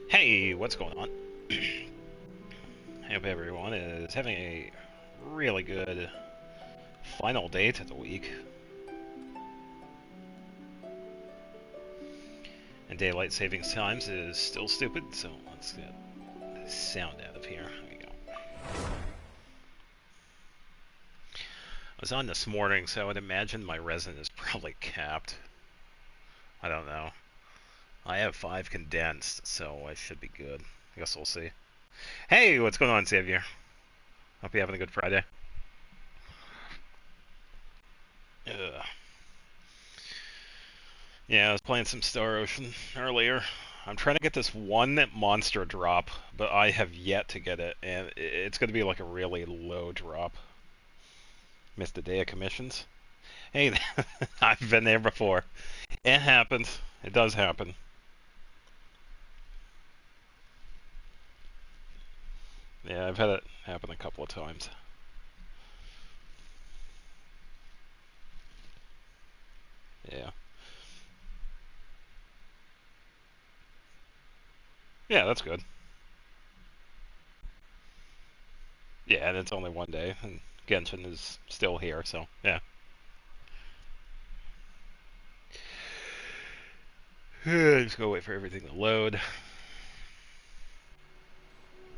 Hey, what's going on? I hope everyone is having a really good final day to the week. And daylight savings times is still stupid, so let's get the sound out of here. There we go. I was on this morning, so I would imagine my resin is probably capped. I don't know. I have 5 condensed, so I should be good. I guess we'll see. Hey, what's going on, Xavier? Hope you're having a good Friday. Ugh. Yeah, I was playing some Star Ocean earlier. I'm trying to get this one monster drop, but I have yet to get it, and it's going to be like a really low drop. Missed a day of commissions. Hey, I've been there before. It happens. It does happen. Yeah, I've had it happen a couple of times. Yeah. Yeah, that's good. Yeah, and it's only one day, and Genshin is still here, so yeah. Just go wait for everything to load.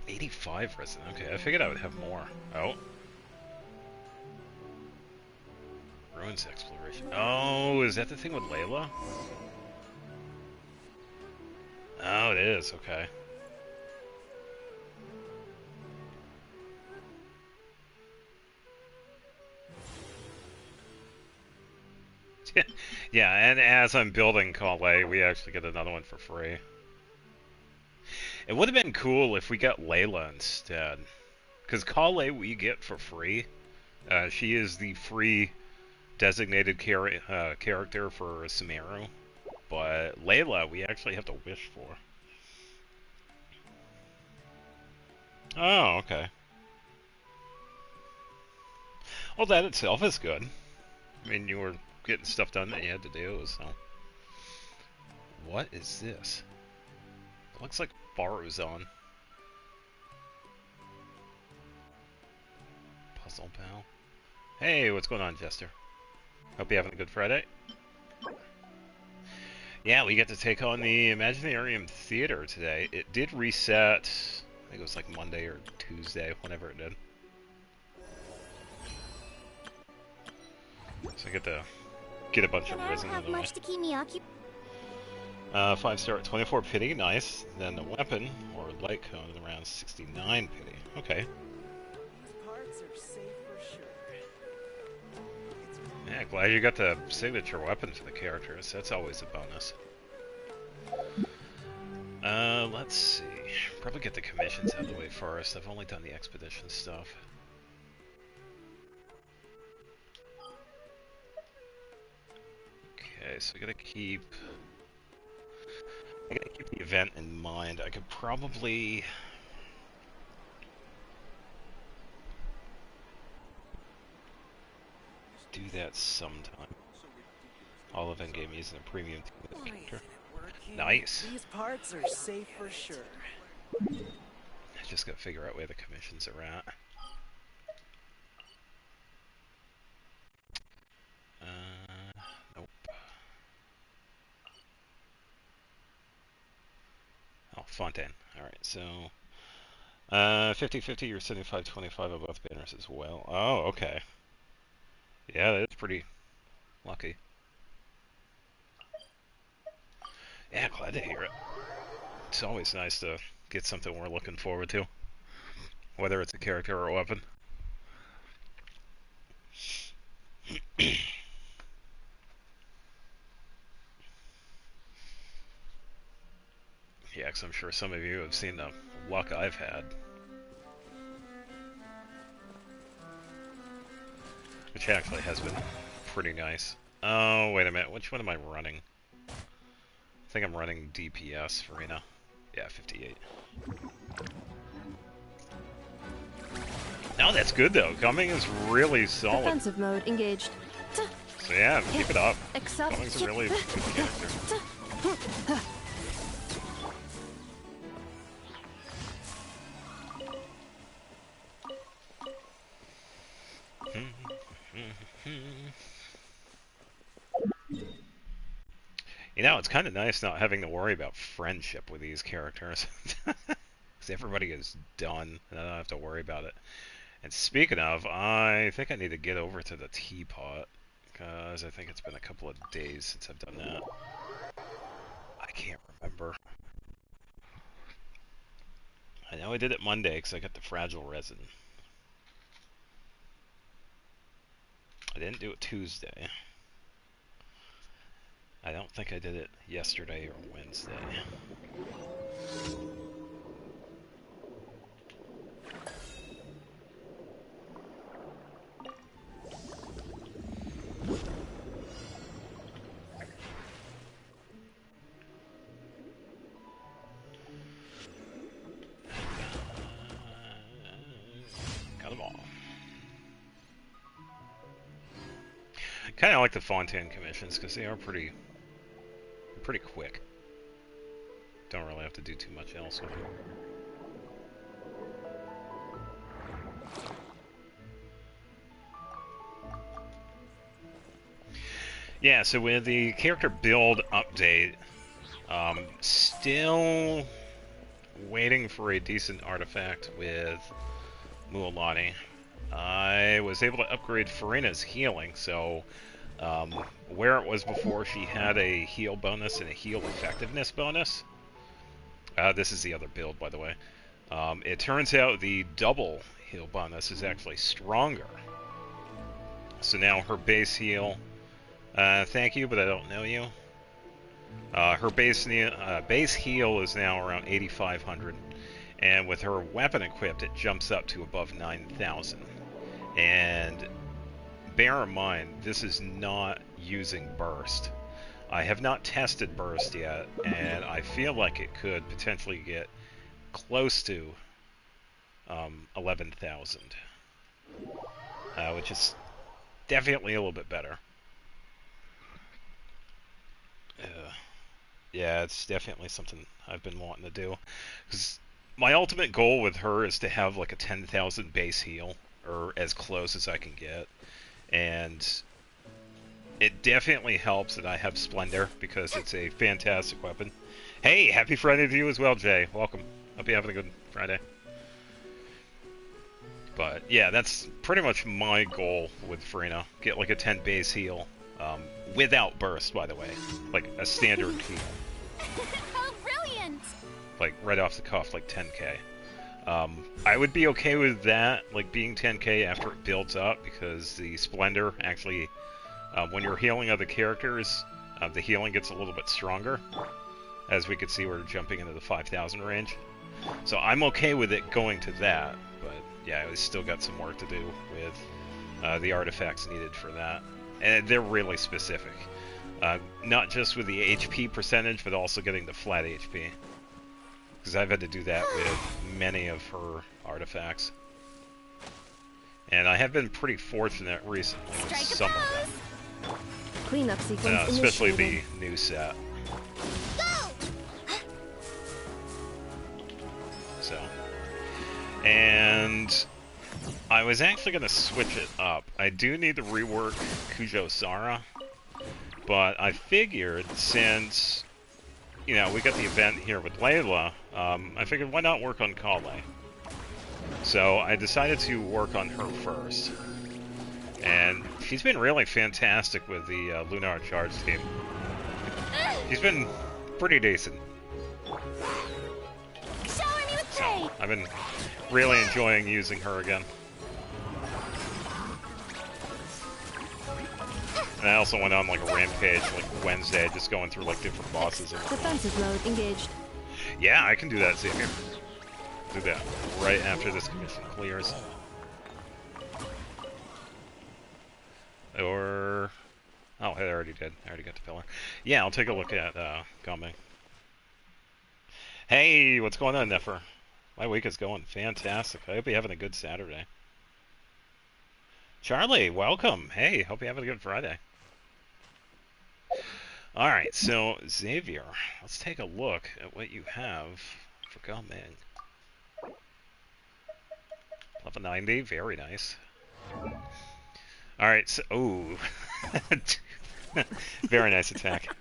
85 resident. Okay, I figured I would have more. Oh. Ruins exploration. Oh, is that the thing with Layla? Oh, it is. Okay. Yeah, and as I'm building Kale, we actually get another one for free. It would have been cool if we got Layla instead. Because Kale we get for free. She is the free designated character for Sumeru. But Layla, we actually have to wish for. Oh, okay. Well, that itself is good. I mean, you were getting stuff done that you had to do, so. What is this? It looks like Baruzon. Puzzle Pal. Hey, what's going on, Jester? Hope you're having a good Friday. Yeah, we get to take on the Imaginarium Theater today. It did reset, I think it was like Monday or Tuesday, whenever it did. So I get to get a bunch of resin in the way. 5-star at 24 pity, nice. Then the weapon, or light cone, around 69 pity. Okay. Yeah, glad you got the signature weapon for the characters. That's always a bonus. Let's see. Probably get the commissions out of the way first. I've only done the expedition stuff. Okay, so I gotta keep the event in mind. I could probably do that sometime. All of endgame using a premium character. Nice. These parts are safe for sure. I just gotta figure out where the commissions are at. Nope. Oh, Fontaine. Alright, so 50-50 or 75-25 on both banners as well. Oh, okay. Yeah, that's pretty lucky. Yeah, glad to hear it. It's always nice to get something we're looking forward to. Whether it's a character or a weapon. Yeah, because I'm sure some of you have seen the luck I've had. Which actually has been pretty nice. Oh, wait a minute. Which one am I running? I think I'm running DPS for Rena. Yeah, 58. No, that's good though. Coming is really solid. Defensive mode engaged. So yeah, keep it up. Coming's a really good character. You know, it's kind of nice not having to worry about friendship with these characters. Because everybody is done, and I don't have to worry about it. And speaking of, I think I need to get over to the teapot. Because I think it's been a couple of days since I've done that. I can't remember. I know I did it Monday because I got the fragile resin. I didn't do it Tuesday. I don't think I did it yesterday or Wednesday. Got them all. Kind of like the Fontaine commissions because they are pretty quick. Don't really have to do too much else with them. Yeah, so with the character build update, still waiting for a decent artifact with Mualani. I was able to upgrade Farina's healing, so where it was before she had a heal bonus and a heal effectiveness bonus. This is the other build, by the way. It turns out the double heal bonus is actually stronger. So now her base heal... thank you, but I don't know you. Her base heal is now around 8,500. And with her weapon equipped, it jumps up to above 9,000. And bear in mind, this is not using burst. I have not tested burst yet, and I feel like it could potentially get close to 11,000, which is definitely a little bit better. Yeah, it's definitely something I've been wanting to do. 'Cause my ultimate goal with her is to have like a 10,000 base heal, or as close as I can get. And it definitely helps that I have Splendor, because it's a fantastic weapon. Hey, happy Friday to you as well, Jay. Welcome. Hope you're having a good Friday. But yeah, that's pretty much my goal with Farina. Get like a 10 base heal. Without burst, by the way. Like a standard heal. How brilliant! Like right off the cuff, like 10k. I would be okay with that, like being 10k after it builds up, because the Splendor actually, when you're healing other characters, the healing gets a little bit stronger. As we could see, we're jumping into the 5,000 range. So I'm okay with it going to that, but yeah, I still got some work to do with the artifacts needed for that. And they're really specific. Not just with the HP percentage, but also getting the flat HP. Because I've had to do that with many of her artifacts. And I have been pretty fortunate recently with some of them. Cleanup sequence Especially the initiated. new set. So. And I was actually going to switch it up. I do need to rework Kujo Sara. But I figured since, you know, we got the event here with Layla, I figured why not work on Kale? So I decided to work on her first. And she's been really fantastic with the Lunar Charge team. She's been pretty decent. Shower me with praise. I've been really enjoying using her again. And I also went on like a rampage like Wednesday, just going through like different bosses. And Defensive mode engaged. yeah, I can do that, Xavier. Do that right after this commission clears. Or... oh, I already did. I already got the pillar. Yeah, I'll take a look at Gombe. Hey, what's going on, Nefer? My week is going fantastic. I hope you're having a good Saturday. Charlie, welcome. Hey, hope you're having a good Friday. Alright, so, Xavier, let's take a look at what you have for Gombe. Level 90, very nice. Alright, so... ooh. Very nice attack.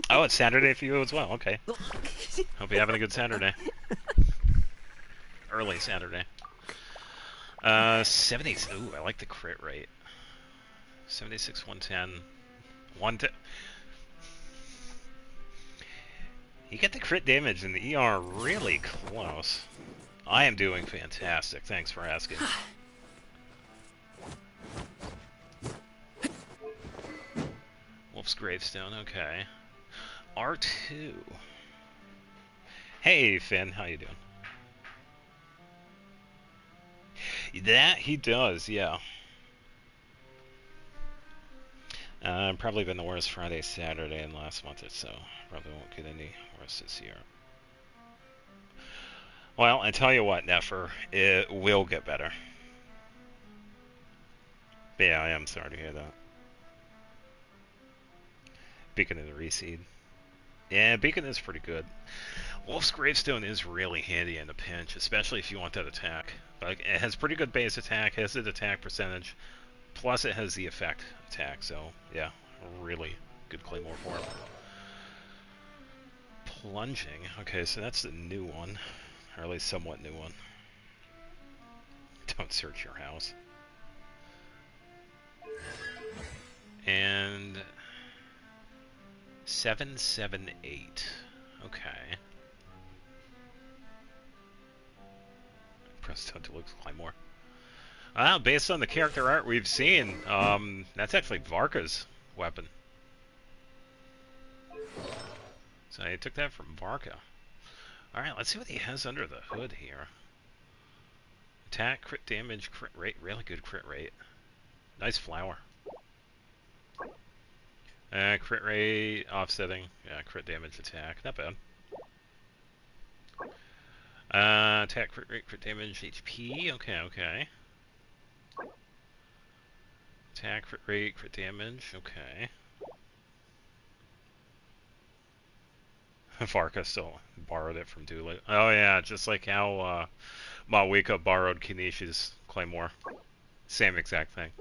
Oh, it's Saturday for you as well. Okay. Hope you're having a good Saturday. Early Saturday. 70. Ooh, I like the crit rate. 76, 110. 110. You get the crit damage and the ER really close. I am doing fantastic. Thanks for asking. Wolf's Gravestone. Okay. R2. Hey, Finn. How you doing? That he does, yeah. Probably been the worst Friday, Saturday in the last month or so. Probably won't get any worse this year. Well, I tell you what, Nefer, it will get better. But yeah, I am sorry to hear that. Beacon of the Reseed. Yeah, Beacon is pretty good. Wolf's Gravestone is really handy in a pinch, especially if you want that attack. Like, it has pretty good base attack, has an attack percentage, plus it has the effect attack, so yeah, really good Claymore for it. Plunging. Okay, so that's the new one, or at least somewhat new one. Don't search your house. And 778. Okay. Press to look Claymore. Wow, based on the character art we've seen, that's actually Varka's weapon. So I took that from Varka. Alright, let's see what he has under the hood here. Attack, crit damage, crit rate, really good crit rate. Nice flower. Crit rate, offsetting, yeah, crit damage attack, not bad. Attack, crit rate, crit damage, HP, okay. Attack, crit rate, crit damage, okay. Varka still borrowed it from Dooley. Oh yeah, just like how Mawika borrowed Kinishi's Claymore. Same exact thing.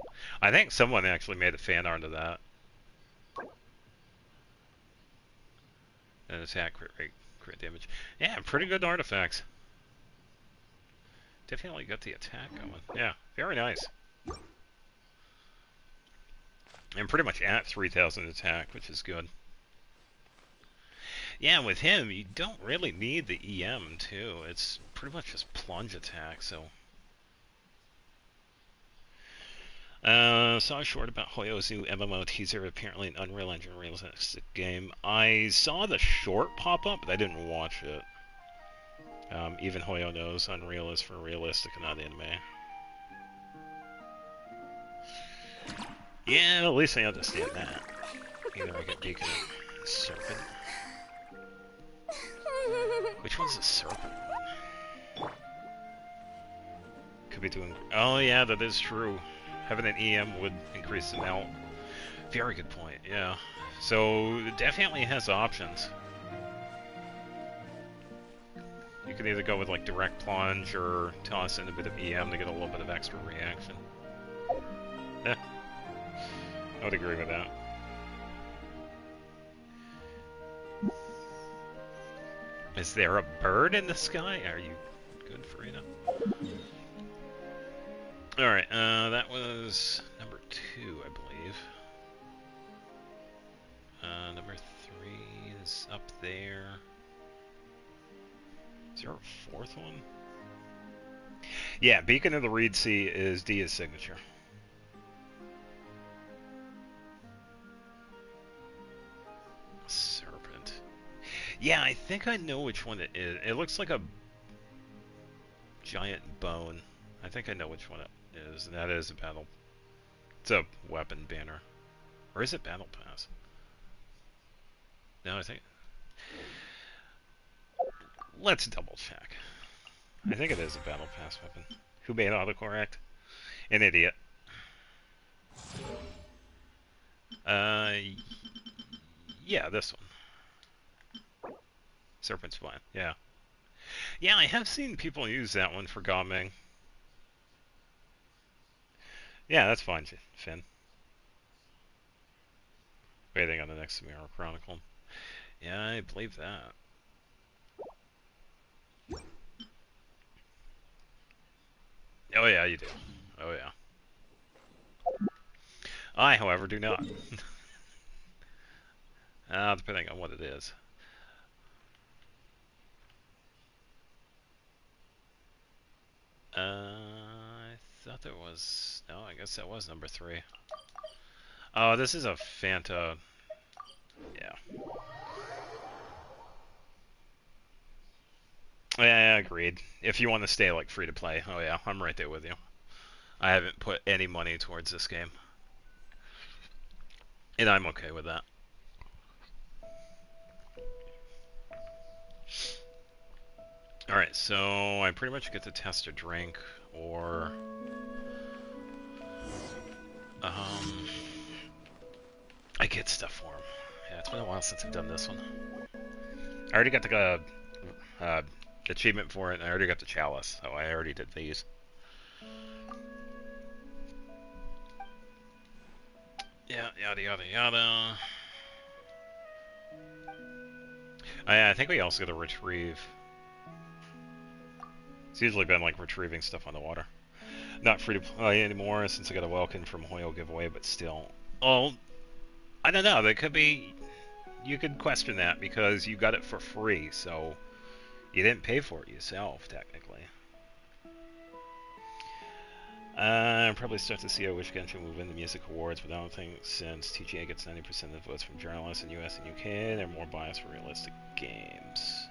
I think someone actually made a fan art of that. And attack, crit rate, crit damage. Yeah, pretty good artifacts. Definitely got the attack going. Yeah, very nice. And pretty much at 3,000 attack, which is good. Yeah, with him, you don't really need the EM, too. It's pretty much just plunge attack, so... Saw a short about Hoyo's new MMO teaser, apparently an Unreal Engine realistic game. I saw the short pop up, but I didn't watch it. Even Hoyo knows Unreal is for realistic and not anime. Yeah, at least I understand that. Either I get Beacon and Serpent. Which one's the Serpent one? Could be doing... Oh yeah, that is true. Having an EM would increase the melt. Very good point, yeah. So, it definitely has options. You could either go with like direct plunge or toss in a bit of EM to get a little bit of extra reaction. Yeah. I would agree with that. Is there a bird in the sky? Are you good, Farina? Alright, that was number 2, I believe. Number 3 is up there. Is there a 4th one? Yeah, Beacon of the Reed Sea is Dia's signature. Serpent. Yeah, I think I know which one it is. It looks like a giant bone. I think I know which one it is, and that is a battle. It's a weapon banner. Or is it battle pass? No, I think... Let's double check. I think it is a battle pass weapon. Who made autocorrect? An idiot. Yeah, this one. Serpent's Spine, yeah. Yeah, I have seen people use that one for Gaming. Yeah, that's fine, Finn. Waiting on the next Mirror Chronicle. Yeah, I believe that. Oh yeah, you do. Oh yeah. I, however, do not. Depending on what it is. I thought there was... No, I guess that was number 3. Oh, this is a Fanta... Yeah. Yeah, agreed. If you want to stay, like, free to play. Oh yeah, I'm right there with you. I haven't put any money towards this game. And I'm okay with that. Alright, so I pretty much get to test a drink, or... I get stuff for him. Yeah, it's been a while since I've done this one. I already got the achievement for it, and I already got the chalice, so I already did these. Yeah, yada yada yada. Oh, yeah, I think we also got to retrieve. It's usually been like retrieving stuff on the water. Not free to play anymore since I got a welcome from Hoyle giveaway, but still. Oh, I don't know. That could be. You could question that because you got it for free, so you didn't pay for it yourself, technically. Probably start to see which Genshin will win the music awards, but I don't think since TGA gets 90% of the votes from journalists in US and UK, they're more biased for realistic games.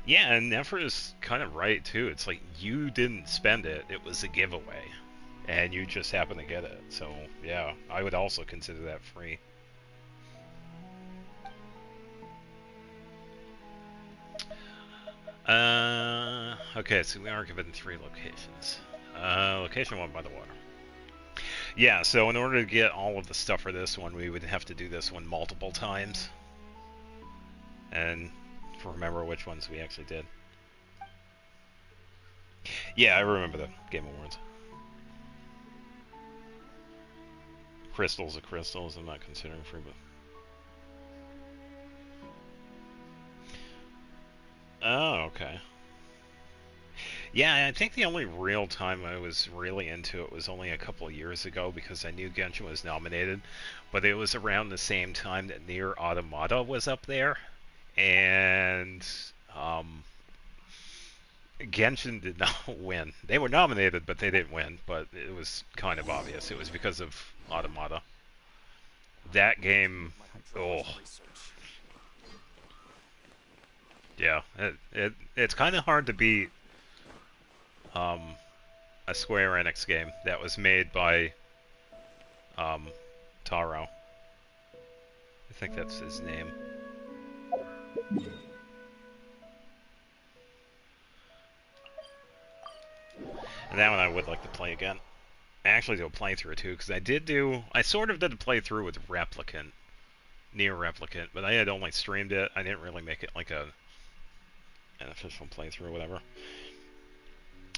Yeah, and Nefer is kind of right, too. It's like, you didn't spend it, it was a giveaway. And you just happened to get it. So, yeah, I would also consider that free. Okay, so we are given 3 locations. Location 1 by the water. Yeah, so in order to get all of the stuff for this one, we would have to do this one multiple times. And remember which ones we actually did. Yeah, I remember the Game Awards. Crystals are crystals, I'm not considering free, but... Oh, okay. Yeah, I think the only real time I was really into it was only a couple of years ago because I knew Genshin was nominated, but it was around the same time that Nier Automata was up there, and Genshin did not win. They were nominated, but they didn't win, but it was kind of obvious. It was because of Automata. That game, oh. Yeah, it's kind of hard to beat a Square Enix game that was made by Taro. I think that's his name. And that one I would like to play again. I actually do a playthrough too, because I sort of did a playthrough with Replicant, Nier Replicant, but I had only streamed it. I didn't really make it like an official playthrough or whatever.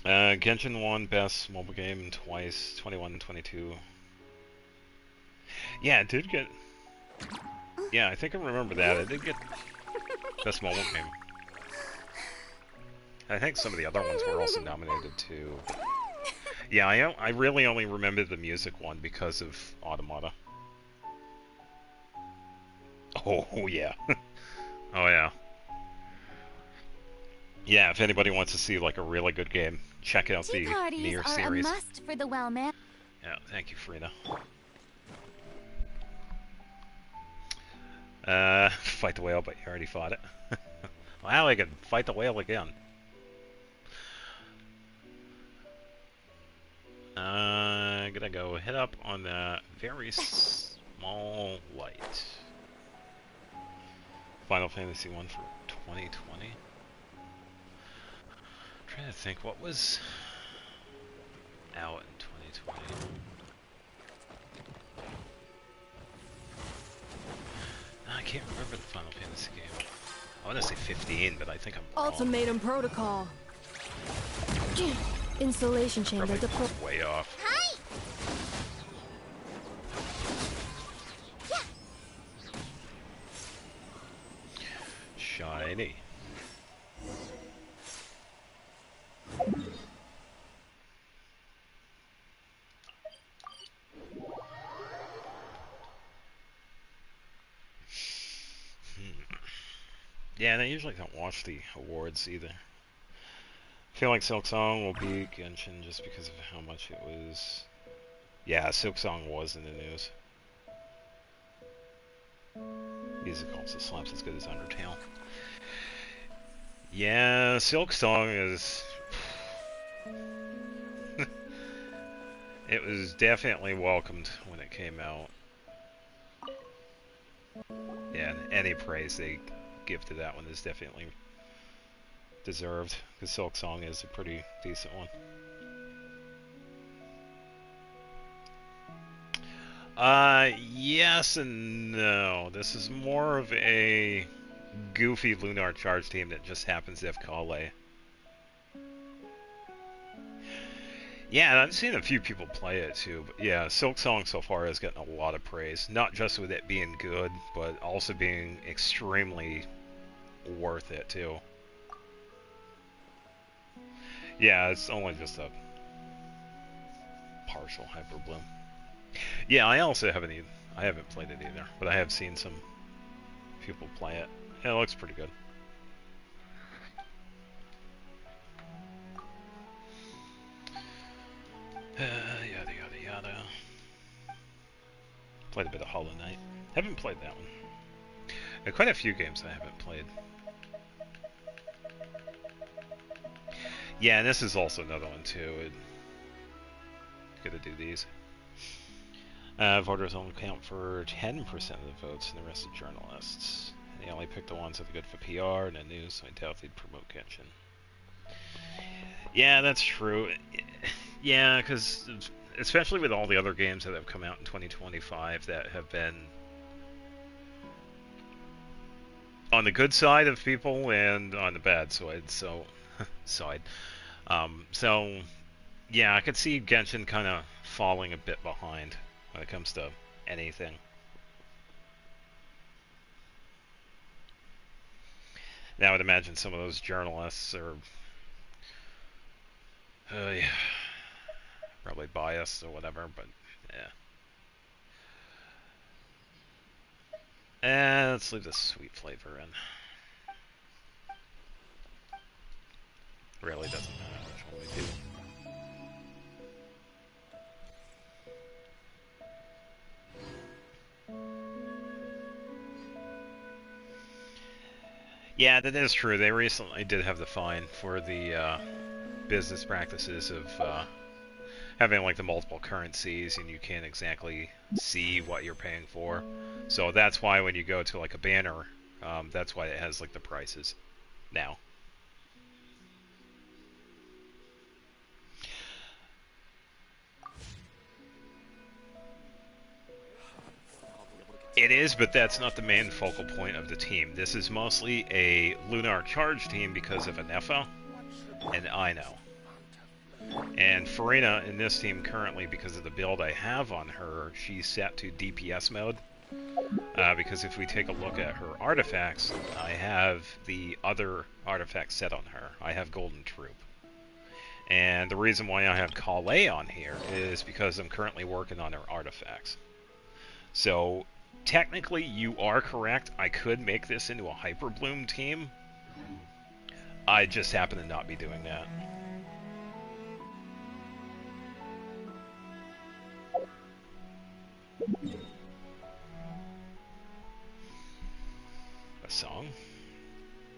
Genshin won Best Mobile Game twice, 21 and 22. Yeah, it did get... Yeah, I think I remember that. It did get Best Mobile Game. I think some of the other ones were also nominated too. Yeah, I really only remember the music one because of Automata. Oh, yeah. Oh, yeah. Yeah, if anybody wants to see like a really good game, check out the Nier series. A must for the well-man. Yeah, thank you, Frida. Fight the whale, but you already fought it. Wow, I can fight the whale again. I'm gonna go hit up on that very small light. Final Fantasy 1 for 2020. Trying to think what was out in 2020. I can't remember the Final Fantasy game. I want to say 15, but I think I'm wrong. Ultimatum Protocol. Installation chamber deployed. Way off. Hi! Alrighty. Yeah, and I usually don't watch the awards either. I feel like Silk Song will beat Genshin just because of how much it was. Yeah, Silk Song was in the news. Music also slaps as good as Undertale. Yeah, Silk Song is... It was definitely welcomed when it came out. Yeah, and any praise they give to that one is definitely deserved, because Silk Song is a pretty decent one. Yes and no. This is more of a goofy Lunar Charge team that just happens to have Kale. Yeah, and I've seen a few people play it too, but yeah, Silk Song so far has gotten a lot of praise. Not just with it being good, but also being extremely worth it too. Yeah, it's only just a partial Hyper Bloom. Yeah, I also haven't played it either, but I have seen some people play it. It looks pretty good. Yada yada yada. Played a bit of Hollow Knight. Haven't played that one. There are quite a few games I haven't played. Yeah, and this is also another one too. Gotta do these. Voters only count for 10% of the votes, and the rest are journalists. And they only pick the ones that are good for PR and the news, so I doubt they'd promote Genshin. Yeah, that's true. Yeah, because especially with all the other games that have come out in 2025 that have been on the good side of people and on the bad side. So, so yeah, I could see Genshin kind of falling a bit behind when it comes to anything. Now, I would imagine some of those journalists are yeah, probably biased or whatever, but yeah. Let's leave the sweet flavor in. Really doesn't matter which one we do. Yeah, that is true. They recently did have the fine for the business practices of having like the multiple currencies, and you can't exactly see what you're paying for. So that's why when you go to like a banner, that's why it has like the prices now. It is, but that's not the main focal point of the team. This is mostly a Lunar Charge team because of Anefa and Ino. And Farina in this team currently, because of the build I have on her, she's set to DPS mode. Because if we take a look at her artifacts, I have the other artifacts set on her. I have Golden Troop. And the reason why I have Kale on here is because I'm currently working on her artifacts. So, technically, you are correct. I could make this into a Hyper Bloom team. I just happen to not be doing that. A song?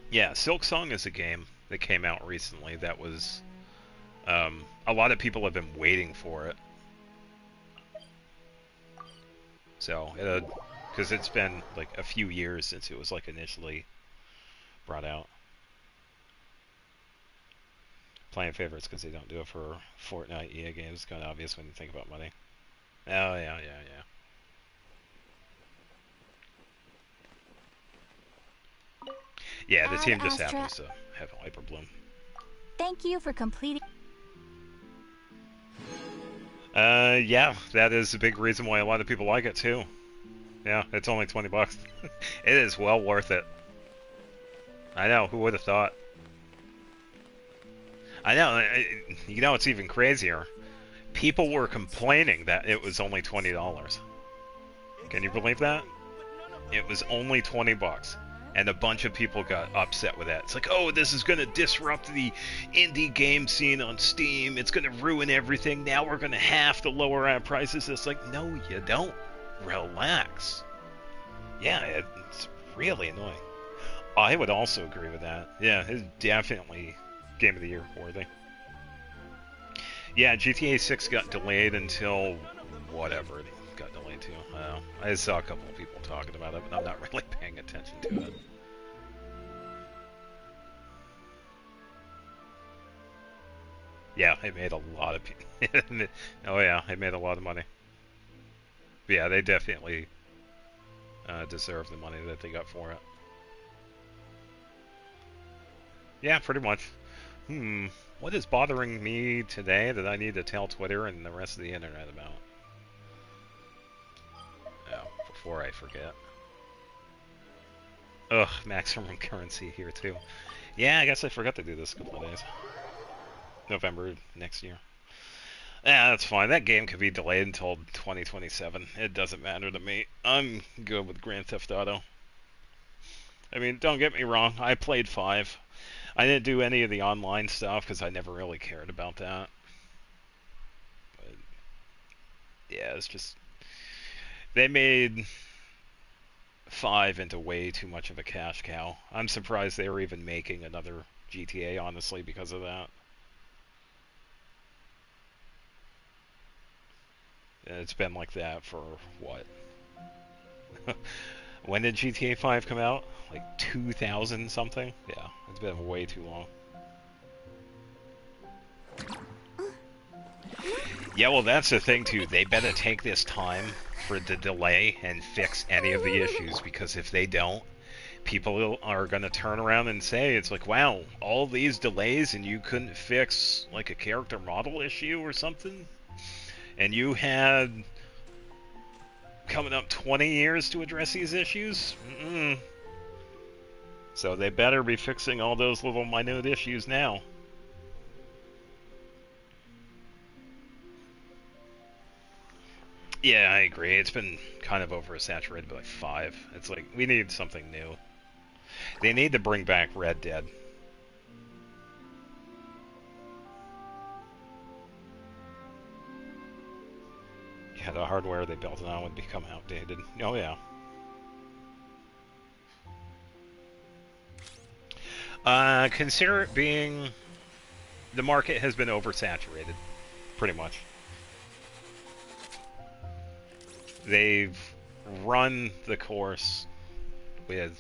Yeah, Silk Song is a game that came out recently that was... a lot of people have been waiting for it. So, because it's been like a few years since it was like initially brought out. Playing favorites because they don't do it for Fortnite EA games. It's kind of obvious when you think about money. Oh, yeah. Yeah, the team just happens to have Hyper Bloom. Thank you for completing. Yeah, that is a big reason why a lot of people like it too. Yeah, it's only $20. It is well worth it. I know, who would have thought? I know, you know, it's even crazier. People were complaining that it was only $20. Can you believe that? It was only 20 bucks. And a bunch of people got upset with that. It's like, oh, this is going to disrupt the indie game scene on Steam. It's going to ruin everything. Now we're going to have to lower our prices. It's like, no, you don't. Relax. Yeah, it's really annoying. I would also agree with that. Yeah, it's definitely Game of the Year worthy. Yeah, GTA 6 got delayed until whatever it got delayed to. I saw a couple of people talking about it, but I'm not really paying attention to it. Yeah, it made a lot of people. Oh yeah, it made a lot of money. But yeah, they definitely deserve the money that they got for it. Yeah, pretty much. What is bothering me today that I need to tell Twitter and the rest of the internet about? Oh, before I forget. Ugh, maximum currency here too. Yeah, I guess I forgot to do this a couple of days. November next year. Yeah, that's fine. That game could be delayed until 2027. It doesn't matter to me. I'm good with Grand Theft Auto. I mean, don't get me wrong. I played 5. I didn't do any of the online stuff because I never really cared about that. But yeah, it's just they made 5 into way too much of a cash cow. I'm surprised they were even making another GTA, honestly, because of that. And it's been like that for what? When did GTA 5 come out? Like 2000 something? Yeah, it's been way too long. Yeah, well, that's the thing, too. They better take this time for the delay and fix any of the issues, because if they don't, people are going to turn around and say, it's like, wow, all these delays and you couldn't fix, like, a character model issue or something? And you had coming up 20 years to address these issues? So they better be fixing all those little minute issues now. Yeah, I agree. It's been kind of oversaturated by 5. It's like, we need something new. They need to bring back Red Dead. Yeah, the hardware they built it on would become outdated. Oh, yeah. Consider it being... The market has been oversaturated, pretty much. They've run the course with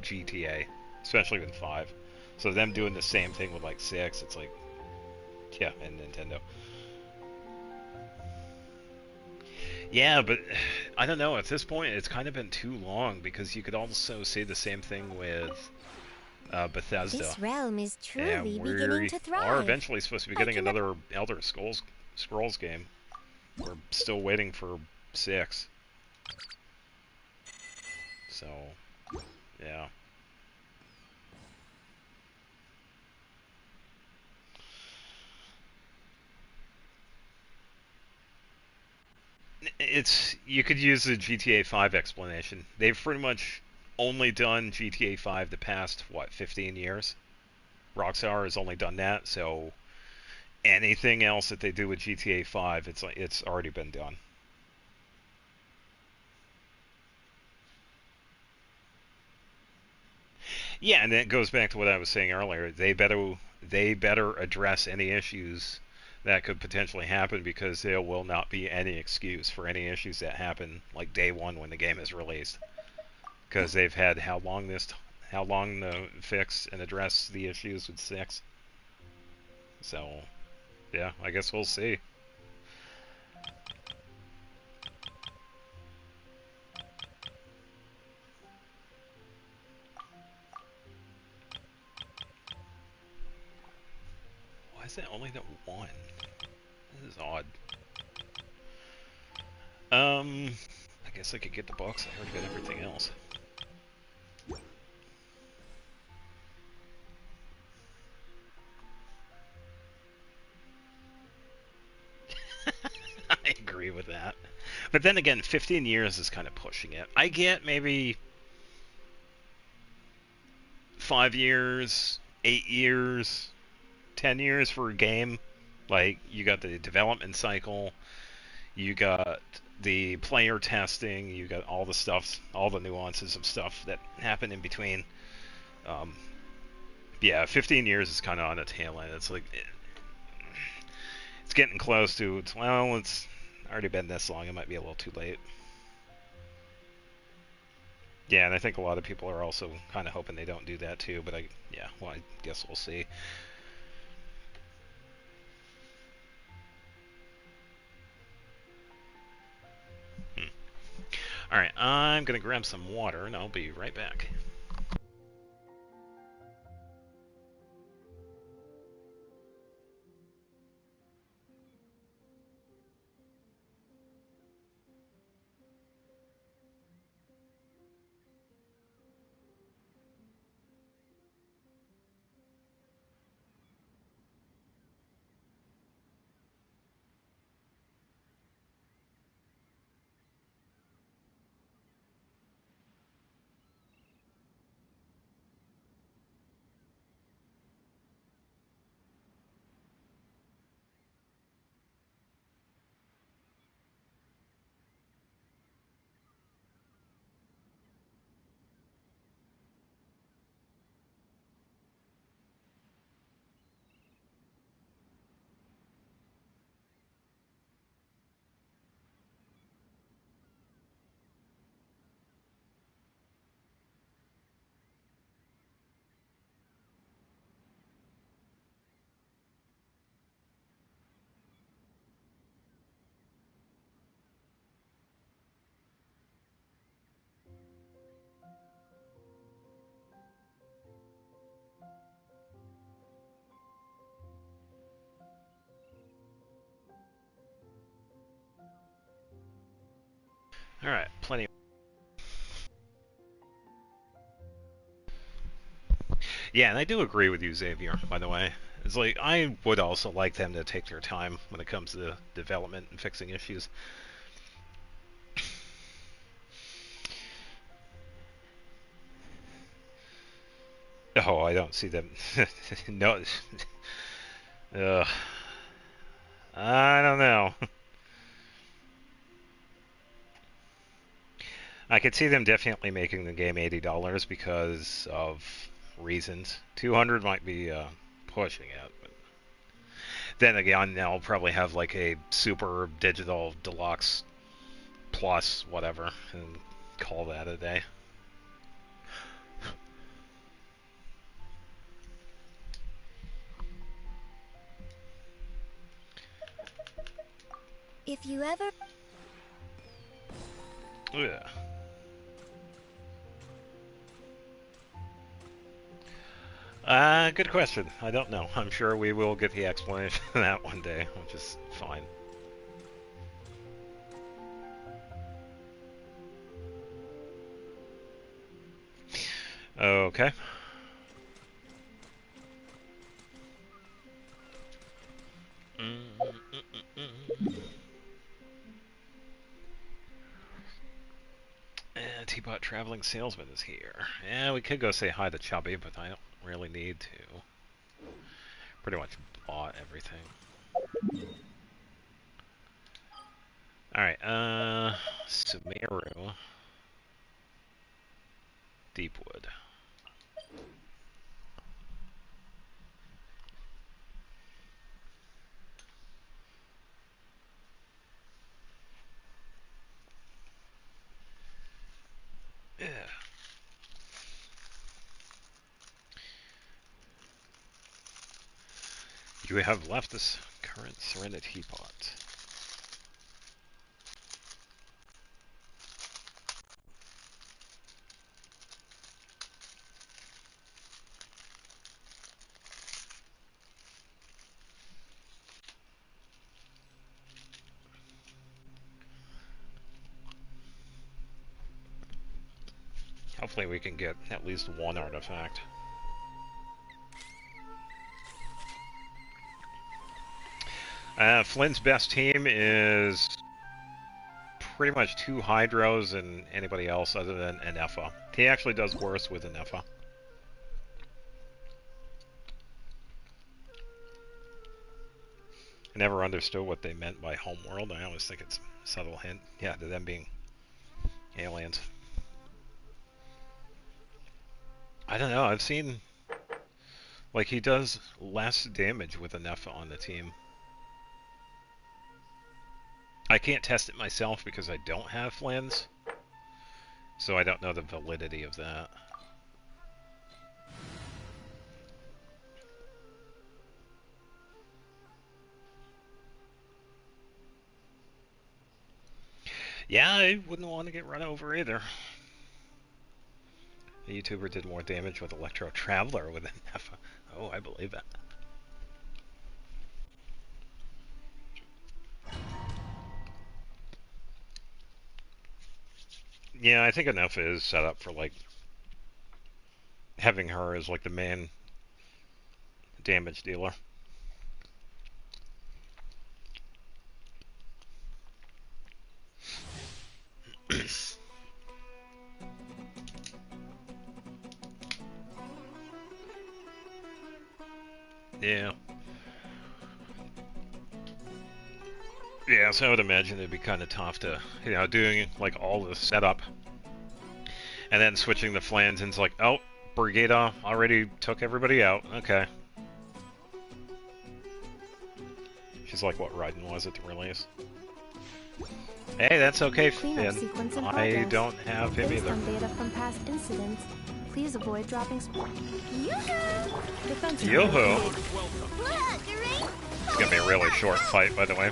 GTA, especially with 5. So them doing the same thing with like 6, it's like, yeah, and Nintendo. Yeah, but I don't know, at this point it's kind of been too long, because you could also say the same thing with Bethesda. This realm is truly and beginning to thrive. are eventually supposed to be getting another Elder Scrolls game. We're still waiting for 6. So, yeah. You could use the GTA 5 explanation. They've pretty much only done GTA 5 the past, what, 15 years? Rockstar has only done that, so anything else that they do with GTA 5, it's already been done. Yeah, and it goes back to what I was saying earlier. They better address any issues that could potentially happen, because there will not be any excuse for any issues that happen like day one when the game is released. Because they've had how long to fix and address the issues with 6. So, yeah, I guess we'll see. Why is it only that 1? This is odd. I guess I could get the box. I already got everything else. But then again, 15 years is kind of pushing it. I get maybe 5 years, 8 years, 10 years for a game. Like, you got the development cycle, you got the player testing, you got all the stuff, all the nuances of stuff that happen in between. Um, yeah, 15 years is kind of on the tail end. It's like, it's getting close to, well, it's already been this long, it might be a little too late. Yeah, and I think a lot of people are also kind of hoping they don't do that too, but yeah, well, I guess we'll see. Alright, I'm gonna grab some water and I'll be right back. Alright, plenty. Yeah, and I do agree with you, Xavier, by the way. It's like, I would also like them to take their time when it comes to development and fixing issues. Oh, I don't see them. No. I don't know. I could see them definitely making the game $80 because of reasons. 200 might be pushing it. But then again, they'll probably have like a super digital deluxe plus whatever and call that a day. If you ever... Yeah. Good question. I don't know. I'm sure we will get the explanation of that one day, which is fine. Okay. Teapot Traveling Salesman is here. Yeah, we could go say hi to Chubby, but I don't really need to. Pretty much bought everything. Alright, Sumeru. Deepwood. Yeah. You have left this current Serenity Teapot. Hopefully we can get at least one artifact. Flynn's best team is pretty much 2 Hydros and anybody else other than an Effa. He actually does worse with an Effa. I never understood what they meant by homeworld. I always think it's a subtle hint. Yeah, to them being aliens. I don't know. I've seen, like, he does less damage with an Effa on the team. I can't test it myself because I don't have Flans, so I don't know the validity of that. Yeah, I wouldn't want to get run over either. A YouTuber did more damage with Electro Traveler with an Effa. Oh, I believe it. Yeah, I think an Effa is set up for, like, having her as, like, the main damage dealer. Yeah. Yeah, so I would imagine it'd be kind of tough to, you know, doing, like, all the setup and then switching the Flans and it's like, oh, Brigada already took everybody out. Okay. She's like what Raiden was at the release. Hey, that's okay, Finn. I don't have him either. Data from past incidents. Please avoid dropping. Yoo-hoo! It's gonna be a really short fight, by the way.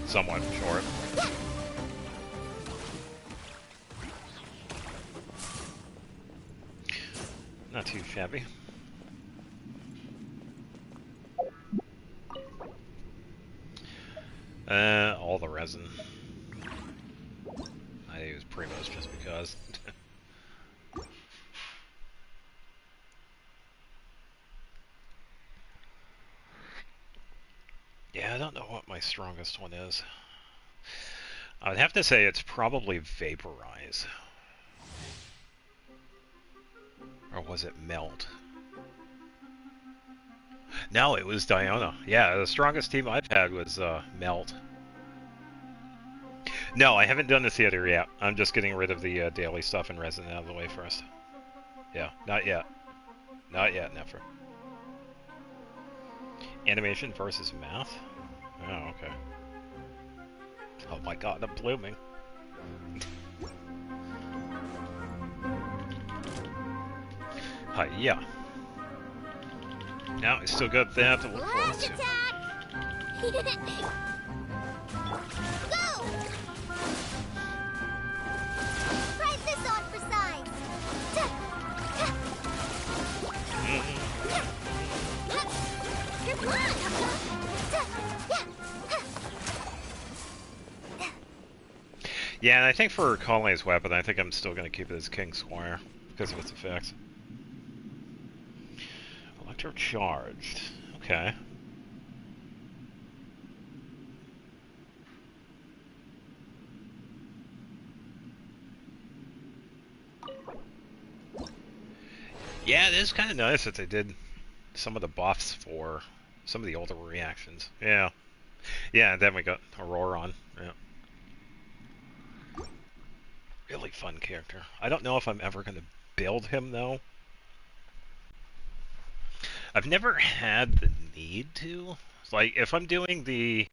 Somewhat short. Not too shabby. All the resin. I use Primos just because. Yeah, I don't know what my strongest one is. I would have to say it's probably Vaporize. Or was it Melt? No, it was Diona. Yeah, the strongest team I've had was Melt. No, I haven't done the theater yet. I'm just getting rid of the daily stuff and resin out of the way first. Yeah, not yet. Not yet, never. Animation versus math? Oh, okay. Oh my god, I'm blooming. Yeah. Now I still got that to look forward to. Go! Prize this on for size. Yeah, and I think for Conley's weapon, I think I'm still going to keep it as King Squire because of its effects. Electrocharged. Okay. Yeah, it is kind of nice that they did some of the buffs for some of the older reactions. Yeah. Yeah, and then we got Auroron. Yeah. Really fun character. I don't know if I'm ever going to build him, though. I've never had the need to. Like, if I'm doing the...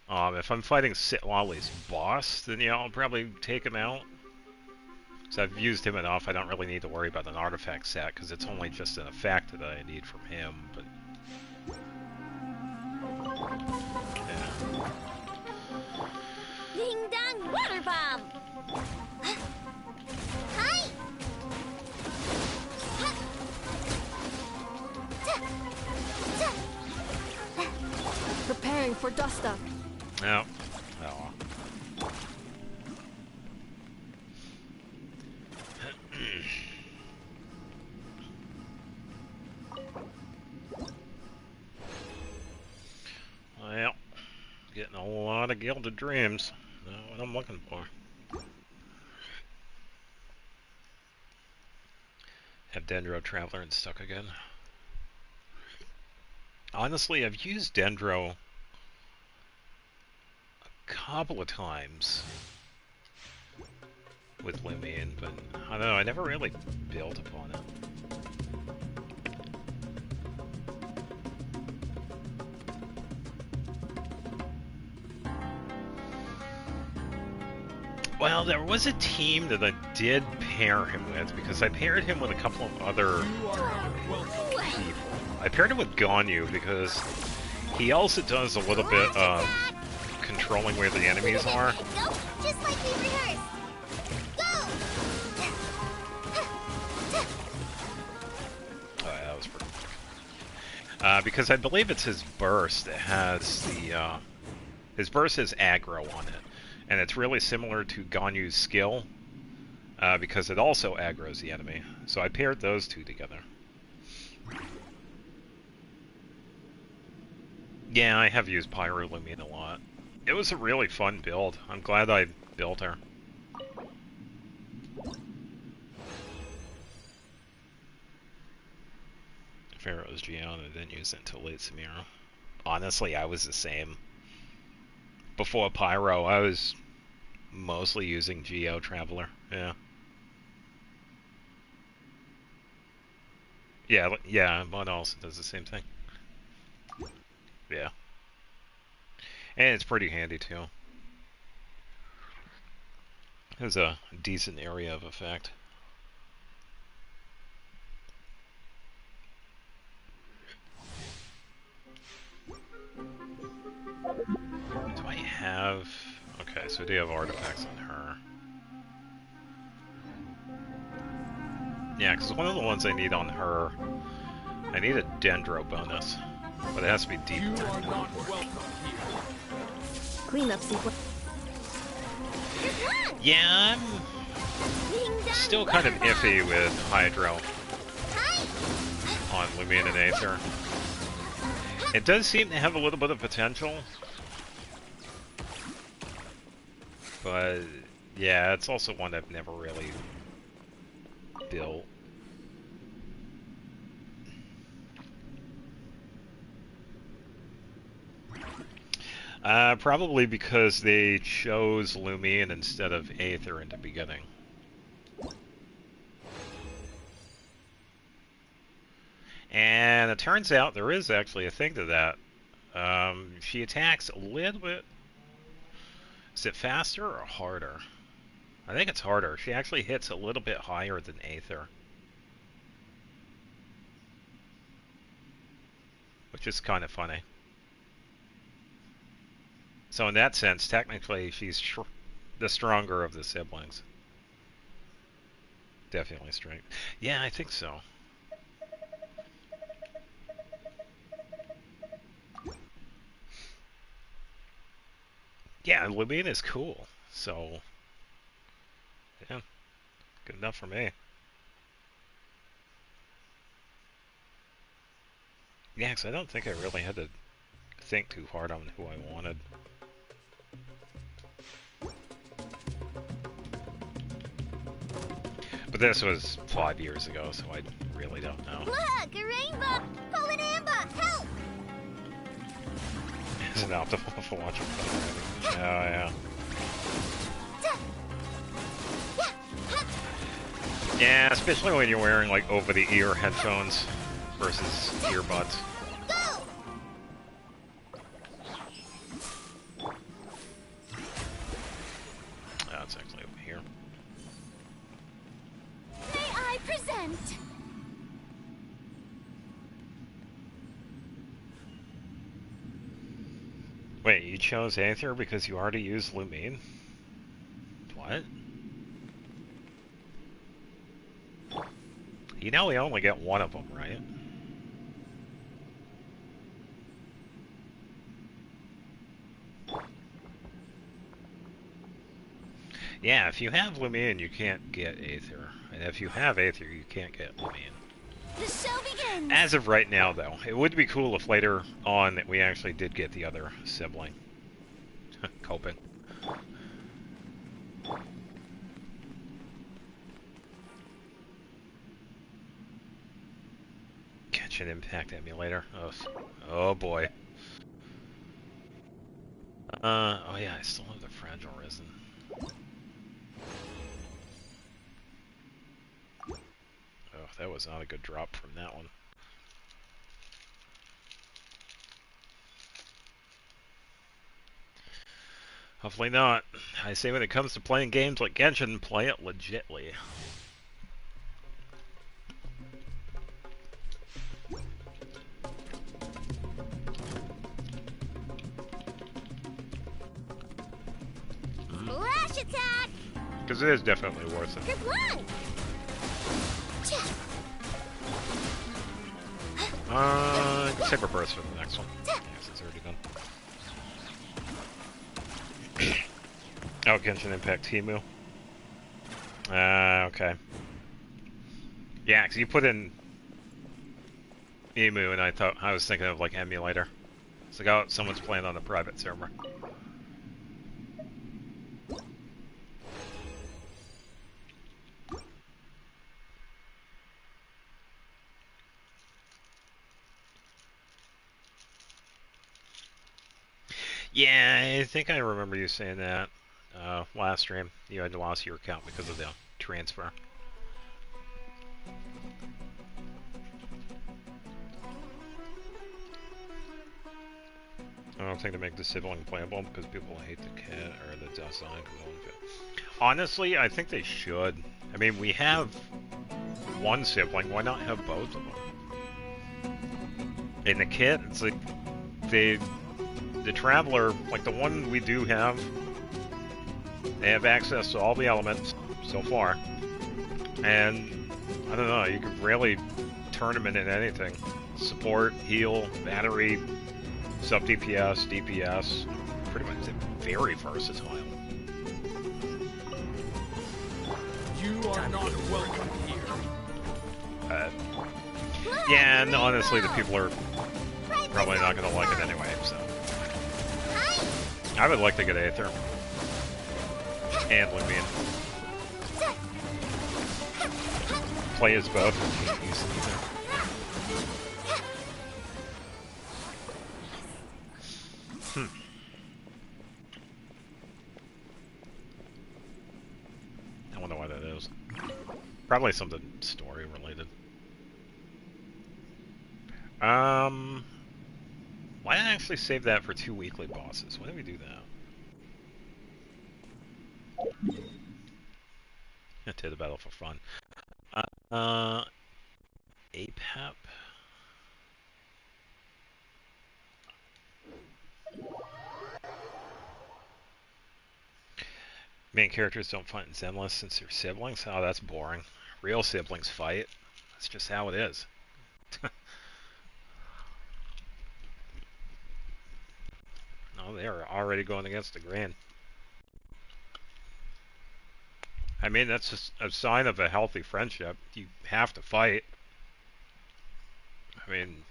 if I'm fighting Sitlali's boss, then, yeah, I'll probably take him out. So I've used him enough, I don't really need to worry about an artifact set, because it's only just an effect that I need from him, but... Yeah. Ding dong water bomb! Hi! Preparing for dust up. No. Oh. not a Gilded Dreams. Not what I'm looking for. Have Dendro Traveler and stuck again. Honestly, I've used Dendro a couple of times with Lumion, but I don't know, I never really built upon it. Well, there was a team that I did pair him with, because I paired him with a couple of other people. I paired him with Ganyu because he also does a little bit of controlling where the enemies are. Just like we rehearsed. Go! Oh, yeah, that was pretty quick. Because I believe it's his burst that has the... his burst has aggro on it. And it's really similar to Ganyu's skill, because it also aggroes the enemy. So I paired those two together. Yeah, I have used Pyro Lumion a lot. It was a really fun build. I'm glad I built her. Pharaoh's Gion, I didn't use it until late Samira. Honestly, I was the same. Before Pyro, I was mostly using Geo Traveler. Yeah. Yeah, Mod also does the same thing. Yeah. And it's pretty handy too. It was a decent area of effect. Do I have... Okay, so I do have artifacts on her. Yeah, because one of the ones I need on her, I need a Dendro bonus, but it has to be deep. Cleanup sequence. Yeah, I'm still kind of iffy with Hydro on Lumion and Aether. It does seem to have a little bit of potential, but yeah, it's also one I've never really built. Probably because they chose Lumion instead of Aether in the beginning. And it turns out there is actually a thing to that. She attacks a little bit... Is it faster or harder? I think it's harder. She actually hits a little bit higher than Aether. Which is kind of funny. So in that sense, technically, she's the stronger of the siblings. Definitely strength. Yeah, I think so. Yeah, Lumion is cool. So, yeah, good enough for me. Yeah, because I don't think I really had to think too hard on who I wanted. But this was 5 years ago, so I really don't know. Look, a rainbow! Pull an amber! Help! Isn't optimal for watching. Oh, yeah. Yeah, especially when you're wearing, like, over-the-ear headphones versus earbuds. Go! Oh, it's actually over here. May I present? Wait, you chose Aether because you already used Lumion? What? You know we only get one of them, right? Yeah, if you have Lumion, you can't get Aether. And if you have Aether, you can't get Lumion. The show begins! As of right now, though, it would be cool if later on that we actually did get the other sibling. Coping. Genshin Impact emulator. Oh boy. Oh yeah, I still have the Fragile Risen. Oh, that was not a good drop from that one. Hopefully not. I say when it comes to playing games like Genshin, play it legitly. Flash attack! Because it is definitely worth it. Kerplunk! Saber Burst for the next one. Yes, it's already done. Oh, Genshin Impact Timu. Okay. Yeah, because you put in Emu, and I was thinking of like emulator. It's like, oh, someone's playing on the private server. Yeah, I think I remember you saying that last stream. You had lost your account because of the transfer. I don't think they make the sibling playable because people hate the kid or the design. Honestly, I think they should. I mean, we have one sibling. Why not have both of them? In the kit, it's like the Traveler, like the one we do have, they have access to all the elements so far, and I don't know. You could really turn them into anything: support, heal, battery, sub DPS, DPS. Pretty much very versatile. You are not welcome here. Yeah, and honestly, the people are probably not going to like it anyway, so. I would like to get Aether. And Lumion. Play as both. Can't use either. I wonder why that is. Probably something story related. Why did I actually save that for 2 weekly bosses? Why did we do that? To the battle for fun. APAP. Main characters don't fight in Zenless since they're siblings? Oh, that's boring. Real siblings fight. That's just how it is. No, they're already going against the grain. I mean, that's just a sign of a healthy friendship. You have to fight. I mean,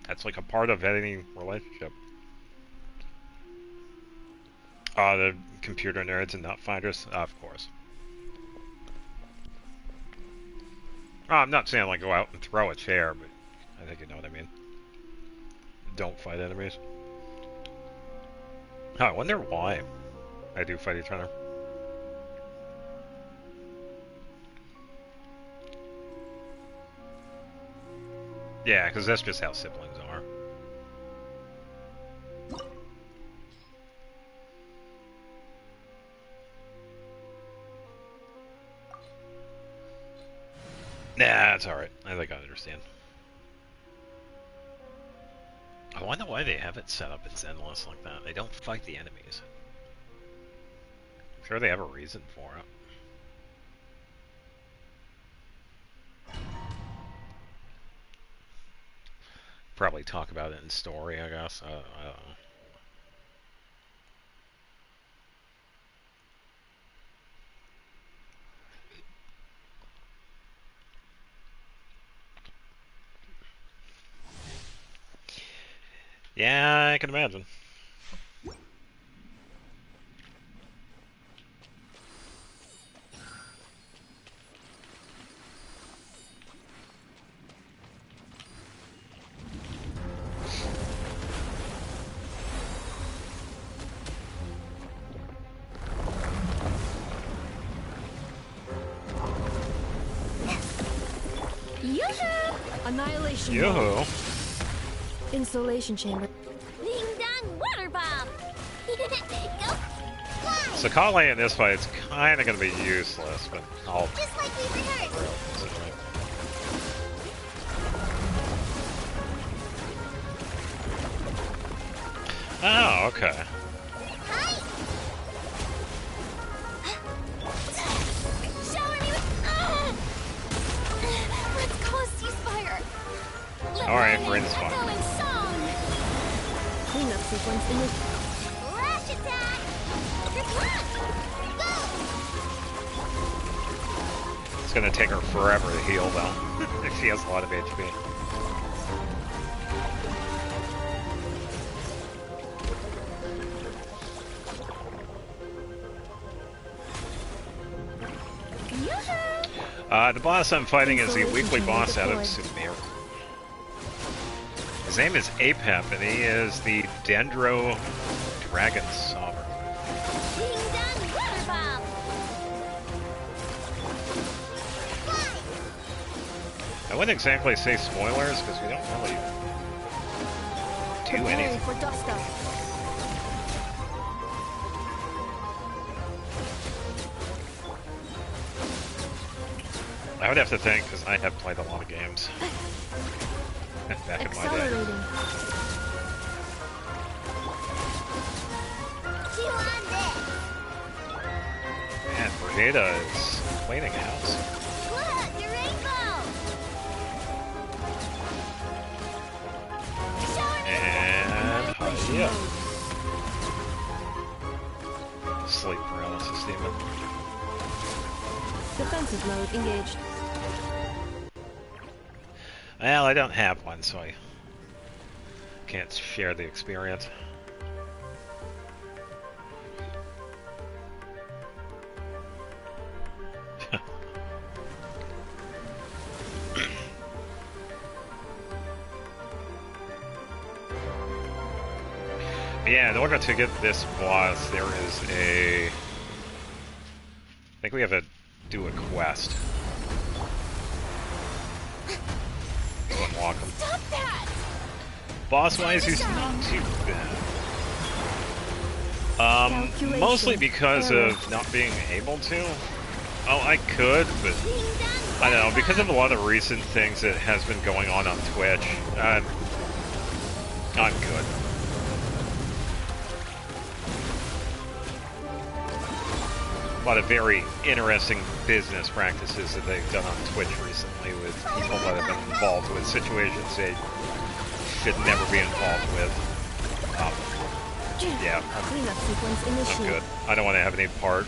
that's like a part of any relationship. The computer nerds and nut finders? Of course. I'm not saying like go out and throw a chair, but I think you know what I mean. Don't fight enemies. Oh, I wonder why I do fight each other. Yeah, because that's just how siblings are. Nah, it's alright. I think I understand. I wonder why they have it set up in Zenless like that. They don't fight the enemies. I'm sure they have a reason for it. Probably talk about it in story, I guess. I don't know. Yeah, I can imagine. Yoo-hoo! Annihilation. Yoo-hoo. Insulation chamber. Ding dong water bomb! Go! Fly! So Kale in this fight is kind of going to be useless, but I'll... Just like we rehearsed! Oh, okay. Hi! Shower me with... Let's call a ceasefire! Alright, Bryn's fine. Echoing song! Cleanup sequence initiated. Flash attack! Go! It's going to take her forever to heal, though. If she has a lot of HP. The boss I'm fighting is the weekly boss out of Sumir. His name is Apep, and he is the Dendro Dragon Sovereign. Ding dong water bomb! I wouldn't exactly say spoilers, because we don't really do Preparing anything. for dust up. I would have to think, because I have played a lot of games. Back in my day. Accelerating. Chew on this! Man, Brigada is cleaning house. Look, the rainbow! Shower me And Annihilation yeah. mode. Sleep paralysis demon. Defensive mode engaged. Well, I don't have one, so I can't share the experience. Yeah, in order to get this boss, there is a... I think we have to do a quest to unlock him. Stop that! Boss-wise, he's not too bad. Mostly because of not being able to. Oh, I could, but I don't know, because of a lot of recent things that has been going on Twitch, I'm good. A lot of very interesting business practices that they've done on Twitch recently with people that have been involved with situations they should never be involved with. Yeah, Cleanup sequence I'm initiated. good. I don't want to have any part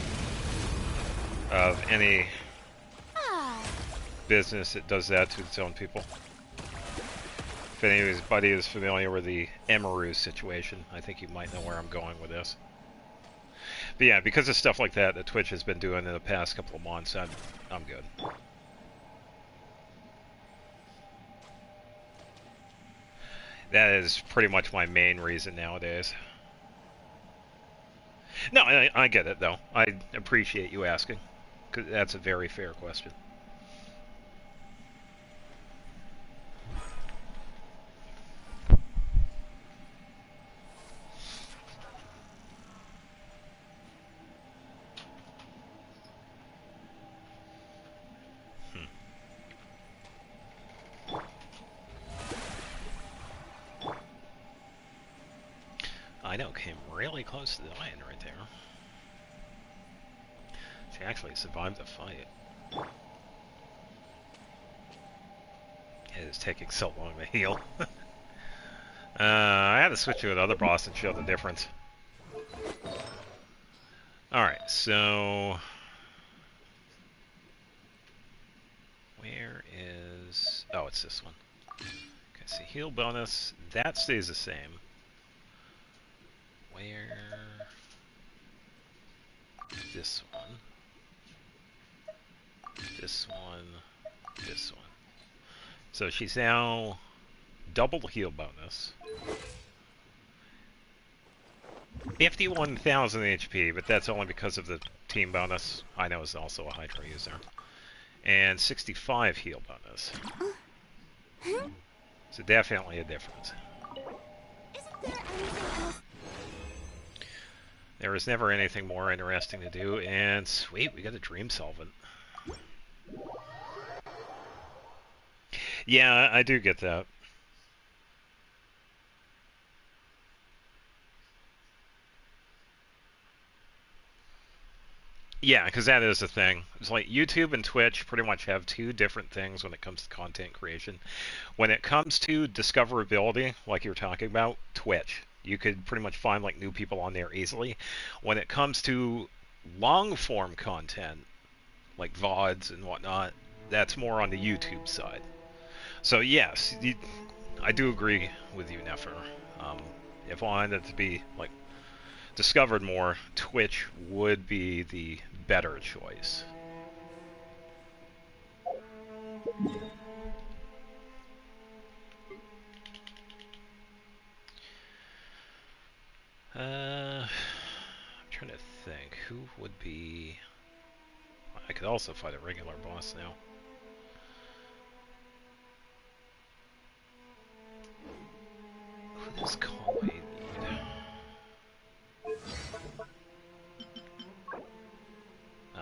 of any business that does that to its own people. If anybody is familiar with the Emaru situation, I think you might know where I'm going with this. But yeah, because of stuff like that Twitch has been doing in the past couple of months, I'm good. That is pretty much my main reason nowadays. No, I get it, though. I appreciate you asking, because that's a very fair question. I know, came really close to dying right there. She actually survived the fight. It is taking so long to heal. I had to switch to another boss and show the difference. Alright, so... where is... oh, it's this one. Okay, so heal bonus, that stays the same. Where? This one. This one. This one. So she's now double heal bonus. 51,000 HP, but that's only because of the team bonus. I know is also a Hydra user. And 65 heal bonus. So definitely a difference. Isn't there anything else? There is never anything more interesting to do, and sweet, we got a Dream Solvent. Yeah, I do get that. Yeah, because that is the thing. It's like YouTube and Twitch pretty much have two different things when it comes to content creation. When it comes to discoverability, like you're talking about, Twitch. You could pretty much find like new people on there easily. When it comes to long form content, like VODs and whatnot, that's more on the YouTube side. So yes, I do agree with you, Nefer. If I wanted to be like discovered more, Twitch would be the better choice. I'm trying to think who would be. I could also fight a regular boss now. Who does Conway need?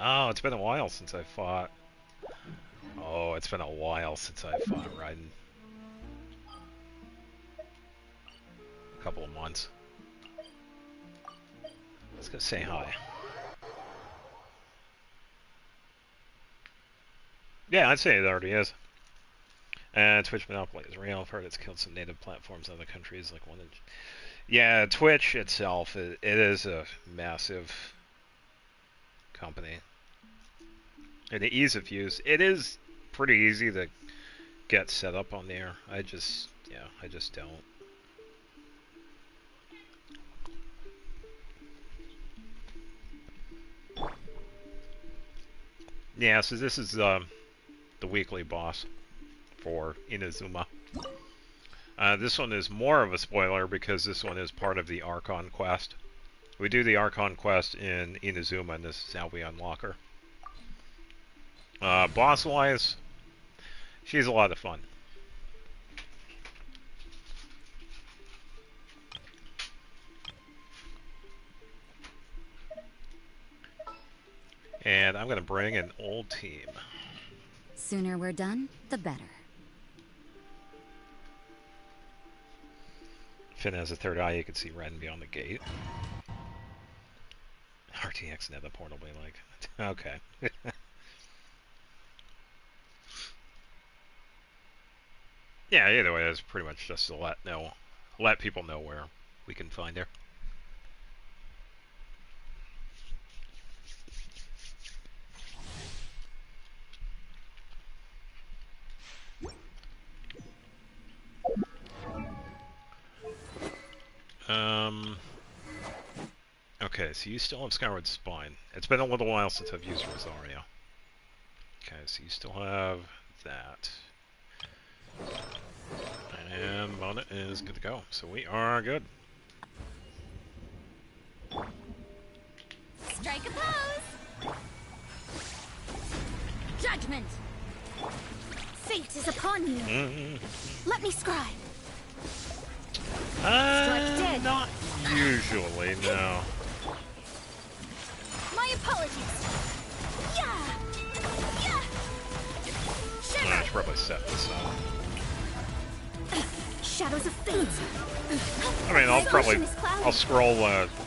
Oh, it's been a while since I fought. Oh, it's been a while since I fought Raiden. A couple of months. Let's go say hi. Yeah, I'd say it already is. And Twitch monopoly is real. I've heard it's killed some native platforms in other countries, like one. Yeah, Twitch itself, it is a massive company. And the ease of use, it is pretty easy to get set up on there. I just don't. Yeah, so this is the weekly boss for Inazuma. This one is more of a spoiler because this one is part of the Archon quest. We do the Archon quest in Inazuma, and this is how we unlock her. Boss-wise, she's a lot of fun. And I'm going to bring an old team. Sooner we're done, the better. Finn has a third eye, you can see Ren beyond the gate. RTX nether portal be like. Okay. Yeah, either way, it's pretty much just to let people know where we can find her. Okay, so you still have Skyward Spine. It's been a little while since I've used Rosario. Okay, so you still have that. And Mona is good to go. So we are good. Strike a pose! Judgment! Fate is upon you! Let me scribe! Strike dead. Not usually, no. My apologies! Yeah! Yeah! I Shiver! should probably set this up. Shadows of fate! I mean, My ocean is clouded. I'll scroll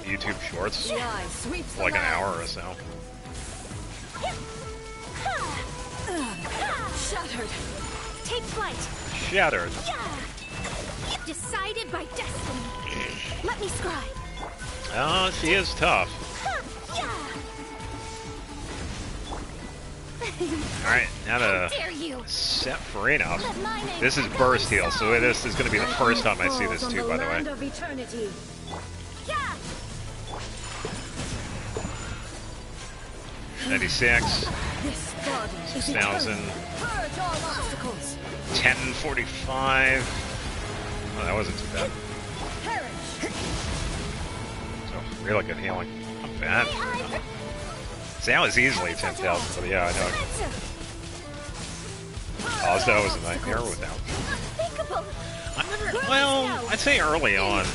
YouTube Shorts The eye sweeps for like the an land. hour or so. Shattered. Take flight! Shattered. Yeah! Decided by destiny! Let me scribe! Oh, she is tough. Yeah! Alright, now to Dare you! set Farina. Let my name This is echo burst heal, the so this is going to be the first time I see Falls this on too, the by the way. land of eternity. Yeah! 96, This body is 6,000, eternal. Purge all obstacles. 1045. Oh, that wasn't too bad. Perish. So, really good healing. Not bad. See, that was easily 10,000, but yeah, I know. Ozda was a nightmare without. Unthinkable. Well, I'd say early on.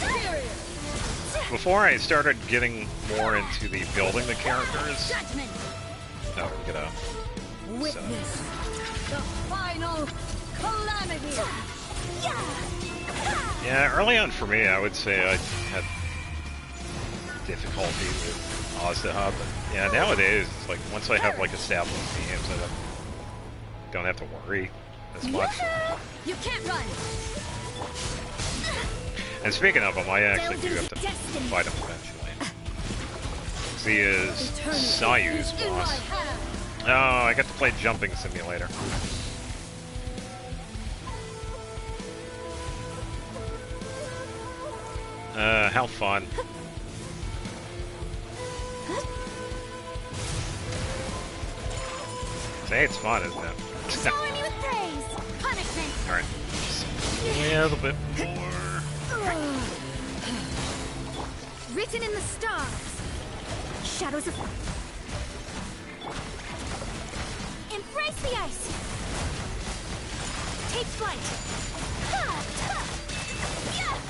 Before I started getting more into the building the characters. Judgment. Oh, get up. Witness the final calamity. Yeah, early on for me, I would say I had difficulty with Ozda, but yeah, nowadays, it's like once I have like established teams, I don't have to worry as much. You can't run. And speaking of him, I actually do have to fight him eventually. 'Cause he is Sayu's boss. Oh, I got to play Jumping Simulator. How fun. Say it's fun, isn't it? Showing you praise. Punishment. Alright. A little bit more. Written in the stars. Shadows of... Embrace the ice. Take flight.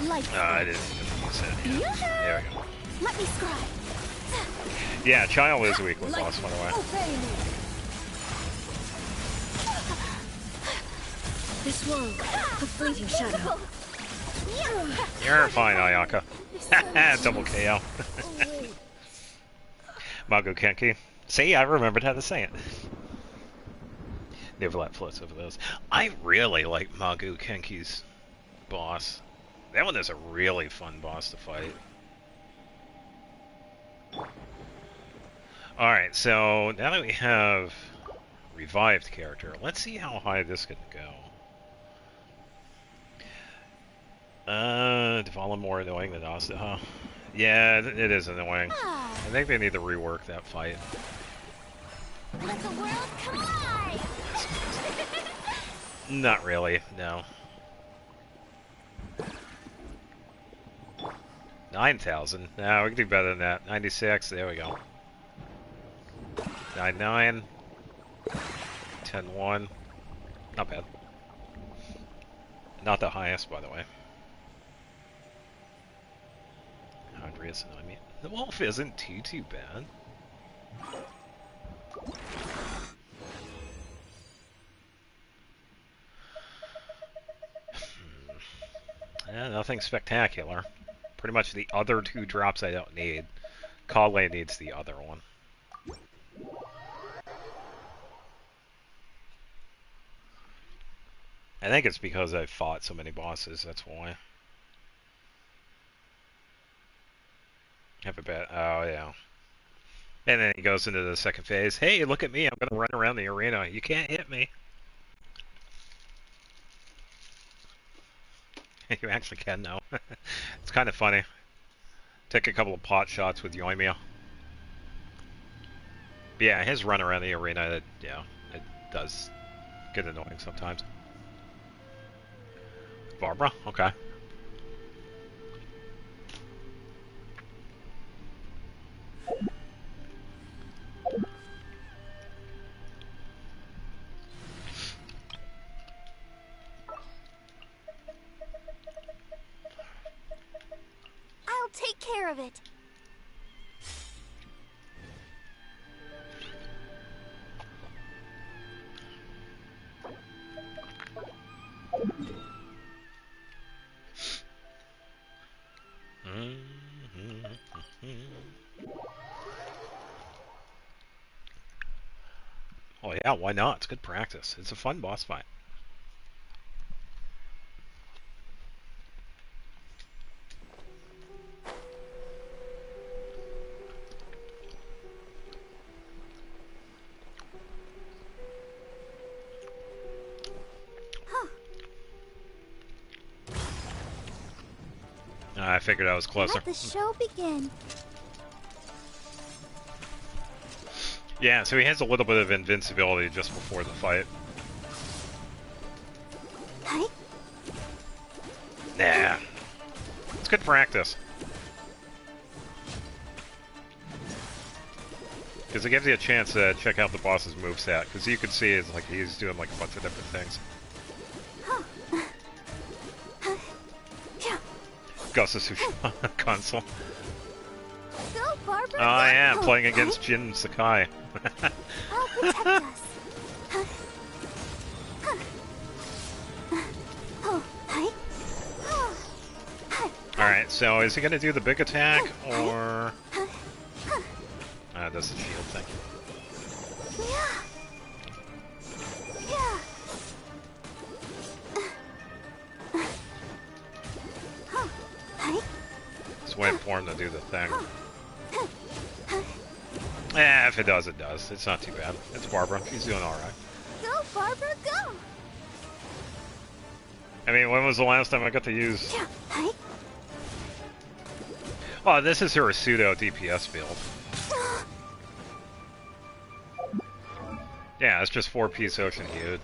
Light. I didn't use it. There we go. Let me scribe. Yeah, Child is a weekly boss, by the way. Obey me. This world, a fleeting shadow. You're fine, Ayaka. Double KO. Mago Kenki. See, I remembered how to say it. The overlap floats over those. I really like Mago Kenki's boss. That one is a really fun boss to fight. Alright, so now that we have revived character, let's see how high this can go. Dvala more annoying than Ozda, huh? Yeah, it is annoying. I think they need to rework that fight. Let the world collide. Not really, no. 9,000. No, we can do better than that. 96, there we go. 99. 10-1. Not bad. Not the highest, by the way. Andreas and I mean, the wolf isn't too bad. Yeah, nothing spectacular. Pretty much the other two drops I don't need. Kale needs the other one. I think it's because I've fought so many bosses, that's why. Have a bet. Oh, yeah. And then he goes into the second phase. Hey, look at me. I'm going to run around the arena. You can't hit me. You actually can now. It's kind of funny. Take a couple of pot shots with Yoimiya. But yeah, his run around the arena, yeah, it does get annoying sometimes. Barbara? Okay. I'll take care of it. Oh yeah, why not? It's good practice. It's a fun boss fight. I figured I was closer. Let the show begin. Yeah, so he has a little bit of invincibility just before the fight. Nah. It's good practice. Because it gives you a chance to check out the boss's moveset. Because you can see it's like he's doing like a bunch of different things. Ghost of Tsushima console. Go, Barbara. Oh, I am playing against Jin Sakai. I'll protect us. Alright, so is he going to do the big attack, or... that's the shield thing. Just waiting for him to do the thing. If it does, it does. It's not too bad. It's Barbara. She's doing alright. Go, Barbara, go. I mean, when was the last time I got to use... Oh, this is her pseudo DPS build. Yeah, it's just 4-piece Ocean Hued.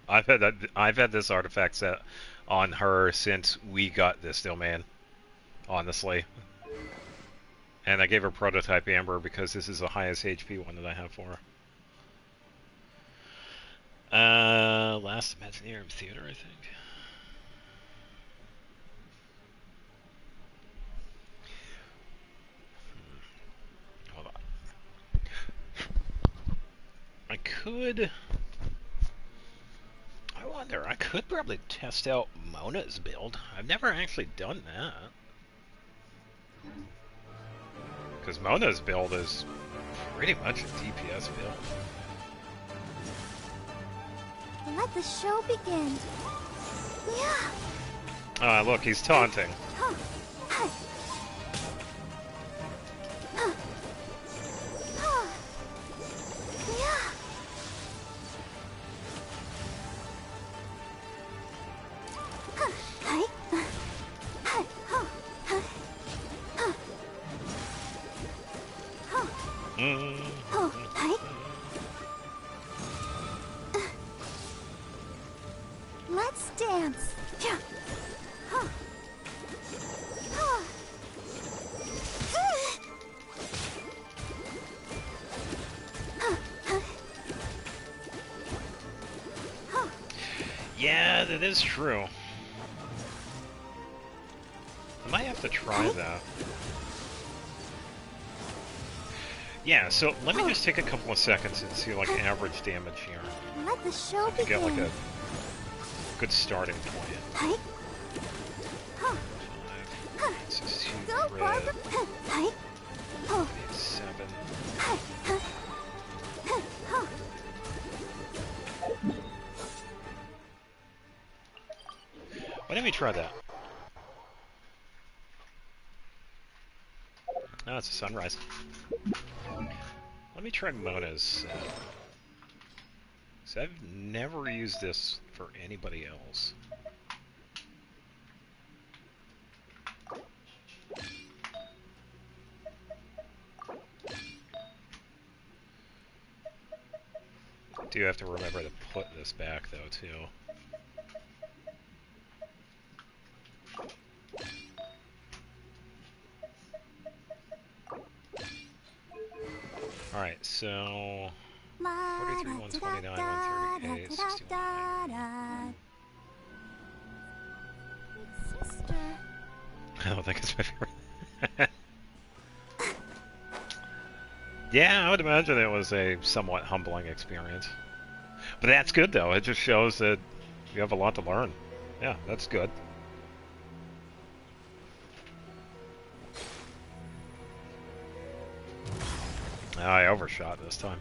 I've had this artifact set on her since we got this domain, honestly. And I gave her prototype Amber because this is the highest HP one that I have for her. Last Imaginarium Theater, I think. Hold on. I wonder, I could probably test out Mona's build. I've never actually done that. Because Mona's build is pretty much a DPS build. Let the show begin. Yeah. Ah, look, he's taunting. Let's dance. Yeah, that is true. I might have to try that. Yeah, so let me just take a couple of seconds and see like average damage here. Let the show To get like begin. a good starting point. 5, 6, 2, Go, Barbara. 7. Why didn't we try that? Oh, it's a sunrise. Let me try Mona's. So I've never used this for anybody else. Do have to remember to put this back though too. Alright, so 43, 129, 138, 61. Sister. I don't think it's my favorite. Yeah, I would imagine it was a somewhat humbling experience. But that's good though, it just shows that you have a lot to learn. Yeah, that's good. Oh, I overshot this time.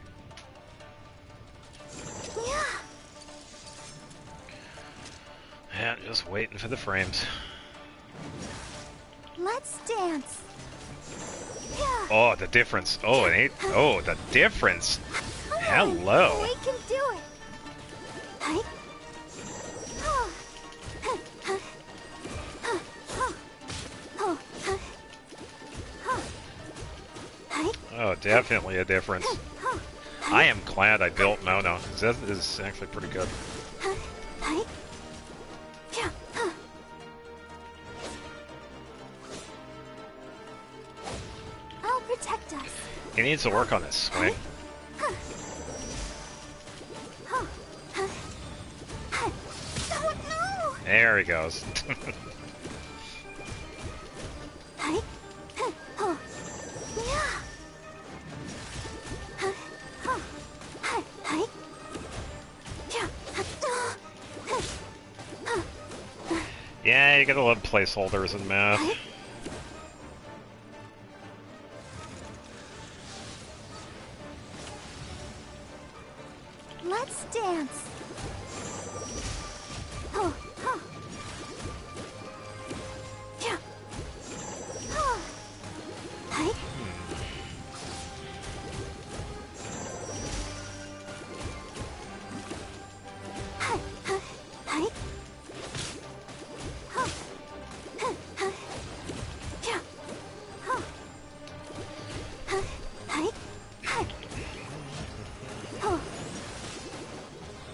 Yeah, just waiting for the frames. Let's dance. Yeah. Oh, the difference. Oh, it ain't. Oh, the difference. Come on, Hello. we can do it. Oh, definitely a difference. I am glad I built Mona, because that is actually pretty good. I'll protect us. He needs to work on his swing. Oh no! There he goes. Yeah, you gotta love placeholders in math. Let's dance.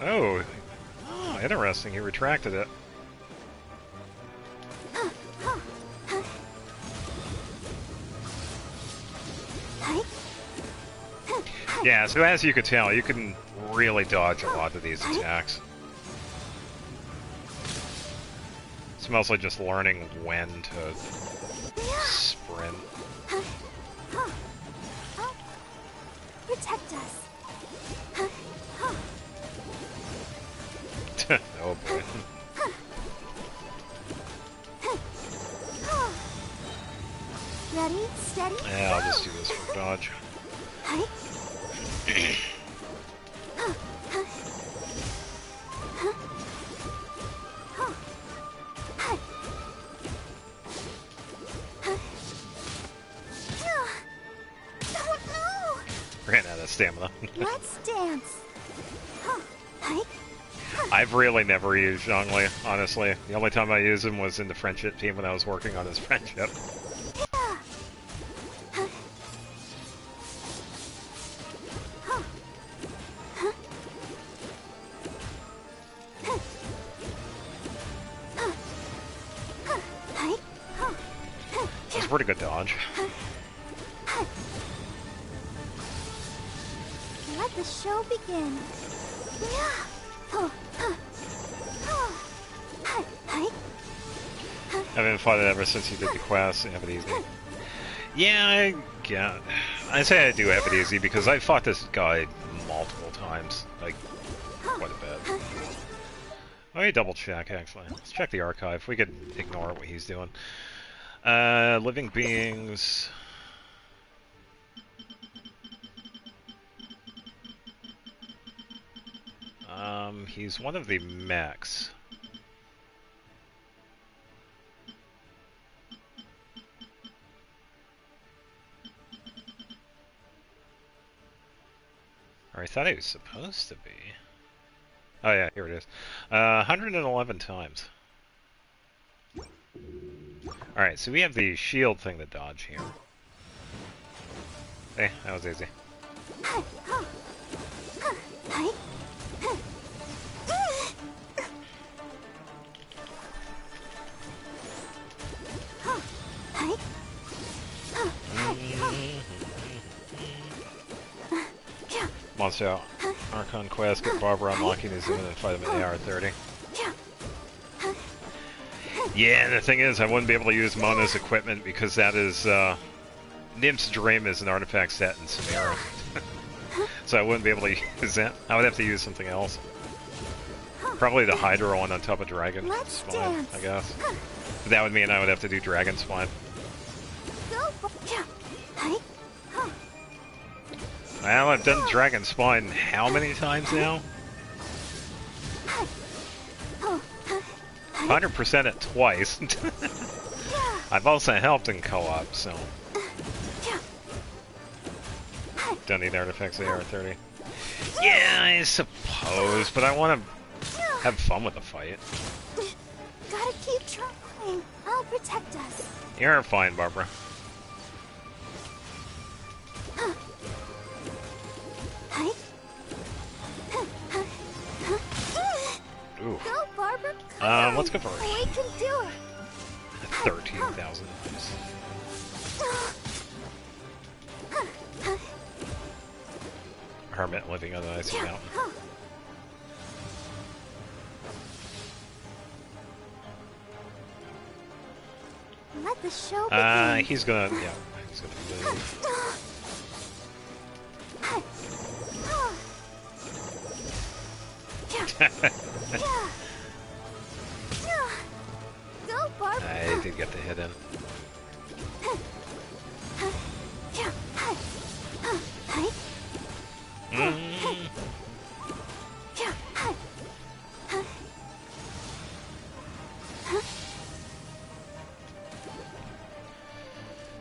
Oh, interesting. He retracted it. Yeah, so as you could tell, you can really dodge a lot of these attacks. It's mostly just learning when to sprint. Protect us. Oh boy. Ready, steady. Yeah, I'll just do this for dodge. Ran out of stamina. Let's dance. I've really never used Zhongli, honestly. The only time I used him was in the friendship team when I was working on his friendship. It's a pretty good dodge. Let the show begin. I've been fought it ever since you did the quest. Have it easy. Yeah, I say I do have it easy because I fought this guy multiple times, like quite a bit. Let me double check actually. Let's check the archive. We could ignore what he's doing. Living beings. He's one of the mechs. Or I thought he was supposed to be. Oh yeah, here it is. 111 times. Alright, so we have the shield thing to dodge here. Hey, that was easy. Monster out. Archon quest, get Barbara unlocking his unit and fight him in AR-30. Yeah, and the thing is, I wouldn't be able to use Mona's equipment because that is, Nymph's Dream is an artifact set in Samira. So I wouldn't be able to use that. I would have to use something else. Probably the Hydra one on top of Dragon Spine, I guess. But that would mean I would have to do Dragon Spine. Well, I've done Dragon Spine how many times now? 100% it twice. I've also helped in co-op, so... Don't need artifacts AR-30. Yeah, I suppose, but I want to have fun with the fight. Gotta keep trying. I'll protect us. You're fine, Barbara. Let's go for We can do it. 13,000. Nice. Hermit living on an icy mountain. Let the show begin. He's gonna move. Go, Barb. I did get the hit in.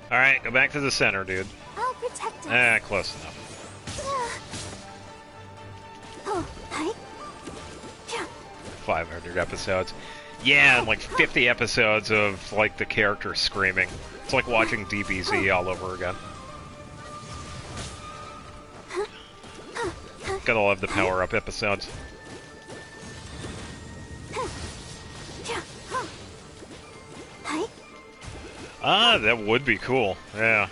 Alright, go back to the center, dude. I'll protect us. Close enough. 500 episodes. Yeah, and like 50 episodes of like the character screaming. It's like watching DBZ all over again. Gotta love the power-up episodes. That would be cool. Yeah.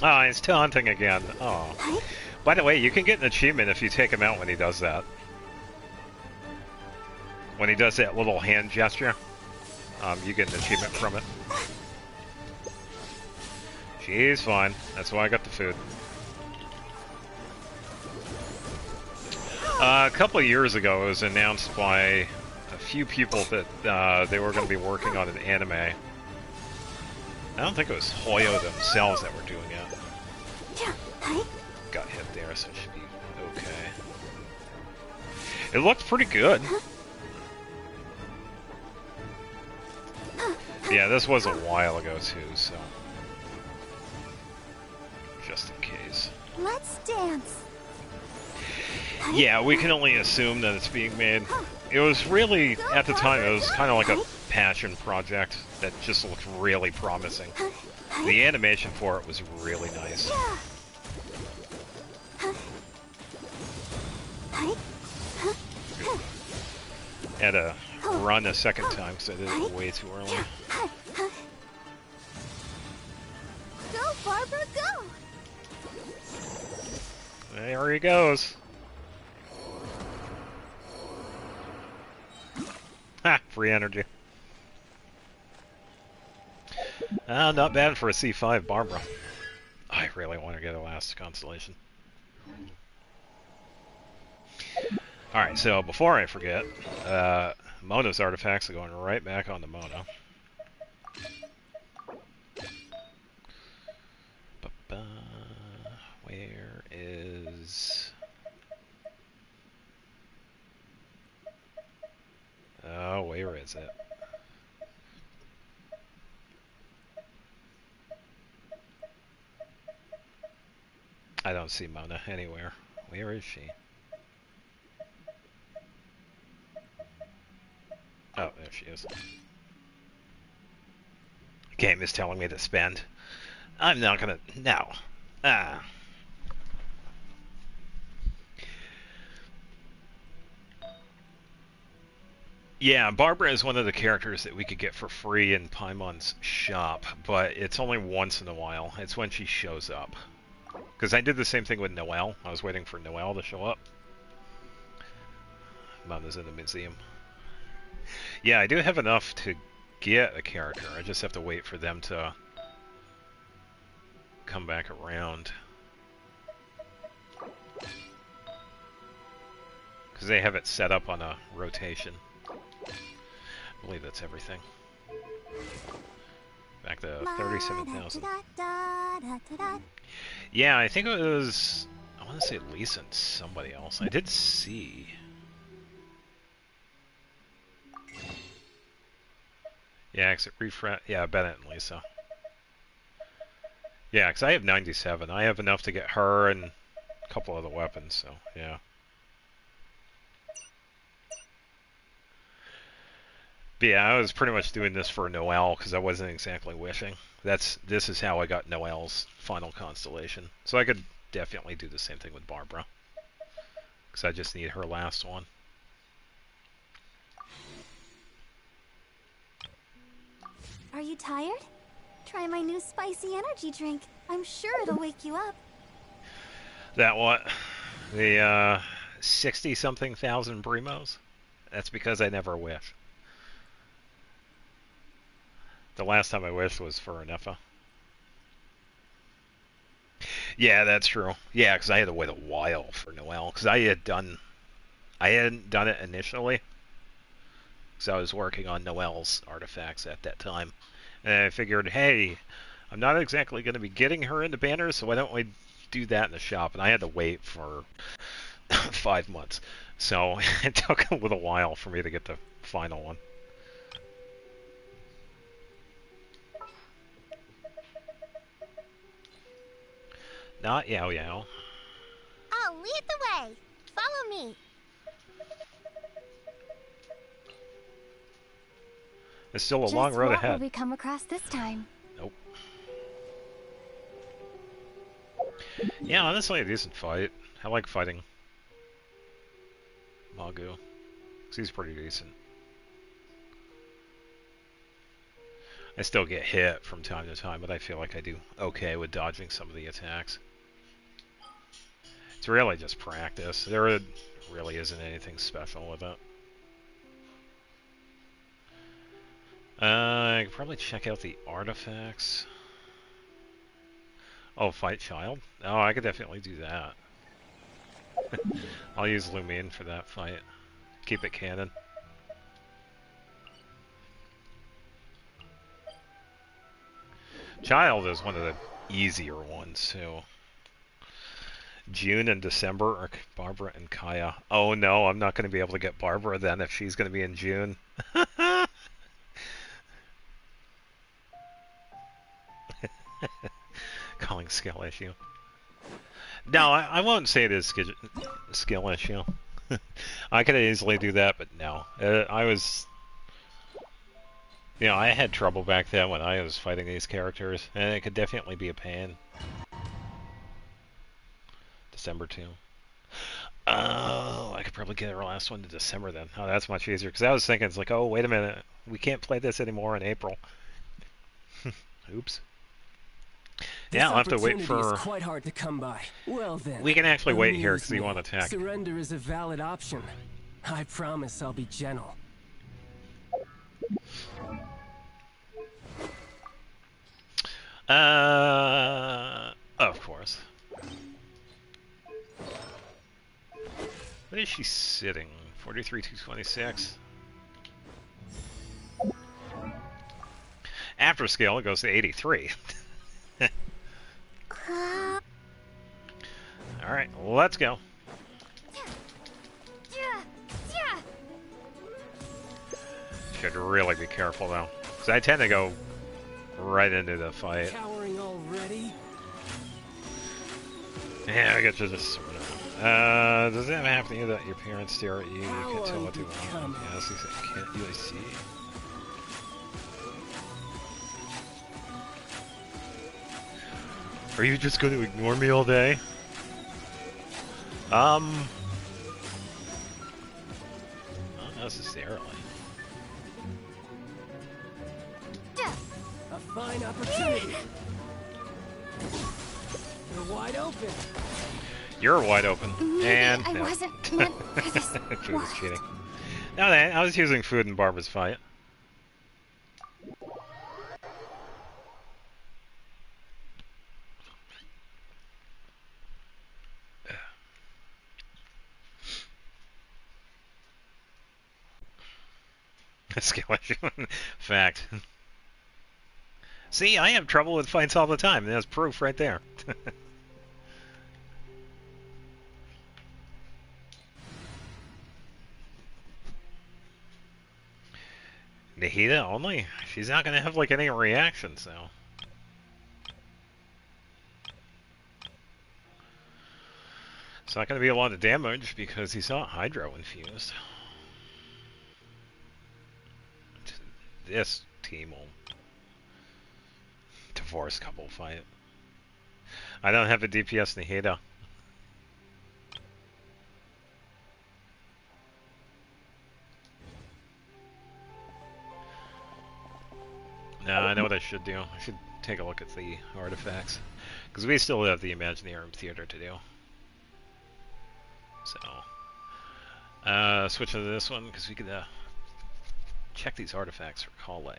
Oh, he's taunting again. Oh. By the way, you can get an achievement if you take him out when he does that. When he does that little hand gesture, you get an achievement from it. She's fine. That's why I got the food. A couple of years ago, it was announced by a few people that they were going to be working on an anime. I don't think it was Hoyo themselves that were doing it. Got hit there, so it should be okay. It looked pretty good. Yeah, this was a while ago too, so just in case. Let's dance. Yeah, we can only assume that it's being made. It was really, at the time, it was kind of like a passion project that just looked really promising. The animation for it was really nice. Had to run a second time because I did it way too early. Go, Barbara, go! There he goes. Ha! Free energy. Not bad for a C5 Barbara. I really want to get a last constellation. Alright, so before I forget, Mono's artifacts are going right back on the Mono. Where is... Oh, where is it? I don't see Mona anywhere. Where is she? Oh, there she is. Game is telling me to spend. I'm not gonna... No. Yeah, Barbara is one of the characters that we could get for free in Paimon's shop, but it's only once in a while. It's when she shows up. Because I did the same thing with Noelle. I was waiting for Noelle to show up. Mona's in the museum. Yeah, I do have enough to get a character. I just have to wait for them to come back around. Because they have it set up on a rotation. I believe that's everything. Back to 37,000. Yeah, I think it was... I want to say Lisa and somebody else. I did see... Yeah, exit refresh. Yeah, Bennett and Lisa. Yeah, because I have 97. I have enough to get her and couple of the weapons, so yeah. But yeah, I was pretty much doing this for Noelle because I wasn't exactly wishing. This is how I got Noelle's final constellation. So I could definitely do the same thing with Barbara. Because I just need her last one. Are you tired? Try my new spicy energy drink. I'm sure it'll wake you up. That what? The 60-something thousand primos? That's because I never wish. The last time I wished was for an Effa. Yeah, that's true. Yeah, because I had to wait a while for Noelle. Because I hadn't done it initially. Because I was working on Noelle's artifacts at that time. And I figured, hey, I'm not exactly going to be getting her into banners, so why don't we do that in the shop? And I had to wait for 5 months. So it took a little while for me to get the final one. Not Yao Yao. I'll lead the way. Follow me. There's still a long road ahead. What will we come across this time? Nope. Yeah, honestly, a decent fight. I like fighting Magu. 'Cause he's pretty decent. I still get hit from time to time, but I feel like I do okay with dodging some of the attacks. It's really just practice. There really isn't anything special with it. I could probably check out the artifacts. Oh, fight child? Oh, I could definitely do that. I'll use Lumine for that fight. Keep it canon. Child is one of the easier ones, too. June and December are Barbara and Kaya. Oh no, I'm not going to be able to get Barbara then if she's going to be in June. Calling skill issue. No, I won't say it is skill issue. I could easily do that, but no. I was... You know, I had trouble back then when I was fighting these characters, and it could definitely be a pain. December 2. Oh, I could probably get our last one to December then. Oh, that's much easier. Because I was thinking, it's like, oh, wait a minute. We can't play this anymore in April. Oops. Yeah, I'll have to wait for... Is quite hard to come by. Well then, we can actually wait here because he won't attack. Surrender is a valid option. I promise I'll be gentle. Of course. What is she sitting? 43, 226. After scale, it goes to 83. Alright, let's go. Should really be careful though, because I tend to go right into the fight. Cowering already? Yeah, I guess just sort of. Does that have to do that your parents stare at you? You can't tell what they want. Yes, you can't really see. Are you just going to ignore me all day? Not necessarily. A fine opportunity. You're wide open. You're wide open. And I no. wasn't meant for this. She was cheating. No, I was using food in Barbara's fight. Skill issue. Fact. See, I have trouble with fights all the time. There's proof right there. Nahida only? She's not gonna have like any reactions now. It's not going to be a lot of damage because he's not hydro infused. This team will divorce couple fight. I don't have a DPS Nihida. No, I know what I should do. I should take a look at the artifacts. Because we still have the Imaginarium Theater to do. So, switch to this one because we could check these artifacts for Kale.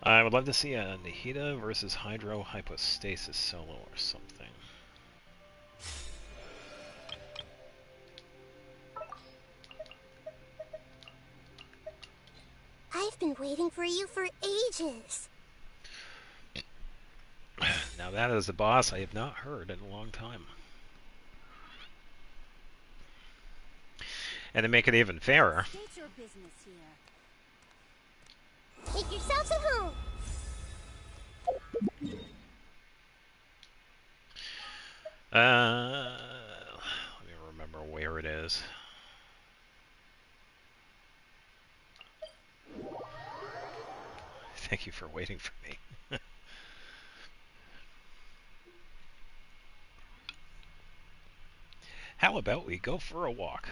I would love to see a Nihida versus Hydro Hypostasis solo or something. I've been waiting for you for ages. Now that is a boss I have not heard in a long time. And to make it even fairer, State your business here. Make yourselves at home. let me remember where it is. Thank you for waiting for me. How about we go for a walk?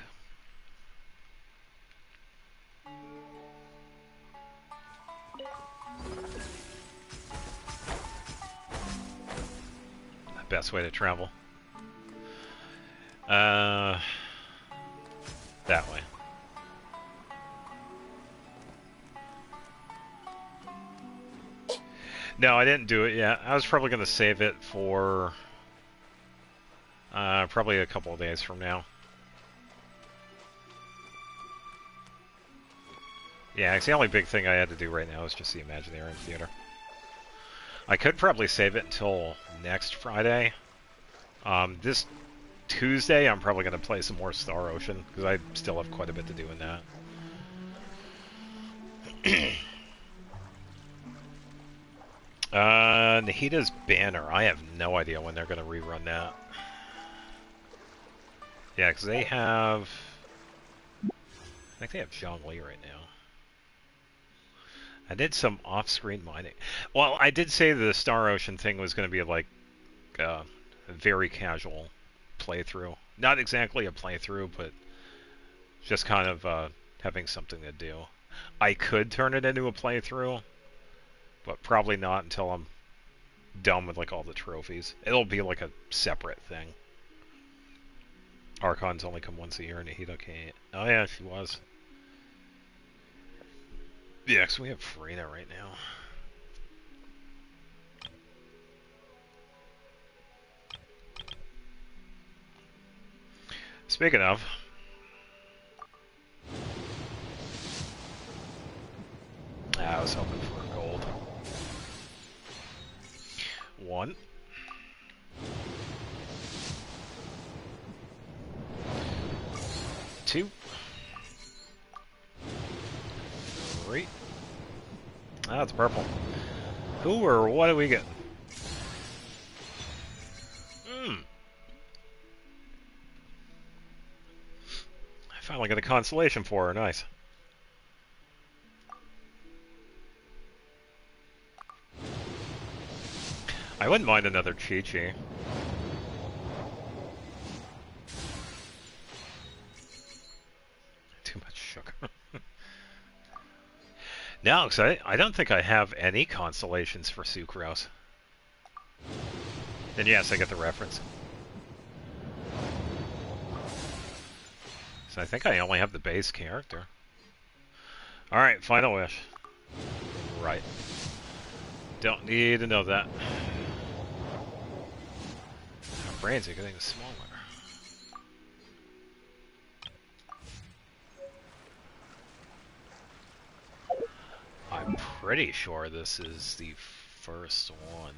Best way to travel. That way. No, I didn't do it yet. I was probably going to save it for probably a couple of days from now. Yeah, it's the only big thing I had to do right now is just the Imaginarium Theater. I could probably save it until next Friday. This Tuesday, I'm probably going to play some more Star Ocean, because I still have quite a bit to do in that. Nahida's Banner. I have no idea when they're going to rerun that. Yeah, because they have... I think they have Zhongli right now. I did some off-screen mining. Well, I did say the Star Ocean thing was going to be like a very casual playthrough. Not exactly a playthrough, but just kind of having something to do. I could turn it into a playthrough, but probably not until I'm done with like all the trophies. It'll be like a separate thing. Archons only come once a year, and Nihida can't. Oh yeah, she was. Yeah, because we have Farina right now. Speaking of, I was hoping for a gold. 1. 2. 3. Ah, it's purple. Who or what do we get? I finally got a consolation for her. Nice. I wouldn't mind another Chi-Chi. Too much sugar. No, because I don't think I have any constellations for Sucrose. And yes, I get the reference. So I think I only have the base character. Alright, final wish. Right. Don't need to know that. Our brains are getting smaller. I'm pretty sure this is the first one.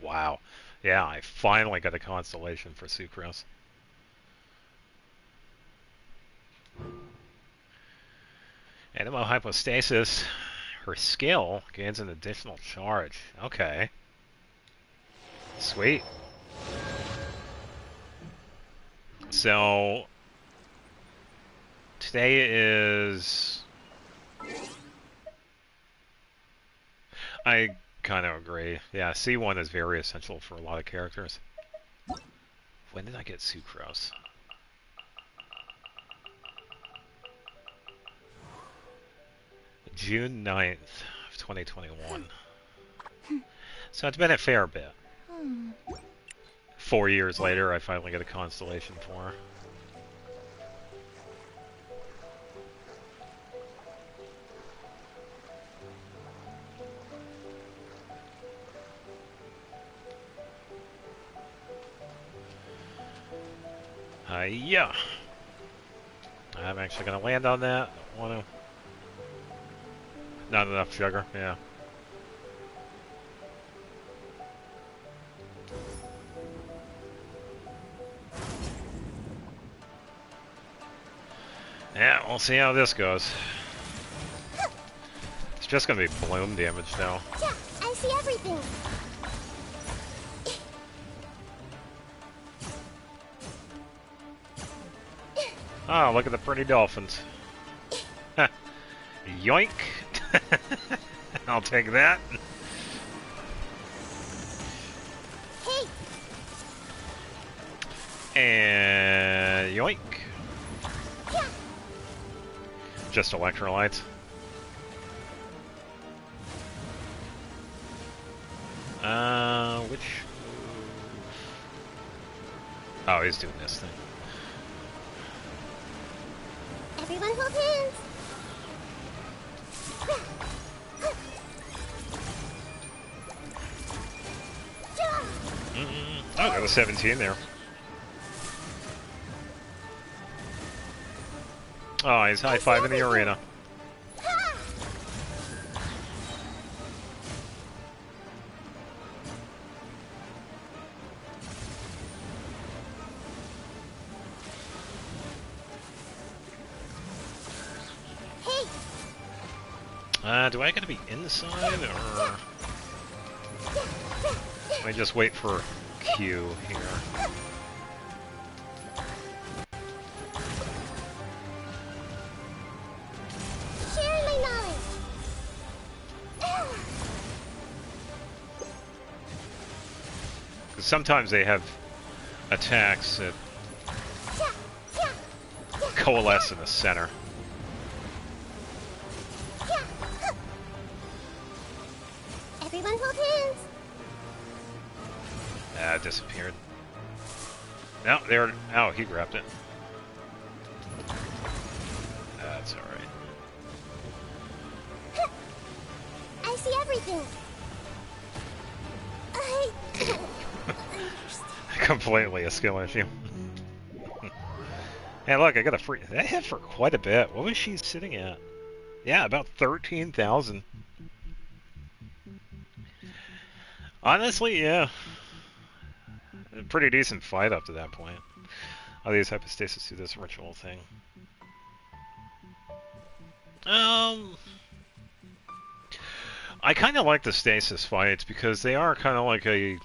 Wow. Yeah, I finally got a constellation for Sucrose. Animo Hypostasis Her skill gains an additional charge. Okay. Sweet. So today is... I kind of agree. Yeah, C1 is very essential for a lot of characters. When did I get Sucrose? June 9th of 2021. So it's been a fair bit. 4 years later, I finally get a constellation for her. Yeah. I'm actually going to land on that. Don't want to. Not enough sugar, yeah. Yeah, we'll see how this goes. It's just going to be bloom damage now. Yeah, I see everything. Oh, look at the pretty dolphins. Yoink! I'll take that. Hey! And yoink. Yeah. Just electrolytes. Which move? Oh, he's doing this thing. Everyone hold hands. Oh, got a 17 there. Oh, he's high-fiving the arena. Do I gotta be inside, or... Let me just wait for Q here. Sharing my knowledge. Because sometimes they have attacks that coalesce in the center. Everyone hold hands. Ah, it disappeared. No, there. Oh, he grabbed it. That's alright. I see everything. I don't understand. Completely a skill issue. Hey, look, I got a free... That hit for quite a bit. What was she sitting at? Yeah, about 13,000. Honestly, yeah. A pretty decent fight up to that point. Oh, these hypostasis do this ritual thing. I kind of like the stasis fights because they are kind of like a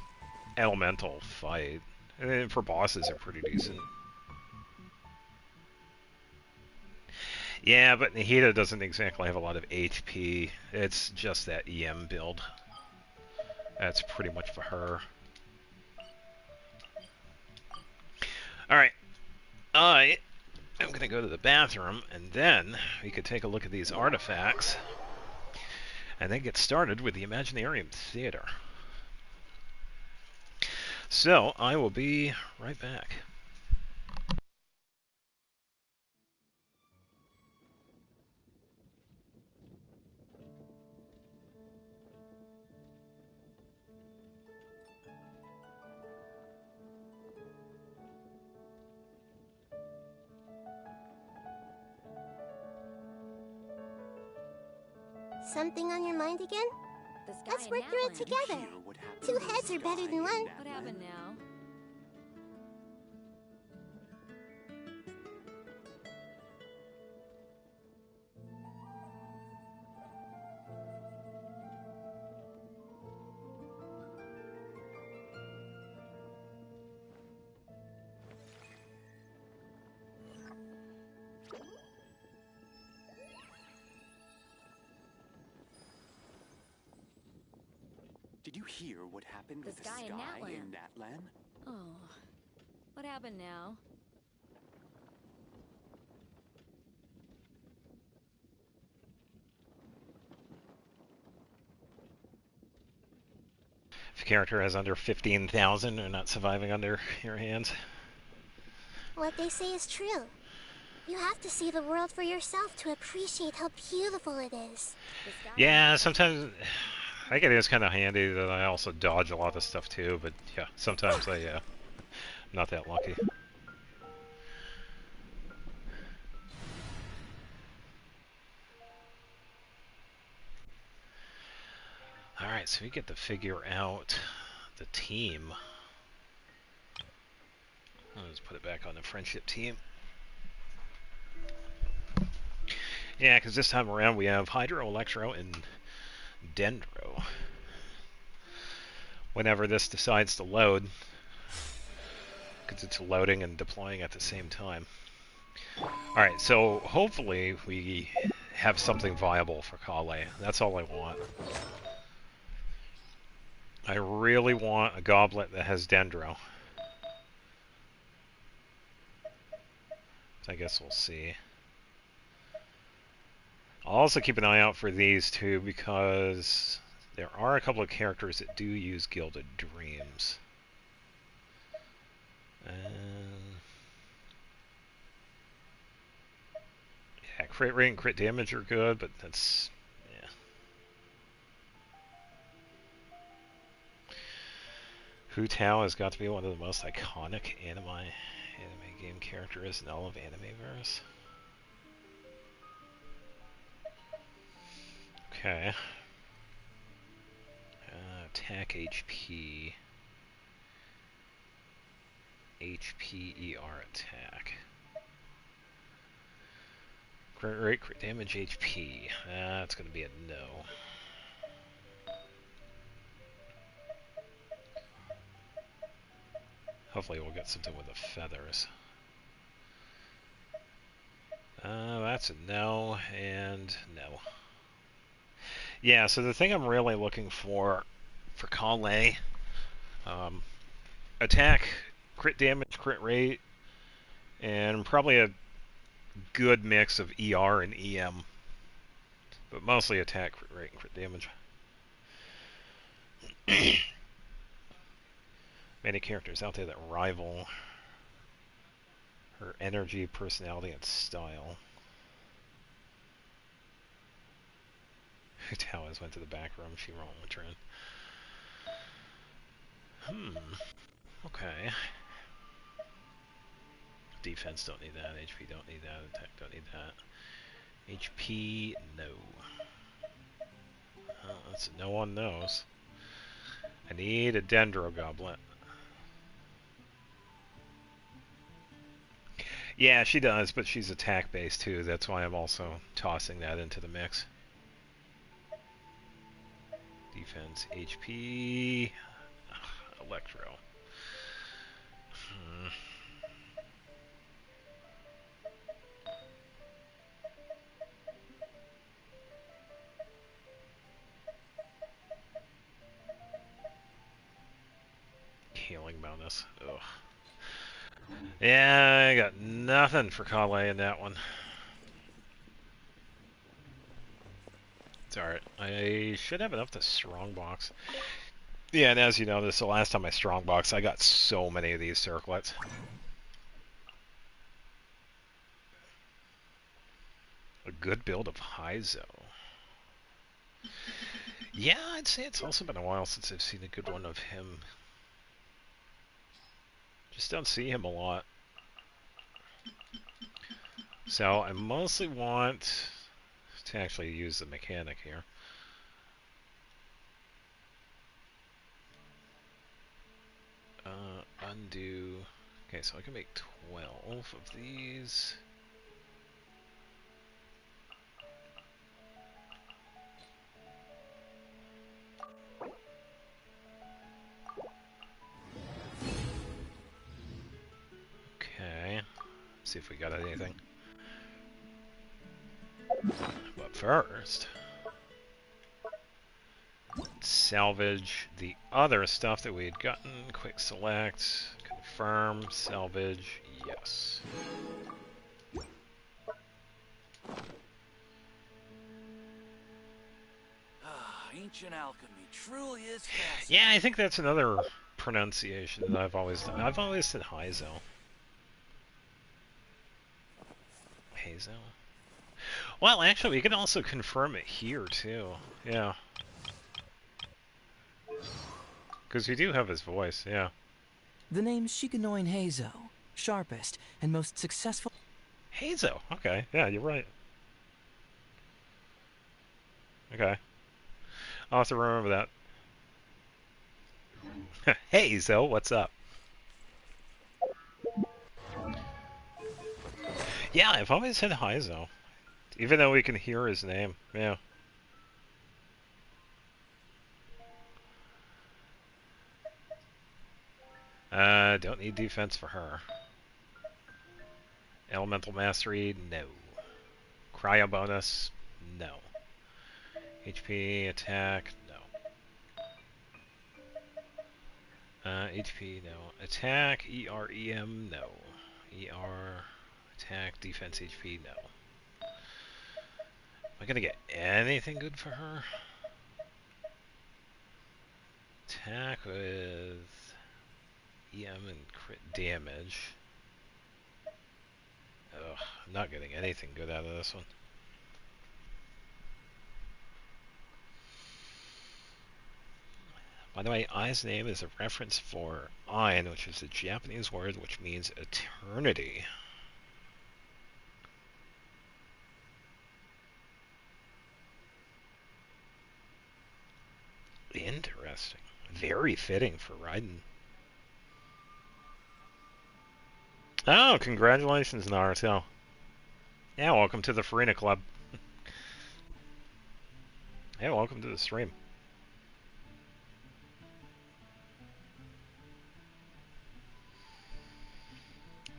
elemental fight. And then for bosses, they're pretty decent. Yeah, but Nahida doesn't exactly have a lot of HP. It's just that EM build. That's pretty much for her. Alright. I'm going to go to the bathroom, and then we could take a look at these artifacts, and then get started with the Imaginarium Theater. So, I will be right back. Something on your mind again? The sky Let's in work through it Natlan. together. Two heads are better than one. What happened now? Did you hear what happened with the sky in Natlan? Oh, what happened now? If a character has under 15,000, they're not surviving under your hands. What they say is true. You have to see the world for yourself to appreciate how beautiful it is. Yeah, sometimes I think it is kind of handy that I also dodge a lot of stuff too, but yeah, sometimes I'm not that lucky. Alright, so we get to figure out the team. I'll just put it back on the friendship team. Yeah, because this time around we have Hydro, Electro, and Dendro. Whenever this decides to load, because it's loading and deploying at the same time. Alright, so hopefully we have something viable for Kale. That's all I want. I really want a goblet that has Dendro. I guess we'll see. I'll also keep an eye out for these two because there are a couple of characters that do use Gilded Dreams. Yeah, crit rate and crit damage are good, but that's... yeah. Hu Tao has got to be one of the most iconic anime game characters in all of Animeverse. Okay. Attack HP. HP ER attack. Crit rate, crit damage, HP. That's going to be a no. Hopefully we'll get something with the feathers. That's a no, and no. Yeah, so the thing I'm really looking for Kale, attack, crit damage, crit rate, and probably a good mix of ER and EM. But mostly attack, crit rate, and crit damage. Many characters out there that rival her energy, personality, and style. Towers went to the back room. She won't return. Okay. Defense don't need that. HP don't need that. Attack don't need that. HP, no. Oh, that's a no on those. I need a Dendro Goblet. Yeah, she does, but she's attack-based too. That's why I'm also tossing that into the mix. Defense, HP, Electro. Healing bonus. Ugh. Yeah, I got nothing for Kale in that one. It's alright. I should have enough to strongbox. Yeah, and as you know, this is the last time I strongbox. I got so many of these circlets. A good build of Hyzo. Yeah, I'd say it's also been a while since I've seen a good one of him. Just don't see him a lot. So I mostly want to actually use the mechanic here. Undo. Okay, so I can make 12 of these. Okay, see if we got anything. But first, let's salvage the other stuff that we had gotten. Quick select, confirm, salvage, yes. Ancient alchemy truly is fascinating. Yeah, I think that's another pronunciation that I've always done. I've always said Heizo. Hazo? Well, actually, we can also confirm it here, too. Yeah. Because we do have his voice, yeah. The name's Shikanoin Heizo, sharpest and most successful. Hazo, okay. Yeah, you're right. Okay. I'll have to remember that. Hey, Zo, what's up? Yeah, I've always said Heizo. Even though we can hear his name, yeah. Don't need defense for her. Elemental Mastery, no. Cryo bonus, no. HP, attack, no. HP, no. Attack, EREM, no. ER, attack, defense, HP, no. Am I gonna get anything good for her? Attack with EM and crit damage. Ugh, I'm not getting anything good out of this one. By the way, Ai's name is a reference for Ein, which is a Japanese word which means eternity. Interesting. Very fitting for Raiden. Oh, congratulations, Naruto. Yeah, welcome to the Farina Club. Yeah, welcome to the stream.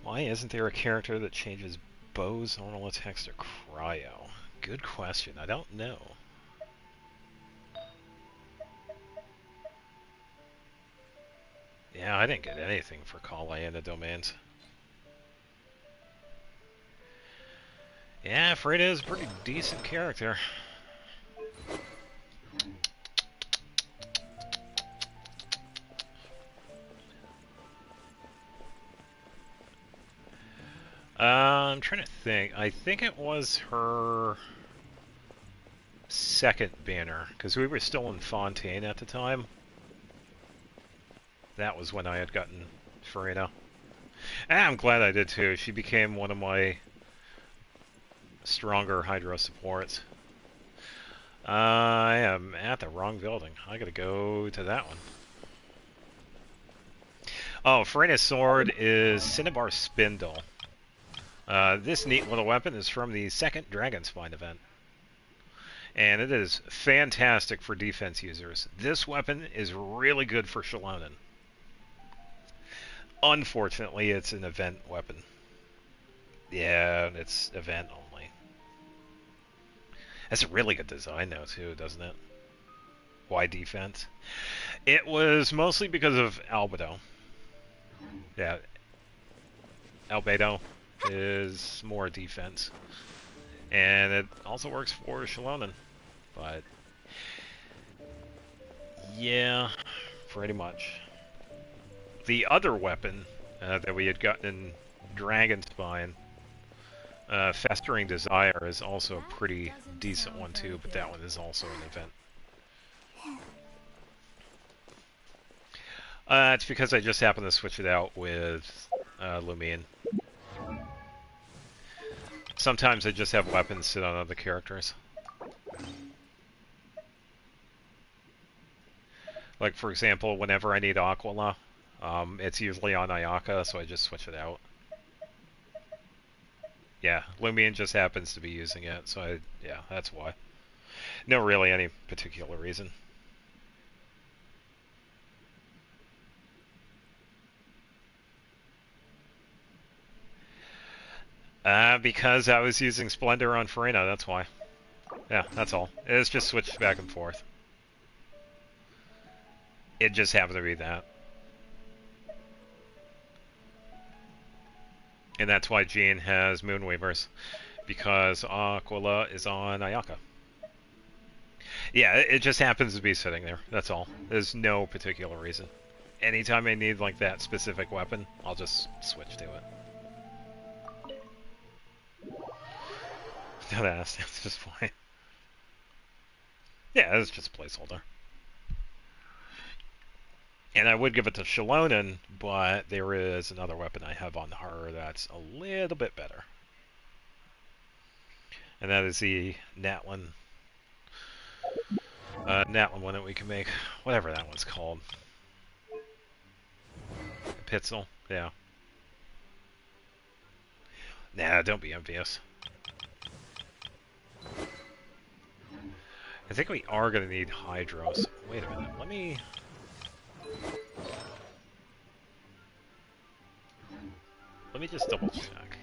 Why isn't there a character that changes Bo's normal attacks to cryo? Good question. I don't know. Yeah, I didn't get anything for Kale in the domains. Yeah, Frida is a pretty decent character. I'm trying to think. I think it was her second banner, because we were still in Fontaine at the time. That was when I had gotten Farina. And I'm glad I did too. She became one of my stronger Hydro supports. I am at the wrong building. I gotta go to that one. Oh, Farina's sword is Cinnabar Spindle. This neat little weapon is from the second Dragon Spine event. And it is fantastic for defense users. This weapon is really good for Shalonen. Unfortunately, it's an event weapon. Yeah, it's event only. That's a really good design though, too, doesn't it? Why defense? It was mostly because of Albedo. Yeah. Albedo is more defense. And it also works for Shalonen. But yeah, pretty much. The other weapon that we had gotten in Dragon Spine, Festering Desire, is also a pretty decent one too, but that one is also an event. It's because I just happened to switch it out with Lumine. Sometimes I just have weapons sit on other characters. Like, for example, whenever I need Aquila, it's usually on Ayaka, so I just switch it out. Yeah, Lumion just happens to be using it, so yeah, that's why. No really any particular reason. Because I was using Splendor on Farina, that's why. Yeah, that's all. It's just switched back and forth. It just happened to be that. And that's why Jean has Moonweavers, because Aquila is on Ayaka. Yeah, it just happens to be sitting there, that's all. There's no particular reason. Anytime I need, like, that specific weapon, I'll just switch to it. Don't ask, it's just fine. Yeah, it's just a placeholder. And I would give it to Shalonen, but there is another weapon I have on her that's a little bit better. And that is the Natlin. Natlin one that we can make. Whatever that one's called. Pitzel, yeah. Nah, don't be envious. I think we are going to need Hydros. Wait a minute, let me... Let me just double check.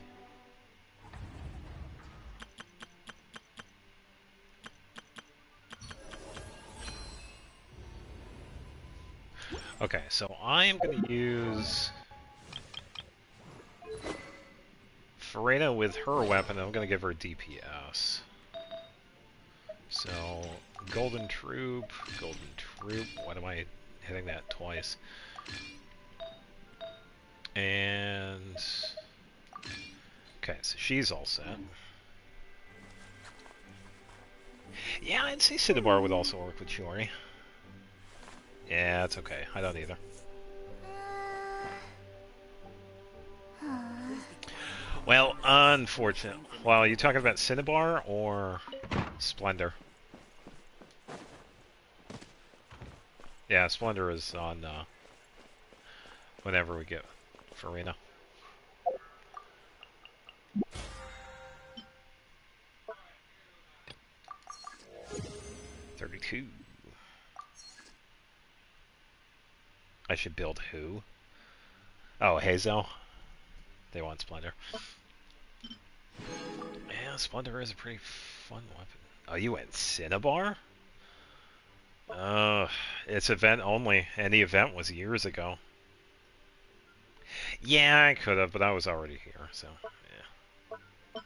Okay, so I am going to use Farina with her weapon. I'm going to give her DPS. So, Golden Troop. Why am I hitting that twice? And... Okay, so she's all set. Yeah, I'd say Cinnabar would also work with Shiori. Yeah, it's okay. I don't either. Well, unfortunate. Well, are you talking about Cinnabar or Splendor? Yeah, Splendor is on whenever we get Farina. $32. I should build who? Oh, Hazel. They want Splendor. Yeah, Splendor is a pretty fun weapon. Oh, you went Cinnabar? It's event only, and the event was years ago. Yeah, I could have, but I was already here, so yeah.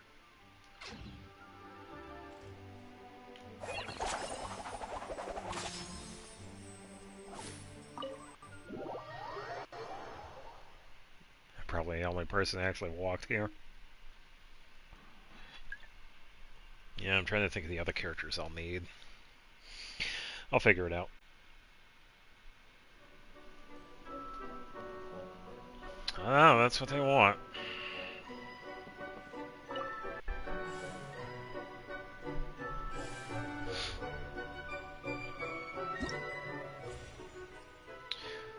Probably the only person that actually walked here. Yeah, I'm trying to think of the other characters I'll need. I'll figure it out. Oh, that's what they want.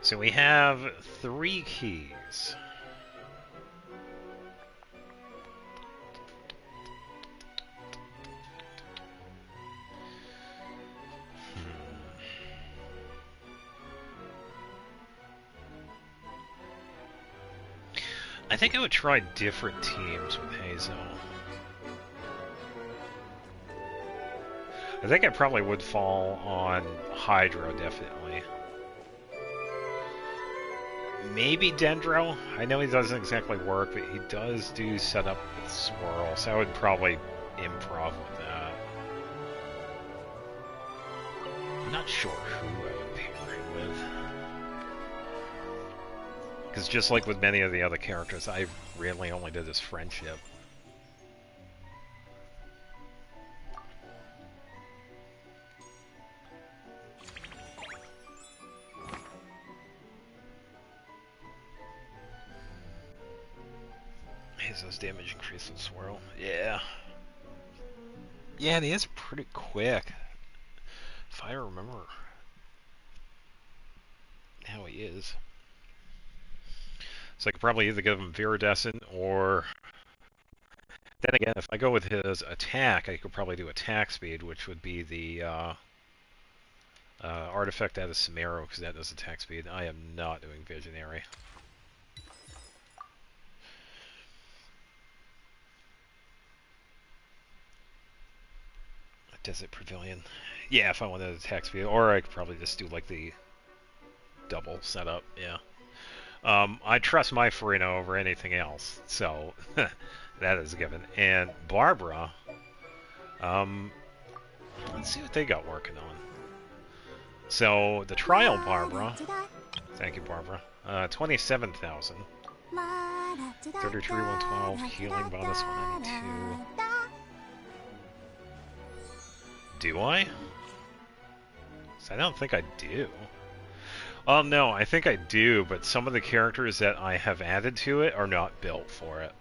So we have 3 keys. I think I would try different teams with Hazel. I think I probably would fall on Hydro, definitely. Maybe Dendro. I know he doesn't exactly work, but he does do setup with Swirl, so I would probably improv with that. I'm not sure who I would pair him with. Because just like with many of the other characters, I really only did his friendship. Hazel's damage increase in Swirl. Yeah. Yeah, and he is pretty quick. If I remember how he is. So I could probably either give him Viridescent or... Then again, if I go with his attack, I could probably do attack speed, which would be the artifact out of Samaro, because that does attack speed. I am not doing Visionary. Desert Pavilion. Yeah, if I wanted attack speed. Or I could probably just do like the double setup, yeah. I trust my Farina over anything else, so that is a given. And Barbara, let's see what they got working on. So the trial Barbara, thank you Barbara, 27,000. 33, 112, healing bonus 192. Do I? 'Cause I don't think I do. Oh no, I think I do, but some of the characters that I have added to it are not built for it.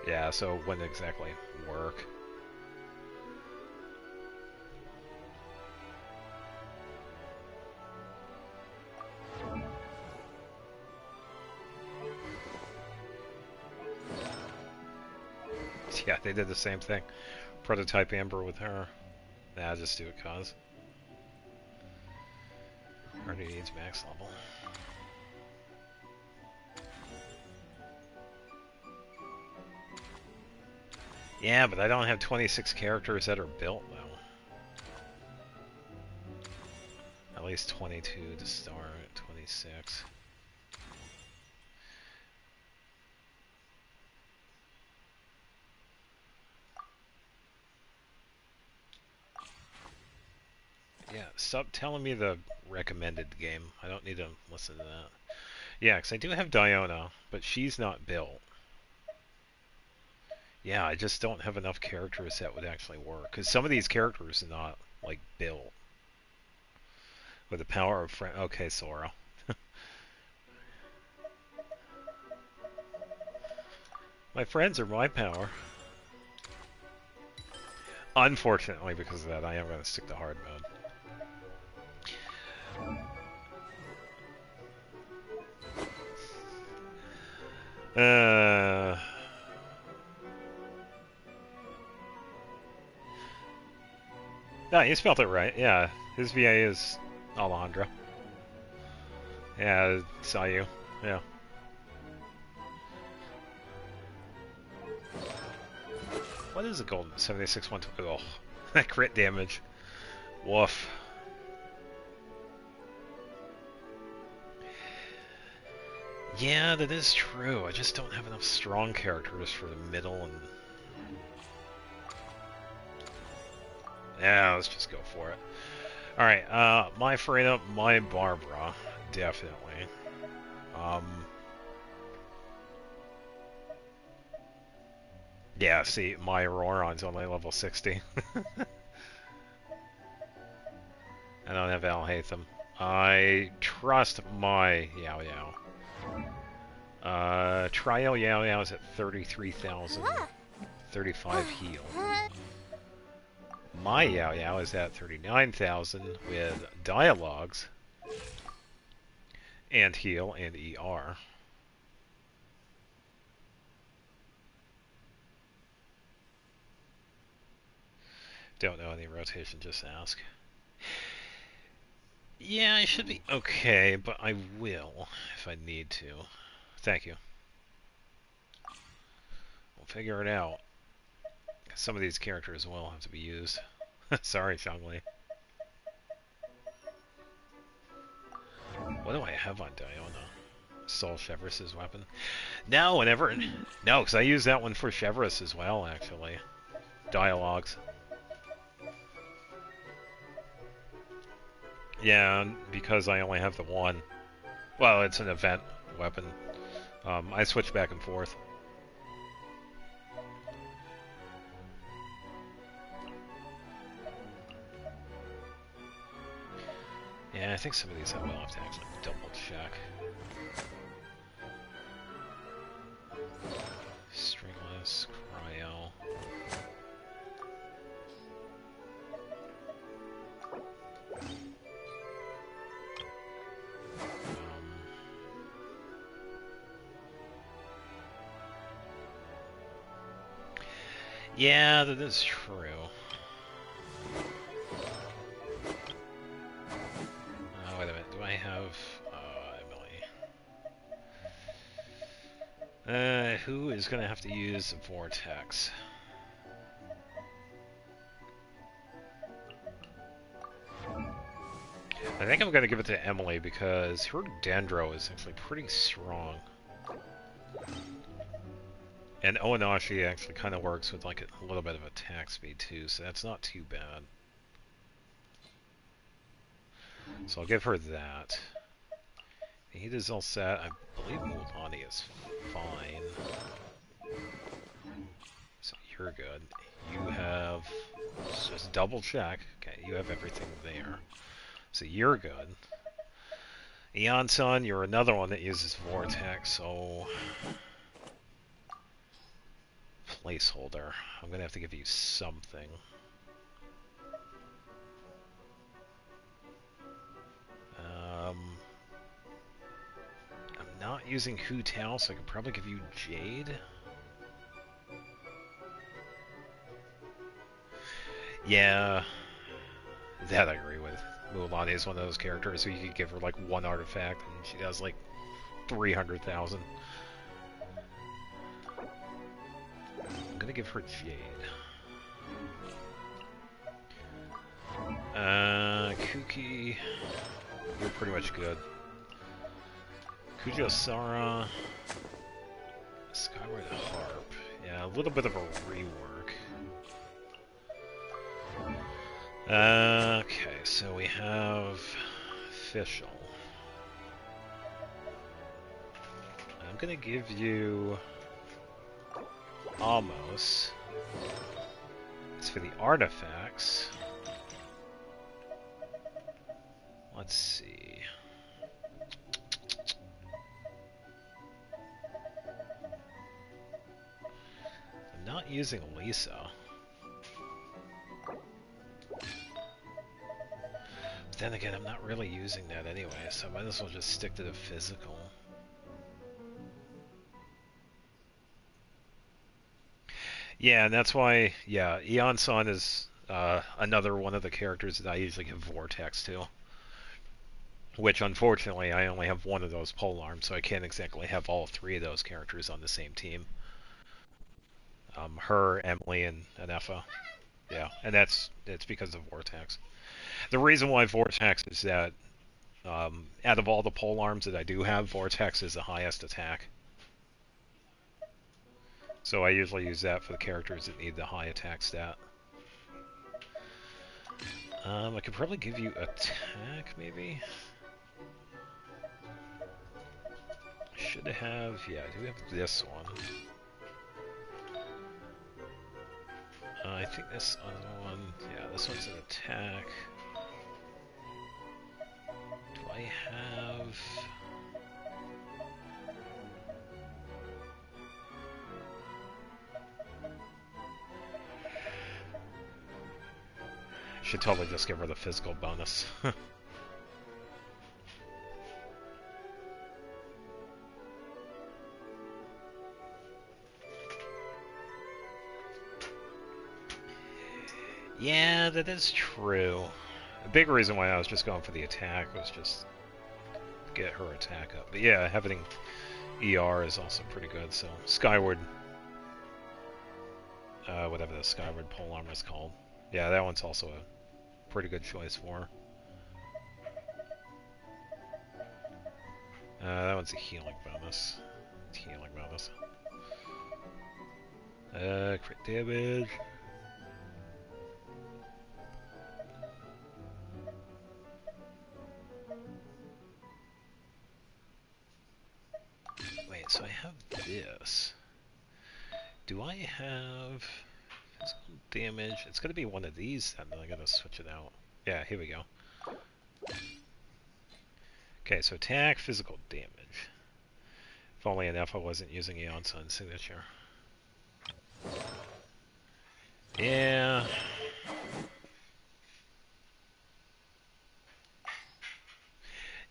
Yeah, so it wouldn't exactly work. Yeah, they did the same thing. Prototype Amber with her. Nah, just do it cause. Already needs max level. Yeah, but I don't have 26 characters that are built, though. At least 22 to start, 26. Yeah, stop telling me the recommended game. I don't need to listen to that. Yeah, because I do have Diona, but she's not built. Yeah, I just don't have enough characters that would actually work. Because some of these characters are not, like, built. With the power of friend. Okay, Sora. My friends are my power. Unfortunately, because of that, I am going to stick to hard mode. No, you spelled it right. Yeah, his VA is Alejandro. Yeah, I saw you. Yeah. What is a golden 76 120? Oh, that crit damage. Woof. Yeah, that is true. I just don't have enough strong characters for the middle and... Yeah, let's just go for it. Alright, my Farina, my Barbara, definitely. Yeah, see, my Auroron's only level 60. I don't have Alhaitham. I trust my Yao Yao. Trial Yao Yao is at 33,000. 35 heal. My Yao Yao is at 39,000 with dialogues and heal and ER. Don't know any rotation, just ask. Yeah, I should be okay, but I will if I need to. Thank you. We'll figure it out. Some of these characters will have to be used. Sorry, Shangli. What do I have on Diona? Sol Chevreus's weapon? No, whenever... No, because I use that one for Chevreus as well, actually. Dialogues. Yeah, because I only have the one. Well, it's an event weapon. I switch back and forth. Yeah, I think some of these I will have to actually double check. Stringless, Cryo. Yeah, that is true. Wait a minute, do I have Emily? Who is going to have to use Vortex? I think I'm going to give it to Emily because her Dendro is actually pretty strong. And Owanashi actually kind of works with like a little bit of attack speed too, so that's not too bad. So I'll give her that. He's all set. I believe Mulani is fine. So you're good. You have... Let's just double check. Okay, you have everything there. So you're good. Eon-san, you're another one that uses Vortex, so... Placeholder. I'm gonna have to give you something. I'm not using Hu Tao, so I could probably give you Jade. Yeah, that I agree with. Mulan is one of those characters who you could give her like one artifact and she does like 300,000. I'm gonna give her Jade. Kuki, you're pretty much good. Kujosara, Skyward Harp. Yeah, a little bit of a rework. Okay, so we have Official. I'm gonna give you Amos. It's for the artifacts. Let's see. I'm not using Lisa. But then again, I'm not really using that anyway, so I might as well just stick to the physical. Yeah, and that's why, yeah, Eon-san is another one of the characters that I usually give Vortex to. Which, unfortunately, I only have one of those polearms, so I can't exactly have all three of those characters on the same team. Her, Emily, and Effa. Yeah, and it's because of Vortex. The reason why Vortex is that, out of all the polearms that I do have, Vortex is the highest attack. So I usually use that for the characters that need the high attack stat. I could probably give you attack, maybe? Should have... yeah, I do have this one. I think this other one... yeah, this one's an attack. Do I have... should totally just give her the physical bonus. Yeah, that is true. The big reason why I was just going for the attack was just get her attack up. But yeah, having ER is also pretty good, so Skyward... whatever the Skyward polearm is called. Yeah, that one's also a pretty good choice for her. That one's a healing bonus. It's healing bonus. Crit damage. Wait, so I have this. Do I have physical damage? It's gonna be one of these then, I gotta switch it out. Yeah, here we go. Okay, so attack, physical damage. If only enough I wasn't using Eon-san's signature. Yeah.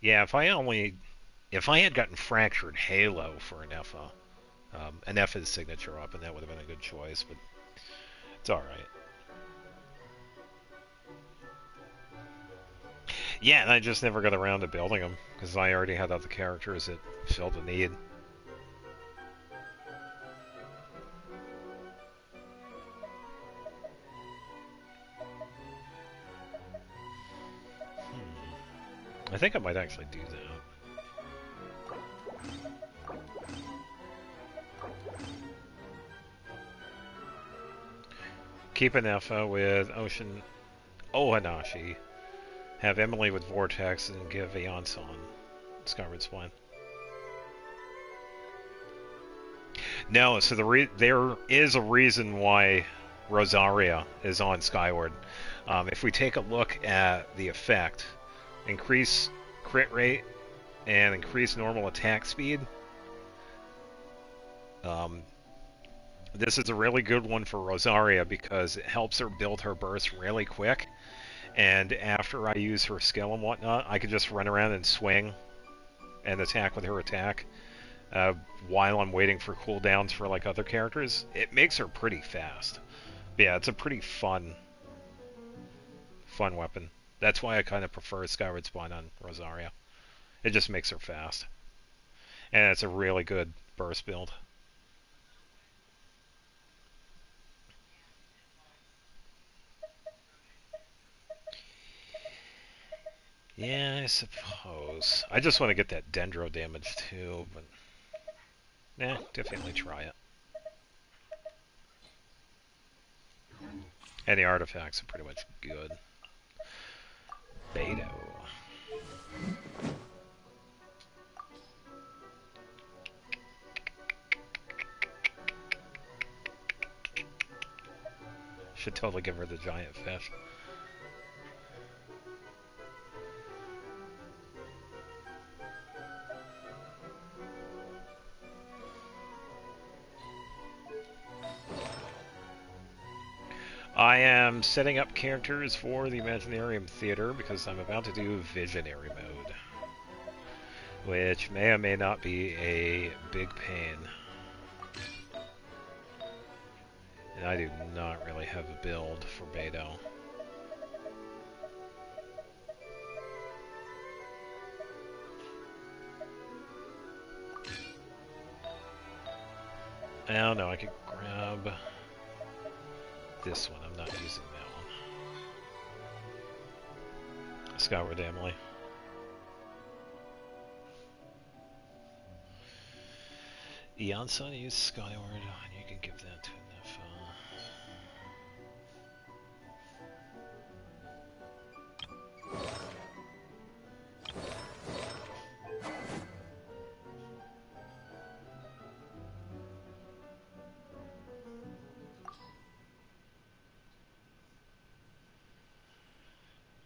Yeah, if I had gotten Fractured Halo for an Effa's signature up, and that would have been a good choice, but it's alright. Yeah, and I just never got around to building them, because I already had other characters that filled the need. I think I might actually do that. Keep an Effa with Ocean Ohanashi. Have Emily with Vortex and give Aeonson Skyward Spine. No, so there is a reason why Rosaria is on Skyward. If we take a look at the effect, increase crit rate and increase normal attack speed. This is a really good one for Rosaria because it helps her build her burst really quick. And after I use her skill and whatnot, I can just run around and swing and attack with her attack while I'm waiting for cooldowns for like other characters. It makes her pretty fast. But yeah, it's a pretty fun weapon. That's why I kind of prefer Skyward Spine on Rosaria. It just makes her fast. And it's a really good burst build. Yeah, I suppose. I just want to get that Dendro damage too, but nah, definitely try it. And the artifacts are pretty much good. Beto. Should totally give her the giant fish. I am setting up characters for the Imaginarium Theater because I'm about to do Visionary mode, which may or may not be a big pain. And I do not really have a build for Beto. I don't know, I could grab this one. I'm not using that one. Skyward Emily. Aeonson, use Skyward, and you can give that to Nepha.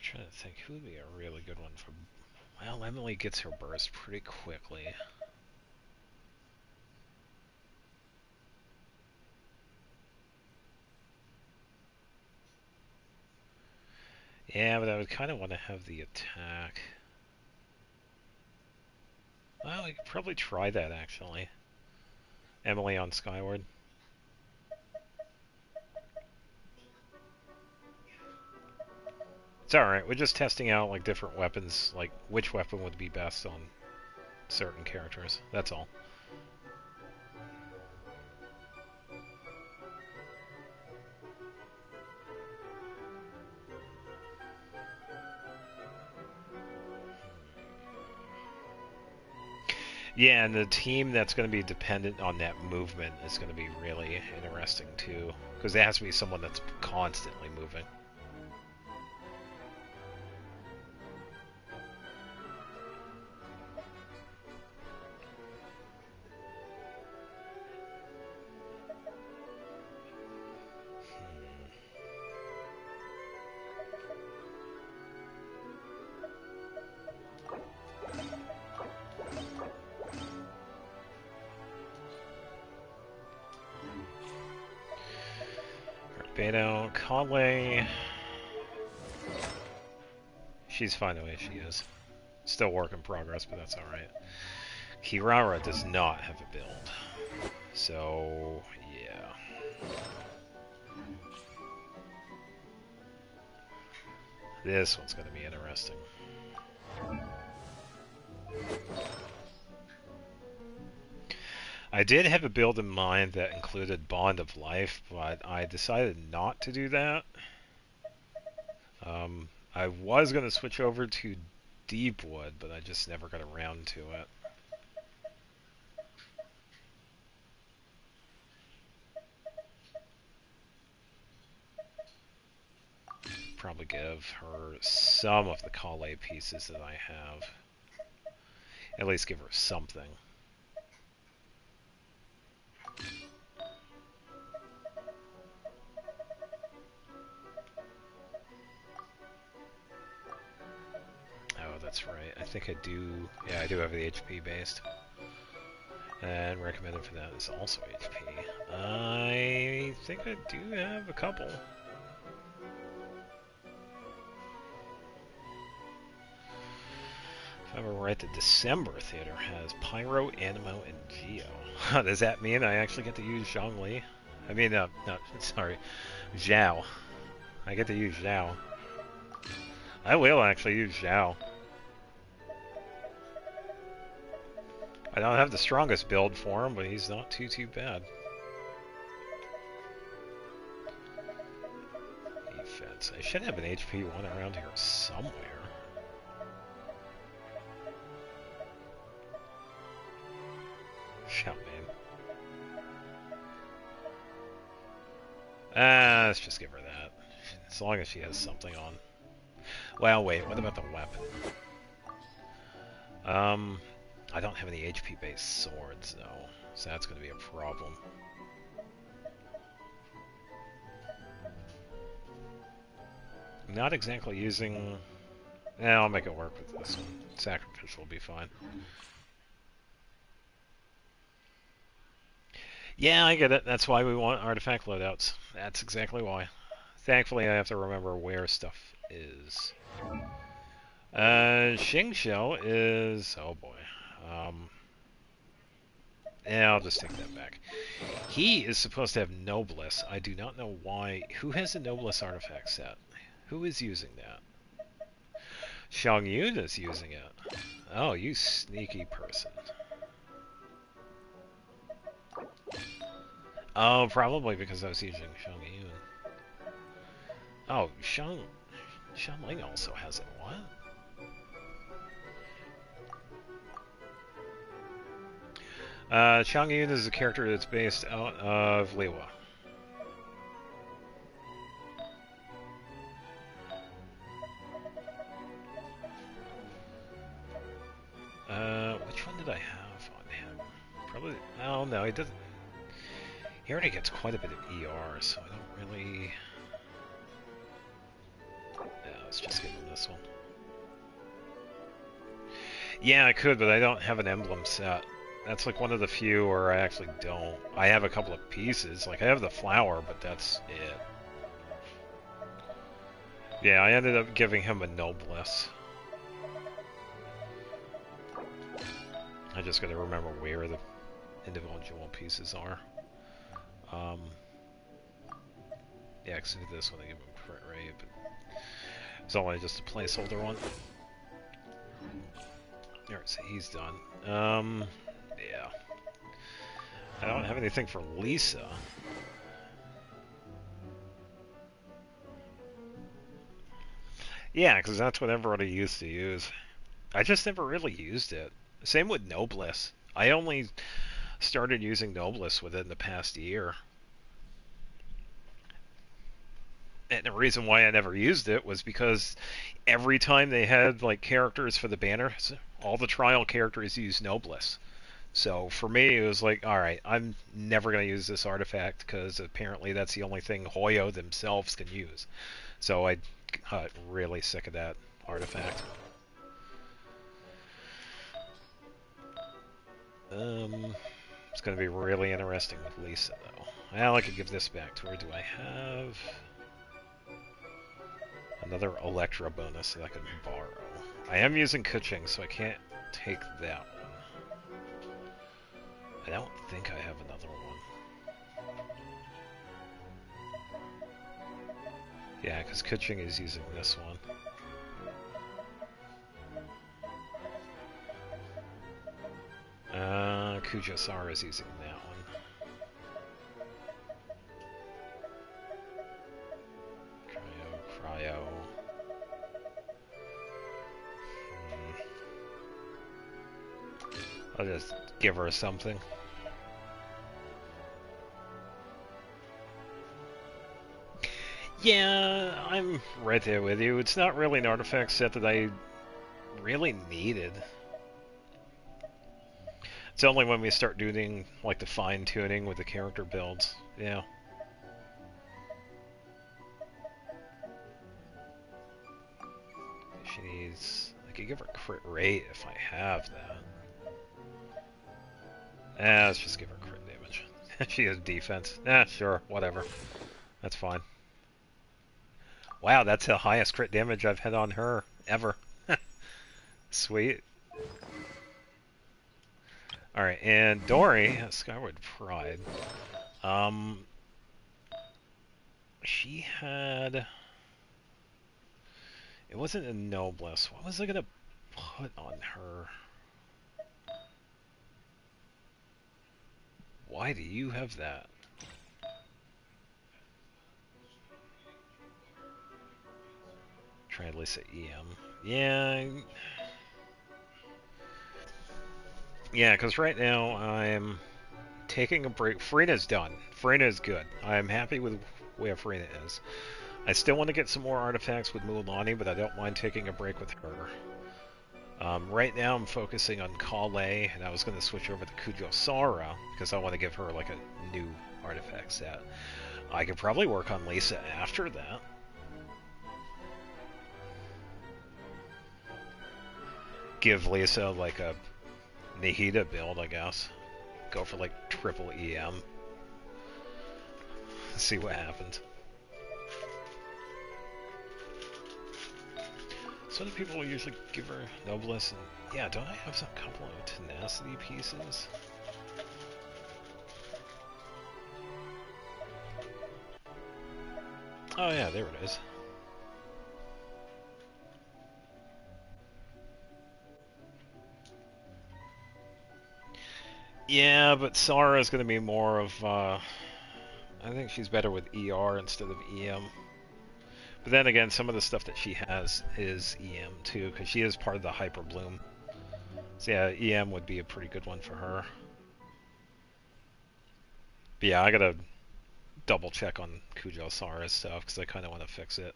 Trying to think who would be a really good one for. Well, Emily gets her burst pretty quickly. Yeah, but I would kind of want to have the attack. Well, I could probably try that actually. Emily on Skyward. It's alright, we're just testing out like different weapons, like which weapon would be best on certain characters, that's all. Yeah, and the team that's going to be dependent on that movement is going to be really interesting too, because it has to be someone that's constantly moving. Beto, Conway. She's fine the way she is. Still work in progress, but that's alright. Kirara does not have a build. So, yeah. This one's going to be interesting. I did have a build in mind that included Bond of Life, but I decided not to do that. I was going to switch over to deep wood, but I just never got around to it. Probably give her some of the Kale pieces that I have. At least give her something. Oh, that's right. I think I do. Yeah, I do have the HP based. And recommended for that is also HP. I think I do have a couple. If I remember right, the December Theater has Pyro, Animo, and Geo. Does that mean I actually get to use Zhongli? I mean, no, sorry, Zhao. I get to use Zhao. I will actually use Zhao. I don't have the strongest build for him, but he's not too bad. Defense. I should have an HP 1 around here somewhere. Shout, man. Let's just give her that. As long as she has something on. Well, wait, what about the weapon? I don't have any HP-based swords, though, so that's going to be a problem. I'm not exactly using... I'll make it work with this one. Sacrificial will be fine. Yeah, I get it. That's why we want artifact loadouts. That's exactly why. Thankfully, I have to remember where stuff is. Xingqiu is... Oh, boy. Yeah, I'll just take that back. He is supposed to have Noblesse. I do not know why. Who has a Noblesse artifact set? Who is using that? Xiangyun is using it. Oh, you sneaky person. Oh, probably because I was using Xiangyun. Oh, Xiangling also has it. What? Xiangyun is a character that's based out of Liwa. Which one did I have on him? Probably... Oh, no, he doesn't... He already gets quite a bit of ER, so I don't really... Yeah, let's just give him this one. Yeah, I could, but I don't have an emblem set. That's like one of the few where I actually don't. I have a couple of pieces. Like, I have the flower, but that's it. Yeah, I ended up giving him a Noblesse. I just gotta remember where the individual pieces are. Yeah, because this one I give him crit rate, but it's only just a placeholder one. Alright, so he's done. Yeah. I don't have anything for Lisa. Yeah, because that's what everybody used to use. I just never really used it. Same with Noblesse. I only started using Noblesse within the past year. And the reason why I never used it was because every time they had like characters for the banners, all the trial characters used Noblesse. So for me, it was like, alright, I'm never going to use this artifact because apparently that's the only thing Hoyo themselves can use. So I got really sick of that artifact. It's going to be really interesting with Lisa, though. Well, I could give this back to her. Do I have another Electra bonus that I can borrow? I am using Kuching, so I can't take that one. I don't think I have another one. Yeah, because Kuching is using this one. Kujasara is using that one. Cryo. I'll just give her something. Yeah, I'm right there with you. It's not really an artifact set that I really needed. It's only when we start doing like the fine-tuning with the character builds. Yeah. She needs... I could give her crit rate if I have that. Let's just give her crit damage. She has defense. Sure, whatever. That's fine. Wow, that's the highest crit damage I've had on her ever. Sweet. Alright, and Dory, Skyward Pride. She had... It wasn't a Noblesse. What was I gonna put on her? Why do you have that? Try at least at EM. Yeah. Yeah, because right now I'm taking a break. Freena's done. Freena's good. I'm happy with where Freena is. I still want to get some more artifacts with Mulan, but I don't mind taking a break with her. Right now I'm focusing on Kale, and I was going to switch over to Kujo-Sara, because I want to give her like a new artifact set. I could probably work on Lisa after that. Give Lisa like a Nahida build, I guess. Go for like triple EM. See what happens. So do people usually give her Noblesse? And yeah, don't I have a couple of tenacity pieces? Oh yeah, there it is. Yeah, but Sara's going to be more of, I think she's better with ER instead of EM. But then again, some of the stuff that she has is EM too, because she is part of the Hyper Bloom. So yeah, EM would be a pretty good one for her. But yeah, I gotta double check on Kujo-Sara's stuff, because I kind of want to fix it.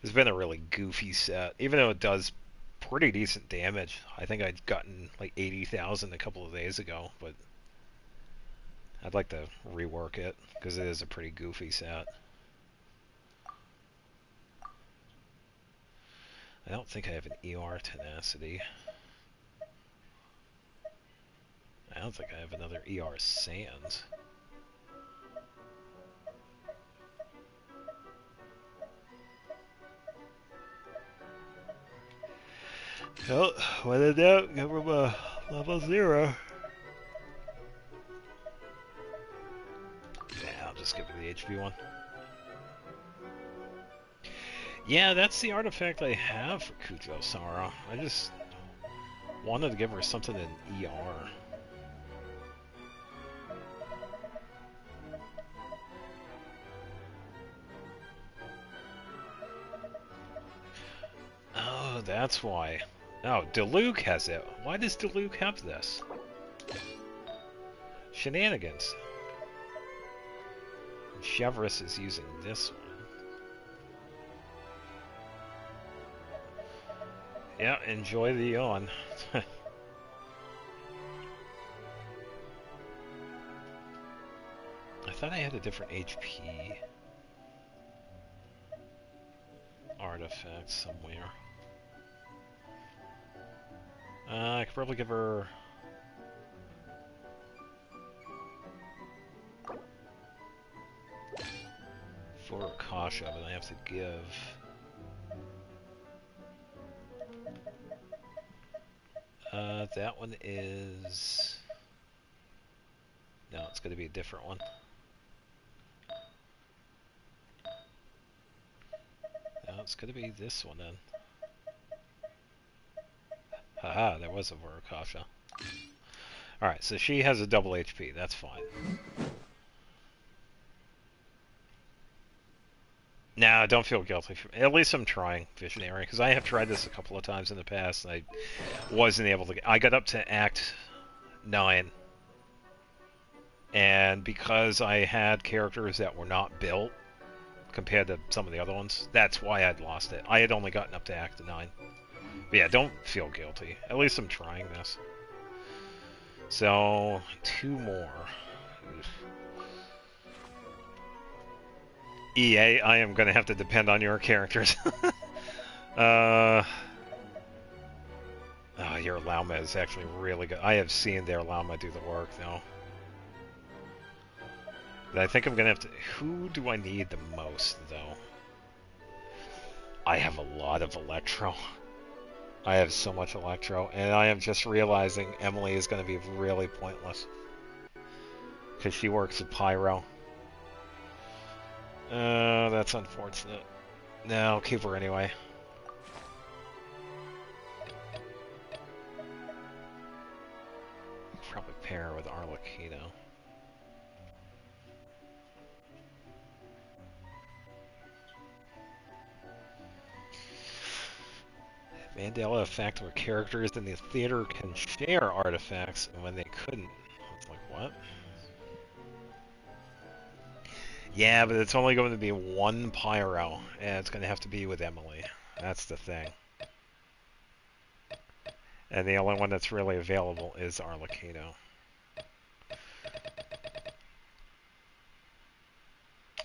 It's been a really goofy set, even though it does pretty decent damage. I think I'd gotten like 80,000 a couple of days ago, but I'd like to rework it, because it is a pretty goofy set. I don't think I have an ER Tenacity. I don't think I have another ER Sands. Oh, when in doubt, give him a level 0. Yeah, I'll just give it the HP one. Yeah, that's the artifact I have for Kujo-Sara. I just wanted to give her something in ER. Oh, that's why. Oh, Diluc has it. Why does Diluc have this? Shenanigans. Chevrolet is using this one. Yeah, enjoy the yawn. I thought I had a different HP artifact somewhere. I could probably give her... for Kasha, but I have to give... that one is... No, it's going to be a different one. No, it's going to be this one then. Haha, there was a Vorokasha. Alright, so she has a double HP, that's fine. No, don't feel guilty. At least I'm trying, Visionary, because I have tried this a couple of times in the past, and I wasn't able to... I got up to Act 9. And because I had characters that were not built compared to some of the other ones, that's why I'd lost it. I had only gotten up to Act 9. But yeah, don't feel guilty. At least I'm trying this. So, 2 more. EA, I am going to have to depend on your characters. Oh, your Llama is actually really good. I have seen their Llama do the work, though. But I think I'm going to have to... Who do I need the most, though? I have a lot of Electro. I have so much Electro, and I am just realizing Emily is going to be really pointless. Because she works at Pyro. That's unfortunate. No, I'll keep her anyway. Probably pair her with Arlecchino. Mandela effect where characters in the theater can share artifacts, and when they couldn't. It's like, what? Yeah, but it's only going to be 1 Pyro, and it's going to have to be with Emily. That's the thing. And the only one that's really available is Arlecchino.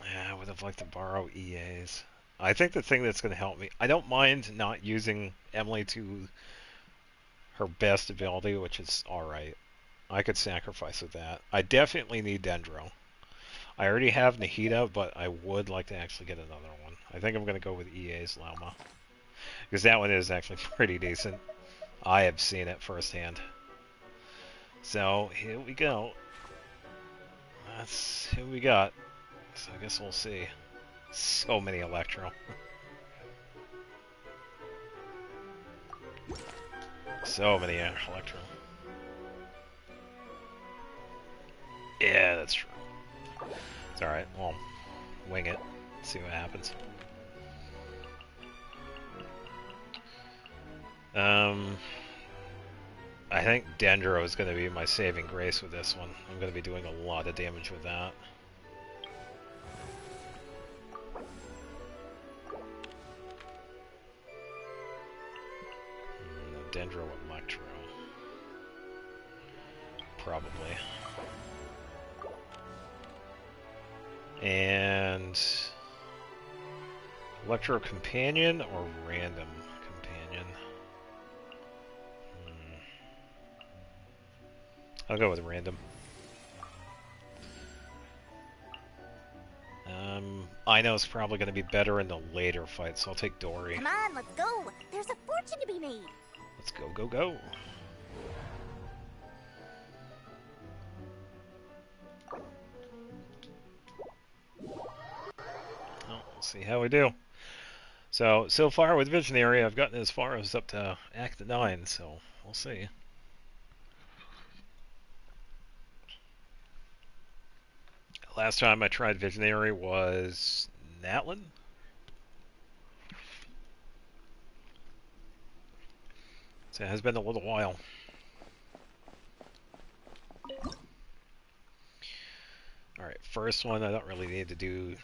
Yeah, I would have liked to borrow EA's. I think the thing that's going to help me... I don't mind not using Emily to her best ability, which is alright. I could sacrifice with that. I definitely need Dendro. I already have Nahida, but I would like to actually get another one. I think I'm going to go with EA's Llama. Because that one is actually pretty decent. I have seen it firsthand. So, here we go. That's who we got. So I guess we'll see. So many Electro. So many Electro. Yeah, that's true. It's alright. Well, wing it. See what happens. I think Dendro is going to be my saving grace with this one. I'm going to be doing a lot of damage with that. Dendro Electro. Probably. And Electro Companion or Random Companion? I'll go with Random. I know it's probably going to be better in the later fight, so I'll take Dory. Come on, let's go. There's a fortune to be made. Let's go, go, go. Well, we'll see how we do. So far with Visionary, I've gotten as far as up to Act 9, so we'll see. Last time I tried Visionary was Natlan. So it has been a little while. Alright, first one I don't really need to do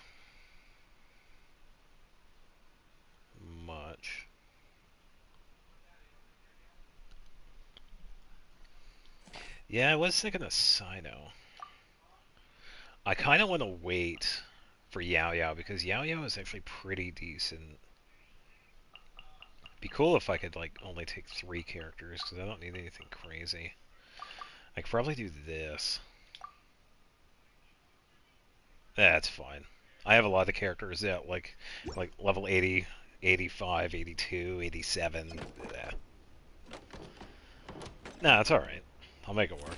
much. Yeah, I was thinking of Sino. I kind of want to wait for Yao Yao because Yao Yao is actually pretty decent. Be cool if I could like only take 3 characters because I don't need anything crazy. I could probably do this. That's fine. I have a lot of characters that like level 80, 85, 82, 87. Yeah. Nah, it's alright. I'll make it work.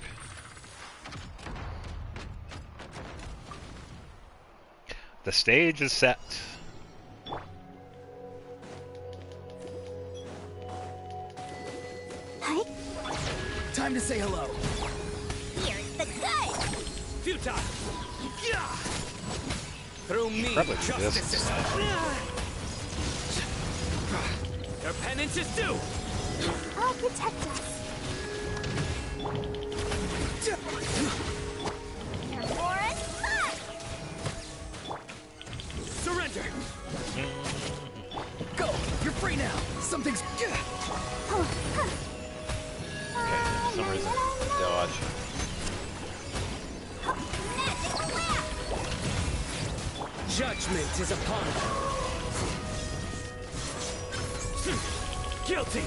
The stage is set. Hi. Time to say hello. Here's the good. Futile. Yeah. Through me, Probably do justice this. is... Your penance is due. I'll protect us. Surrender! Go! You're free now! Something's... Okay, for some reason, dodge. Judgment is upon us. Guilty!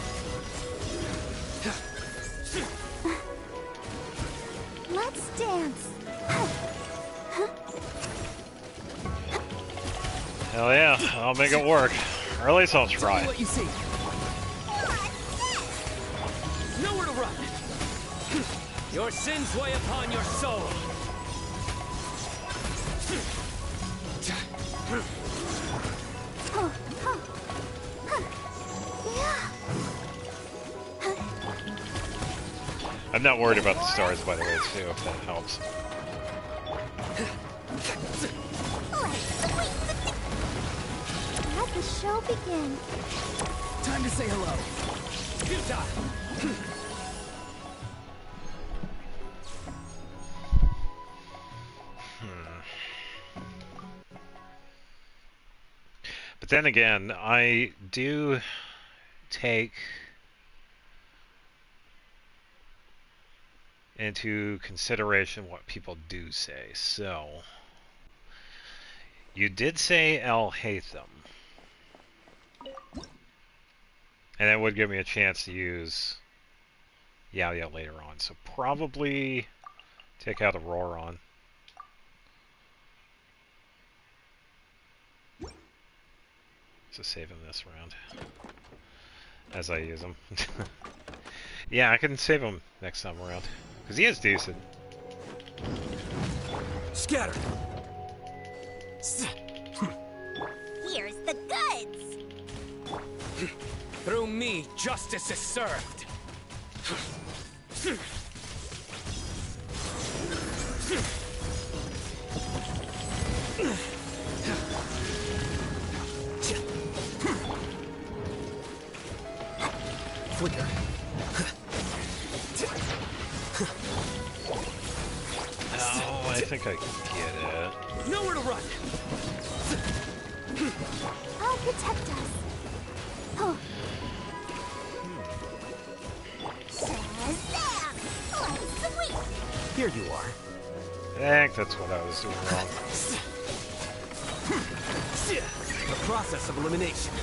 Let's dance. Hell yeah, I'll make it work. Or at least I'll Tell try. me what you see. Nowhere to run. Your sins weigh upon your soul. I'm not worried about the stars, by the way, too, if that helps. Let the show begin. Time to say hello. But then again, I do take into consideration what people do say. So, you did say I'll hate them. And that would give me a chance to use Yao Yao later on. So probably take out Auroron. So save him this round. As I use him. Yeah, I can save him next time around. Because he is decent. Scatter! Here's the goods. Through me, justice is served. Flicker. Oh, I think I get it. Nowhere to run! I'll protect us. Oh. Shazam! Oh, sweet! Here you are. I think that's what I was doing wrong. The process of elimination.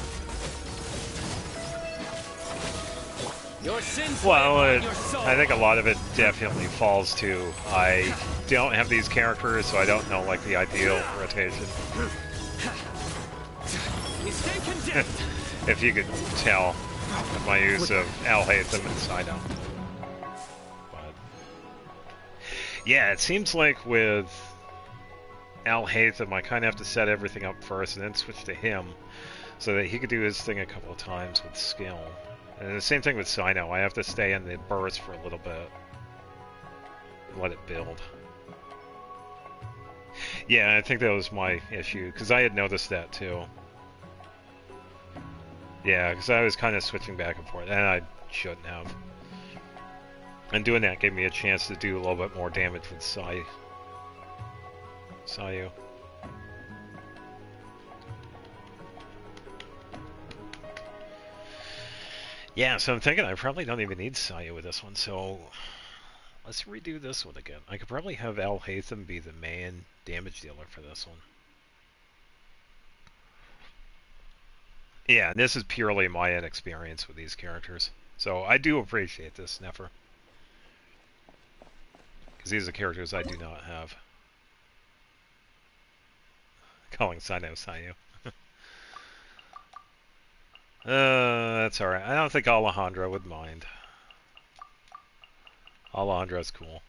Your sins Well, weigh upon your soul. I think a lot of it definitely falls to I don't have these characters, so I don't know like the ideal rotation. You stand condemned. If you could tell with my use of Alhaitham and Sidon. But yeah, it seems like with Alhaitham I kind of have to set everything up first and then switch to him so that he could do his thing a couple of times with skill. And the same thing with Sino. I have to stay in the burst for a little bit. Let it build. Yeah, I think that was my issue, because I had noticed that too. Yeah, because I was kind of switching back and forth, and I shouldn't have. And doing that gave me a chance to do a little bit more damage with Sayu. Yeah, so I'm thinking I probably don't even need Sayu with this one, so let's redo this one again. I could probably have Alhaitham be the main damage dealer for this one. Yeah, and this is purely my inexperience with these characters. So I do appreciate this, Nefer. Because these are characters I do not have. Calling Sino Sayu. That's alright. I don't think Alejandro would mind. Alejandro's cool.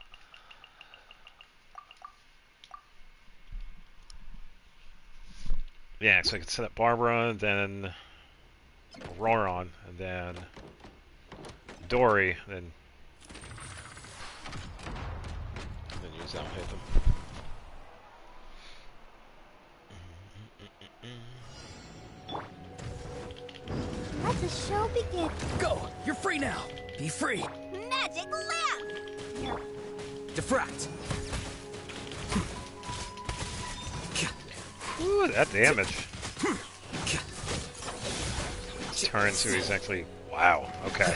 Yeah, so I could set up Barbara, then Auroron, and then Dory, then use Alhaitham. Let the show begin. Go! You're free now! Be free! Magic lamp! Diffract. Ooh, that damage. Turn so he's actually... Wow, okay.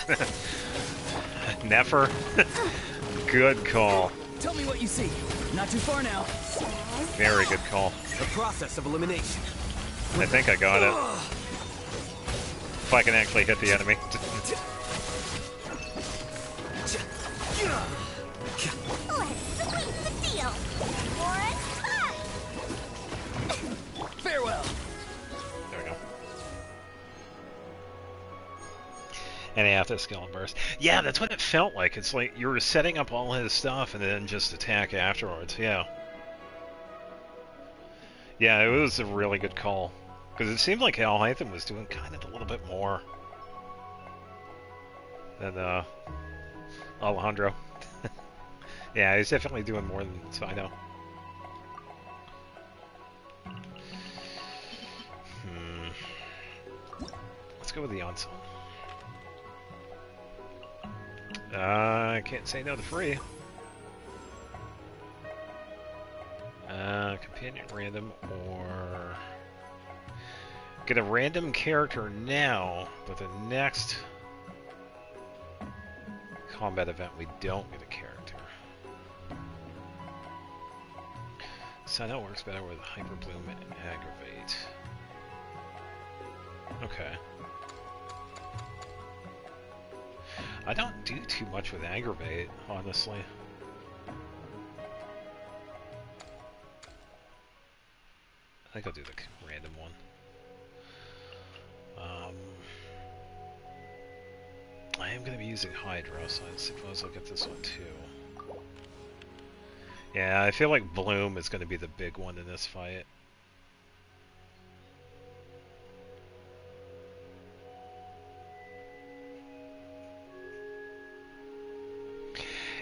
Nefer. Good call. Tell me what you see. Not too far now. Very good call. The process of elimination. I think I got it. If I can actually hit the enemy. Farewell. There we go. And after skill burst. Yeah, that's what it felt like. It's like you were setting up all his stuff and then just attack afterwards. Yeah. Yeah, it was a really good call. Because it seemed like Alhaitham was doing kind of a little bit more than Alejandro. Yeah, he's definitely doing more than Sino. Let's go with the Onslaught. I can't say no to free. Companion random or... Get a random character now, but the next combat event we don't get a character. So that works better with Hyper Bloom and Aggravate. Okay. I don't do too much with Aggravate, honestly. I think I'll do the random one. I am going to be using Hydra, so I suppose I'll get this one too. Yeah, I feel like Bloom is going to be the big one in this fight.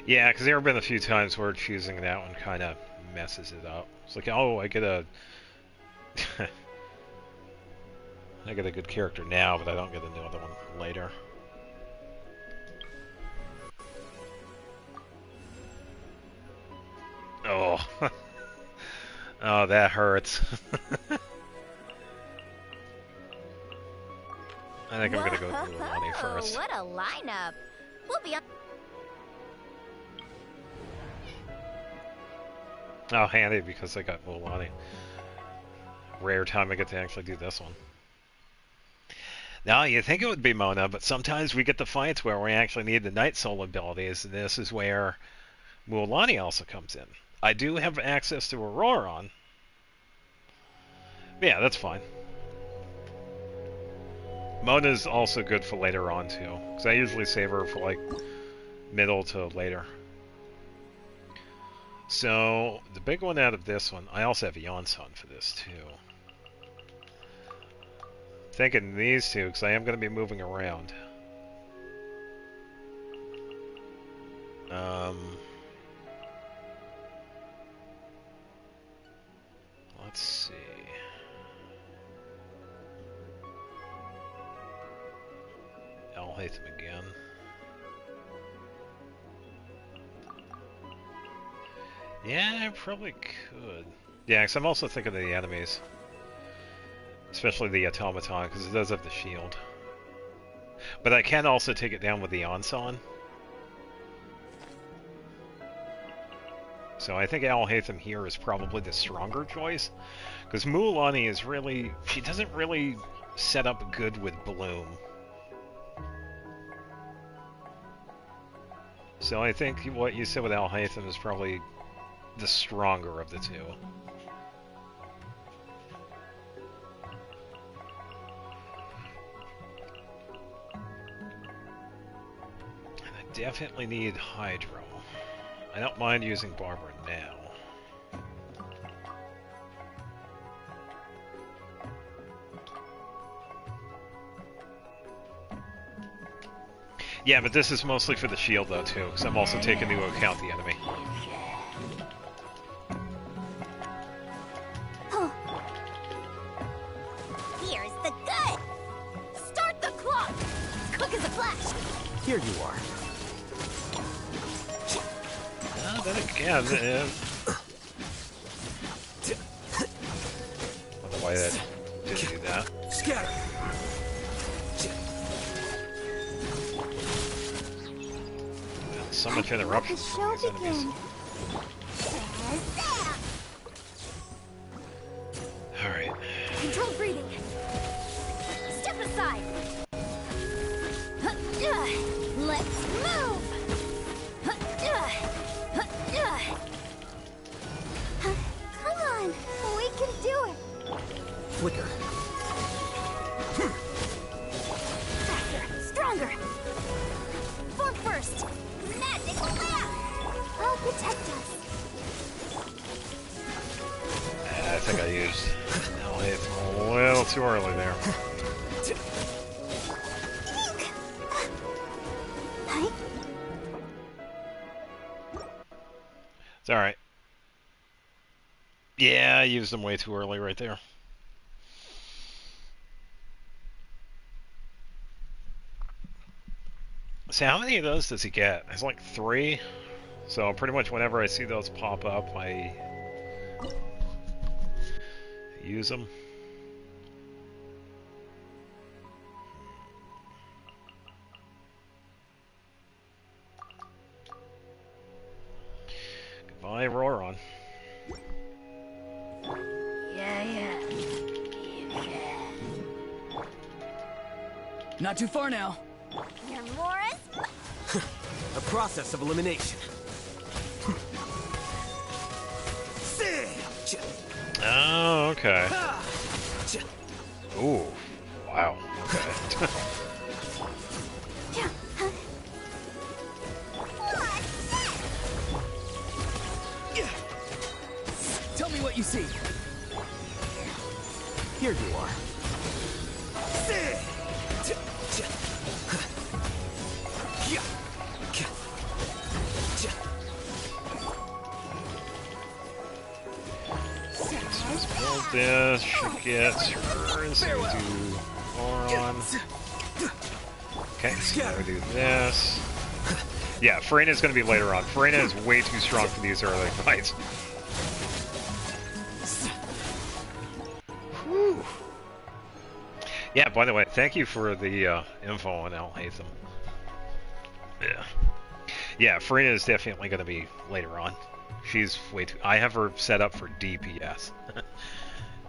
Yeah, because there have been a few times where choosing that one kind of messes it up. It's like, oh, I get a... I get a good character now, but I don't get another one later. Oh. Oh, that hurts. I think I'm gonna go with Mulaney first. What a lineup! We'll be on. Oh, handy because I got Mulaney. Rare time I get to actually do this one. Now, you think it would be Mona, but sometimes we get the fights where we actually need the Night Soul abilities, and this is where Mulaney also comes in. I do have access to Auroron. Yeah, that's fine. Mona's also good for later on, too, because I usually save her for, like, middle to later. So, the big one out of this one, I also have Yonsun for this, too. Thinking these two, because I am going to be moving around. Let's see. Alhaitham again. Yeah, I probably could. Yeah, because I'm also thinking of the enemies. Especially the automaton, because it does have the shield. But I can also take it down with the Onson. So I think Alhaitham here is probably the stronger choice. Because Mulaney is really... She doesn't really set up good with Bloom. So I think what you said with Alhaitham is probably the stronger of the two. Definitely need Hydro. I don't mind using Barbara now. Yeah, but this is mostly for the shield though too, because I'm also taking into account the enemy. Here's the gun! Start the clock! As quick as a flash! Here you are. then again, I don't know why that didn't do that. Scatter. So much interruption. The show begin. Alright. Controlled breathing. Step aside. Let's move. Come on, we can do it. Flicker. Faster, stronger. Form first. Magic blast. I'll protect us. I think I used it's a little too early there. It's alright. Yeah, I used them way too early right there. So how many of those does he get? It's like 3. So pretty much whenever I see those pop up, I use them. Goodbye, Roron. Yeah. Not too far now. Here, Morris. A process of elimination. Oh, okay. Ooh, wow. Okay. Tell me what you see. Here you are. This should get hers into Oron. Okay, so now we do this. Yeah, Farina's going to be later on. Farina is way too strong for these early fights. Whew. Yeah, by the way, thank you for the info on Al Hatham. Yeah. Yeah, Farina is definitely going to be later on. She's way too... I have her set up for DPS.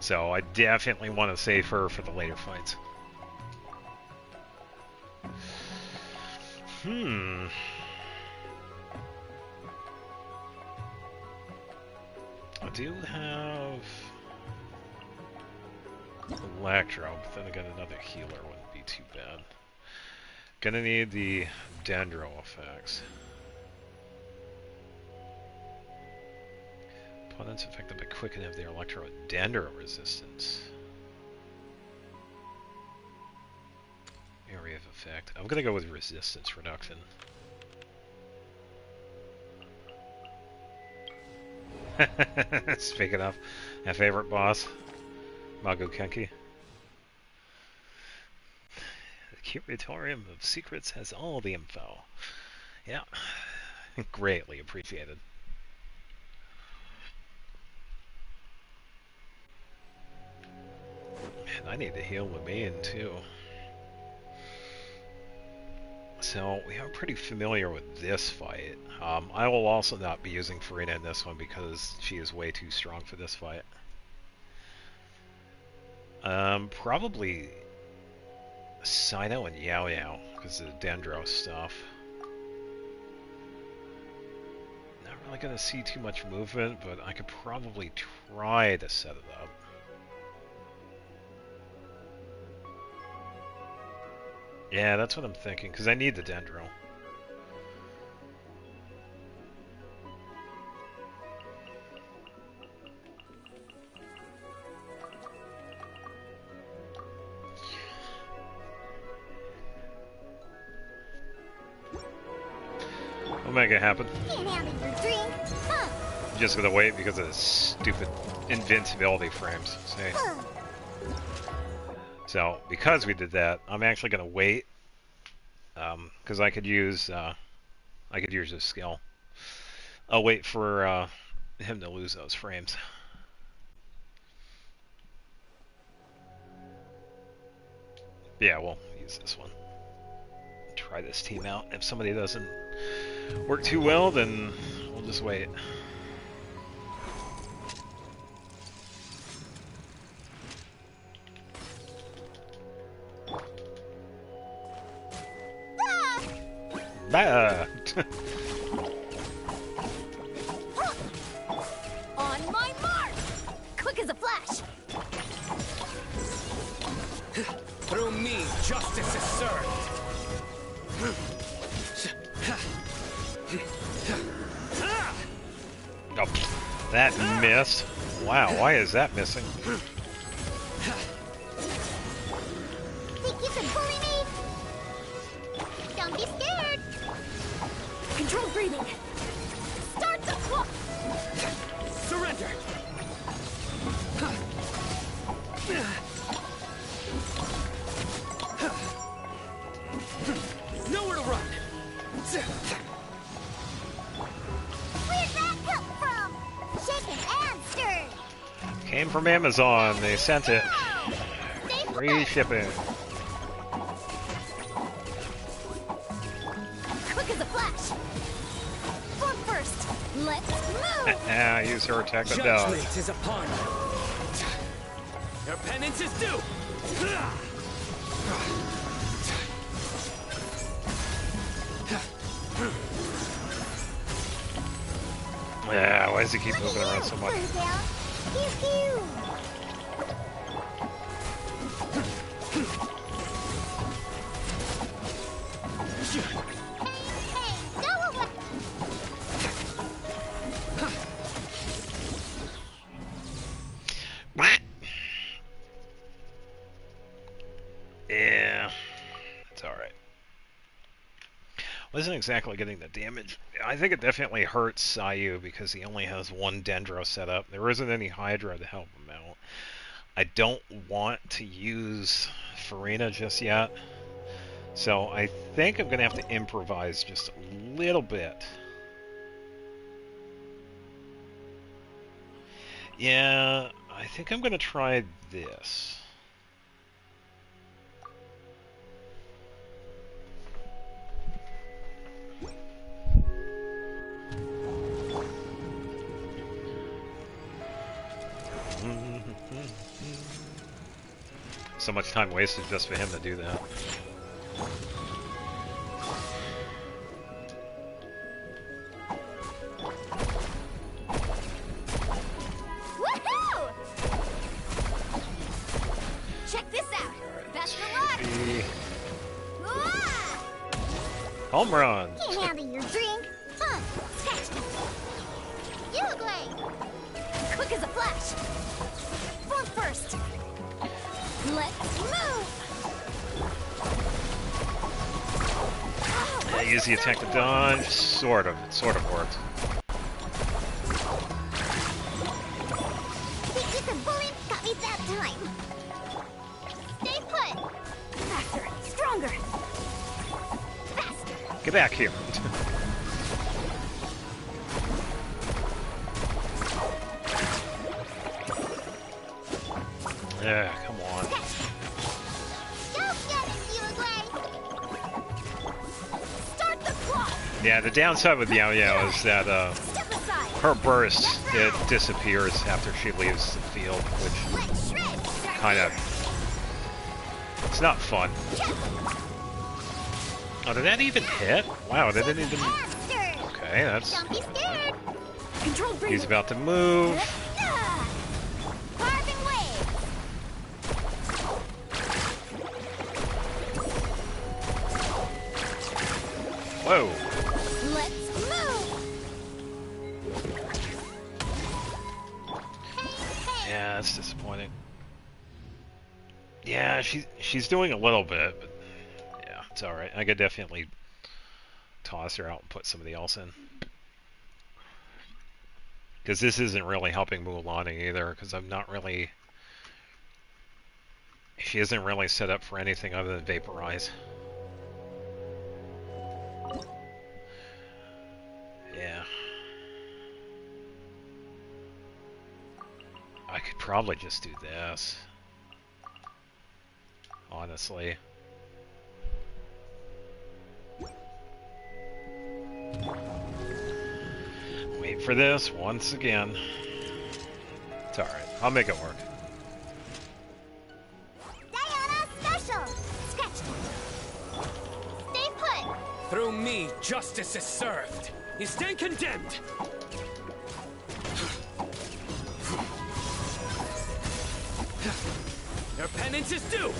So I definitely want to save her for the later fights. I do have Electro, but then again another healer wouldn't be too bad. Gonna need the Dendro effects. Opponents affected by Quicken have their Electro Dendro resistance. Area of effect. I'm gonna go with resistance reduction. Speaking of, my favorite boss, Mago Kenki. The Curatorium of Secrets has all the info. Yeah, greatly appreciated. Man, I need to heal Lumian too. So, we are pretty familiar with this fight. I will also not be using Farina in this one because she is way too strong for this fight. Probably Sino and Yao Yao because of the Dendro stuff. Not really going to see too much movement, but I could probably try to set it up. Yeah, that's what I'm thinking, because I need the Dendro. We'll make it happen. Can't handle your drink, huh? I'm just gonna wait because of the stupid invincibility frames. See? So, because we did that, I'm actually gonna wait, because I could use this skill. I'll wait for him to lose those frames. Yeah, we'll use this one. Try this team out. If somebody doesn't work too well, then we'll just wait. Bah! On my mark! Quick as a flash! Through me, justice is served. Oh, that missed. Wow, why is that missing? Think you can bully me? Don't be scared! Control breathing! Start the clock! Surrender! Nowhere to run! Where'd that come from? Shaken and stirred! Came from Amazon. They sent it. Stay Free put. shipping. Quick as a flash! Form first! Let's move! Use her attack with dodge. Judgment is upon you. Your penance is due! Yeah, why does he keep moving around so much? Blue down. Pew pew. Hey, go away. What? Yeah, it's all right. Wasn't exactly getting the damage. I think it definitely hurts Sayu because he only has one Dendro set up. There isn't any Hydra to help him out. I don't want to use Farina just yet, so I think I'm gonna have to improvise just a little bit. Yeah, I think I'm gonna try this. So much time wasted just for him to do that. Woohoo! Check this out! Best of luck! Be Ah! home run. Can't handle your drink. Huh, sketch. You Glade. Quick as a flash! Form first! Let's move! Yeah, use the attack to dodge. Sort of. It sort of worked. Think you can bully? Got me that time. Stay put. Faster! Stronger! Faster! Get back here. Yeah, come on. Go get it, you Glade. Start the clock! Yeah, the downside with Yao Yao is that Step aside! her burst, it disappears after she leaves the field, which Let's shred! kind of... It's not fun. Oh, did that even hit? Wow, that didn't even... Stirred. Okay, that's... Don't be scared. Control breathing! He's about to move. Ah! Carving wave. Whoa. Let's move! Yeah, that's disappointing. Yeah, she's doing a little bit, but yeah, it's all right. I could definitely toss her out and put somebody else in. Because this isn't really helping Mulan either, because I'm not really... She isn't really set up for anything other than Vaporize. Yeah. probably just do this. Honestly. Wait for this once again. It's alright. I'll make it work. Diana special! Sketch! Stay put! Through me, justice is served. You stand condemned. Your penance is due.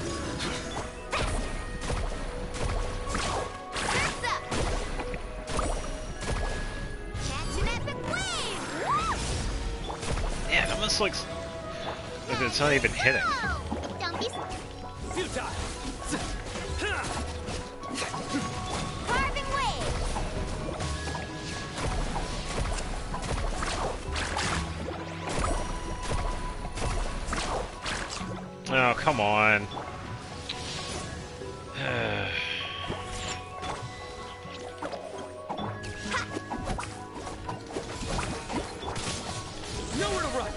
That's up! Catch an epic wave! Yeah, it almost looks like it's not even hitting. Whoa! Don't be Futile. carving wave! Oh, come on. Nowhere to run.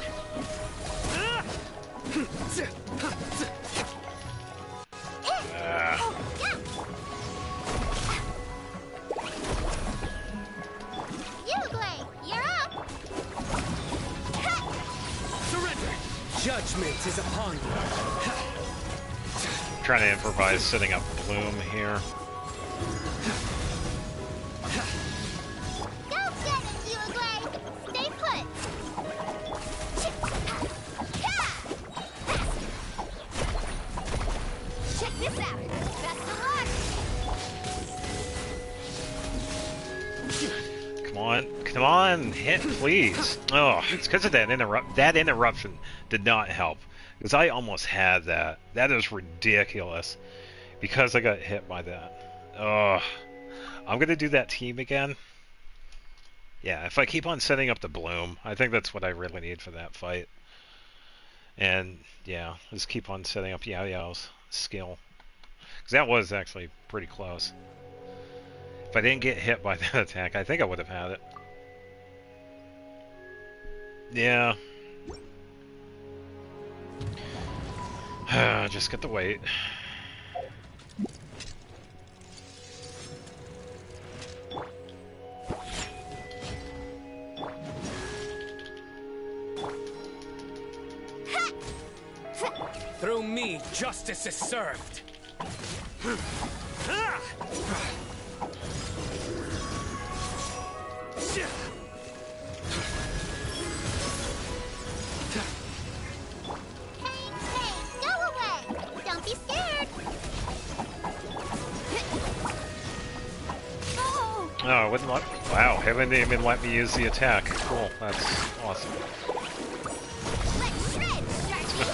Uglay, you're up! Surrender. Judgment is upon you. Trying to improvise setting up Bloom here. Go get it, Uglay! Stay put! Check this out! Best of luck! Come on, come on, hit please. Oh, it's because of that interruption did not help. Because I almost had that. That is ridiculous. Because I got hit by that. Oh, I'm gonna do that team again. Yeah, if I keep on setting up the Bloom, I think that's what I really need for that fight. And yeah, just keep on setting up Yao Yao's skill. Because that was actually pretty close. If I didn't get hit by that attack, I think I would have had it. Yeah. Just get the weight. Through me, justice is served. Hey, go away! Don't be scared! Oh! Oh, it wouldn't let. Wow, haven't even let me use the attack. Cool, that's awesome. Let's shred, Sharky!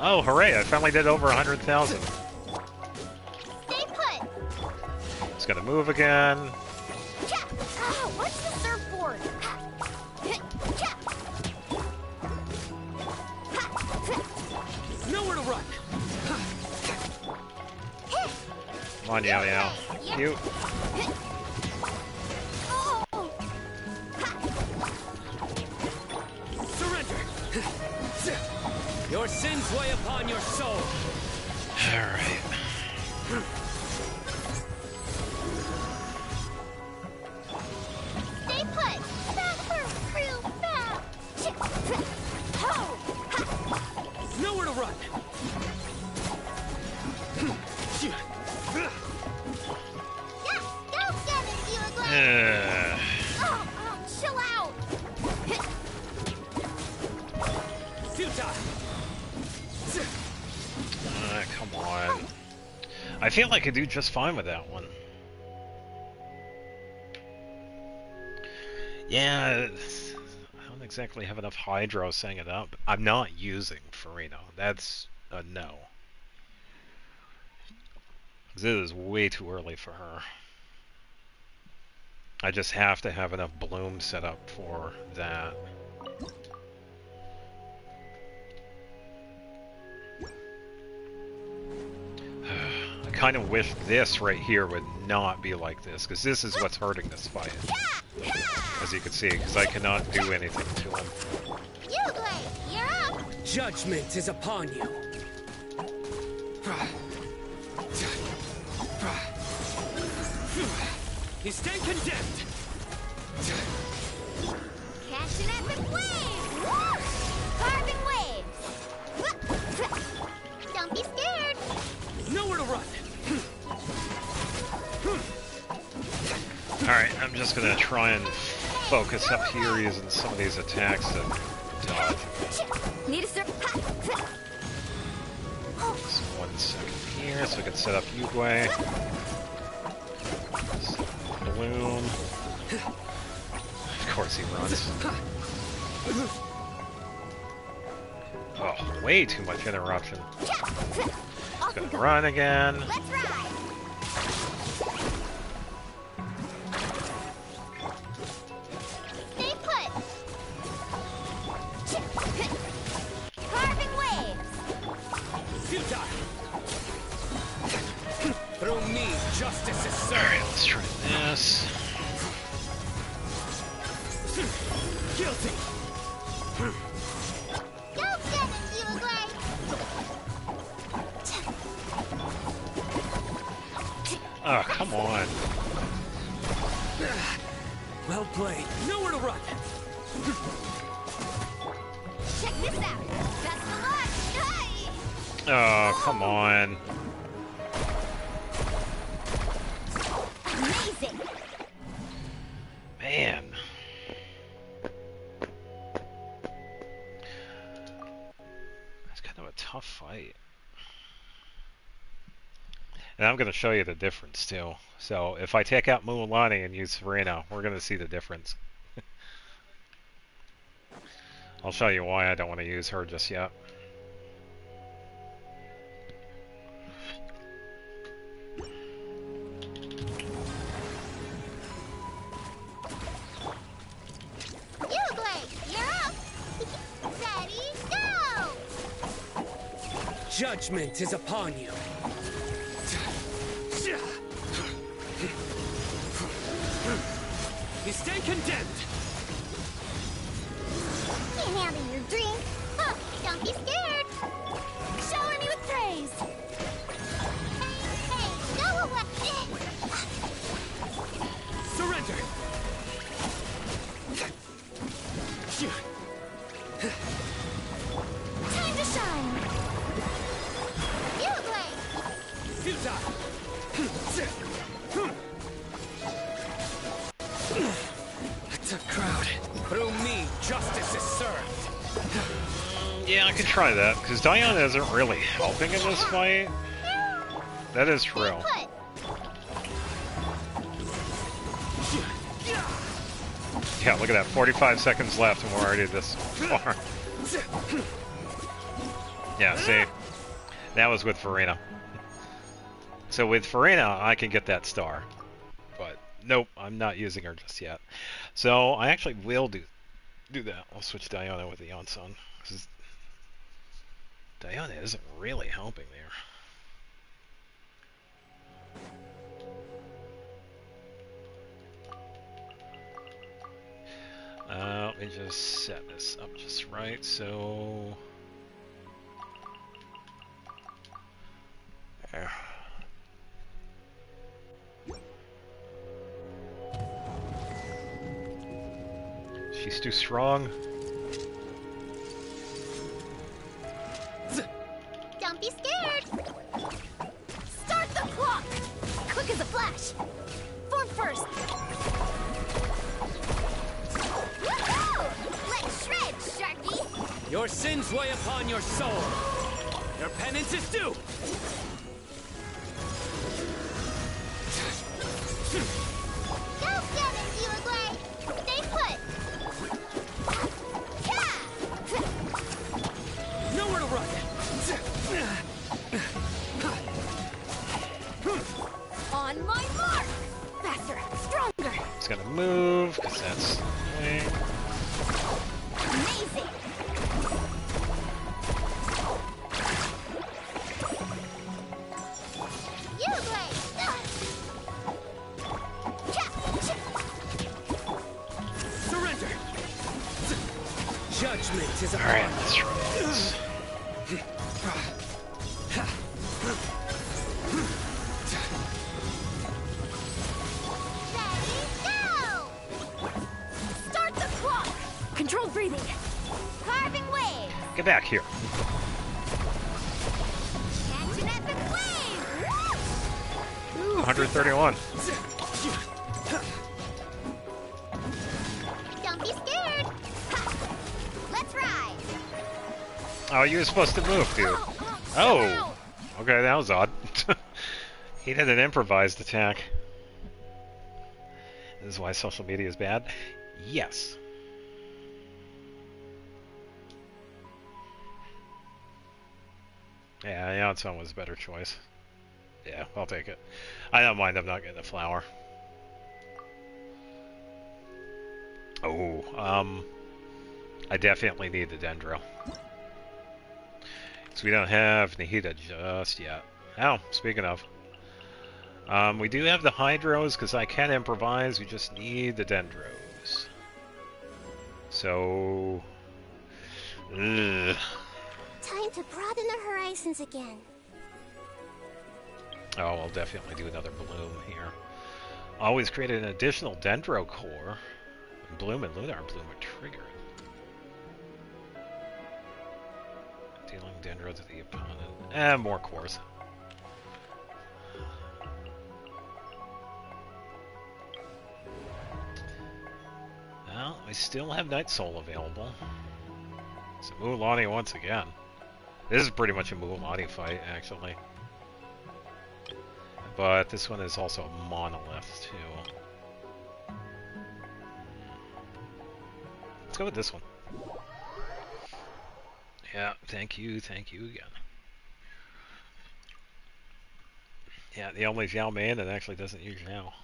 Oh, hooray! I finally did over 100,000. Stay put! It's gonna move again. Cha! Oh, what's the surfboard? Cha! Nowhere to run. Come on, Yao Yao. You. Oh! Surrender. Your sins weigh upon your soul. Alright. Stay put! Faster! Real fast! Ho! Nowhere to run. Yeah! Go get it, Uglay! Oh, chill out! Futile. Come on. I feel like I do just fine with that one. Yeah, I don't exactly have enough Hydro setting it up. I'm not using Farino. That's a no. 'Cause it is way too early for her. I just have to have enough Bloom set up for that. I kind of wish this right here would not be like this, because this is what's hurting this fight. As you can see, because I cannot do anything to him. Uglay! Judgment is upon you. You stand condemned. Catch an epic wave! Woo! Carving waves! Don't be scared! Nowhere to run. Alright, I'm just gonna try and focus up here using some of these attacks to dodge. Need a sir. Just 1 second here so we can set up Yugway. Bloom. Of course he runs. Oh, way too much interruption. Gonna run again. Let's ride! Stay put! Carving waves! Futile. Through me, justice is served. Alright, let's try this. Guilty. Go get it, Yugway! Oh, come on. Well played. Nowhere to run. Check this out! Best of luck! Hey! Oh, come on. Amazing! Man. That's kind of a tough fight. And I'm going to show you the difference, too. So, if I take out Mualani and use Serena, we're going to see the difference. I'll show you why I don't want to use her just yet. Yugway, you're up! Ready, go! Judgment is upon you. You stand condemned. Can't handle your drink. Huh, don't be scared. Shower me with praise. Hey, go away. Surrender. Time to shine. Yugway. Futile. A tough crowd. Through me, justice is served. Yeah, I could try that, because Diana isn't really helping in this fight. That is true. Put. Yeah, look at that. 45 seconds left, and we're already this far. Yeah, see? That was with Farina. So with Farina, I can get that star. But, nope, I'm not using her just yet. So, I actually will do that. I'll switch Diana with the Yonsun. Because Diana isn't really helping there. Let me just set this up just right, so... There. She's too strong. Don't be scared. Start the clock. Quick as a flash. Form first. Woohoo! Let's shred, Sharky. Your sins weigh upon your soul. Your penance is due. Go get it, Yugway. Stay put. Nowhere to run. On my mark. Faster, stronger. It's gonna move, because that's... Amazing. Yugway. Surrender. Judgment is upon Alright, let's try this. Get back here. Catch an epic wave! 131. Don't be scared! Ha. Let's ride! Oh, you were supposed to move, dude. Oh! Okay, that was odd. He did an improvised attack. This is why social media is bad? Yes. Yeah, Yanson was a better choice. Yeah, I'll take it. I don't mind, I'm not getting a flower. Oh, I definitely need the Dendro. So we don't have Nahida just yet. Oh, speaking of. We do have the Hydros, because I can improvise, we just need the Dendros. So... Ugh. Time to broaden the horizons again. Oh, I'll definitely do another Bloom here. Always create an additional Dendro core. Bloom and Lunar Bloom are triggered. Dealing Dendro to the opponent. And more cores. Well, we still have Night Soul available. So Mulan once again. This is pretty much a Mulan fight, actually. But this one is also a monolith, too. Let's go with this one. Yeah, thank you again. Yeah, the only Xiao man that actually doesn't use Xiao.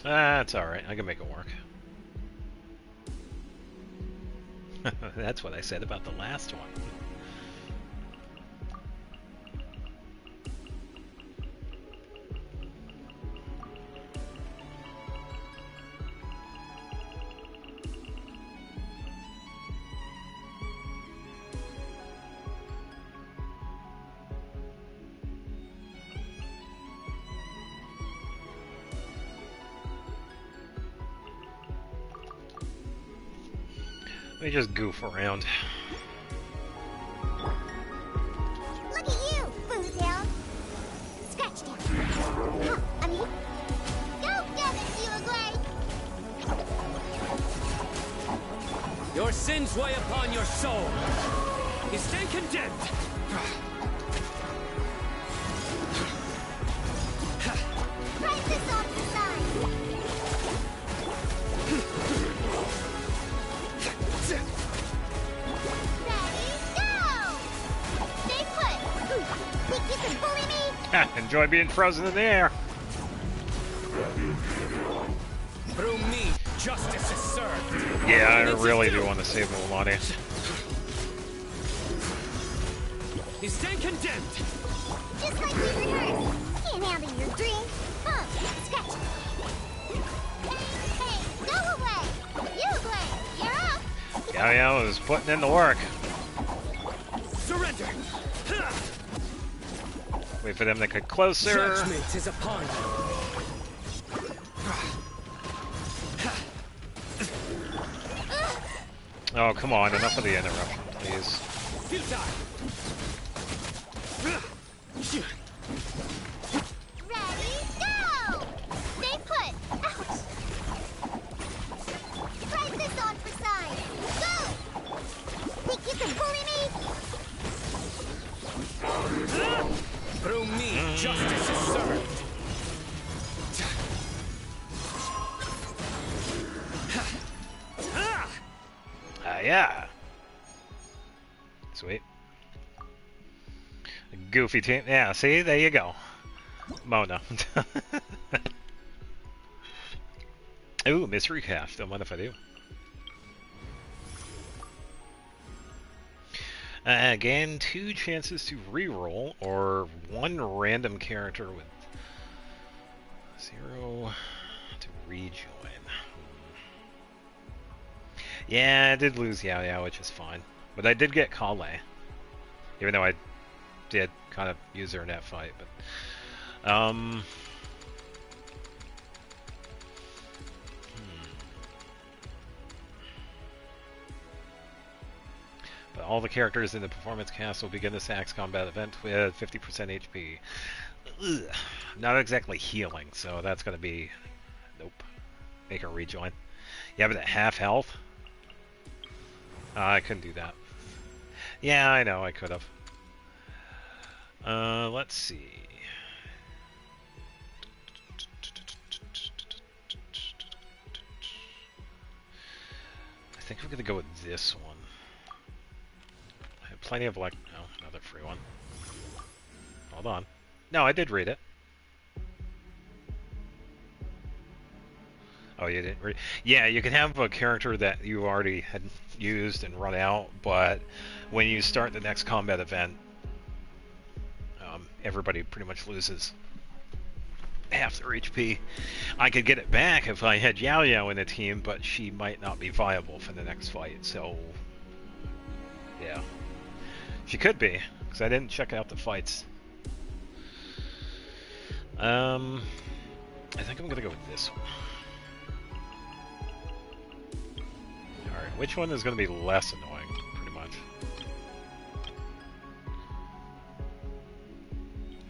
That's alright, I can make it work. That's what I said about the last one. Let me just goof around. Look at you, Fooztail. Scratch down. Huh, I mean, go get it, you Uruguay. Your sins weigh upon your soul. You stand condemned. Price this off the side. Enjoy being frozen in the air. Through me, justice is served. Yeah, I really do want to save Mulan. You stand condemned. Just like we rehearsed. Can't handle your dream. Huh, scratch. Hey, go away. You away. You're up. Yeah, I was putting in the work. Surrender. Wait for them to get closer. Judgment is upon you. Oh, come on, enough of the interruption, please. Futile. Ready, go! Stay put! Ouch! Try this on for size! Go! Think you can bully me? Through me, justice is served. Yeah. Sweet. Goofy team. Yeah, see? There you go. Mona. Ooh, mystery cache. Don't mind if I do. Again, 2 chances to reroll, or 1 random character with 0 to rejoin. Yeah, I did lose Yao Yao, which is fine. But I did get Kale. Even though I did kind of use her in that fight. But, But all the characters in the performance cast will begin this axe combat event with 50% HP. Ugh. Not exactly healing, so that's going to be... Nope. Make her rejoin. Yeah, but at half health? I couldn't do that. Yeah, I know, I could have. Let's see. I think I'm going to go with this one. I have plenty of no, another free one. Hold on. No, I did read it. Oh, you didn't read? Yeah, you can have a character that you already had used and run out, but when you start the next combat event, everybody pretty much loses half their HP. I could get it back if I had Yao Yao in the team, but she might not be viable for the next fight, so yeah. She could be, because I didn't check out the fights. I think I'm gonna go with this one. Alright, which one is gonna be less annoying, pretty much?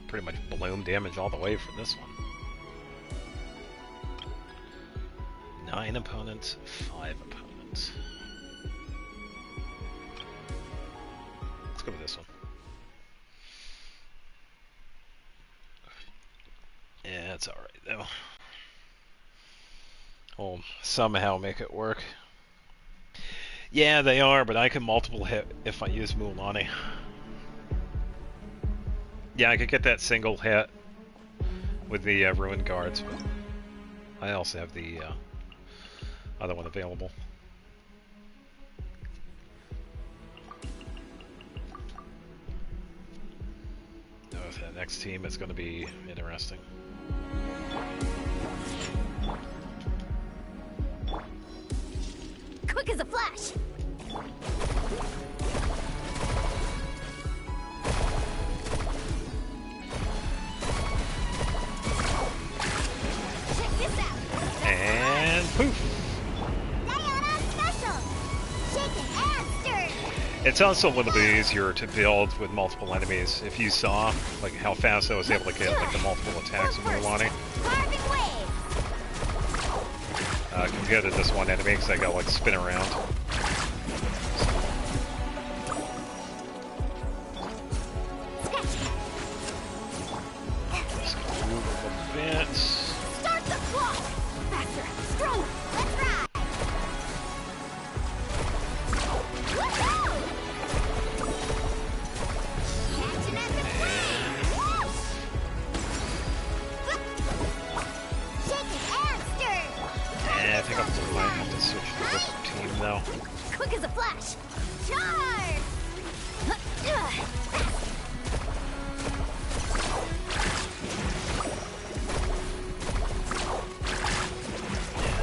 Pretty much bloom damage all the way for this one. 9 opponents, 5 opponents. Let's go with this one. Yeah, it's alright though. We'll somehow make it work. Yeah, they are, but I can multiple hit if I use Mulan. Yeah, I could get that single hit with the Ruined Guards, but I also have the other one available. Oh, that next team is going to be interesting. Quick as a flash. Check this out. And poof. Diana special. Shaken and stirred. It's also a little bit easier to build with multiple enemies. If you saw like how fast I was able to get like the multiple attacks of Mulan. Carving waves. Compared to this one enemy, because I got like spin around. Just move a bit. Start the clock. Faster, stronger. Let's ride. Woohoo! Catching up the flames. Shaken and stirred. I think I might have to switch to a different team now. Quick as a flash. Charge. Yeah,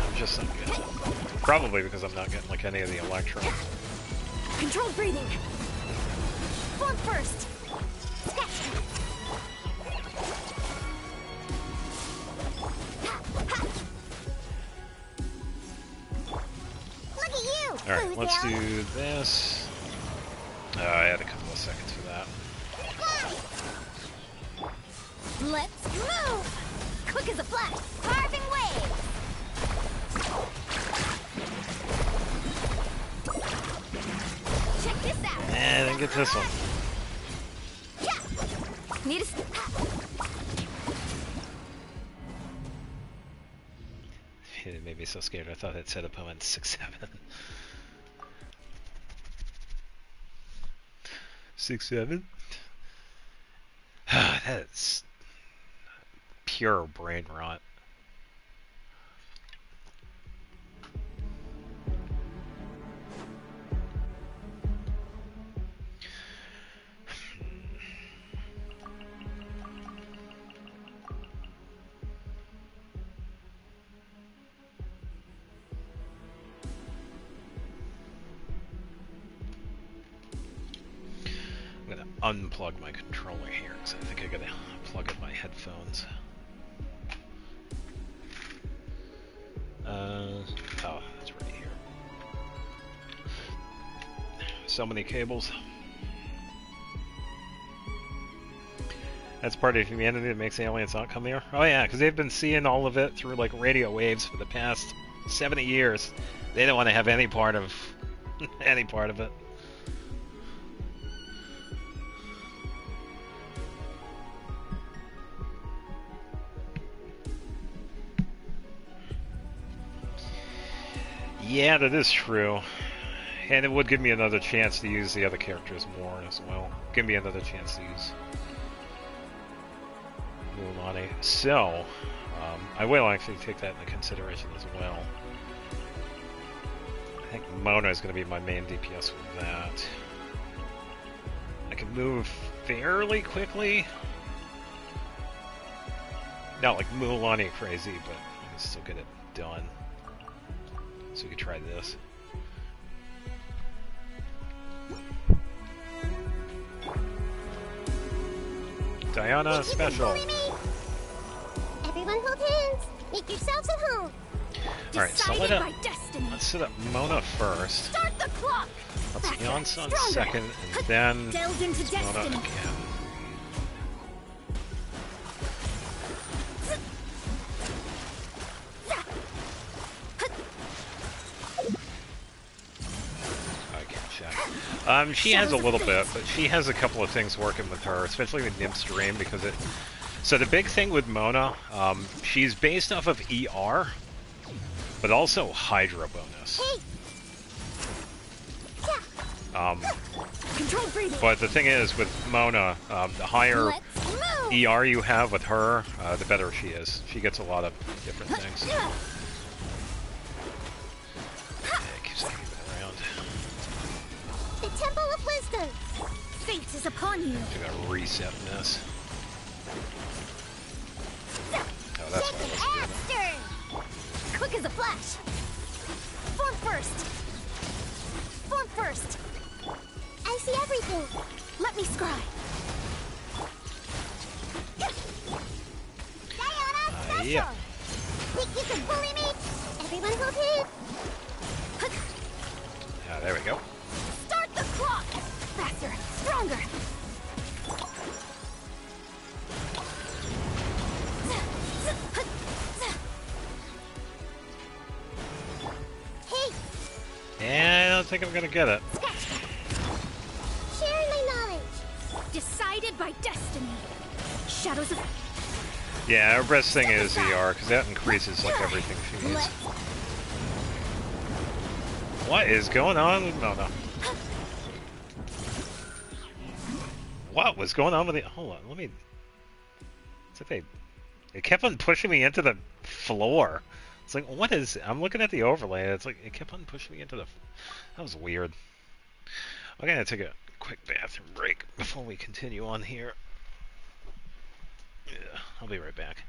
I'm just not good. Probably because I'm not getting like any of the Electro. Controlled breathing. Form first. Look at you. Alright, let's Boozy. do this. I had a couple of seconds for that. Let's move. Quick as a flash. Carving waves. Check this out. And then get this one. Need a It made me so scared. I thought it said opponent 6-7. 6-7? That is pure brain rot. unplug my controller here, because I think I gotta plug in my headphones. Oh, that's right here. So many cables. That's part of humanity that makes aliens not come here. Oh yeah, because they've been seeing all of it through like radio waves for the past 70 years. They don't want to have any part of any part of it. Yeah, that is true. And it would give me another chance to use the other characters more as well. Give me another chance to use Mulan. So, I will actually take that into consideration as well. I think Mona is going to be my main DPS with that. I can move fairly quickly. Not like Mulan crazy, but I can still get it done. So we could try this. Diana special. Everyone hold hands. Make yourselves at home. Alright, so let's set up Mona first. Start the clock. Let's Yansan second, and then Delve into Mona destiny. again. She has a little bit, but she has a couple of things working with her, especially with Nymph Stream, because it... So the big thing with Mona, she's based off of ER, but also Hydra bonus. But the thing is, with Mona, the higher ER you have with her, the better she is. She gets a lot of different things. Yeah, it keeps moving around. The Temple of Wisdom. Fate is upon you. I gotta reset this. Oh, that's why I wasn't doing it. Quick as a flash. Form first. Form first. I see everything. Let me scry. Diana special. Yeah. Think you can bully me? Everyone hold hands. There we go. Start the clock. Faster, stronger. And I don't think I'm gonna get it. Sharing my knowledge. Decided by destiny. Shadows of... Yeah, our best thing is ER, because that increases like everything she needs. What is going on with Mona? What was going on with it? Hold on, let me... It's like it kept on pushing me into the floor. It's like, what is... I'm looking at the overlay, it's like, it kept on pushing me into the... That was weird. I'm gonna take a quick bathroom break before we continue on here. Yeah, I'll be right back.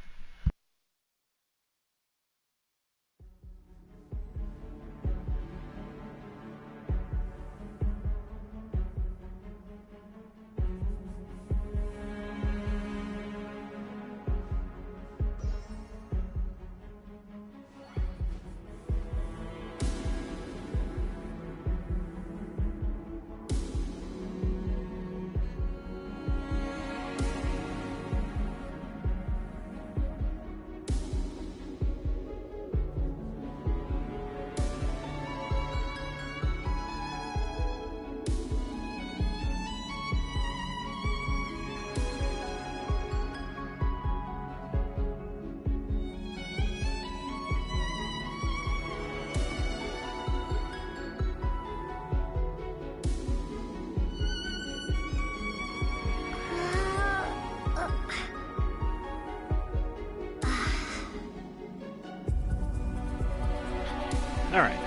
Alright.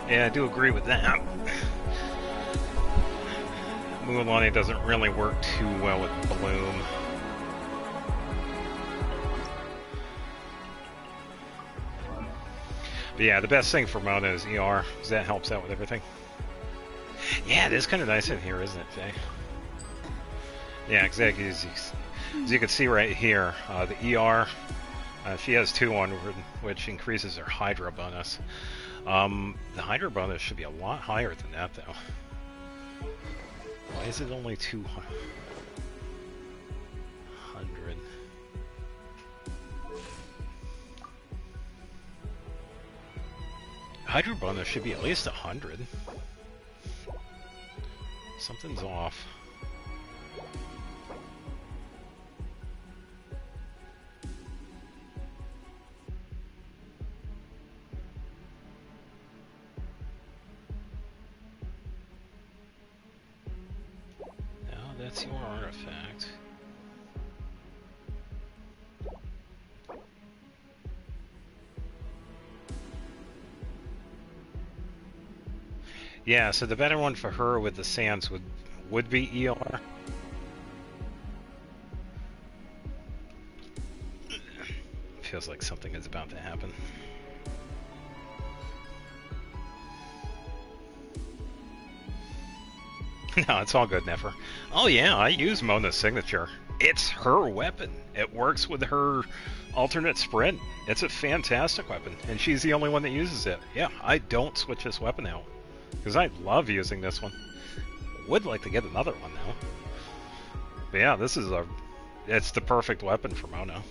Yeah, I do agree with that. Mulan doesn't really work too well with Bloom. But yeah, the best thing for Mona is ER, because that helps out with everything. Yeah, it is kind of nice in here, isn't it, Faye? Yeah, exactly. As you can see right here, the ER, she has 2 on, which increases her Hydra bonus. The Hydra bonus should be a lot higher than that, though. Why is it only 200? Hydra bonus should be at least 100. Something's off. Now that's your artifact. Yeah, so the better one for her with the sands would be ER. Feels like something is about to happen. No, it's all good, Nefer. Oh yeah, I use Mona's signature. It's her weapon. It works with her alternate sprint. It's a fantastic weapon, and she's the only one that uses it. Yeah, I don't switch this weapon out. Because I love using this one. Would like to get another one though. But yeah, it's the perfect weapon for Mona.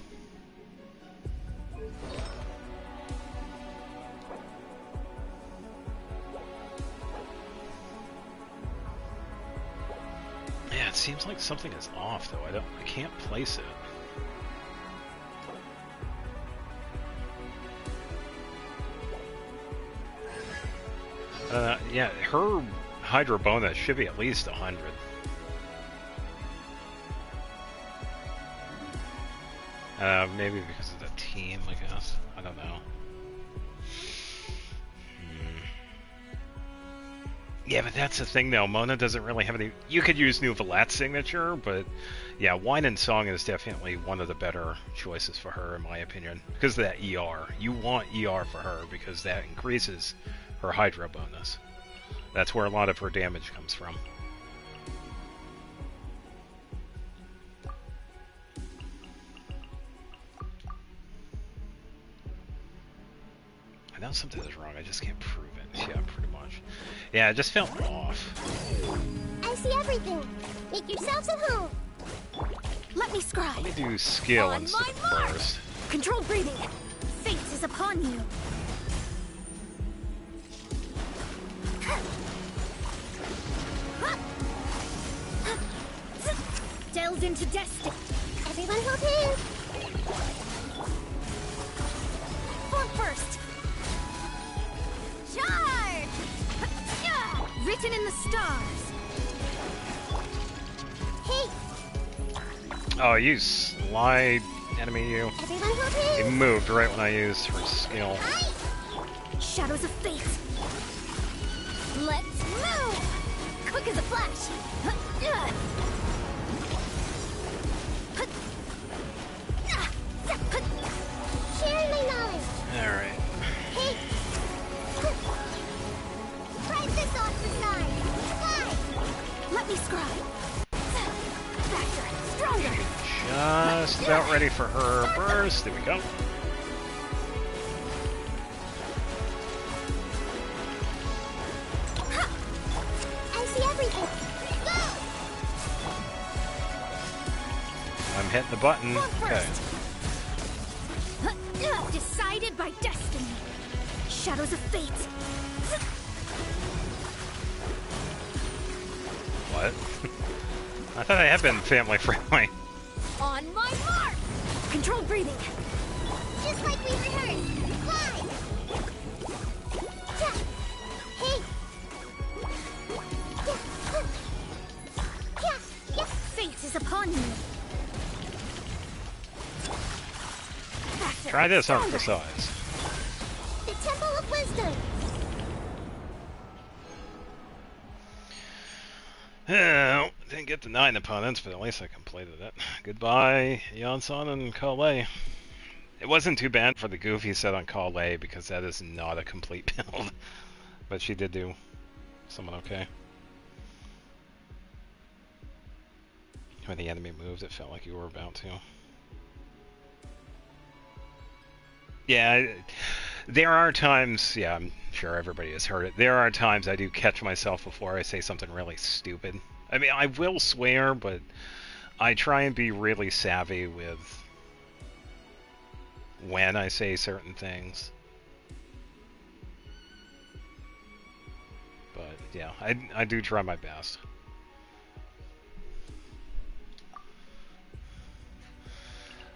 Yeah, it seems like something is off though. I can't place it. Yeah, her Hydra bonus should be at least 100. Maybe because of the team, I guess. I don't know. Yeah, but that's the thing though. Mona doesn't really have any... You could use New Valat's signature, but yeah, Wine and Song is definitely one of the better choices for her, in my opinion. Because of that ER. You want ER for her because that increases her Hydra bonus. That's where a lot of her damage comes from. I know something is wrong, I just can't prove it. Yeah, pretty much. Yeah, it just felt off. I see everything. Make yourselves at home. Let me scribe. Let me do skill On instead my of mark. burst. Controlled breathing. Fate is upon you. Delve into destiny. Everyone hold hands. Form first. Charge! Written in the stars. Hey, Oh, you slide enemy, you. everyone hold He hands. moved right when I used her skill. Shadows of fate. Let's move! Quick as a flash. Sharing my knowledge. Alright. Hey. Price this off the side. Fly. Let me scribe. Faster, stronger. Just about ready for her burst. There we go. I see everything. Go. I'm hitting the button. Form Okay. first. Decided by destiny. Shadows of fate. What? I thought I had been family friendly. On my mark. Controlled breathing. Just like we rehearsed. Fly. Yeah. Hey. Yeah. Yeah. Fate is upon you. Faster, Try this on stronger. for size. The Temple of Wisdom. Well, didn't get the 9 opponents, but at least I completed it. Goodbye, Yansan and Kale. It wasn't too bad for the goofy set on Kale because that is not a complete build. But she did do somewhat okay. When the enemy moved, it felt like you were about to. Yeah, there are times, yeah, I'm sure everybody has heard it, there are times I do catch myself before I say something really stupid. I mean, I will swear, but I try and be really savvy with when I say certain things. But, yeah, I do try my best.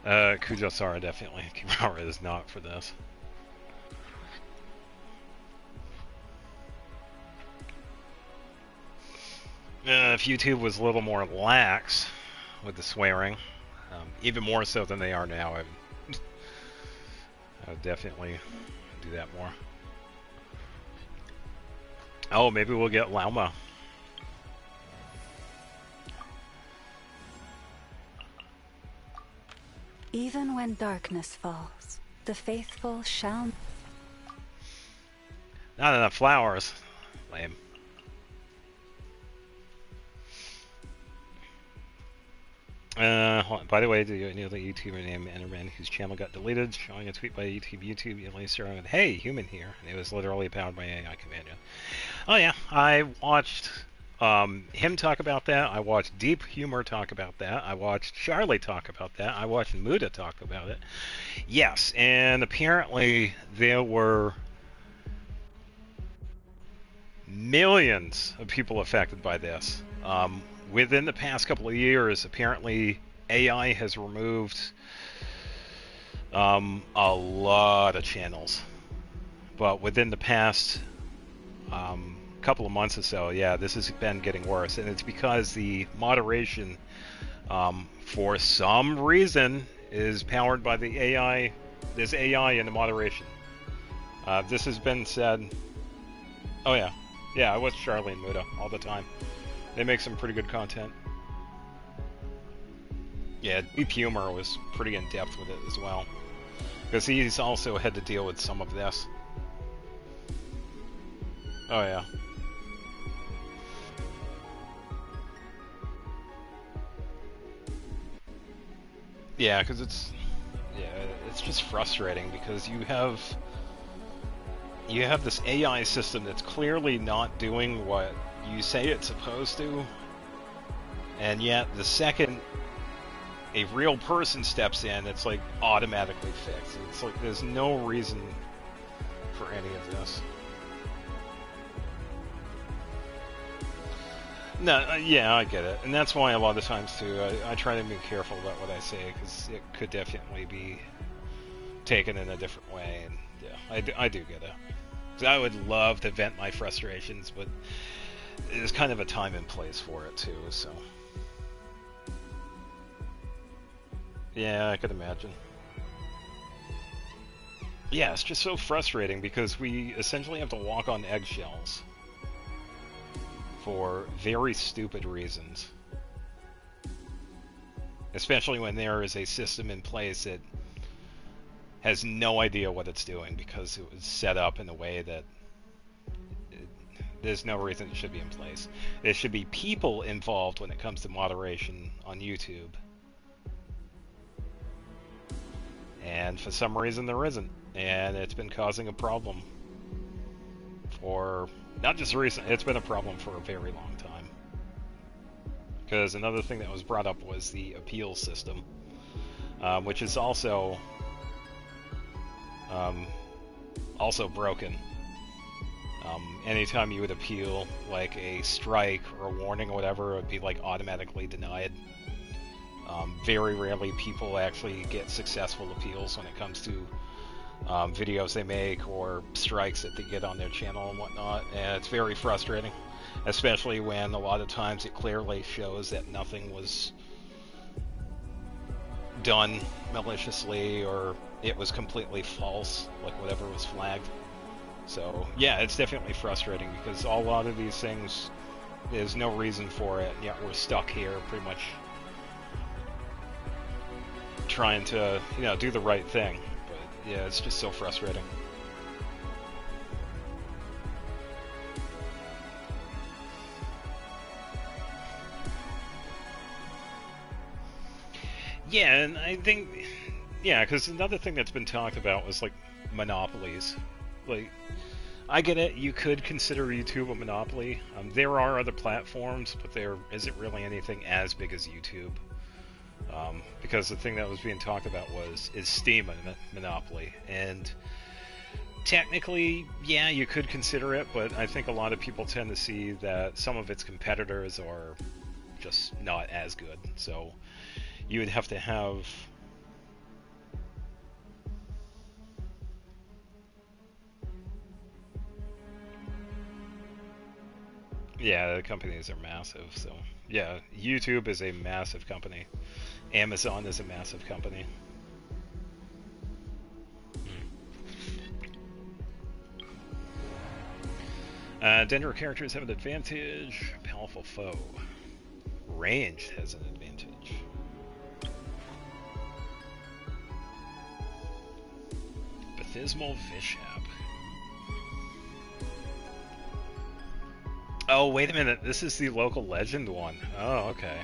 Kujosara definitely. Kimura is not for this. If YouTube was a little more lax with the swearing, even more so than they are now, I would definitely do that more. Oh, maybe we'll get Lauma. Even when darkness falls, the faithful shall... Not enough flowers. Lame. By the way, do you know the YouTuber named Enderman whose channel got deleted? Showing a tweet by YouTube at least starting with, "Hey, human here." And it was literally powered by AI companion. Oh yeah, I watched him talk about that. I watched Deep Humor talk about that. I watched Charlie talk about that. I watched Muda talk about it. Yes, and apparently there were millions of people affected by this. Within the past couple of years, apparently AI has removed a lot of channels. But within the past couple of months or so, yeah, this has been getting worse. And it's because the moderation, for some reason, is powered by the AI. There's AI in the moderation. This has been said... Oh yeah. Yeah, I watch Charlie and Muda all the time. They make some pretty good content. Yeah, Deep Humor was pretty in-depth with it as well. Because he's also had to deal with some of this. Oh yeah. Yeah, because it's just frustrating because you have this AI system that's clearly not doing what you say it's supposed to, and yet the second a real person steps in, it's like automatically fixed. It's like there's no reason for any of this. No, yeah, I get it, and that's why a lot of times too, I try to be careful about what I say because it could definitely be taken in a different way, and yeah, I do get it. Because I would love to vent my frustrations, but there's kind of a time and place for it too, so. Yeah, I could imagine. Yeah, it's just so frustrating because we essentially have to walk on eggshells for very stupid reasons. Especially when there is a system in place that has no idea what it's doing because it was set up in a way that there's no reason it should be in place. There should be people involved when it comes to moderation on YouTube. And for some reason there isn't. And it's been causing a problem for, not just recent, it's been a problem for a very long time. Because another thing that was brought up was the appeal system, which is also broken. Anytime you would appeal like a strike or a warning or whatever, it would be like automatically denied. Very rarely people actually get successful appeals when it comes to videos they make or strikes that they get on their channel and whatnot, and it's very frustrating, especially when a lot of times it clearly shows that nothing was done maliciously or it was completely false, like whatever was flagged. So yeah, it's definitely frustrating because a lot of these things, there's no reason for it, and yet we're stuck here pretty much trying to, do the right thing. But yeah, it's just so frustrating. Yeah, and I think, yeah, because another thing that's been talked about was like monopolies. Like, I get it, you could consider YouTube a monopoly. There are other platforms, but there isn't really anything as big as YouTube. Because the thing that was being talked about is Steam a monopoly? And technically, yeah, you could consider it, but I think a lot of people tend to see that some of its competitors are just not as good. So you would have to have... Yeah, the companies are massive, so... Yeah, YouTube is a massive company. Amazon is a massive company. Denver characters have an advantage. Powerful foe. Ranged has an advantage. Bathismal Vishap. Oh, wait a minute. This is the local legend one. Oh, okay.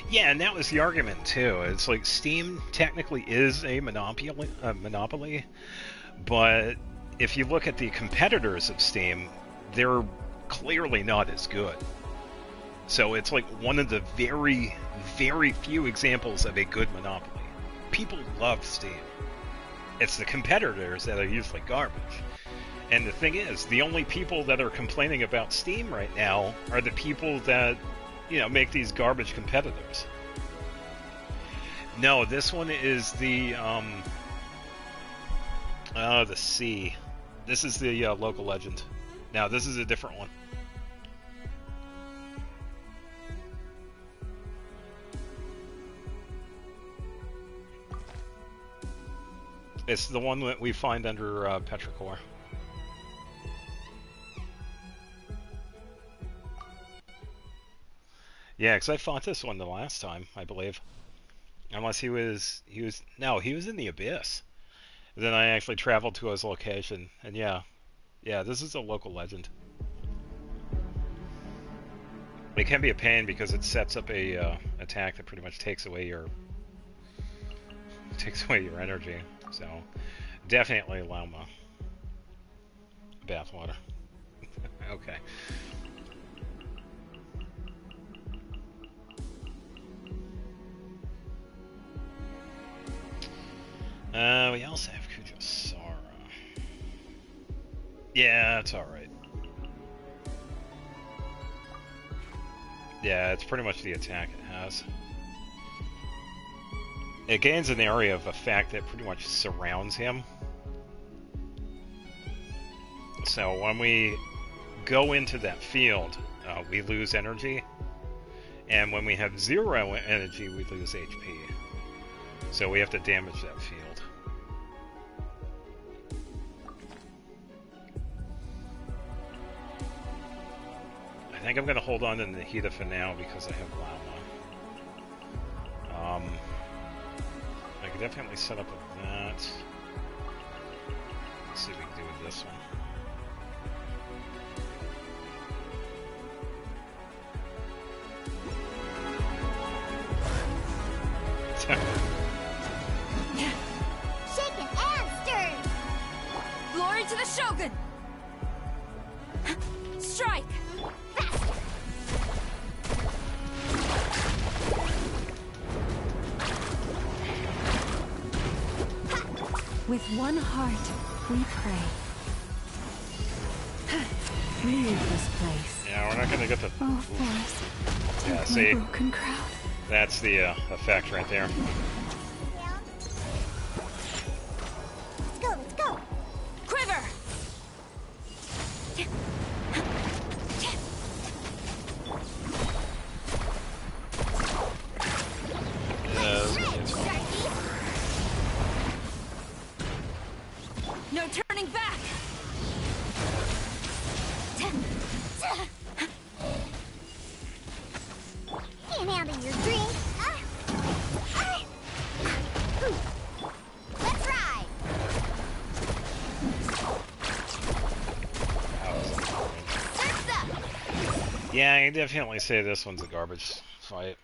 Yeah, and that was the argument too. It's like Steam technically is a monopoly, but if you look at the competitors of Steam, they're clearly not as good. So it's like one of the very, very few examples of a good monopoly. People love Steam. It's the competitors that are usually garbage. And the thing is, the only people that are complaining about Steam right now are the people that, you know, make these garbage competitors. No, this one is the C. This is the local legend. Now, this is a different one. It's the one that we find under Petrichor. Yeah, because I fought this one the last time, I believe. Unless he was in the Abyss. Then I actually traveled to his location, and yeah, this is a local legend. It can be a pain because it sets up a attack that pretty much takes away your energy. So definitely Lauma. Bathwater. Okay. We also have Kujosara. Yeah, it's alright. Yeah, it's pretty much the attack it has. It gains an area of effect that pretty much surrounds him. So when we go into that field, we lose energy. And when we have 0 energy, we lose HP. So we have to damage that field. I think I'm going to hold on to Nahida for now because I have Lauma. I could definitely set up with that. Let's see what we can do with this one. Shaken and stirred. Glory to the Shogun! Strike! Faster. With one heart, we pray. Leave this place. Yeah, we're not going to get the... Oh, Force, Yeah, take see? my broken crown. That's the effect right there. Let's go, let's go. Quiver! No turning back! Can't handle your drink. Yeah, I definitely say this one's a garbage fight.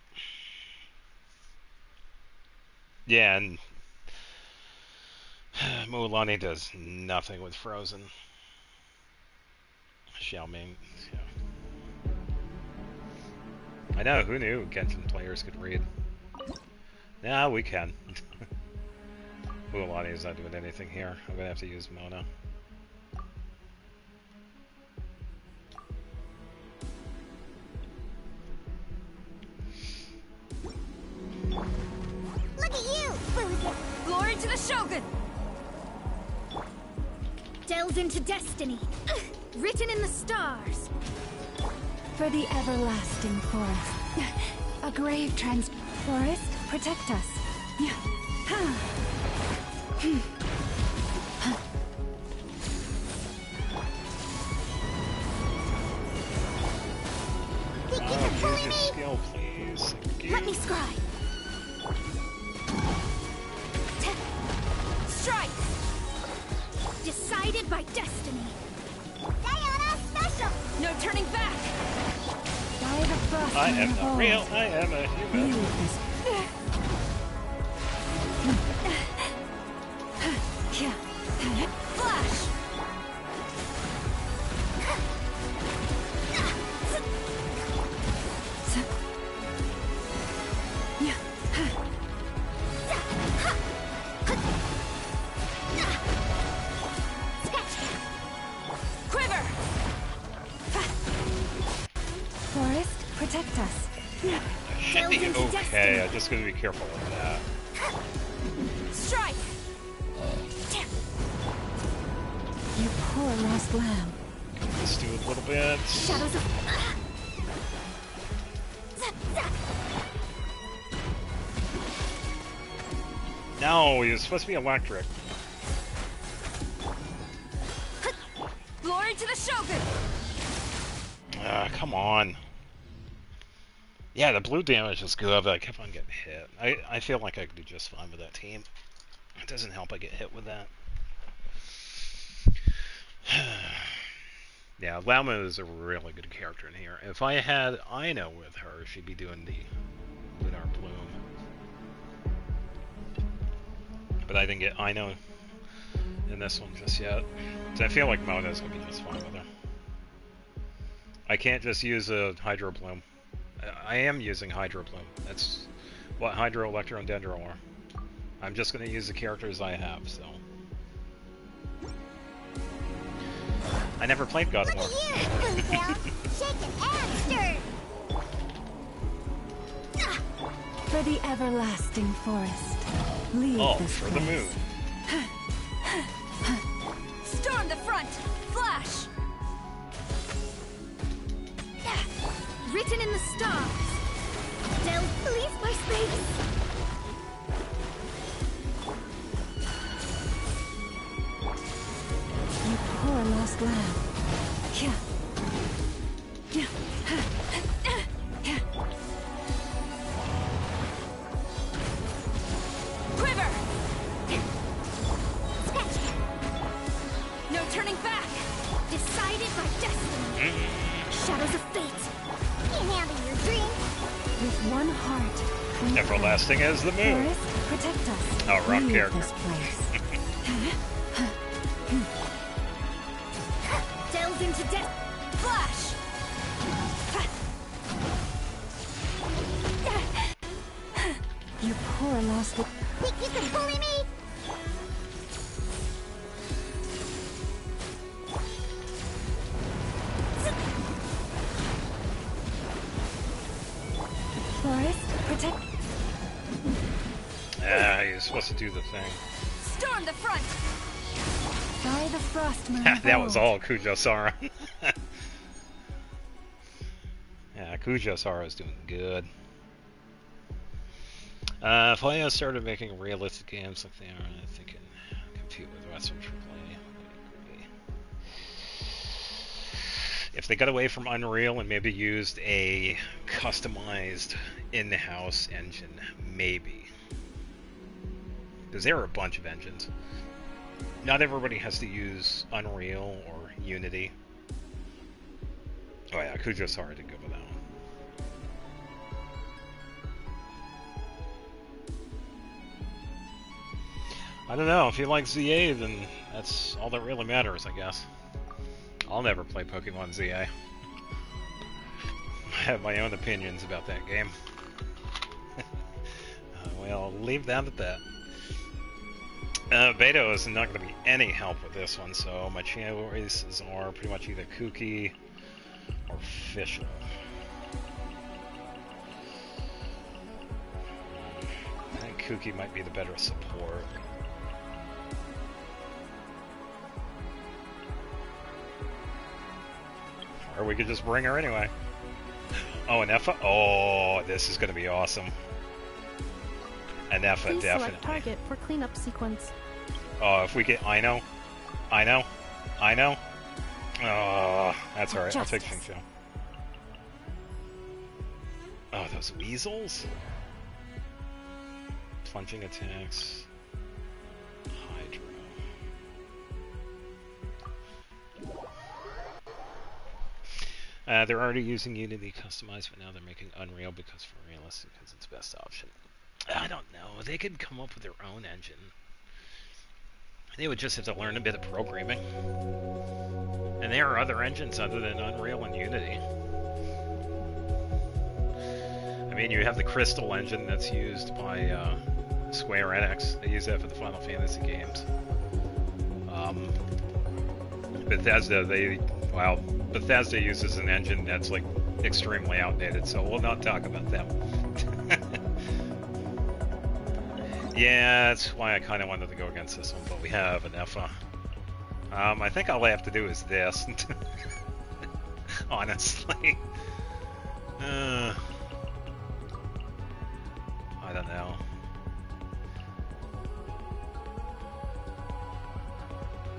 Yeah, and Mulan does nothing with Frozen. Xiaoming, yeah. I know, who knew Genshin players could read? Nah, we can. Mulan is not doing anything here. I'm gonna have to use Mona. Look at you, Boozer. Glory to the Shogun! Delved into destiny. Written in the stars. For the everlasting forest. A grave forest, protect us. Think you can bully Use your me? skill, please. Thank you. Let me scribe. Strike! Decided by destiny. Diana special. No turning back. By the frost I moon am not falls, real, I am a human. leave this Flash! Quiver! forest, protect us. Should be okay, I'm just gonna be careful with that. Strike! You poor lost lamb. Let's do a little bit. Shadows of... No, he was supposed to be electric. Glory to the Shogun! Ah, come on. Yeah, the blue damage is good, but I kept on getting hit. I feel like I could do just fine with that team. It doesn't help I get hit with that. Yeah, Lauma is a really good character in here. If I had Ino with her, she'd be doing the Lunar Bloom. But I didn't get Ino in this one just yet. So I feel like Mona's going to be just fine with her. I can't just use a Hydro Bloom. I am using Hydro Bloom. That's what Hydro, Electro, and Dendro are. I'm just going to use the characters I have, so... I never played God of War. Look at you, Boozer. Shaken and stirred. For the everlasting forest, leave Oh, this for place. the moon. Storm the front! Flash! Written in the stars. Del, please, my space. You poor lost lamb. Quiver! No turning back. Decided by destiny. Shadows of fate. Can't handle your dream. With one heart, we Everlasting as the moon. forest, protect us. Oh, wrong leave character. this place. Delved into death. Flash! You poor lost lamb. Think you can bully me? Forest, protect. Ah, you're supposed to do the thing. Storm the front! By the frost moon That was falls. all Kujo-Sara. Yeah, Kujo-Sara is doing good. If I started making realistic games like they are, I think it can compete with Western AAA. I agree. If they got away from Unreal and maybe used a customized in-house engine, maybe. Because there are a bunch of engines. Not everybody has to use Unreal or Unity. Oh yeah, Kujosara did good with that one. I don't know, if you like ZA, then that's all that really matters, I guess. I'll never play Pokemon ZA. I have my own opinions about that game. Well, leave that at that. Beto is not going to be any help with this one, so my choices are pretty much either Kooky or Fischl. I think Kooky might be the better support. Or we could just bring her anyway. Oh, an Effa? Oh, this is going to be awesome. An Effa, Please definitely. select target for cleanup sequence. Oh, if we get Ino. Oh, that's alright. I'll take Xingqiu. Oh, those weasels? Plunging attacks. Hydro. They're already using Unity customized, but now they're making Unreal because for realistic, because it's the best option. I don't know. They could come up with their own engine. They would just have to learn a bit of programming. And there are other engines other than Unreal and Unity. I mean, you have the Crystal engine that's used by Square Enix. They use that for the Final Fantasy games. Bethesda, Bethesda uses an engine that's like extremely outdated, so we'll not talk about them. Yeah, that's why I kind of wanted to go against this one, but we have an Effa. I think all I have to do is this. Honestly. I don't know.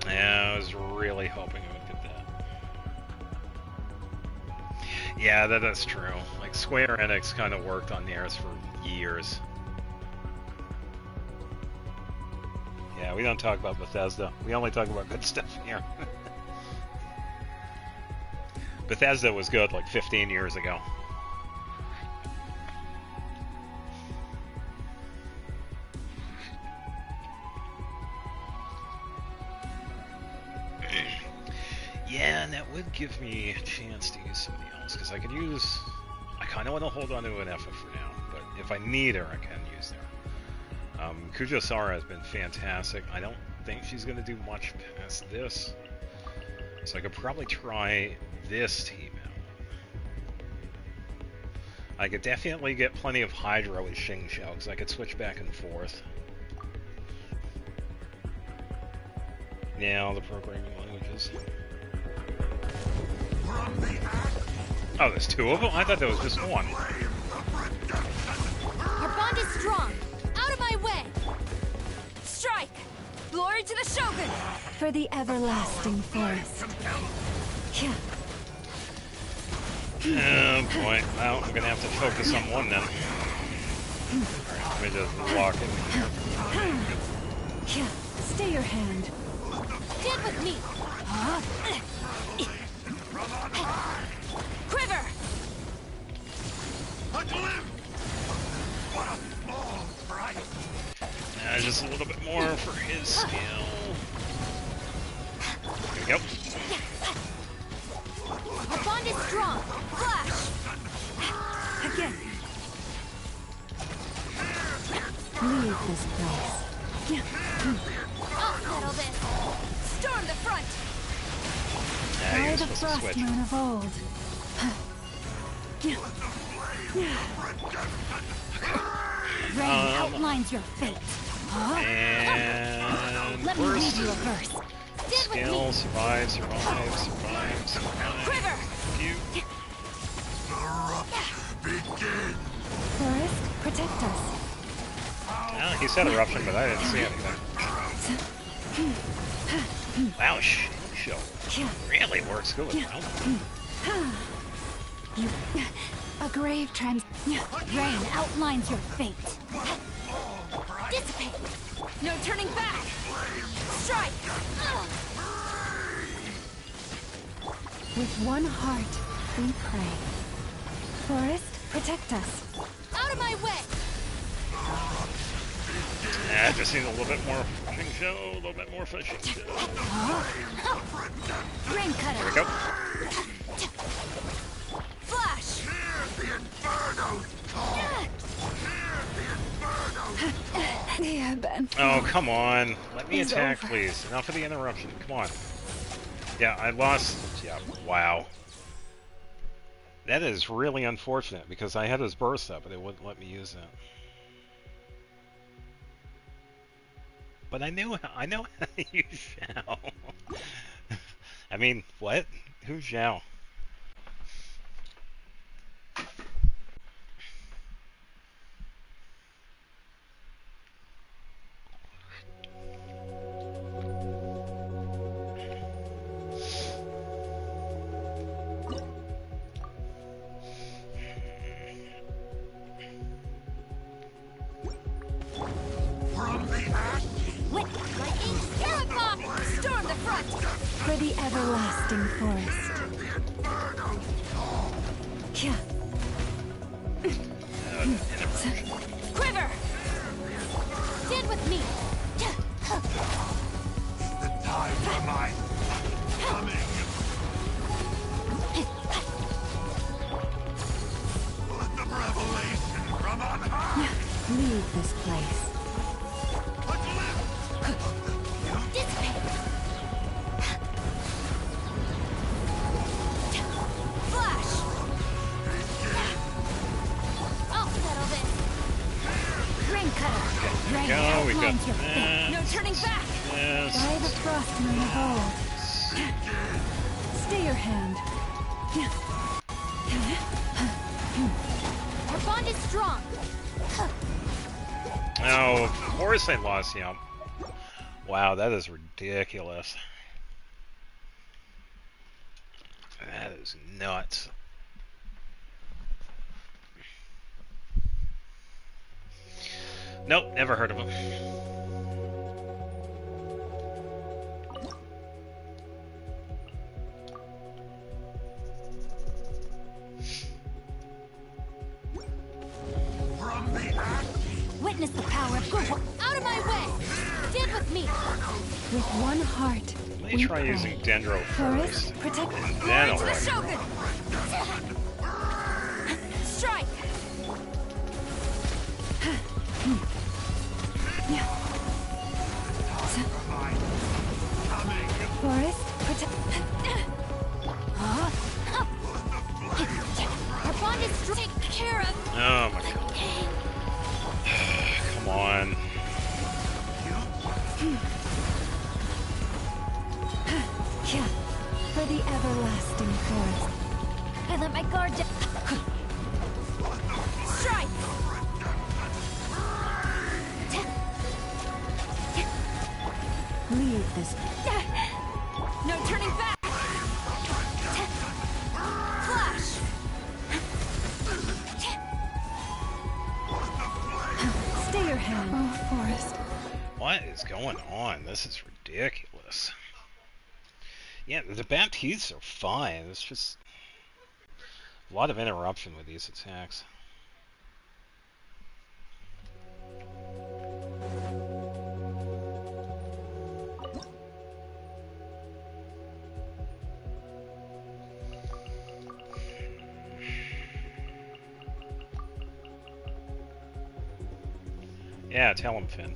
Yeah, I was really hoping I would get that. Yeah, that's true. Like, Square Enix kind of worked on theirs for years. Yeah, we don't talk about Bethesda. We only talk about good stuff here. Bethesda was good like 15 years ago. Yeah, and that would give me a chance to use somebody else, because I kind of want to hold on to an Effa for now, but if I need her, I can use her. Kujosara has been fantastic. I don't think she's going to do much past this. So I could probably try this team out. I could definitely get plenty of Hydro with Xingqiu, because I could switch back and forth. Yeah, all the programming languages. Oh, there's two of them? I thought there was just one. Our bond is strong. Out of my way! Strike! Glory to the Shogun! For the everlasting forest. Oh boy, well, I'm gonna have to focus on one then. Alright, let me just walk in here. Stay your hand. Stand with me! Quiver! Just a little bit more for his skill. There we go. Our bond is strong. Flash! Again. Leave this place. I'll settle this. Storm the front! Yeah, By you're the supposed to switch. Frostmoon of old. Rain outlines your fate. And Let me read first, you a verse. skill, survive. Quiver! You. Forest, protect us. He said eruption, but I didn't see anything. Wow, Xingqiu really works good with Elmo. A grave rain outlines your fate. Dissipate! No turning back! Strike! With one heart, We pray. Forest, protect us. Out of my way! Yeah, just need a little bit more fishing show, a little bit more fishing show. Rain cutter! There we go. Flash! Yeah, Ben. Oh, come on. Let me It's attack, over. please. Enough of the interruption. Come on. Yeah, I lost. Yeah, wow. That is really unfortunate because I had his burst up, but it wouldn't let me use it. But I know how to use Zhao. I mean, what? Who's Zhao? For the everlasting forest. Yeah. Quiver! Stand with me! The time for my coming. Let the revelation from on high. Leave this place. Dissipate! Flash! I'll settle this. Rain cutter! Right Go, we got outlines your that. fate. No turning back! Yes. By the frost moon of old. Stay your hand. Our bond is strong. Oh, of course I lost him. Wow, that is ridiculous. That is nuts. Nope, never heard of him. From the ash. Witness the power of good. Out of my way! Stand with me! With one heart. Let me we try pray. using Dendro Forest, first. protect. And Glory then to I'll the worry. Shogun! Strike! Forest, protect. Our bond is strong. Take care of. Oh my god. Come on. Yeah. For the everlasting forest. I let my guard down. Strike! Leave this. No turning back! Flash! Stay your hand. Oh, forest. What is going on? This is ridiculous. Yeah, the Baptistes are fine. It's just a lot of interruption with these attacks. Yeah, tell him, Finn.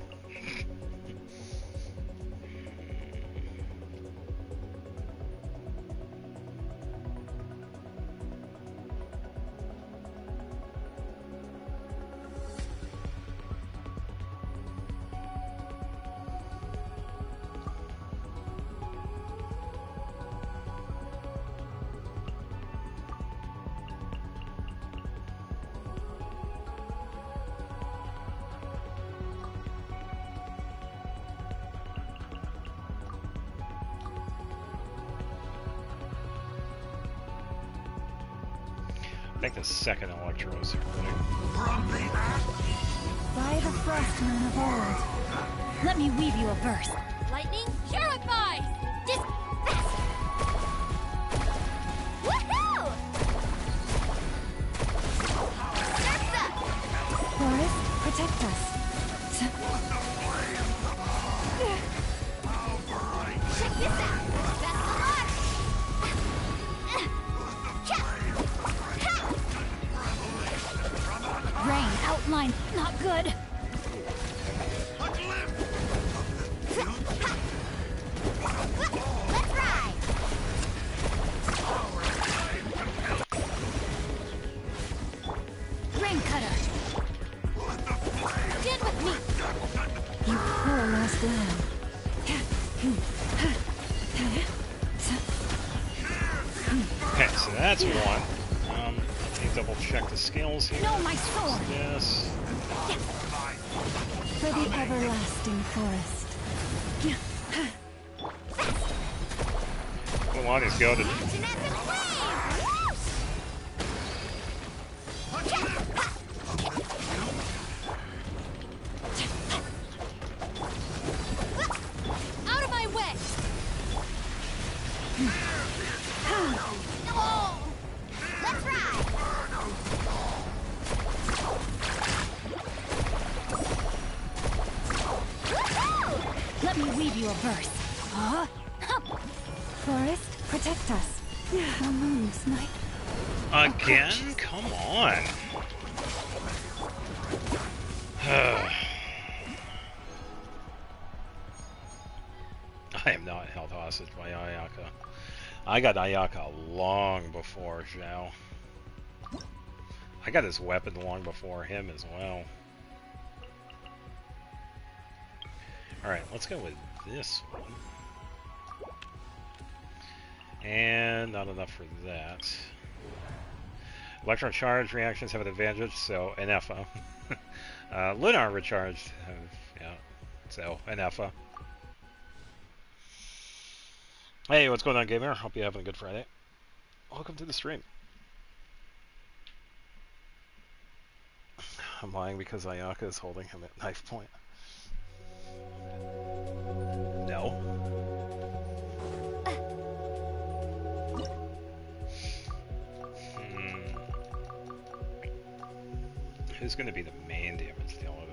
I think the second Electro is hurting. By the frost moon of old. Let me weave you a verse. Lightning, purify! Woohoo! mine. Not good. Let's ride! Rain cutter. Stand with me. You poor lost lamb. Okay, so that's one. Let me double check the skills here. No, my sword. Yes. For the everlasting forest. Come on, he's goaded. Action at the flame! Out of my way. Oh! Let's ride! Woohoo! Let me weave you a verse. Huh? Forest, protect us. The moon's night. Again? Come on. I am not held hostage by Ayaka. I got Ayaka long before Zhao. I got his weapon long before him as well. Alright, let's go with this one. And not enough for that. Electron charge reactions have an advantage, so an FO. Lunar recharged, yeah, so an FO. Hey, what's going on, gamer? Hope you're having a good Friday. Welcome to the stream. I'm lying because Ayaka is holding him at knife point. No. Who's going to be the main damage dealer,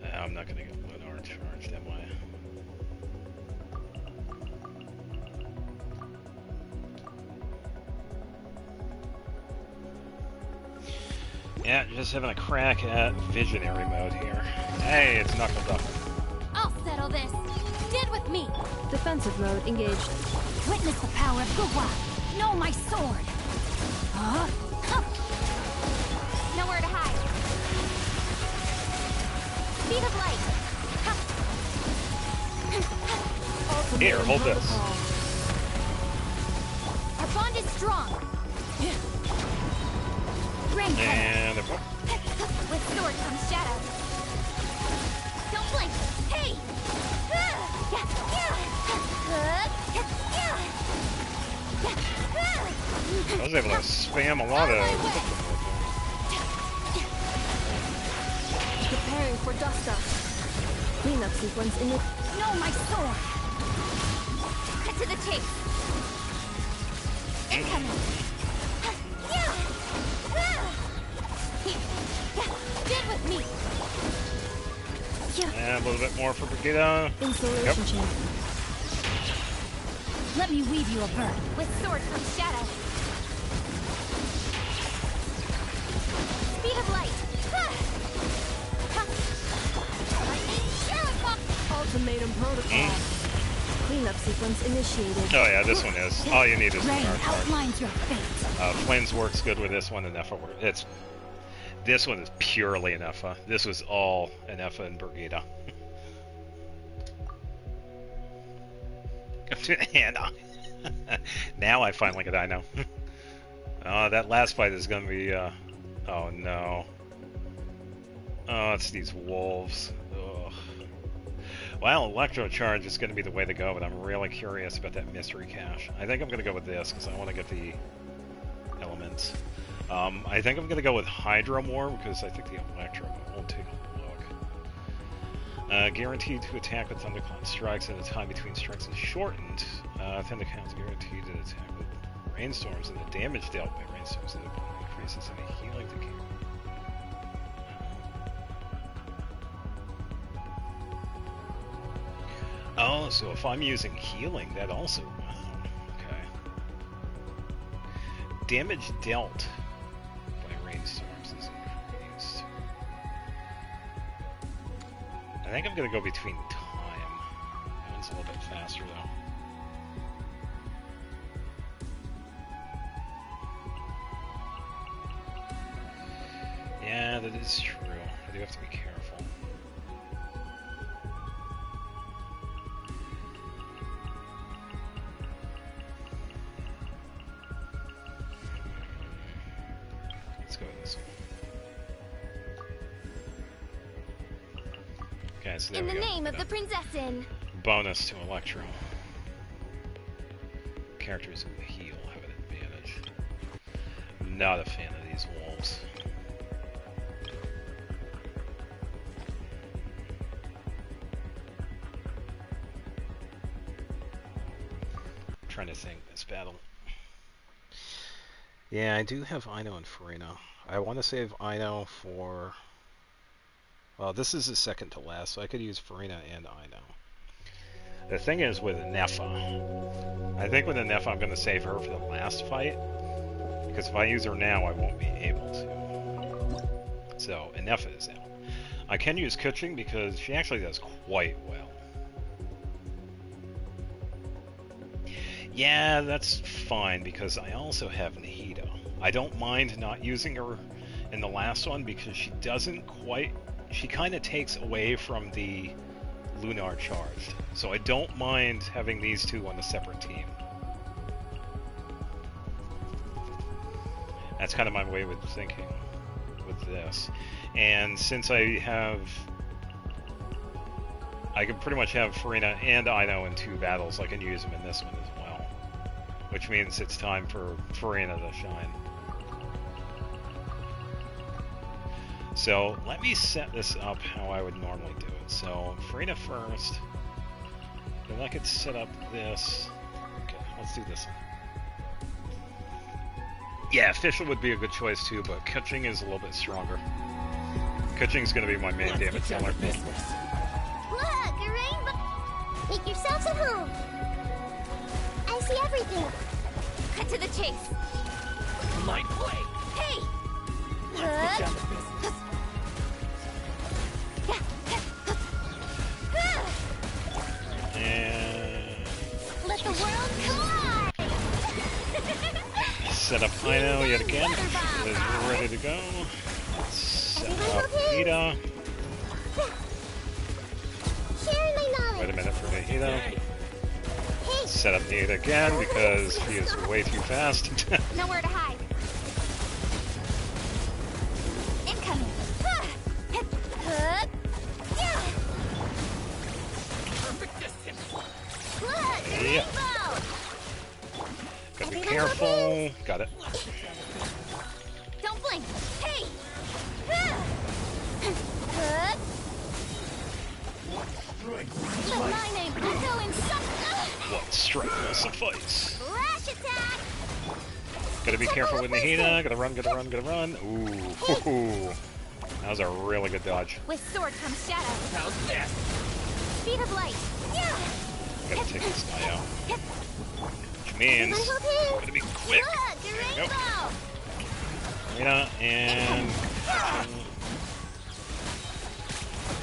though? I'm not going to get Lunar charged, am I? Yeah, just having a crack at Visionary mode here. Hey, it's Knuckle Duck. I'll settle this. Stand with me. Defensive mode engaged. Witness the power of Guhua. Know my sword. Huh? Nowhere to hide. Speed of light. Here, hold this. Our bond is strong. Rain cutter. And With sword comes shadow. Don't blink. Hey! I was able to spam a lot of... Preparing for Dusta. Cleanup sequence in it. Know my sword. Cut to the chase. Incoming. Stand with me. And a little bit more for Brigida. Installation chamber. Let me weave you a bird. With sword comes shadow. Speed of light. Ultimatum protocol. Cleanup sequence initiated. Oh yeah, this one is. All you need is Rain Lunar charge. outlines your fate. Flames works good with this one, and Effa works. This one is purely an Effa. This was all an Effa and Brigida. And now I finally get I know. That last fight is gonna be. Oh no. Oh, it's these wolves. Ugh. Well, Electro Charge is going to be the way to go, but I'm really curious about that mystery cache. I think I'm going to go with this because I want to get the elements. I think I'm going to go with Hydra more because I think the Electro will take a look. Guaranteed to attack with Thundercloud strikes, and the time between strikes is shortened. Thundercloud's guaranteed to attack with rainstorms, and the damage dealt by rainstorms increases any healing to keep. Oh, so if I'm using healing, that also... Wow, okay. Damage dealt by rainstorms is increased. I think I'm gonna go between time. That one's a little bit faster though. Yeah, that is true. I do have to be careful. Let's go with this one. Okay, so there In we the go. name of the Prinzessin. Bonus to Electro. Characters who heal have an advantage. Not a fan of these wolves. Trying to think this battle. Yeah, I do have Ino and Farina. I want to save Ino for... Well, this is the second to last, so I could use Farina and Ino. The thing is with Nefa, I think with Nefa I'm going to save her for the last fight, because if I use her now I won't be able to. So, Nefa is out. I can use Kuching because she actually does quite well. Yeah, that's fine, because I also have Nahida. I don't mind not using her in the last one, because she doesn't quite... She kind of takes away from the Lunar Charged. So I don't mind having these two on a separate team. That's kind of my way with thinking with this. And since I can pretty much have Farina and Ino in 2 battles, I can use them in this one as well. Which means it's time for Farina to shine. So let me set this up how I would normally do it. So Farina first, then I could set up this. Okay, let's do this one. Yeah, Official would be a good choice too, but Kuching is a little bit stronger. Kuching's going to be my main damage dealer. Look, a rainbow! Make yourselves at home. I see everything. Cut to the chase. My blade! Hey! Let's get down to business. And Let the world collide! set up Ino yet again. It is ready to go. Set up Nahida. Sharing my Wait a knowledge. minute for Nahida. Hey, Set up Nahida again because she is way too fast. Nowhere to hide. Incoming. Perfect distance. Look, a Yeah. rainbow! Gotta be careful. Got it. Don't blink. Hey! Let my name echo in some... One strike will suffice. Flash attack! Gotta be careful with Nahida. Gotta run, gotta run, gotta run. Ooh. That was a really good dodge. With sword comes shadow. How's this? Speed of light. Gotta take this guy out. Which means I'm gonna be quick. Look, a There we go. rainbow! Nahida and...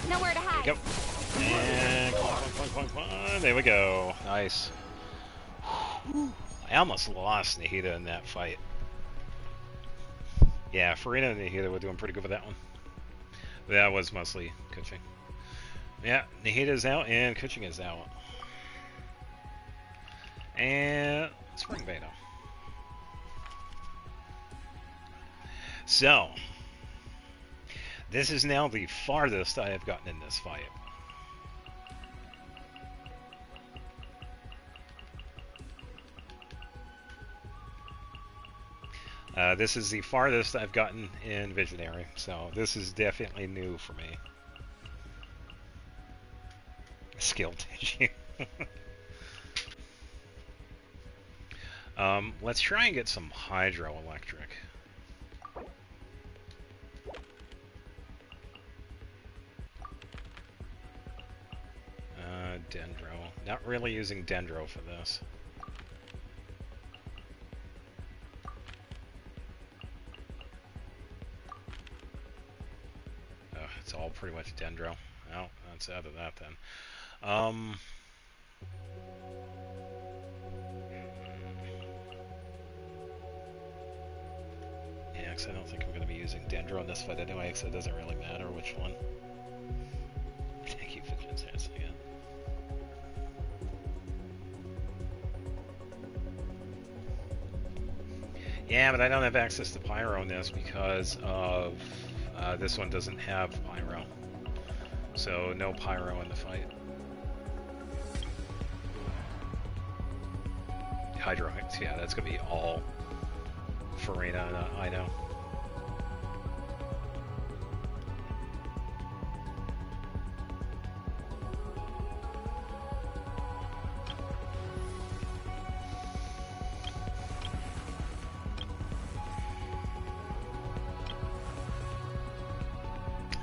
Nowhere to hide. Go. And clunk. There we go. Nice. I almost lost Nahida in that fight. Yeah, Farina and Nahida were doing pretty good with that one. But that was mostly Kuching. Yeah, Nahida's out and Kuching is out. And Spring Beta. So, this is now the farthest I have gotten in this fight. This is the farthest I've gotten in Visionary, so this is definitely new for me. Skill issue. Let's try and get some hydroelectric. Dendro. Not really using Dendro for this. all pretty much Dendro. Oh, that's out of that then. Yeah, because I don't think I'm going to be using Dendro in this fight anyway, so it doesn't really matter which one. Thank you for consenting again. Yeah, but I don't have access to Pyro in this because of this one doesn't have Pyro. So no Pyro in the fight. Hydro, yeah, that's going to be all Farina and I know.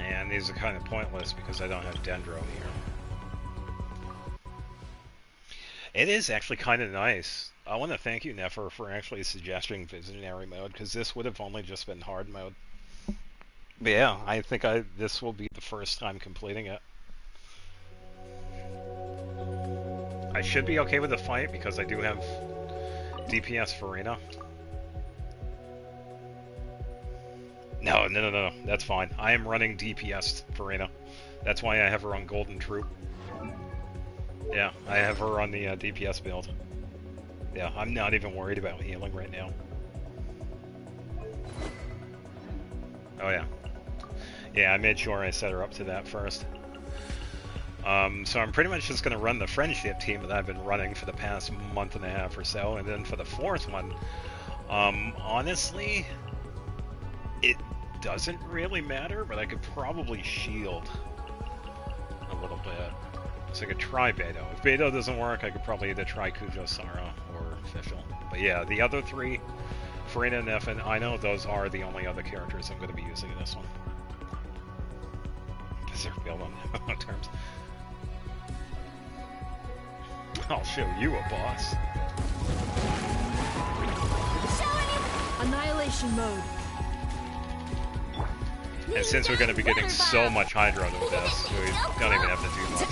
And these are kind of pointless because I don't have Dendro here. It is actually kind of nice. I want to thank you, Nefer, for actually suggesting Visionary mode, because this would have only just been hard mode. But yeah, I think this will be the first time completing it. I should be okay with the fight because I do have DPS Farina. No, that's fine. I am running DPS Farina. That's why I have her on Golden Troop. Yeah, I have her on the DPS build. Yeah, I'm not even worried about healing right now. Oh yeah. Yeah, I made sure I set her up to that first. So I'm pretty much just going to run the friendship team that I've been running for the past month and a half or so, and then for the fourth one, honestly, it doesn't really matter, but I could probably shield a little bit. So I could try Beto. If Beto doesn't work, I could probably either try Kujo Sara or Fischl. But yeah, the other three, Farina, Neff, and I know those are the only other characters I'm going to be using in this one. Because they're built on terms. I'll show you a boss. Annihilation mode. And since we're going to be getting so much Hydro with this, we don't even have to do much.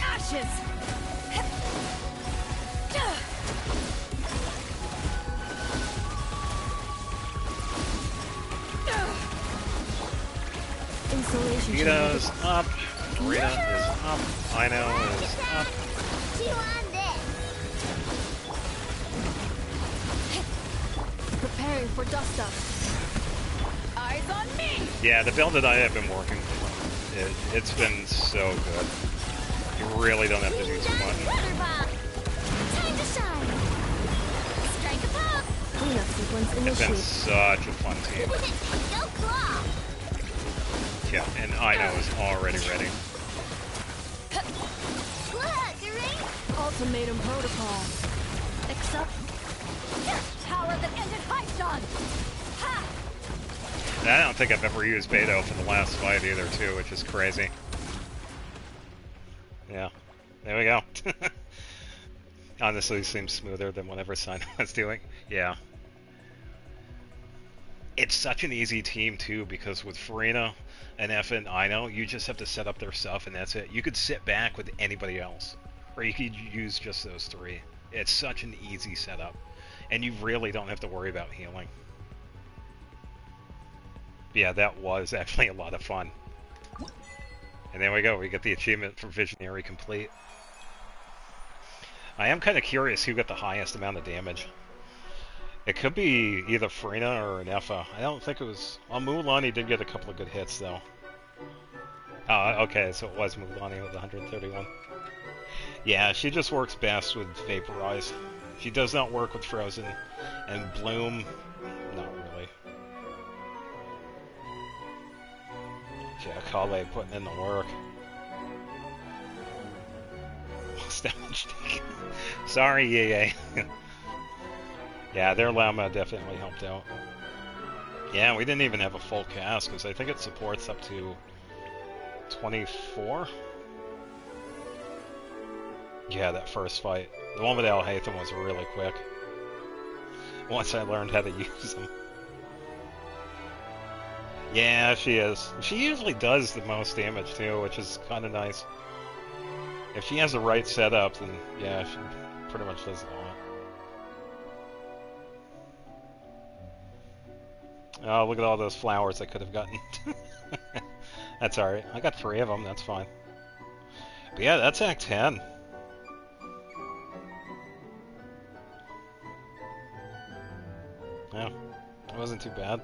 Insulation. Vito's up. Marina is up. Ino is up. Preparing for dust up. Eyes on me! Yeah, the build that I have been working for, it's been so good. You really don't have to do too much. Time to shine. Strike a pop. Cleanup sequence It's been initiated. such a fun team. Go claw. Yeah, and Ino is already ready. Ultimatum protocol. Except Power that ended Heishan! Ha! And I don't think I've ever used Beto for the last fight either, too, which is crazy. Yeah, there we go. Honestly, it seems smoother than whatever Sino was doing. Yeah. It's such an easy team, too, because with Farina and F and Ino, you just have to set up their stuff and that's it. You could sit back with anybody else, or you could use just those three. It's such an easy setup, and you really don't have to worry about healing. Yeah, that was actually a lot of fun. And there we go, we get the achievement for Visionary complete. I am kind of curious who got the highest amount of damage. It could be either Farina or Nefa. I don't think it was... Well, Mulan, he did get a couple of good hits, though. Okay, so it was Mulani with 131. Yeah, she just works best with Vaporize. She does not work with Frozen. And Bloom, not really. Yeah, Kale putting in the work. Most damage taken. Sorry, Yeye. Yeah, their Llama definitely helped out. Yeah, we didn't even have a full cast, because I think it supports up to 24? Yeah, that first fight. The one with Al Haytham was really quick. Once I learned how to use them. Yeah, she is. She usually does the most damage too, which is kind of nice. If she has the right setup, then yeah, she pretty much does a lot. Oh, look at all those flowers I could have gotten. That's alright. I got 3 of them, that's fine. But yeah, that's Act 10. Yeah, it wasn't too bad.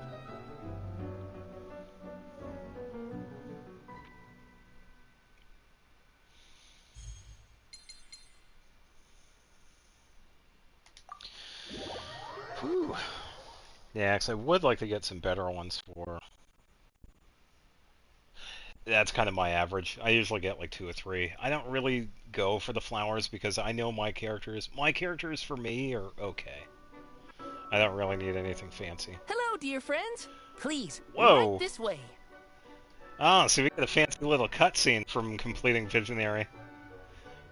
Whew. Yeah, because I would like to get some better ones for... That's kind of my average. I usually get like 2 or 3. I don't really go for the flowers because I know my characters. My characters for me are okay. I don't really need anything fancy. Hello, dear friends. Please, Whoa. right this way. Oh, so we get a fancy little cutscene from completing Visionary.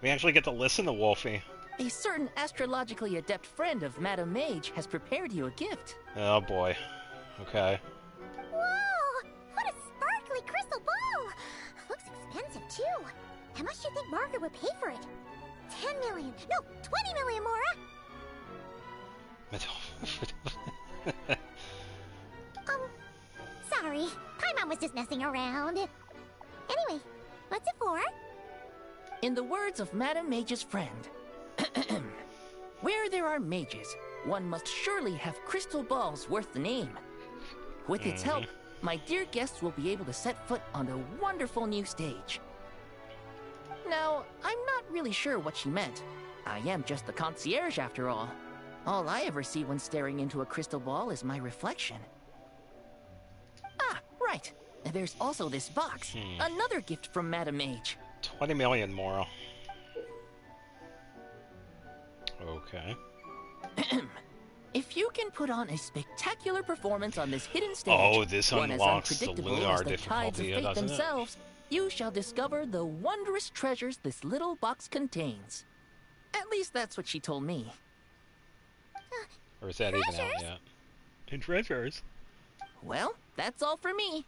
We actually get to listen to Wolfie. A certain astrologically adept friend of Madame Mage has prepared you a gift. Oh boy. Okay. Whoa! What a sparkly crystal ball! Looks expensive, too. How much do you think Margaret would pay for it? 10 million. No, 20 million, Mora! Sorry. Paimon was just messing around. Anyway, what's it for? In the words of Madame Mage's friend, where there are mages, one must surely have crystal balls worth the name. With its help, my dear guests will be able to set foot on a wonderful new stage. Now, I'm not really sure what she meant. I am just the concierge after all. All I ever see when staring into a crystal ball is my reflection. Ah, right. There's also this box. Another gift from Madame Mage. 20 million more. Okay. If you can put on a spectacular performance on this hidden stage, oh, this one as unlocks the unpredictable lunar as the tides of difficulty, fate doesn't it? themselves, you shall discover the wondrous treasures this little box contains. At least that's what she told me. Or is that even out yet? And treasures. Well, that's all for me.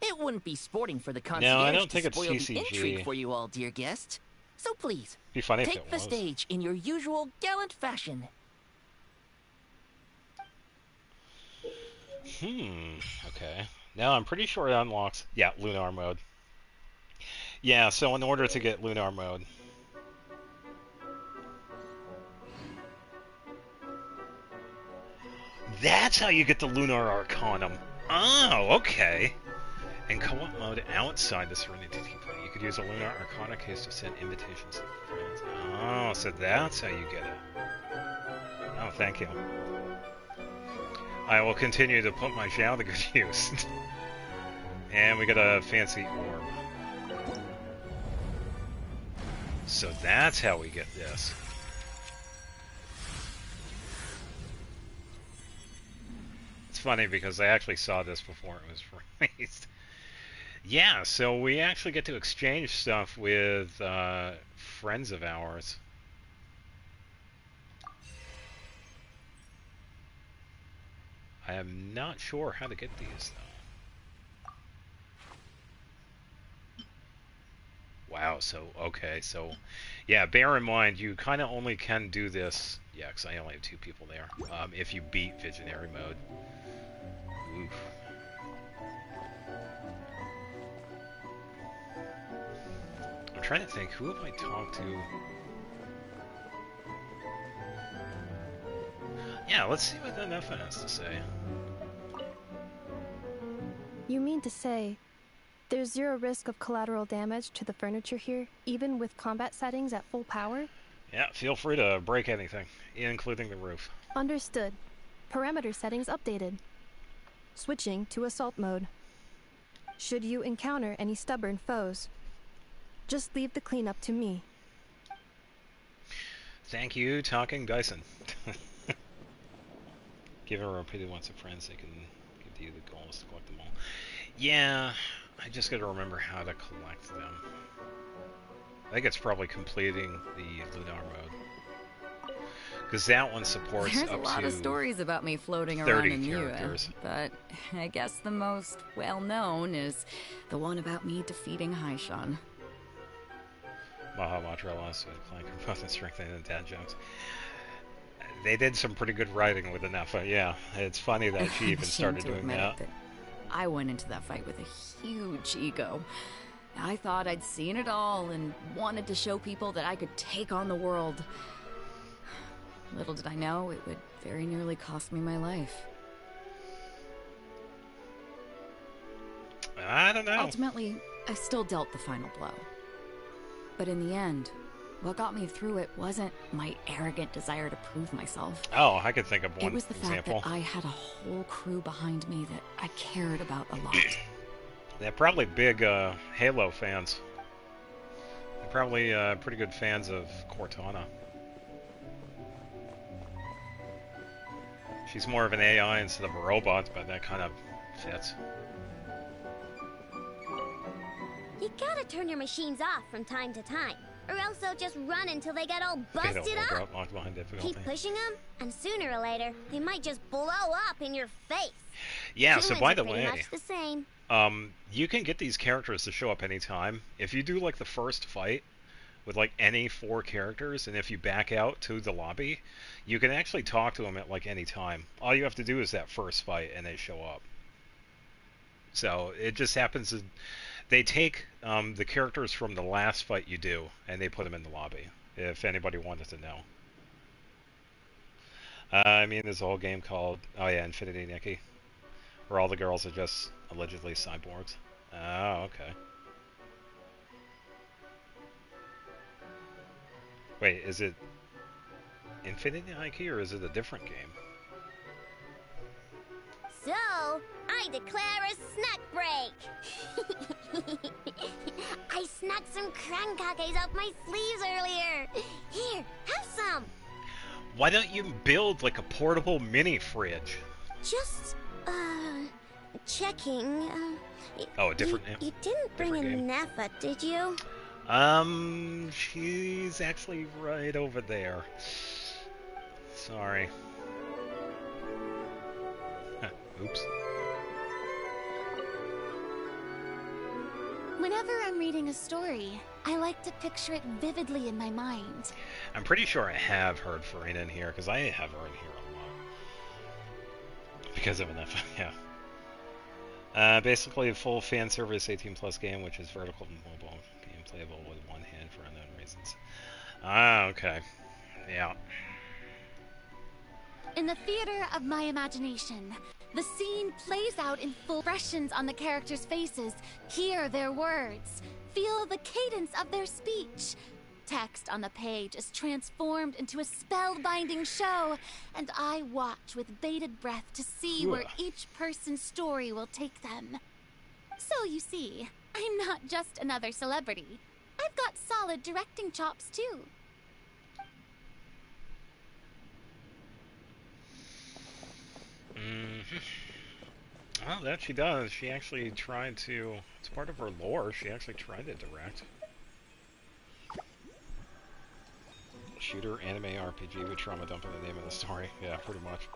It wouldn't be sporting for the concierge No, I don't to think it's spoil the CCG. intrigue for you all, dear guests. So please, Be funny if take it the was. stage in your usual gallant fashion. Okay. Now I'm pretty sure it unlocks... Yeah, lunar mode. Yeah, so in order to get lunar mode... That's how you get the Lunar Arcanum. Oh, okay. In co-op mode outside the Serenity Plane, you could use a Lunar Arcana case to send invitations to friends. Oh, so that's how you get it. Oh, thank you. I will continue to put my Xiao to good use. And we got a fancy orb. So that's how we get this. It's funny because I actually saw this before it was released. Yeah, so we actually get to exchange stuff with friends of ours. I am not sure how to get these, though. Wow, so, okay, so, yeah, bear in mind, you kind of only can do this, yeah, because I only have 2 people there, if you beat Visionary mode. Oof. I'm trying to think, who have I talked to? Yeah, let's see what Nefa has to say. You mean to say there's 0 risk of collateral damage to the furniture here, even with combat settings at full power? Yeah, feel free to break anything, including the roof. Understood. Parameter settings updated. Switching to assault mode. Should you encounter any stubborn foes, just leave the cleanup to me. Thank you, Talking Dyson. Give her repeated once of friends, they can give you the goals to collect them all. Yeah, I just gotta remember how to collect them. I think it's probably completing the Lunar mode. Because that one supports There's a up lot to of stories about me floating around 30 in Niue, characters. but I guess the most well-known is the one about me defeating Haishan. Maha Montreal also playing both in strengthening and dad jokes. They did some pretty good writing with Anefa, yeah. It's funny that she even started doing that. But I went into that fight with a huge ego. I thought I'd seen it all and wanted to show people that I could take on the world. Little did I know, it would very nearly cost me my life. I don't know. Ultimately, I still dealt the final blow. But in the end, what got me through it wasn't my arrogant desire to prove myself. Oh, I could think of one It was the example. fact that I had a whole crew behind me that I cared about a lot. They're probably big Halo fans. They're probably pretty good fans of Cortana. She's more of an AI instead of a robot, but that kind of fits. You gotta turn your machines off from time to time, or else they'll just run until they get all busted up. Locked behind difficulty. Keep pushing them, and sooner or later, they might just blow up in your face. Yeah, Humans so by are the pretty way, much the same. you can get these characters to show up anytime. If you do like the first fight with like any 4 characters, and if you back out to the lobby, you can actually talk to them at like any time. All you have to do is that first fight, and they show up. So it just happens to, they take the characters from the last fight you do, and they put them in the lobby. If anybody wanted to know. I mean, there's a whole game called, oh yeah, Infinity Nikki, where all the girls are just allegedly cyborgs. Oh, okay. Wait, is it Infinity Nikki or is it a different game? So, I declare a snack break. I snuck some crankakes up my sleeves earlier. Here, have some. Why don't you build like a portable mini fridge? Just, checking. Oh, a different. You didn't bring a Nefa, did you? She's actually right over there. Sorry. Oops. Whenever I'm reading a story, I like to picture it vividly in my mind. I'm pretty sure I have heard Farina in here, because I have her in here a lot. Because of enough, yeah. Basically a full fan service 18+ game, which is vertical and mobile, being playable with one hand for unknown reasons. Ah, okay. Yeah. In the theater of my imagination, the scene plays out in full expressions on the characters' faces. Hear their words. Feel the cadence of their speech. Text on the page is transformed into a spellbinding show, and I watch with bated breath to see where each person's story will take them. So you see, I'm not just another celebrity. I've got solid directing chops too. Well, that she does. She actually tried to, it's part of her lore, she actually tried to direct. Shooter, anime, RPG with trauma dump in the name of the story. Yeah, pretty much.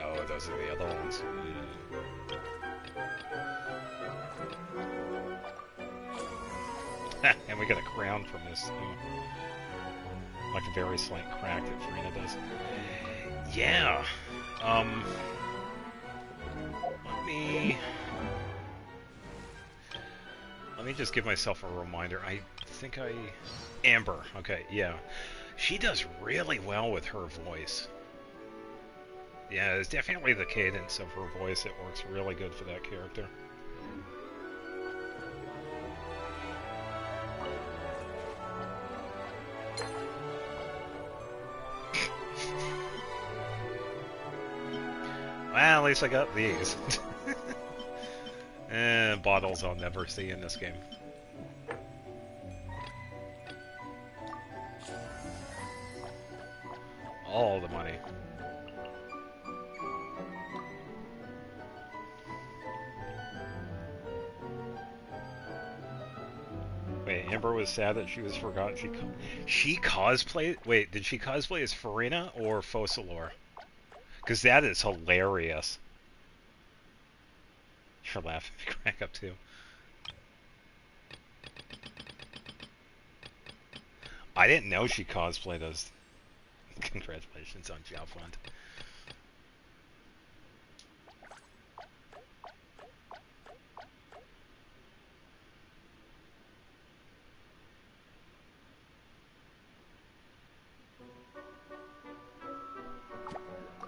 Oh, those are the other ones. Yeah. And we get a crown from this thing. Like a very slight crack that Farina does. Yeah. Let me just give myself a reminder. I think Amber. Okay, yeah. She does really well with her voice. Yeah, it's definitely the cadence of her voice that works really good for that character. Well, at least I got these. Bottles I'll never see in this game. All the money. Wait, Amber was sad that she was forgotten. She cosplayed. Wait, did she cosplay as Farina or Focalor? Because that is hilarious. You're laughing me crack up too. I didn't know she cosplayed as. Congratulations on job fund.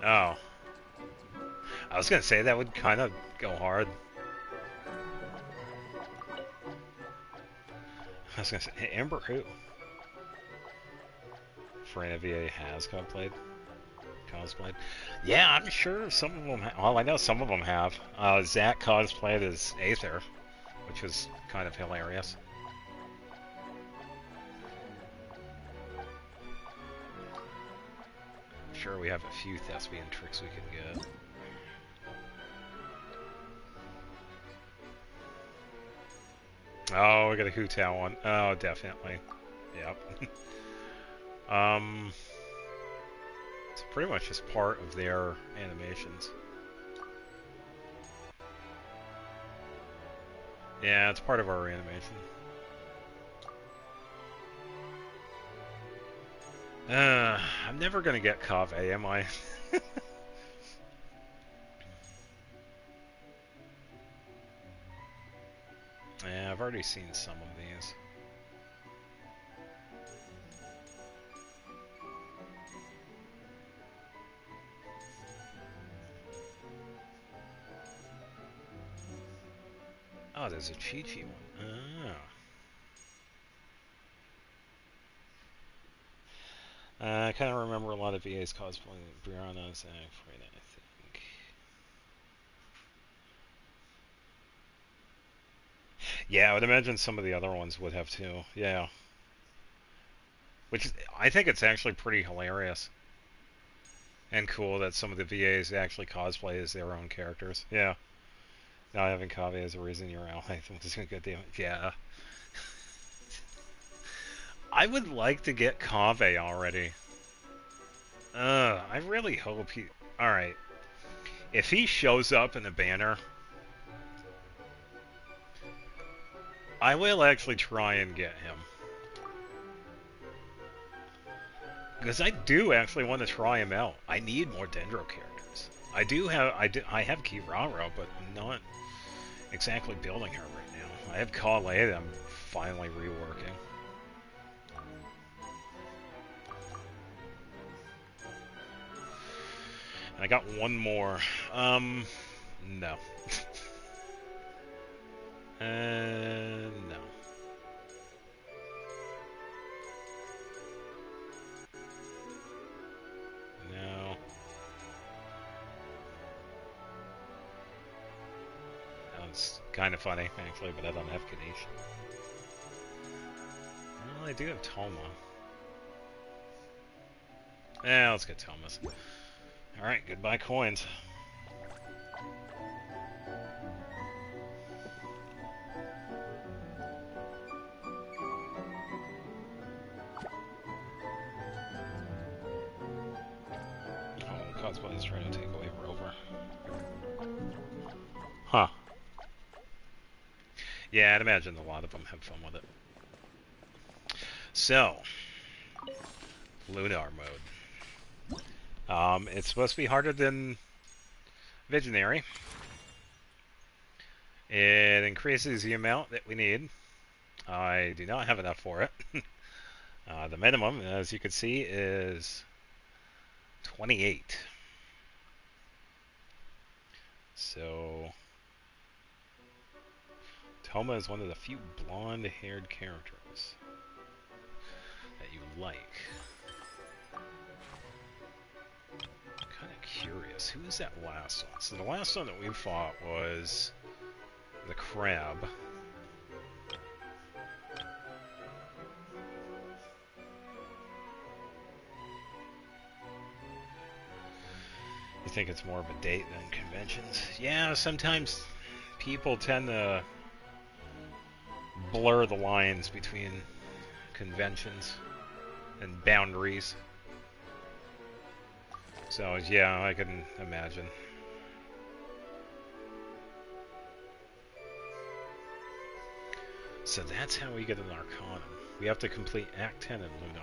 Oh. I was gonna say that would kind of go hard. I was gonna say, Amber who? Farina VA has cosplayed. Yeah, I'm sure some of them. Well, I know some of them have. Zach cosplayed as Aether, which was kind of hilarious. I'm sure we have a few thespian tricks we can get. Oh, we got a Hu Tao one. Oh, definitely. Yep. It's pretty much just part of their animations. Yeah, it's part of our animation. I'm never gonna get Kave, am I? Yeah, I've already seen some of these. Oh, there's a Chi-Chi one. Oh. I kind of remember a lot of VAs cosplaying Brianna's Freda, I think. Yeah, I would imagine some of the other ones would have too. Yeah. Which, I think it's actually pretty hilarious. And cool that some of the VAs actually cosplay as their own characters. Yeah. Not having Kave as a reason you're out, I think is a good deal. Yeah. I would like to get Kave already. I really hope he... Alright. If he shows up in the banner, I will actually try and get him. Because I do actually want to try him out. I need more Dendro characters. I have Kirara, but I'm not exactly building her right now. I have Kale that I'm finally reworking. And I got one more. No. No. No. That's kind of funny, actually, but I don't have Ganesh. Well, I do have Toma. Yeah, let's get Tomas. Alright, goodbye coins. Oh, cosplay is trying to take away Rover. Huh. Yeah, I'd imagine a lot of them have fun with it. So, Lunar mode. It's supposed to be harder than Visionary. It increases the amount that we need. I do not have enough for it. The minimum, as you can see, is 28. So, Toma is one of the few blonde-haired characters that you like. I'm kind of curious. Who is that last one? So the last one that we fought was the crab. You think it's more of a date than conventions? Yeah, sometimes people tend to blur the lines between conventions and boundaries. So yeah, I can imagine. So that's how we get an Arcanum. We have to complete Act 10 in Lunar.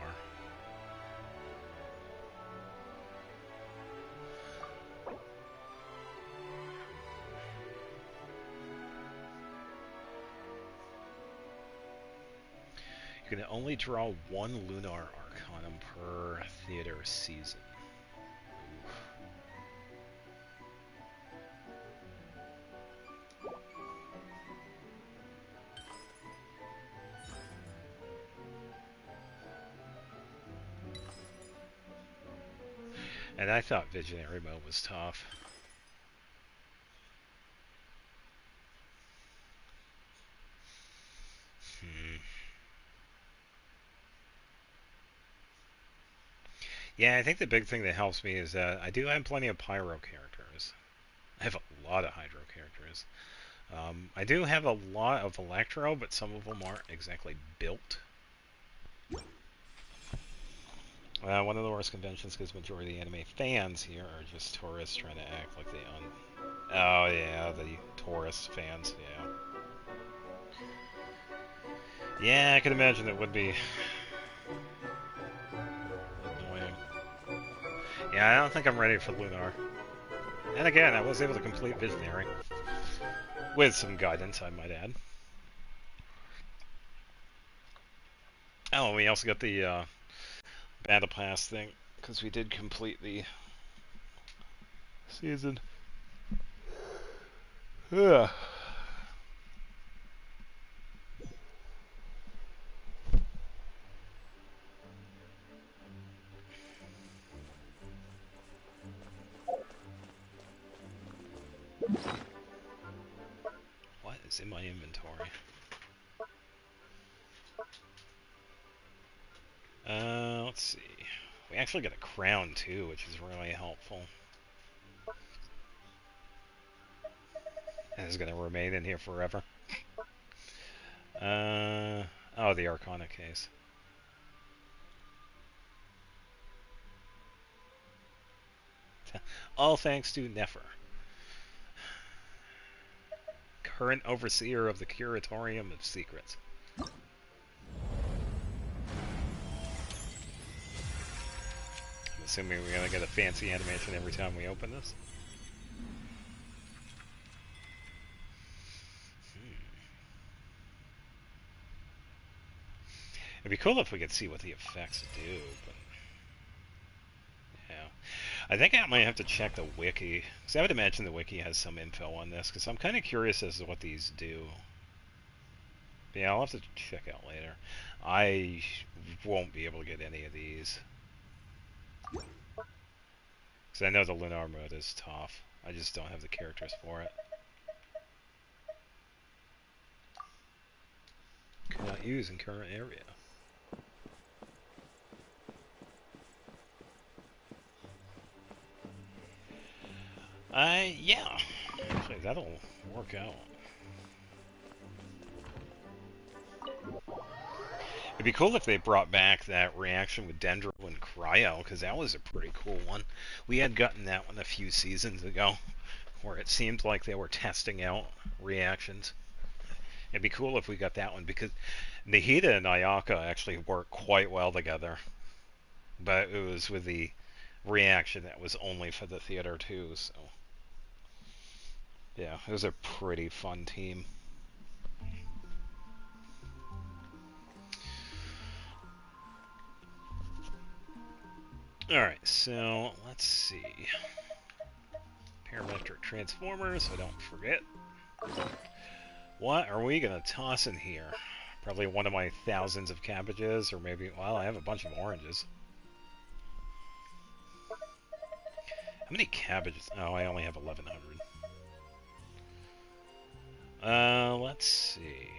You can only draw one Lunar Arcanum per theater season. And I thought Visionary mode was tough. Yeah, I think the big thing that helps me is that I do have plenty of Pyro characters. I have a lot of Hydro characters. I do have a lot of Electro, but some of them aren't exactly built. One of the worst conventions because majority of the anime fans here are just tourists trying to act like they own. Oh yeah, the tourist fans, yeah. Yeah, I can imagine it would be annoying. Yeah, I don't think I'm ready for Lunar. And again, I was able to complete Visionary. With some guidance, I might add. Oh, and we also got the Battle Pass thing, because we did complete the season. Ugh. What is in my inventory? Let's see. We actually got a crown too, which is really helpful. And it's gonna remain in here forever. Oh, the Arcana case. All thanks to Nefer, current overseer of the Curatorium of Secrets. I'm assuming we're gonna get a fancy animation every time we open this. It'd be cool if we could see what the effects do, but yeah. I think I might have to check the wiki, because I would imagine the wiki has some info on this, because I'm kind of curious as to what these do. But yeah, I'll have to check out later. I won't be able to get any of these. Because I know the Lunar mode is tough. I just don't have the characters for it. Cannot use in current area. Yeah. Actually, that'll work out. It'd be cool if they brought back that reaction with Dendro and Cryo, because that was a pretty cool one. We had gotten that one a few seasons ago, where it seemed like they were testing out reactions. It'd be cool if we got that one, because Nahida and Ayaka actually work quite well together. But it was with the reaction that was only for the theater too, so... yeah, it was a pretty fun team. Alright, so let's see. Parametric transformers, so I don't forget. What are we gonna toss in here? Probably one of my thousands of cabbages, or maybe, well, I have a bunch of oranges. How many cabbages? Oh, I only have 1,100. Let's see.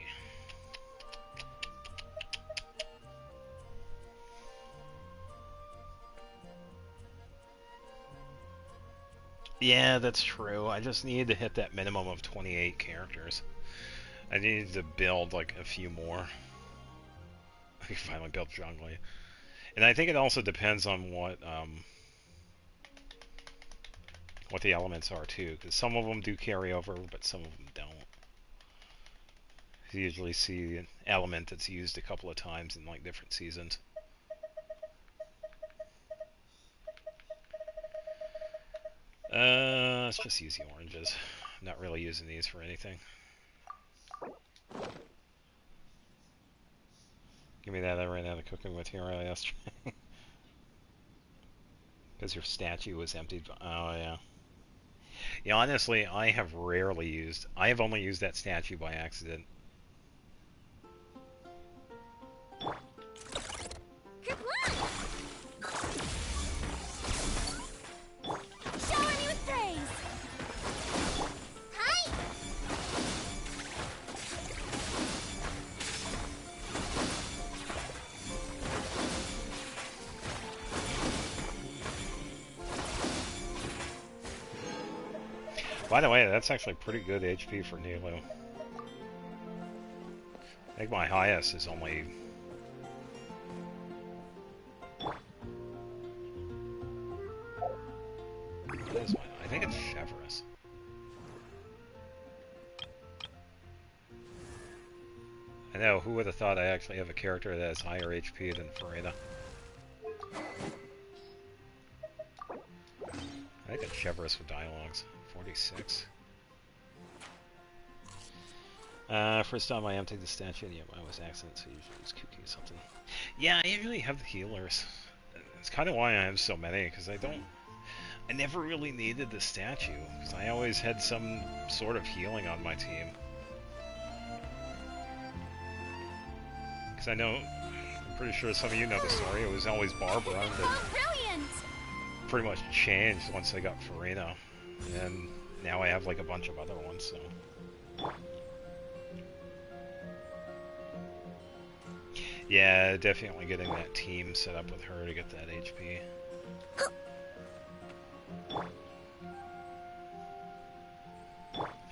Yeah, that's true. I just need to hit that minimum of 28 characters. I need to build like a few more. I can finally build Zhongli. And I think it also depends on what the elements are too, because some of them do carry over, but some of them don't. You usually see an element that's used a couple of times in like different seasons. Let's just use the oranges. I'm not really using these for anything. Give me that, I ran out of cooking material yesterday. Because your statue was emptied. Oh, yeah. Yeah, honestly, I have only used that statue by accident. By the way, that's actually pretty good HP for Nilo. I think my highest is only... What is I think it's Chevreuse. I know, who would have thought I actually have a character that has higher HP than Farina? I think it's Chevreuse with dialogues. 46. First time I emptied the statue, yeah, I was accident, so usually it's Kuki or something. Yeah, I usually have the healers. It's kind of why I have so many, because I never really needed the statue, because I always had some sort of healing on my team. Because I'm pretty sure some of you know the story, it was always Barbara that pretty much changed once I got Farina. And now I have like a bunch of other ones, so... Yeah, definitely getting that team set up with her to get that HP.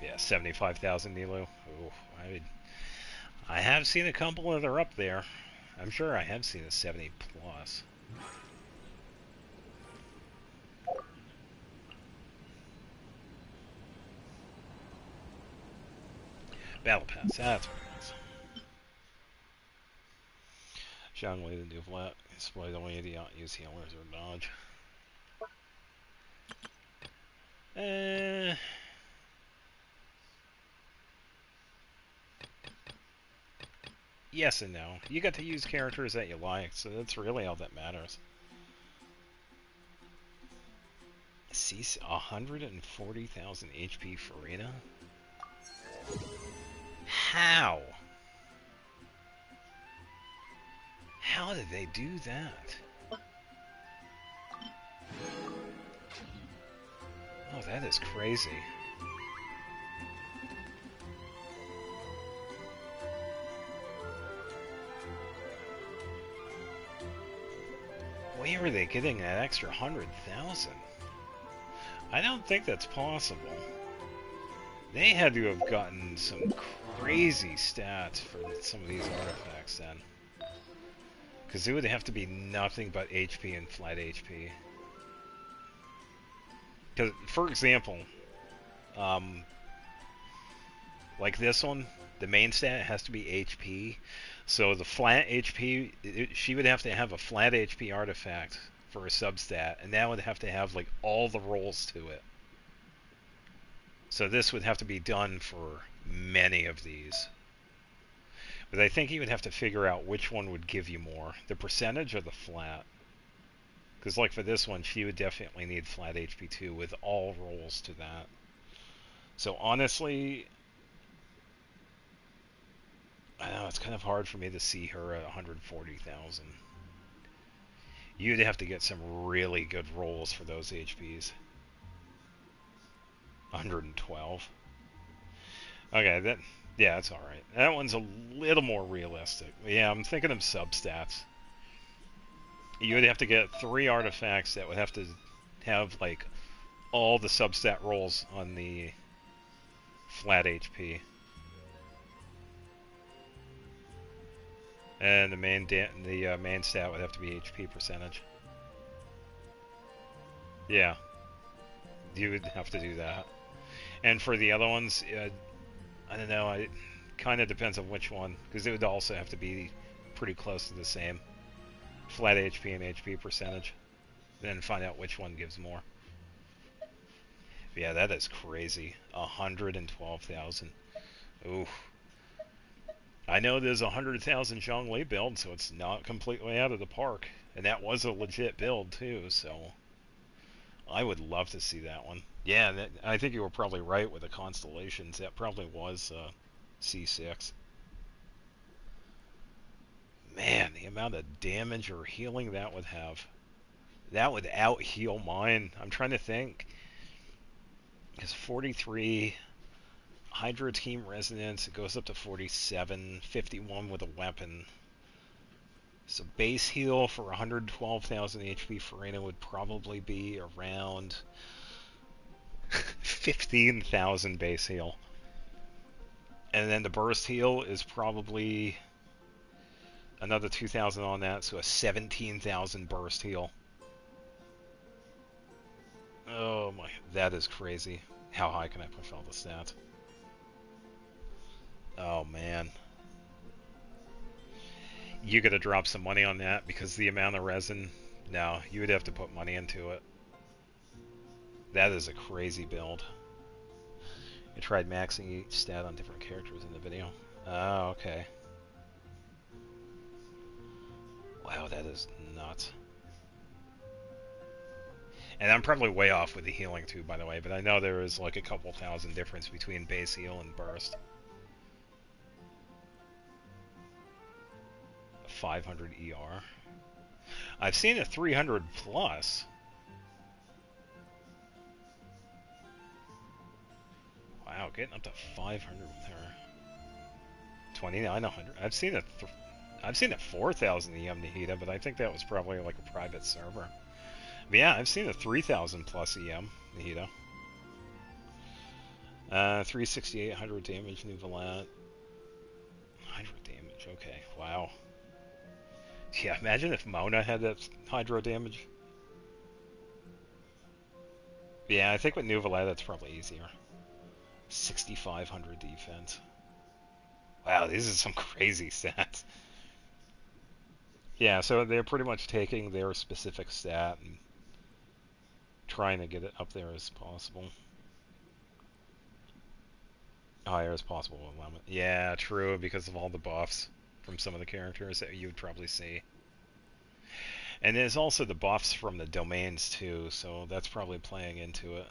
Yeah, 75,000 Nilo. Ooh, I have seen a couple that are up there. I'm sure I have seen a 70 plus. Battle Pass, that's what it is. Zhongli the new flat. Display the only idiot use healers or dodge. Yes and no. You get to use characters that you like, so that's really all that matters. See, 140,000 HP Farina? How? How did they do that? Oh, that is crazy. Where are they getting that extra 100,000? I don't think that's possible. They had to have gotten some crazy stats for some of these artifacts then. Because it would have to be nothing but HP and flat HP. Because, for example, like this one, the main stat has to be HP. So the flat HP, she would have to have a flat HP artifact for a substat, and that would have to have like all the rolls to it. So this would have to be done for many of these. But I think you would have to figure out which one would give you more, the percentage or the flat. Because like for this one, she would definitely need flat HP too, with all rolls to that. So honestly, I know it's kind of hard for me to see her at 140,000. You'd have to get some really good rolls for those HPs. 112. Okay, yeah, that's alright. That one's a little more realistic. Yeah, I'm thinking of substats. You would have to get 3 artifacts that would have to have, like, all the substat rolls on the flat HP. And the main stat would have to be HP percentage. Yeah, you would have to do that. And for the other ones, I don't know. It kind of depends on which one, because it would also have to be pretty close to the same. Flat HP and HP percentage. Then find out which one gives more. Yeah, that is crazy. 112,000. Oof. I know there's 100,000 Zhongli build, so it's not completely out of the park. And that was a legit build, too, so... I would love to see that one. Yeah, I think you were probably right with the constellations. That probably was C6. Man, the amount of damage or healing that would have. That would out-heal mine. I'm trying to think. Because 43... Hydra Team Resonance, it goes up to 47, 51 with a weapon. So base heal for 112,000 HP Farina would probably be around 15,000 base heal. And then the burst heal is probably another 2,000 on that, so a 17,000 burst heal. Oh my, that is crazy. How high can I push all the stats? Oh man. You gotta drop some money on that because the amount of resin, no, you would have to put money into it. That is a crazy build. I tried maxing each stat on different characters in the video. Oh, okay. Wow, that is nuts. And I'm probably way off with the healing too, by the way, but I know there is like a couple thousand difference between base heal and burst. 500 ER. I've seen a 300 plus. Wow, getting up to 500 with her. 2,900. I've seen a 4,000 EM Nahida, but I think that was probably like a private server. But yeah, I've seen a 3,000 plus EM Nahida. 368, damage, new Valat. 100 damage, okay, wow. Yeah, imagine if Mona had that hydro damage. Yeah, I think with Nuvalet that's probably easier. 6,500 defense. Wow, these are some crazy stats. Yeah, so they're pretty much taking their specific stat and trying to get it up there as possible. Higher as possible with limit. Yeah, true, because of all the buffs from some of the characters that you would probably see. And there's also the buffs from the domains too, so that's probably playing into it.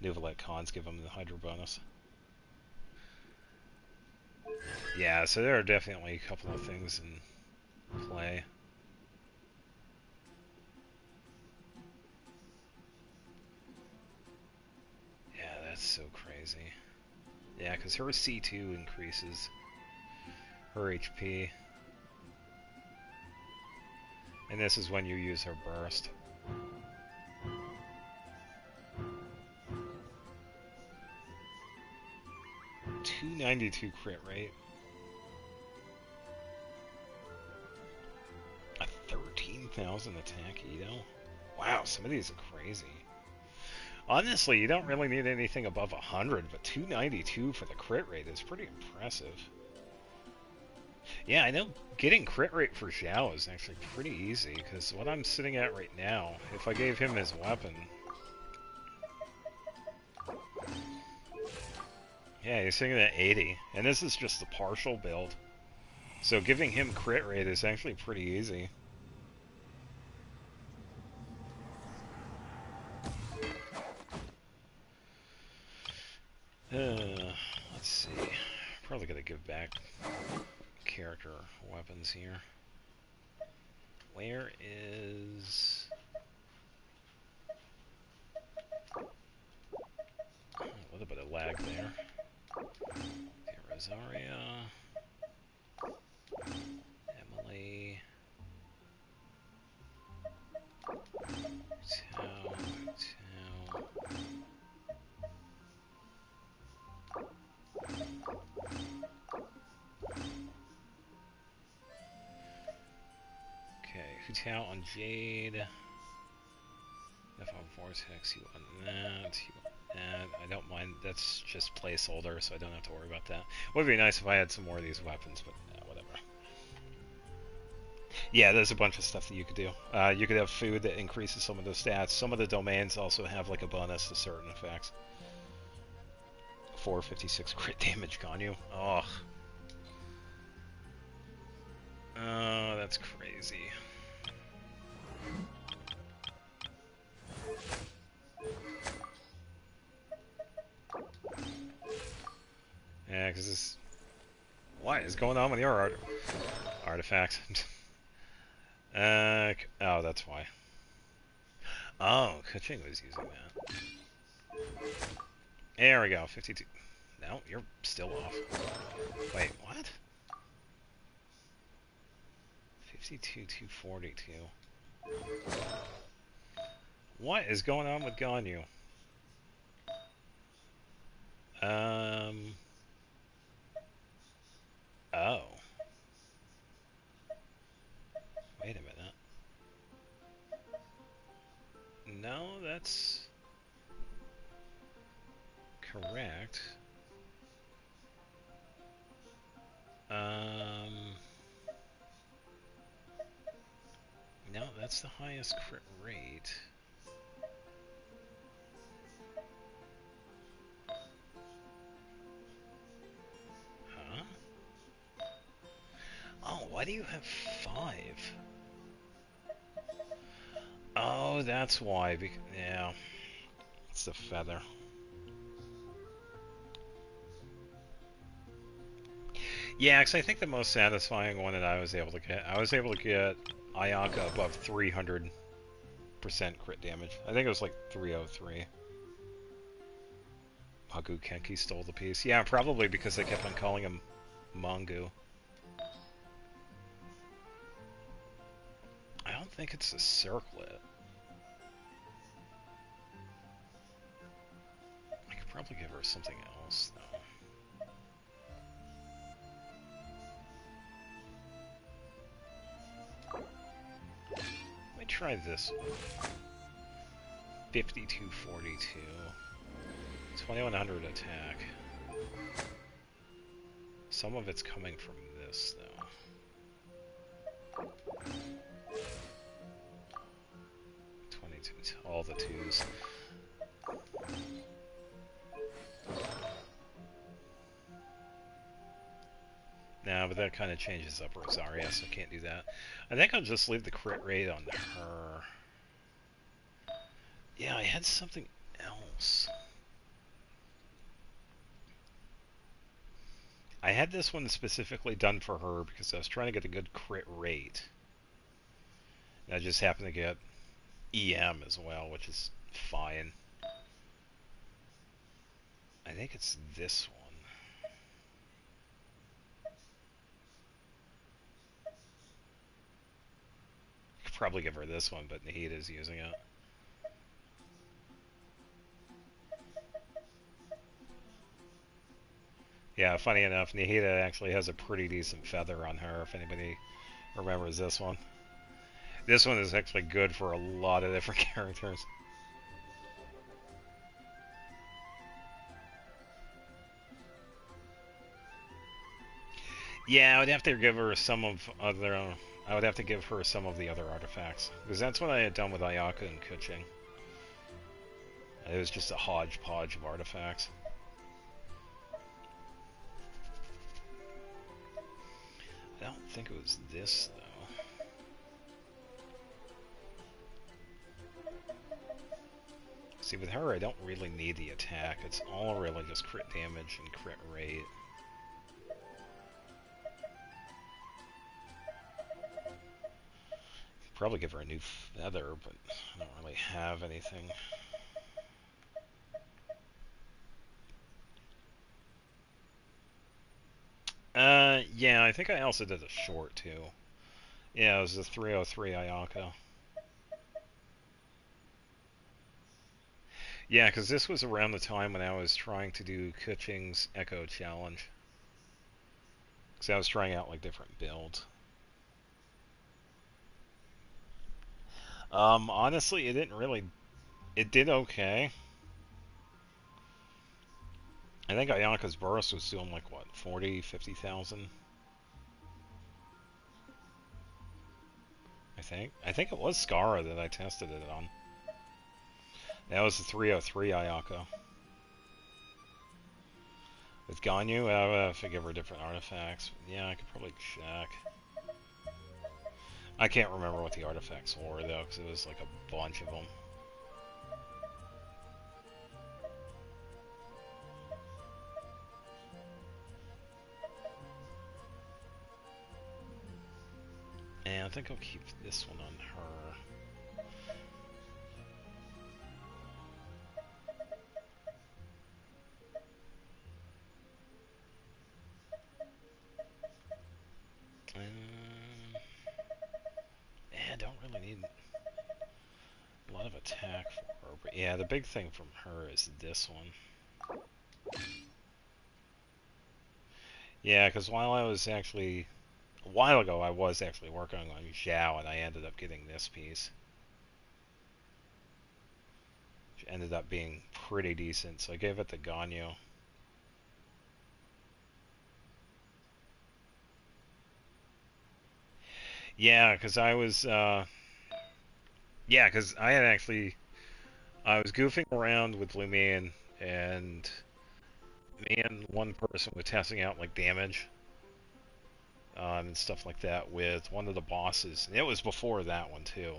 Nuvalet cons give them the Hydro bonus. Yeah, so there are definitely a couple of things in play. Yeah, that's so crazy. Yeah, because her C2 increases her HP. And this is when you use her burst. .292 crit rate. A 13,000 attack Edo. Wow, some of these are crazy. Honestly, you don't really need anything above 100, but 292 for the crit rate is pretty impressive. Yeah, I know getting crit rate for Xiao is actually pretty easy, because what I'm sitting at right now, if I gave him his weapon... Yeah, he's sitting at 80, and this is just the partial build. So giving him crit rate is actually pretty easy. Let's see. Probably gonna give back character weapons here. Where is... Oh, a little bit of lag there. Okay, Rosaria. Emily. Tao. 2 Tau on Jade. If on Vortex, you want that. You want that. I don't mind. That's just placeholder, so I don't have to worry about that. Would be nice if I had some more of these weapons, but whatever. Yeah, there's a bunch of stuff that you could do. You could have food that increases some of the stats. Some of the domains also have like a bonus to certain effects. 456 crit damage on you. Oh. Oh, that's crazy. Yeah, because this... What is going on with your artifacts? Oh, that's why. Oh, Kuching was using that. There we go, 52. No, you're still off. Wait, what? 52, 242. What is going on with Ganyu? Oh. Wait a minute. No, that's correct. No, that's the highest crit rate. Huh? Oh, why do you have 5? Oh, that's why. Yeah. It's the feather. Yeah, because I think the most satisfying one that I was able to get Ayaka above 300% crit damage. I think it was like 303. Magu Kenki stole the piece. Yeah, probably because they kept on calling him Mangu. I don't think it's a circlet. I could probably give her something else, though. Let me try this one. 5242. 2100 attack. Some of it's coming from this, though. 22, all the 2s. No, but that kind of changes up Rosaria, so I can't do that. I think I'll just leave the crit rate on her. Yeah, I had something else. I had this one specifically done for her because I was trying to get a good crit rate. And I just happened to get EM as well, which is fine. I think it's this one. I could probably give her this one, but Nahida's using it. Yeah, funny enough, Nahida actually has a pretty decent feather on her, if anybody remembers this one. This one is actually good for a lot of different characters. Yeah, I would have to give her some of other... I would have to give her some of the other artifacts. Because that's what I had done with Ayaka and Kuching. It was just a hodgepodge of artifacts. I don't think it was this, though. See, with her, I don't really need the attack. It's all really just crit damage and crit rate. Probably give her a new feather, but I don't really have anything. Yeah, I think I also did a short, too. Yeah, it was the 303 Ayaka. Yeah, because this was around the time when I was trying to do Kuching's Echo Challenge. Because I was trying out, like, different builds. Honestly, it didn't really... It did okay. I think Ayaka's burst was doing like, what, 40, 50,000? I think it was Skara that I tested it on. That was the 303 Ayaka. With Ganyu, I have to give her different artifacts. Yeah, I could probably check. I can't remember what the artifacts were, though, because it was like a bunch of them. And I think I'll keep this one on her. Yeah, I don't really need a lot of attack for her. But yeah, the big thing from her is this one. Yeah, because while I was actually... A while ago, I was actually working on Zhao, and I ended up getting this piece. Which ended up being pretty decent, so I gave it to Ganyu. Yeah, because I was... yeah, because I had actually... I was goofing around with Lumion, and me and one person were testing out, like, damage. And stuff like that with one of the bosses. And it was before that one, too.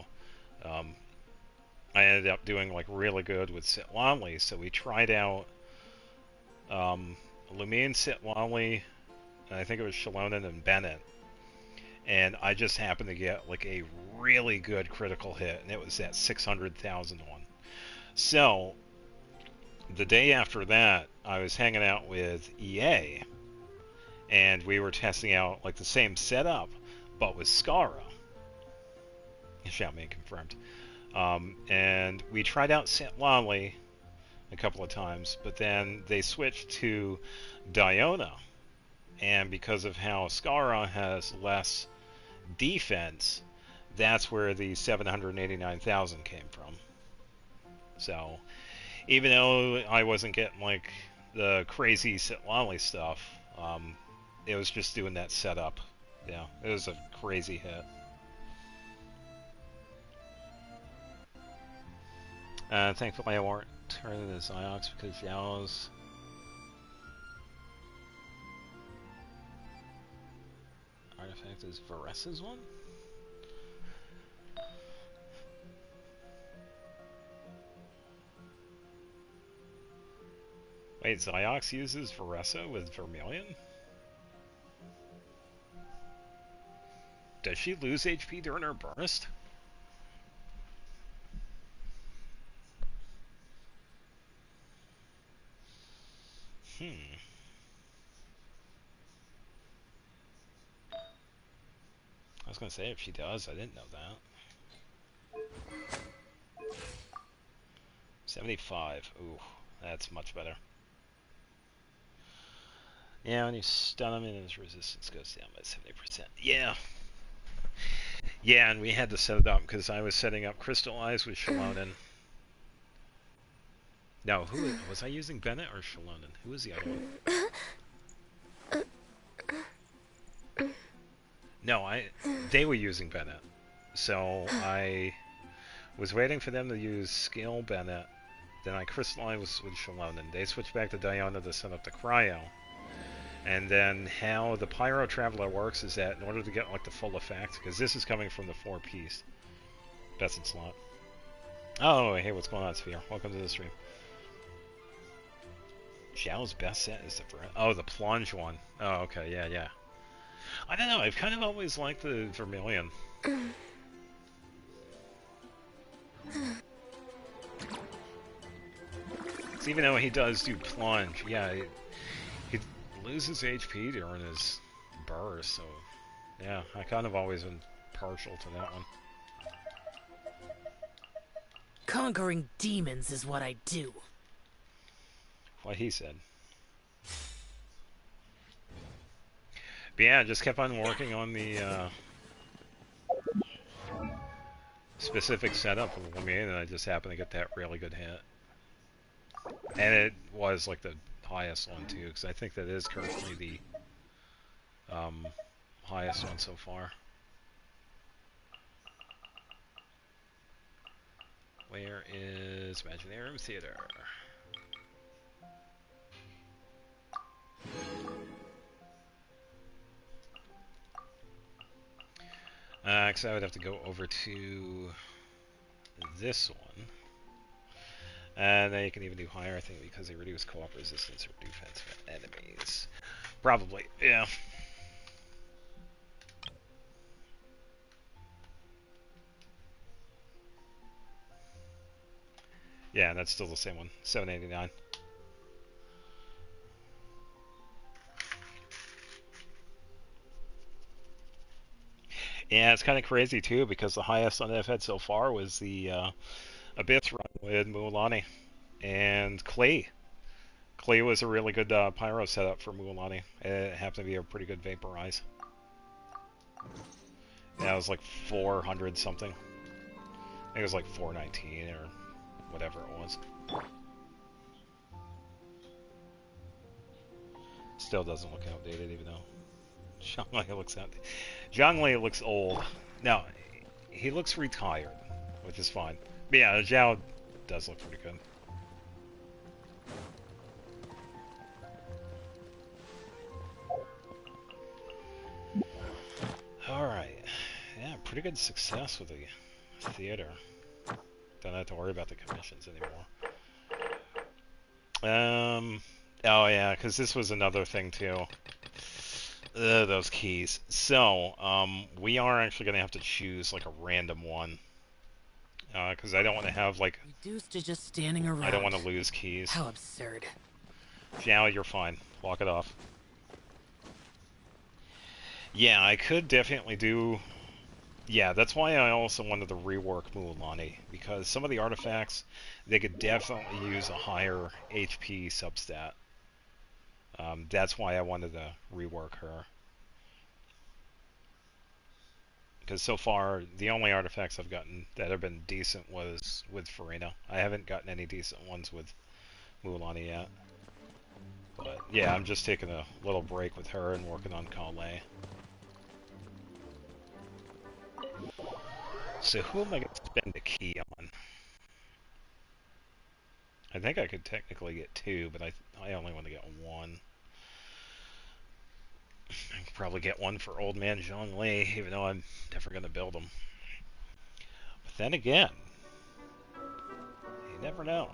I ended up doing, like, really good with Sitlali, so we tried out Lumion, Sitlali, and I think it was Shalonen and Bennett. And I just happened to get, like, a really good critical hit, and it was that 600,000 one. So, the day after that, I was hanging out with EA, and we were testing out, like, the same setup, but with Skara. Shall be confirmed. And we tried out Sitlali a couple of times, but then they switched to Diona, and because of how Skara has less defense, that's where the 789,000 came from. So, even though I wasn't getting, like, the crazy Sitlali stuff, it was just doing that setup. Yeah, it was a crazy hit. Thankfully I weren't turning into Ziox because Yao's... artifact is Varessa's one? Wait, Ziox uses Varessa with Vermilion? Does she lose HP during her burst? I was gonna say if she does, I didn't know that. 75. Ooh, that's much better. Yeah, when you stun him and his resistance goes down by 70%. Yeah. Yeah, and we had to set it up because I was setting up Crystal Eyes with Shalonen. No, who was I using, Bennett or Shalonen? Who was the other one? No, they were using Bennett. So I was waiting for them to use Skill Bennett. Then I crystallized with Shalonen. They switched back to Diona to set up the Cryo. And then how the Pyro Traveler works is that in order to get like the full effect, because this is coming from the 4-piece best in slot. Oh, hey, what's going on, Sphere? Welcome to the stream. Zhao's best set is the plunge one. Oh, okay, yeah. I don't know, I've kind of always liked the Vermilion. So even though he does do plunge, yeah, he loses HP during his burst, so yeah, I kind of always been partial to that one. Conquering demons is what I do. What he said. But yeah, just kept on working on the specific setup of me, and I just happened to get that really good hit. And it was like the highest one too, because I think that is currently the highest one so far. Where is Imaginarium Theater? Because I would have to go over to this one. And then you can even do higher, I think, because they reduce co-op resistance or defense for enemies. Probably, yeah. Yeah, and that's still the same one, $7.89. Yeah, it's kind of crazy too, because the highest one I've had so far was the Abyss run with Mualani and Clay. Clay was a really good pyro setup for Mualani. It happened to be a pretty good vaporize. Yeah, it was like 400 something. I think it was like 419 or whatever it was. Still doesn't look outdated, even though Zhongli looks outdated. Zhongli looks old. No, he looks retired, which is fine. But yeah, Zhao does look pretty good. Alright. Yeah, pretty good success with the theater. Don't have to worry about the commissions anymore. Oh yeah, because this was another thing too. Those keys. So, we are actually going to have to choose like a random one. Because I don't want to have like... Reduced to just standing around. I don't want to lose keys. How absurd. Zhao, you're fine. Walk it off. Yeah, I could definitely do... Yeah, that's why I also wanted to rework Mualani, because some of the artifacts, they could definitely use a higher HP substat. That's why I wanted to rework her. Because so far, the only artifacts I've gotten that have been decent was with Farina. I haven't gotten any decent ones with Mualani yet. But yeah, I'm just taking a little break with her and working on Kale. So who am I going to spend a key on? I think I could technically get two, but I only want to get one. I could probably get one for Old Man Zhongli, even though I'm never going to build him. But then again, you never know.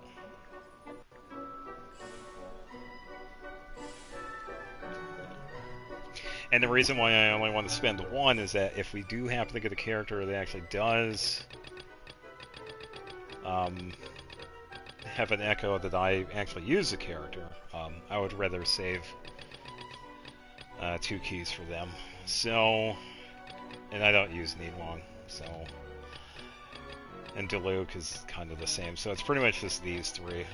And the reason why I only want to spend one is that if we do happen to get a character that actually does have an echo that I actually use the character, I would rather save 2 keys for them. So, and I don't use Nidwang, so, and Diluc is kind of the same, so it's pretty much just these 3.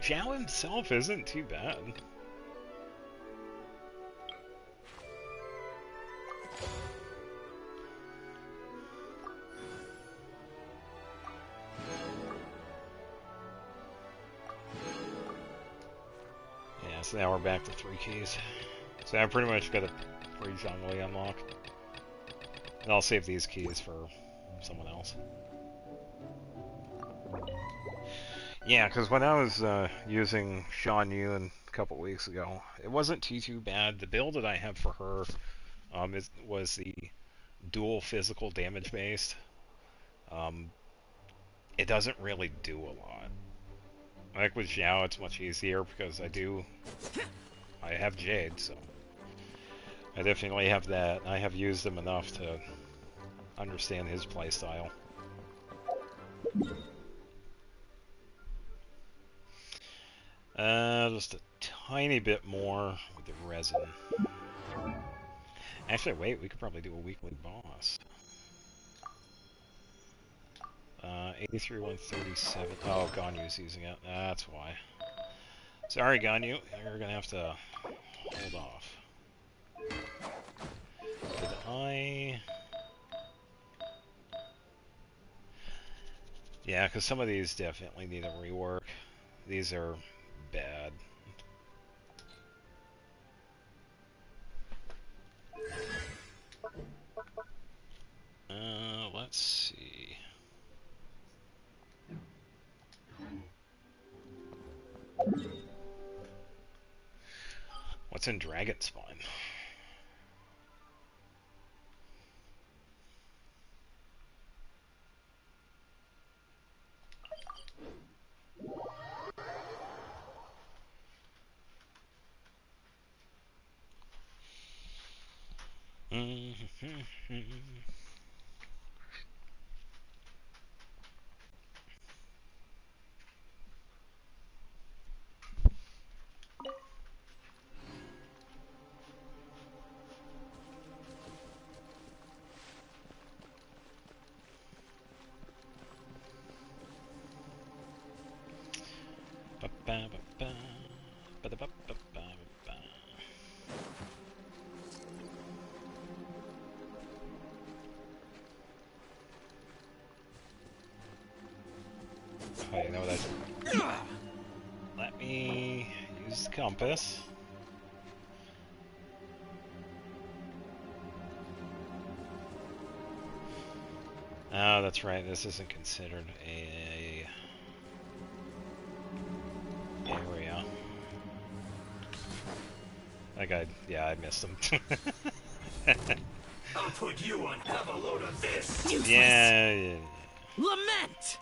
Zhao himself isn't too bad. Yeah, so now we're back to 3 keys. So I pretty much got a free Zhongli unlock. And I'll save these keys for someone else. Yeah, because when I was using Shan Yun a couple weeks ago, it wasn't too bad. The build that I have for her was the dual physical damage based. It doesn't really do a lot. Like with Zhao, it's much easier because I have Jade, so I definitely have that. I have used him enough to understand his playstyle. Just a tiny bit more with the resin. Actually, wait, we could probably do a weekly boss. 83, 137. Oh, Ganyu's using it. That's why. Sorry, Ganyu. You're gonna have to hold off. Yeah, because some of these definitely need a rework. These are bad. Let's see. What's in Dragon Spine? Oh, you know what? Let me use the compass. Oh, that's right. This isn't considered a area. That guy, yeah, I missed him. I'll put you on. Have a load of this. Yeah. Lament!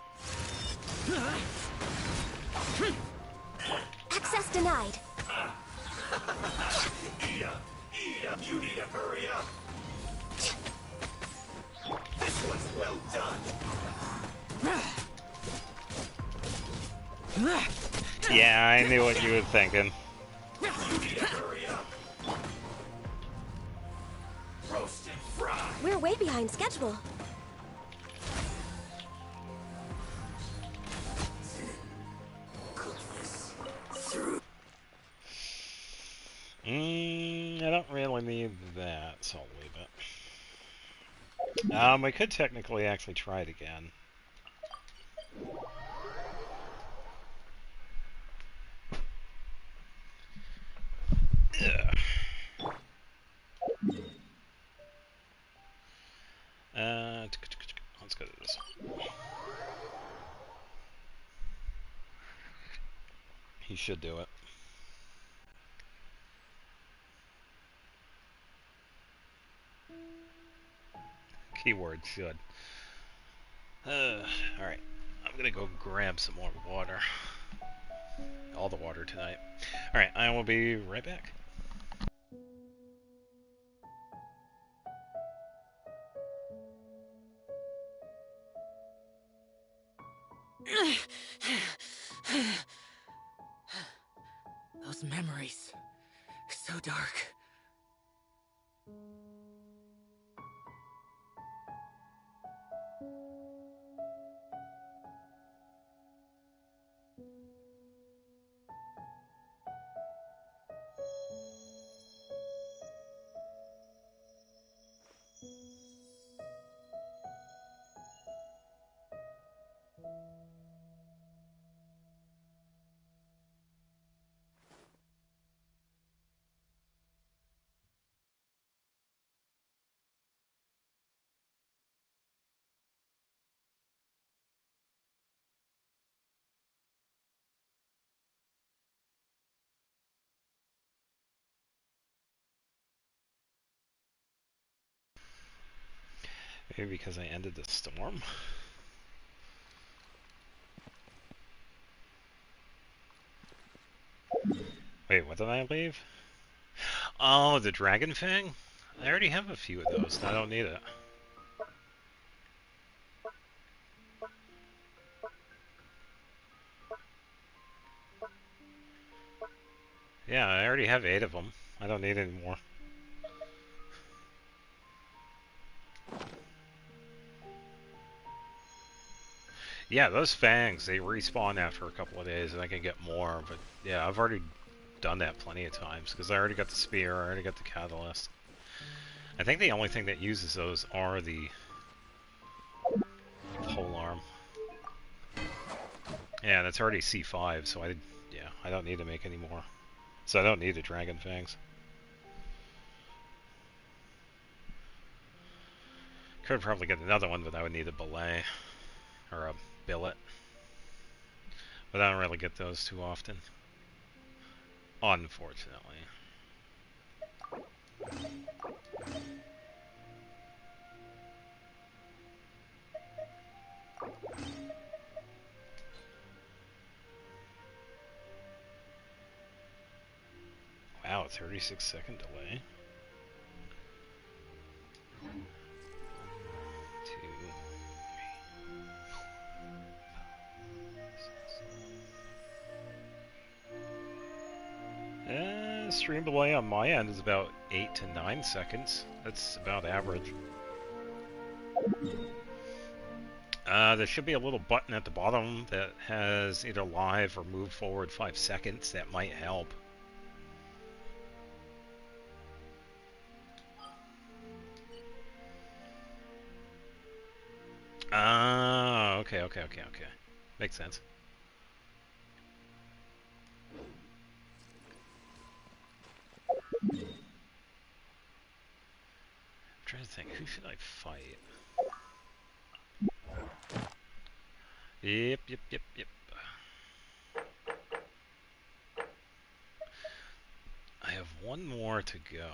Access denied. Eat up. You need to hurry up. This one's well done. Yeah, I knew what you were thinking. You need to hurry up. Roast and fry. We're way behind schedule. I don't really need that, so I'll leave it. We could technically actually try it again. Let's go to this one. He should do it. Keyword should. Alright. I'm gonna go grab some more water. All the water tonight. Alright, I will be right back. Those memories. So dark. Maybe because I ended the storm? Wait, what did I leave? Oh, the Dragon Fang? I already have a few of those, and I don't need it. Yeah, I already have 8 of them. I don't need any more. Yeah, those fangs, they respawn after a couple of days, and I can get more, but yeah, I've already done that plenty of times, because I already got the spear, I already got the catalyst. I think the only thing that uses those are the pole arm. Yeah, that's already C5, so I don't need to make any more. So I don't need the Dragon Fangs. Could probably get another one, but I would need a belay or a billet. But I don't really get those too often, unfortunately. Wow, 36-second delay. 1, 2, 3. Stream delay on my end is about 8 to 9 seconds. That's about average. There should be a little button at the bottom that has either live or move forward 5 seconds. That might help. Ah, okay. Makes sense. I'm trying to think, who should I fight? Yep. I have one more to go.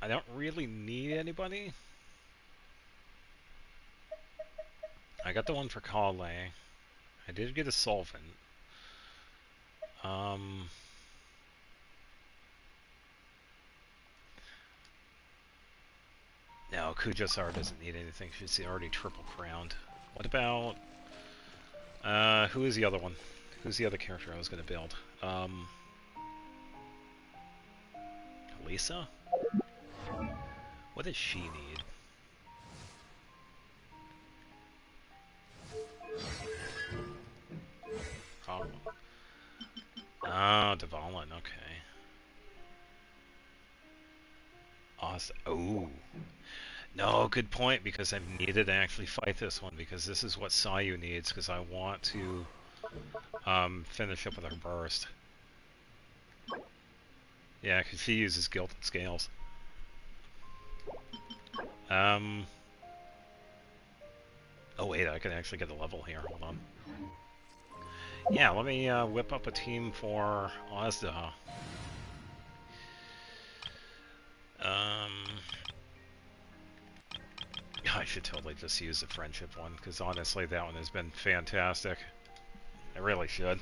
I don't really need anybody. I got the one for Kale. I did get a solvent. No, Kujasar doesn't need anything. She's already triple crowned. What about... who is the other one? Who's the other character I was going to build? Lisa? What does she need? Oh, Dvalin, okay. Awesome. Oh. No, good point, because I needed to actually fight this one, because this is what Sayu needs, because I want to finish up with her burst. Yeah, because she uses Gilded Scales. Oh wait, I can actually get a level here, hold on. Yeah, let me whip up a team for Ozda. I should totally just use the friendship one, because honestly that one has been fantastic. I really should.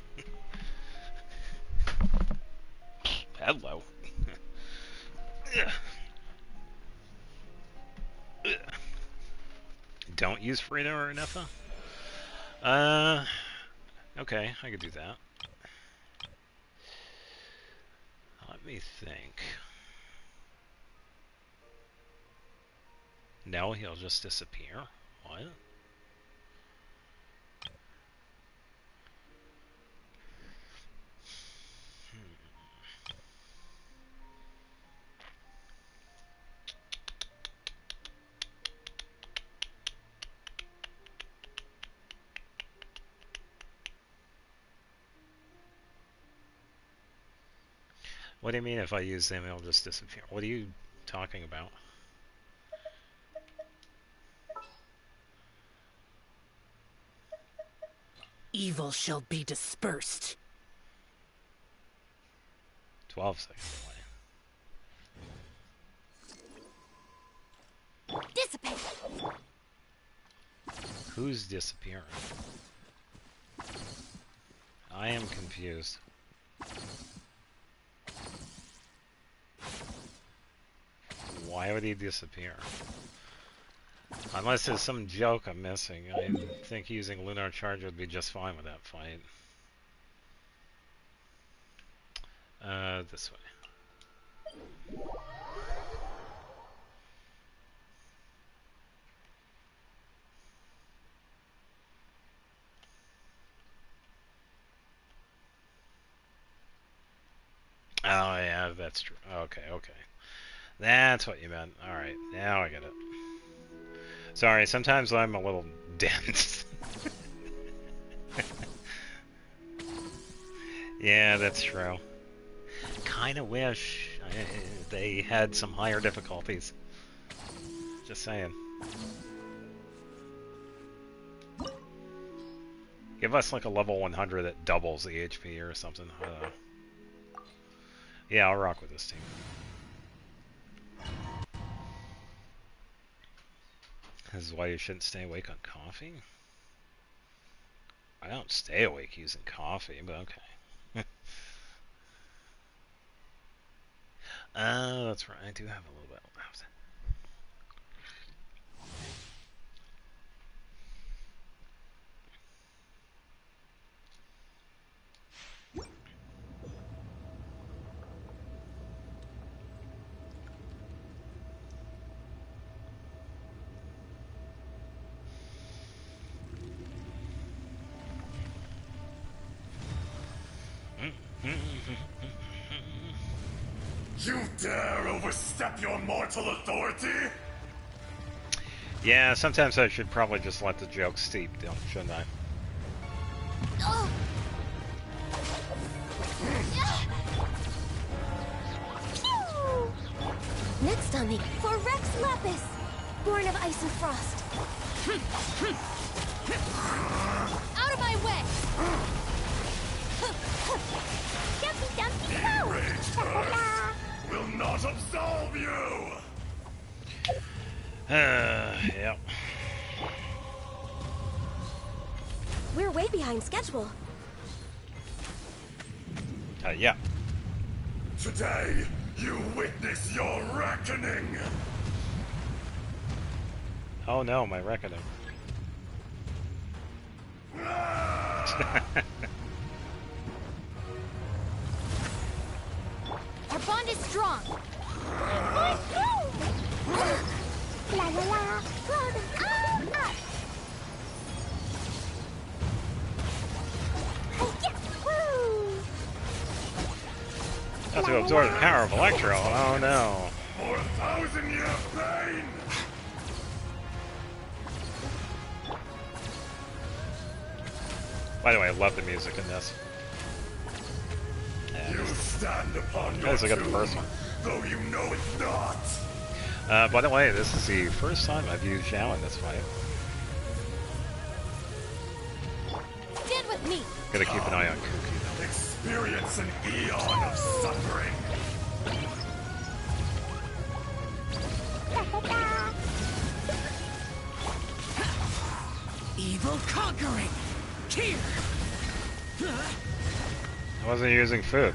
Hello. Don't use Frida or Nefa? Okay, I could do that. Let me think. No, he'll just disappear? What? What do you mean if I use them, it'll just disappear? What are you talking about? Evil shall be dispersed. 12 seconds away. Dissipate! Who's disappearing? I am confused. Why would he disappear? Unless there's some joke I'm missing. I think using Lunar Charge would be just fine with that fight. This way. Oh yeah, that's true. Okay, okay. That's what you meant. Alright, now I get it. Sorry, sometimes I'm a little dense. Yeah, that's true. Kinda wish they had some higher difficulties. Just saying. Give us like a level 100 that doubles the HP or something. I don't know. Yeah, I'll rock with this team. This is why you shouldn't stay awake on coffee? I don't stay awake using coffee, but okay. That's right. I do have a little bit left. You dare overstep your mortal authority? Yeah, sometimes I should probably just let the joke steep, shouldn't I? Next on the for Rex Lapis, born of ice and frost. Out of my way! Dumpy dumpy go! Enraged Earth will not absolve you! Yep. We're way behind schedule. Yeah. Today, you witness your reckoning! Oh no, my reckoning. Our bond is strong. La la la. Have to absorb the power of Electro. Oh no. For 1,000-year pain! By the way, I love the music in this. You stand upon your Guys, I got the first one. though you know it's not. By the way, this is the first time I've used Zhao in this fight. Stand with me. Gotta keep an eye on Kuki though. Experience an eon of suffering. Evil conquering! Here! I wasn't using food.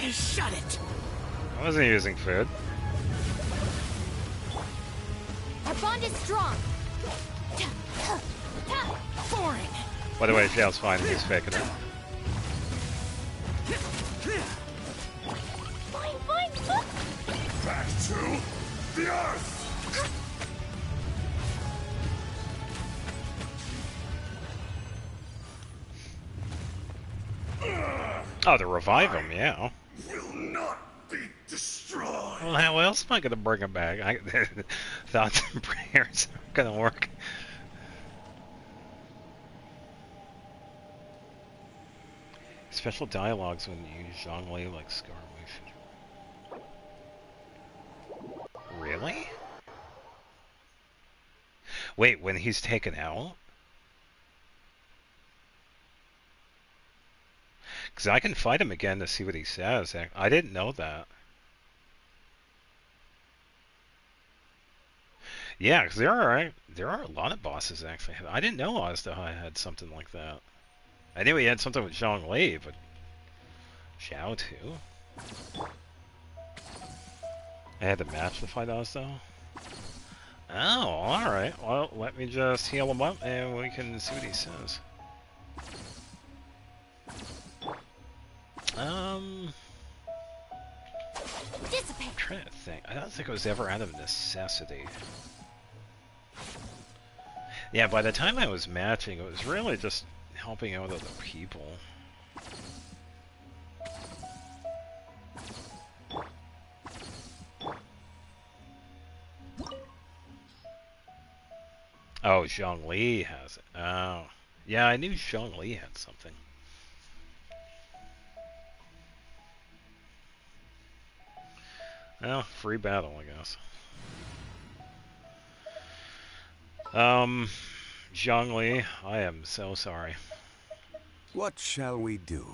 Shut it! I wasn't using food. Our bond is strong. Boring! By the way, Zhao's fine. He's faking it. Boing, boing, boing. Back to the earth! Oh, to revive him, yeah. Will not be destroyed. Well, how else am I gonna bring him back? Thoughts and prayers aren't gonna work. Special dialogues when you use Zhongli like Scar Wish. Really? Wait, when he's taken out? Because I can fight him again to see what he says. I didn't know that. Yeah, because there are a lot of bosses actually. I didn't know Azda had something like that. I knew he had something with Zhongli, but Zhao too. I had to match the fight Azda. Oh, all right. Well, let me just heal him up, and we can see what he says. Dissipate. I'm trying to think. I don't think it was ever out of necessity. Yeah, by the time I was matching, it was really just helping out other people. Oh, Zhongli has it. Oh. Yeah, I knew Zhongli had something. Well, free battle, I guess. Zhongli, I am so sorry. What shall we do?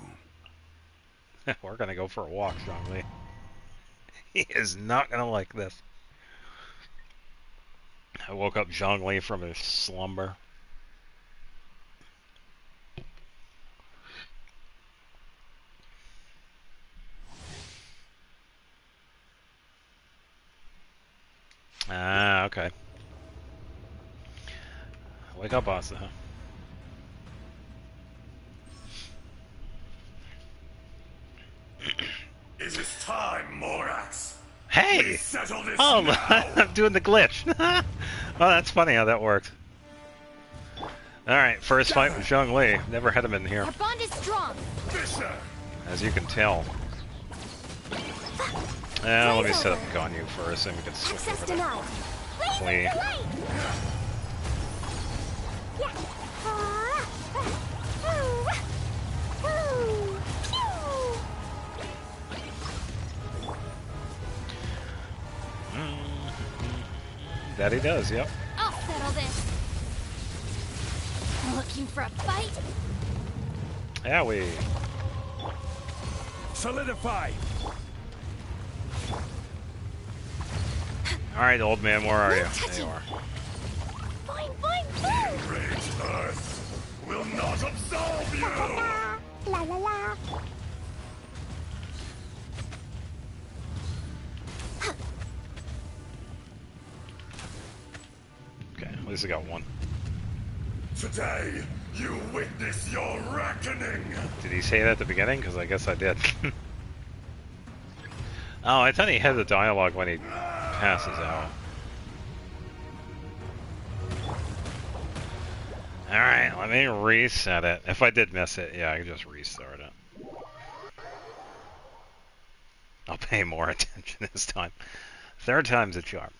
We're gonna go for a walk, Zhongli. He is not gonna like this. I woke up Zhongli from his slumber. Ah, okay. Wake up, Asa. It is time, Morax. Hey! Settle this Oh, now. I'm doing the glitch. Oh, that's funny how that works. Alright, first fight with Zhongli. Never had him in here. Our bond is strong. Fisher. As you can tell. Let me set up Ganyu first, and we can switch over to Klee. That he does, yep. I'll settle this. Looking for a fight? Yeah, we. Solidify. Alright, old man, where are you? There you are. Fine, fine, fine. Great Earth will not absolve you. La la la. Okay, at least I got one. Today, you witness your reckoning. Did he say that at the beginning? Because I guess I did. Oh, I thought he had the dialogue when he passes out. Alright, let me reset it. If I did miss it, yeah, I can just restart it. I'll pay more attention this time. Third time's a charm.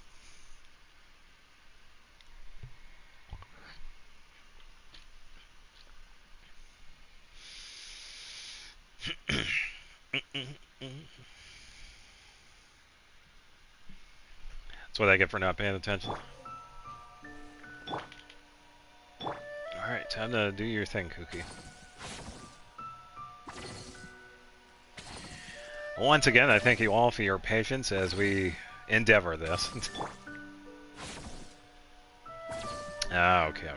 That's what I get for not paying attention. Alright, time to do your thing, Cookie. Once again, I thank you all for your patience as we endeavor this. Ah, okay, okay.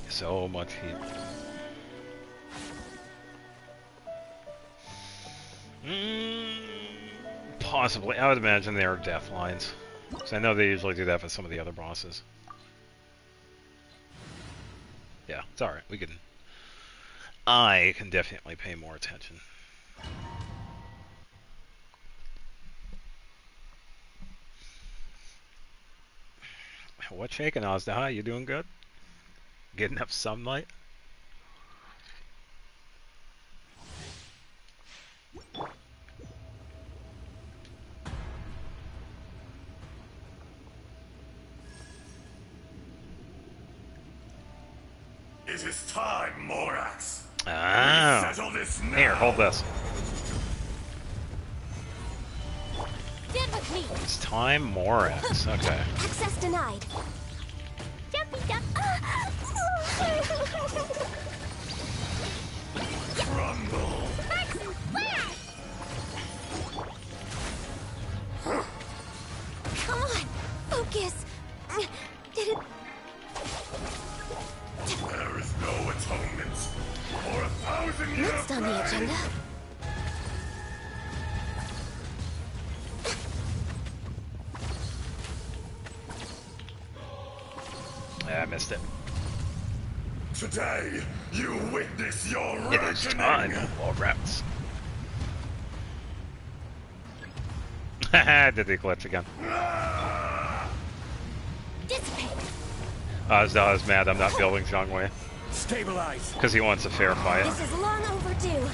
So much heat. Possibly. I would imagine they are death lines. So I know they usually do that for some of the other bosses. Yeah, it's alright. We can... I can definitely pay more attention. What's shaking, Ozda? You doing good? Get enough sunlight? It is time, Morax. Ah. Settle this now. Here, hold this. Stand with me. It's time, Morax. Okay. Access denied. Jumpy jump. Crumble. Maxim flash. Come on, focus. Did it? There is no atonement for 1,000 years. Next on the agenda. I missed it. Today, you witness your reckoning. It is time, Morax. Haha, did the glitch again. Dissipate. Za's mad I'm not building Zhongwei. Stabilize. Because he wants a fair fight. This is long overdue.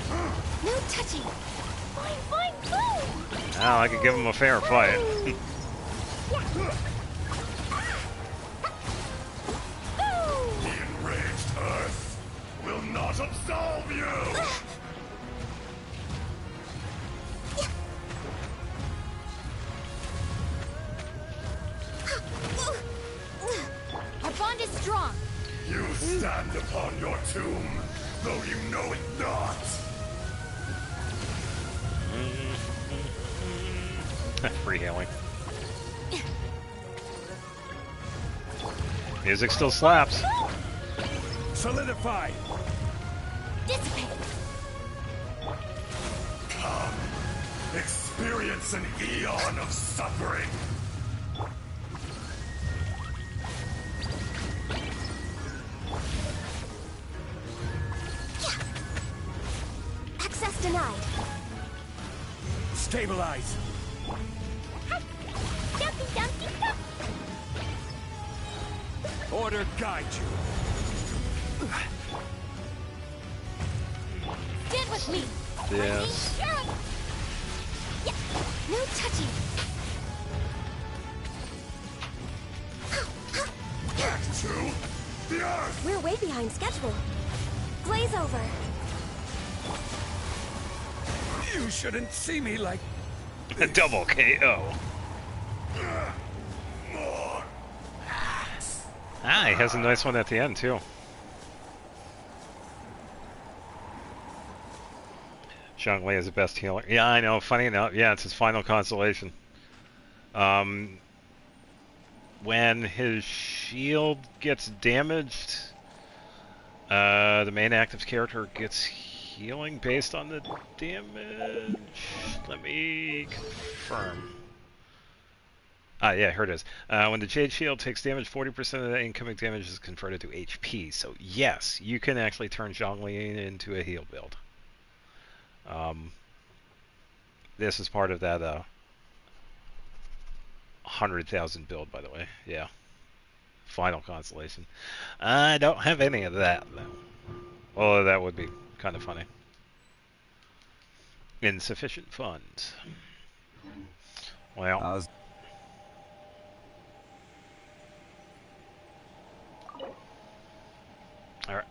No touching. Fine, fine, boom. Well, I could give him a fair fight. The enraged Earth will not absolve you. Our bond is strong. You stand upon your tomb, though you know it not. Free healing. Music still slaps. Solidify. Dissipate. Come, experience an eon of suffering. Access denied. Stabilize. Dumpty, dumpty, dumpty. Order guide you. Stand with me. Yes. Yeah. No touching. Back to the Earth. We're way behind schedule. Glaze over. You shouldn't see me like A double KO. more. Ah, he has a nice one at the end, too. Zhongwei is the best healer. Yeah, I know. Funny enough, yeah, it's his final consolation. When his shield gets damaged, the main active character gets healing based on the damage. Let me confirm. Ah, yeah, here it is. When the Jade Shield takes damage, 40% of the incoming damage is converted to HP. So yes, you can actually turn Zhongli into a heal build. This is part of that 100,000 build, by the way. Yeah. Final constellation. I don't have any of that, though. Although that would be kind of funny. Insufficient funds. Well. Alright,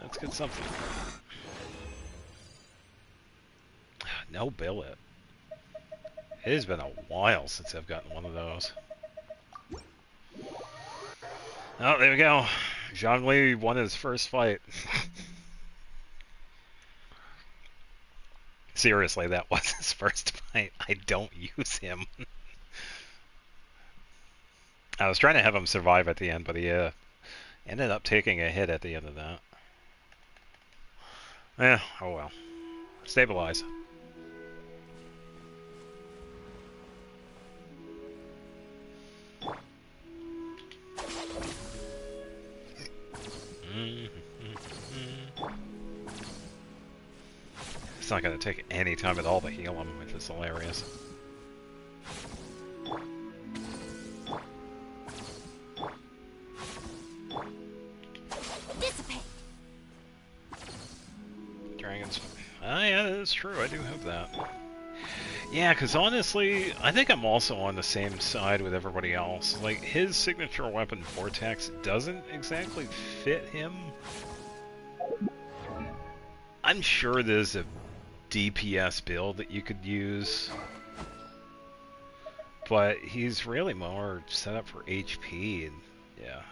let's get something. No billet. It has been a while since I've gotten one of those. Oh, there we go. Zhongli won his first fight. Seriously, that was his first fight. I don't use him. I was trying to have him survive at the end, but he ended up taking a hit at the end of that. Oh well. Stabilize. It's not going to take any time at all to heal him, which is hilarious. Dissipate. Dragons. Ah, yeah, that's true. I do have that. Yeah, because honestly, I think I'm also on the same side with everybody else. Like, his signature weapon, Vortex, doesn't exactly fit him. I'm sure there's a DPS build that you could use, but he's really more set up for HP, and yeah,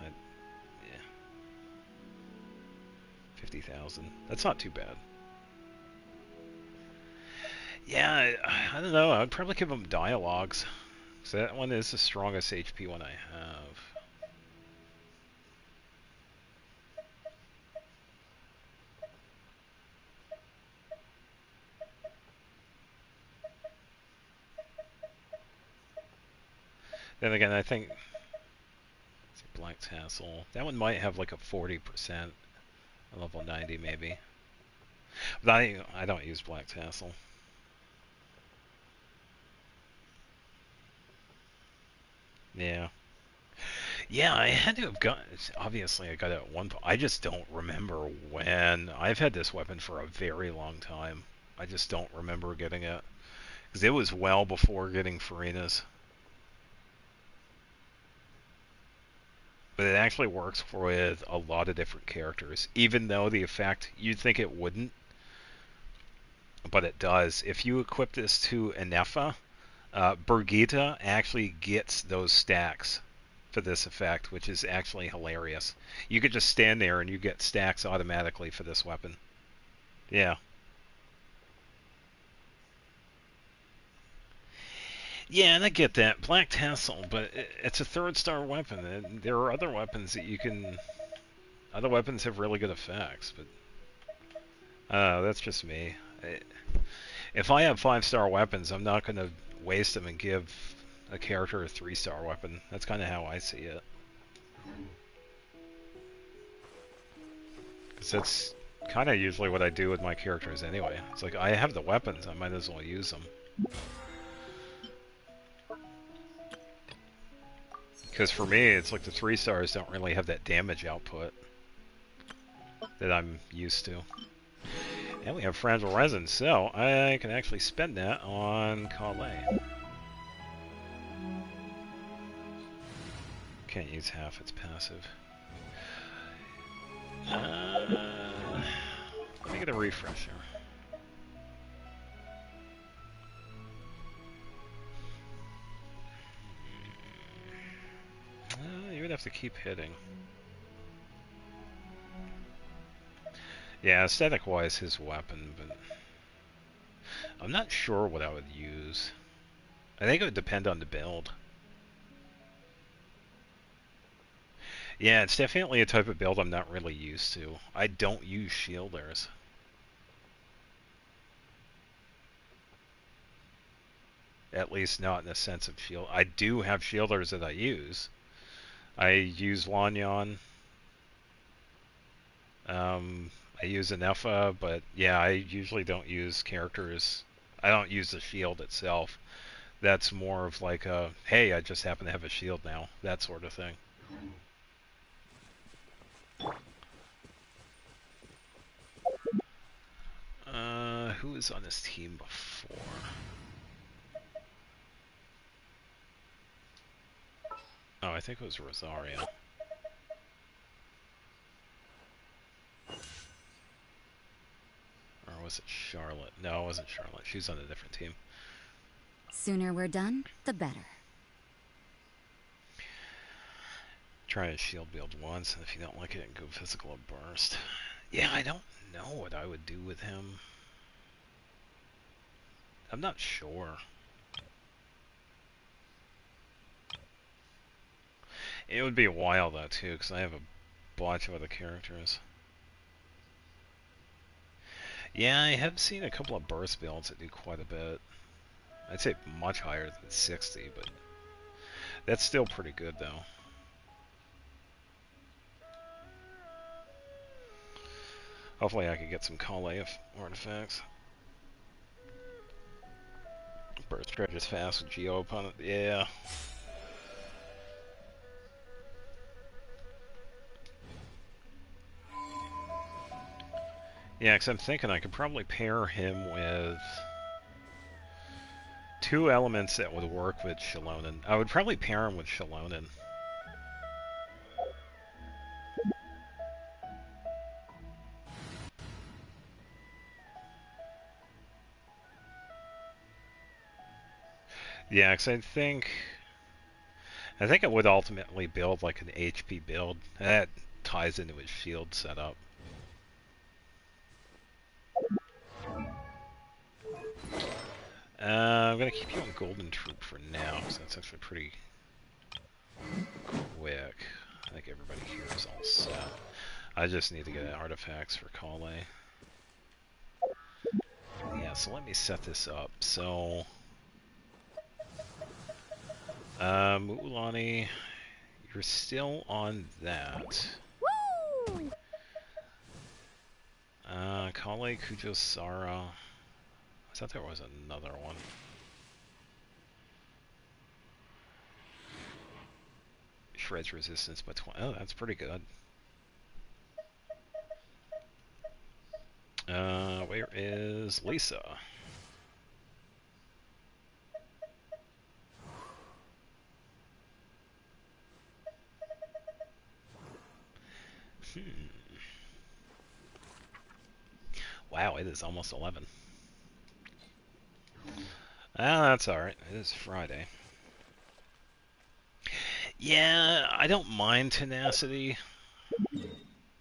50,000. That's not too bad. Yeah, I don't know. I'd probably give him Dialogues, because that one is the strongest HP one I have. Then again, I think Black Tassel. That one might have like a 40%, a level 90 maybe. But I don't use Black Tassel. Yeah. Yeah, I had to have gotten. Obviously, I got it at one point. I just don't remember when. I've had this weapon for a very long time. I just don't remember getting it. Because it was well before getting Farina's. But it actually works with a lot of different characters. Even though the effect, you'd think it wouldn't. But it does. If you equip this to Enefa, Birgitta actually gets those stacks for this effect, which is actually hilarious. You could just stand there and you get stacks automatically for this weapon. Yeah. Yeah, and I get that. Black Tassel, but it's a 3rd-star weapon. And there are other weapons that you can... Other weapons have really good effects, but... that's just me. If I have 5-star weapons, I'm not going to waste them and give a character a 3-star weapon. That's kind of how I see it. Because that's kind of usually what I do with my characters anyway. It's like, I have the weapons, I might as well use them. Because for me, it's like the 3-stars don't really have that damage output that I'm used to. And we have fragile resin, so I can actually spend that on Calais. Can't use half its passive. Let me get a refresher. You would have to keep hitting. Yeah, aesthetic-wise, his weapon, but I'm not sure what I would use. I think it would depend on the build. Yeah, it's definitely a type of build I'm not really used to. I don't use shielders. At least not in the sense of shield. I do have shielders that I use. I use Lanyon. I use Anefa, but yeah, I usually don't use characters. I don't use the shield itself. That's more of like a, hey, I just happen to have a shield now. That sort of thing. Who was on this team before? Oh, I think it was Rosario. Or was it Charlotte? No, it wasn't Charlotte. She was on a different team. Sooner we're done, the better. Try a shield build once, and if you don't like it, go physical burst. Yeah, I don't know what I would do with him. I'm not sure. It would be a while though too, because I have a bunch of other characters. Yeah, I have seen a couple of burst builds that do quite a bit. I'd say much higher than 60, but that's still pretty good though. Hopefully I can get some Calais artifacts. Burst stretches fast with Geo opponent. Yeah. Yeah, because I'm thinking I could probably pair him with 2 elements that would work with Shalonen. I would probably pair him with Shalonen. Yeah, because I think it would ultimately build like an HP build. That ties into his shield setup. I'm going to keep you on Golden Troop for now, because that's actually pretty quick. I think everybody here is all set. I just need to get artifacts for Calais. Yeah, so let me set this up. So, Muulani, you're still on that. Woo! Calais, Kujo, Sara. I thought there was another one. shreds resistance by 20. Oh, that's pretty good. Where is Lisa? Wow, it is almost 11. Ah, that's alright. It is Friday. Yeah, I don't mind tenacity.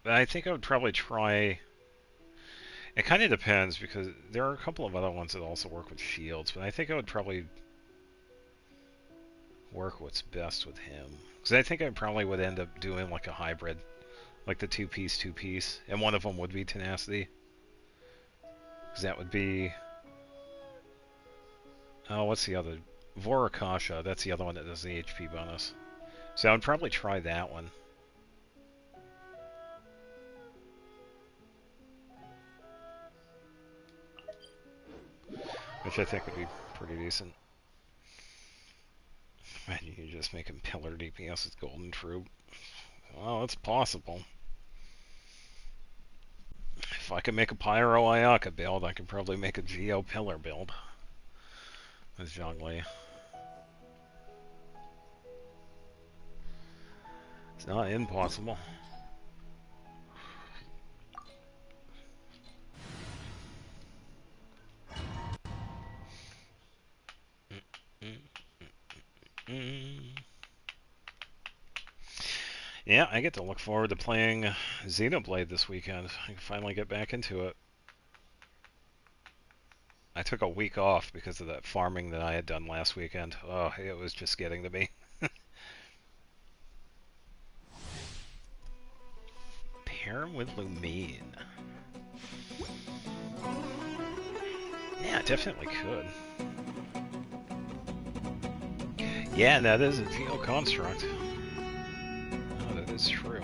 But I think I would probably try... It kind of depends, because there are a couple of other ones that also work with shields, but I think I would probably work what's best with him. Because I think I probably would end up doing like a hybrid. Like the two-piece, and one of them would be tenacity. Because that would be... Oh, what's the other? Vorakasha, that's the other one that does the HP bonus. So I would probably try that one. Which I think would be pretty decent. Imagine you just making pillar DPS with Golden Troop. Well, it's possible. If I could make a Pyro Ayaka build, I could probably make a Geo Pillar build. With Zhongli. It's not impossible. Yeah, I get to look forward to playing Xenoblade this weekend. I can finally get back into it. I took a week off because of that farming that I had done last weekend. Oh, it was just getting to me. Pair him with Lumine. Yeah, definitely could. Yeah, that is a Geo construct. Oh, that is true.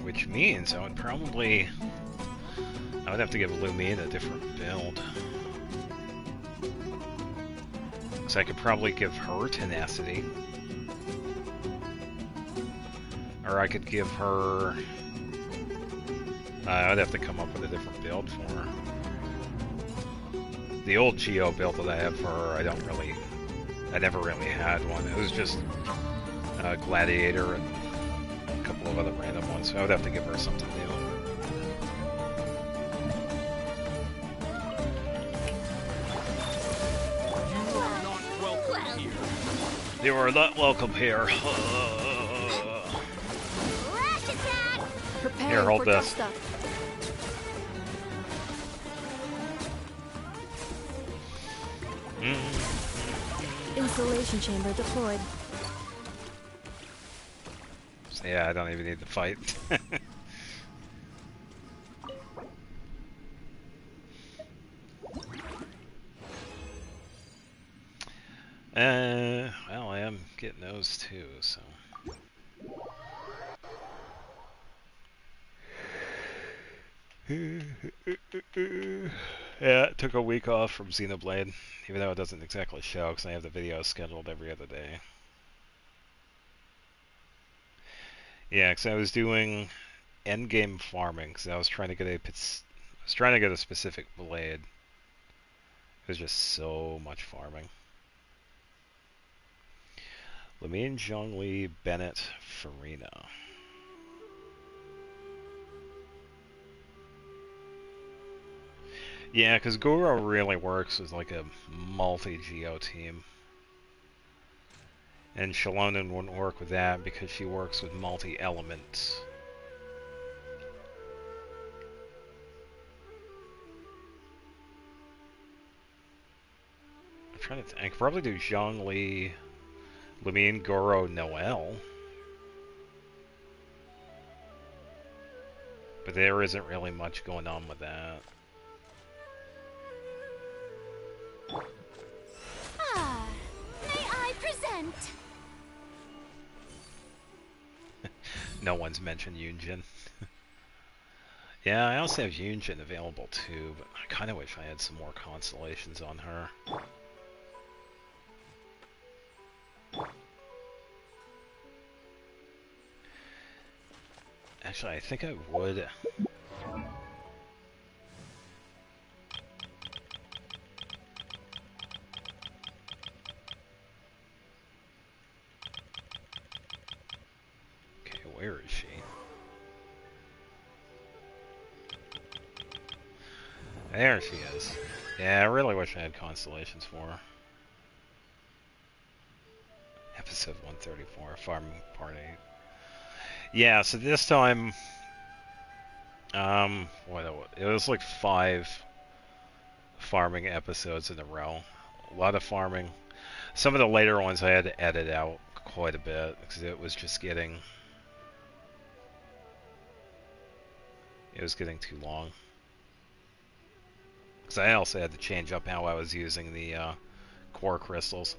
Which means I would probably... I would have to give Lumine a different build. So I could probably give her tenacity. Or I could give her... I'd have to come up with a different build for her. The old Geo build that I have for her, I never really had one. It was just Gladiator and a couple of other random ones, so I would have to give her something new. You are not welcome here. Here, hold this. Installation chamber deployed. So yeah, I don't even need to fight. Well, I am getting those too, so. Yeah, it took a week off from Xenoblade, even though it doesn't exactly show, because I have the videos scheduled every other day. Yeah, because I was doing endgame farming, because I was trying to get a specific blade. It was just so much farming. Lumine, Zhongli, Bennett, Farina. Yeah, because Goro really works as like a multi-Geo team. And Shalonen wouldn't work with that because she works with multi-elements. I'm trying to think. I could probably do Zhongli, Lumine, Goro, Noelle. But there isn't really much going on with that. Ah, may I present? No one's mentioned Yunjin. Yeah, I also have Yunjin available too, but I kind of wish I had some more constellations on her. Actually, I think I would. Okay, where is she? There she is. Yeah, I really wish I had constellations for her. Episode 134, Farming Part 8. Yeah, so this time, it was like 5 farming episodes in a row. A lot of farming. Some of the later ones I had to edit out quite a bit because it was just getting too long. Because I also had to change up how I was using the core crystals.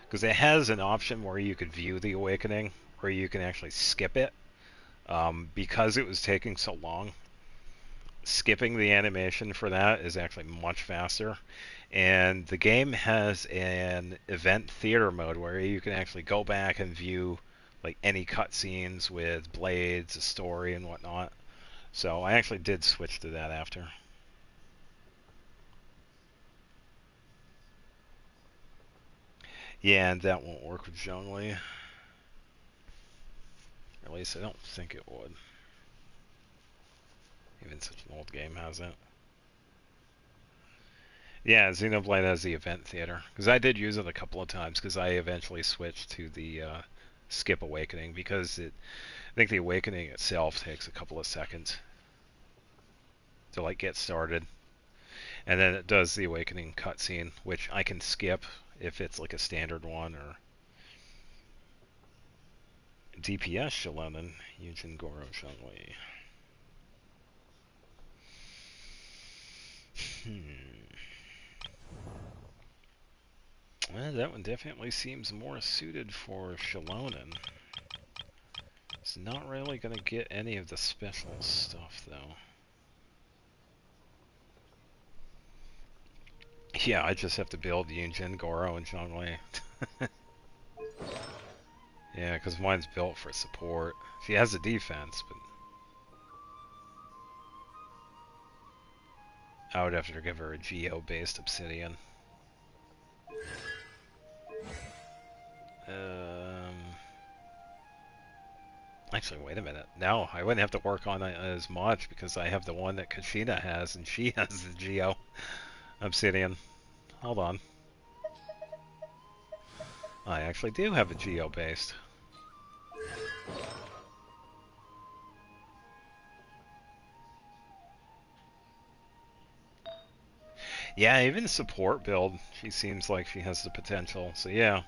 Because it has an option where you could view the awakening, or you can actually skip it. Because it was taking so long, skipping the animation for that is actually much faster. And the game has an event theater mode where you can actually go back and view like any cutscenes with blades, a story, and whatnot. So I actually did switch to that after. Yeah, and that won't work with Zhongli. At least I don't think it would. Even such an old game has it. Yeah, Xenoblade has the event theater. Because I did use it a couple of times, because I eventually switched to the skip awakening, because I think the awakening itself takes a couple of seconds to like get started. And then it does the awakening cutscene, which I can skip if it's like a standard one, or DPS Shalonen, Yujin Goro Zhongli. Well, that one definitely seems more suited for Shalonen. It's not really going to get any of the special stuff, though. Yeah, I just have to build Yunjin, Goro, and Zhongli. Yeah, because mine's built for support. She has a defense, but I would have to give her a Geo-based obsidian. Actually, wait a minute. No, I wouldn't have to work on it as much because I have the one that Kashina has, and she has the Geo obsidian. Hold on. I actually do have a Geo-based. Yeah, even support build, she seems like she has the potential. So yeah,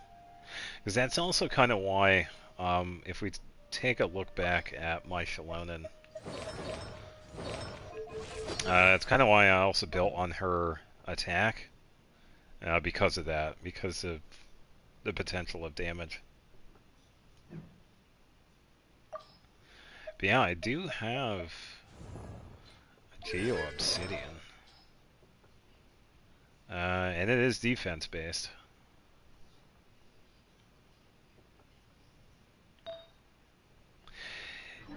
because that's also kind of why, if we take a look back at my Shalonen, it's kind of why I also built on her attack, because of that, because of the potential of damage. But yeah, I do have a Geo Obsidian. And it is defense based.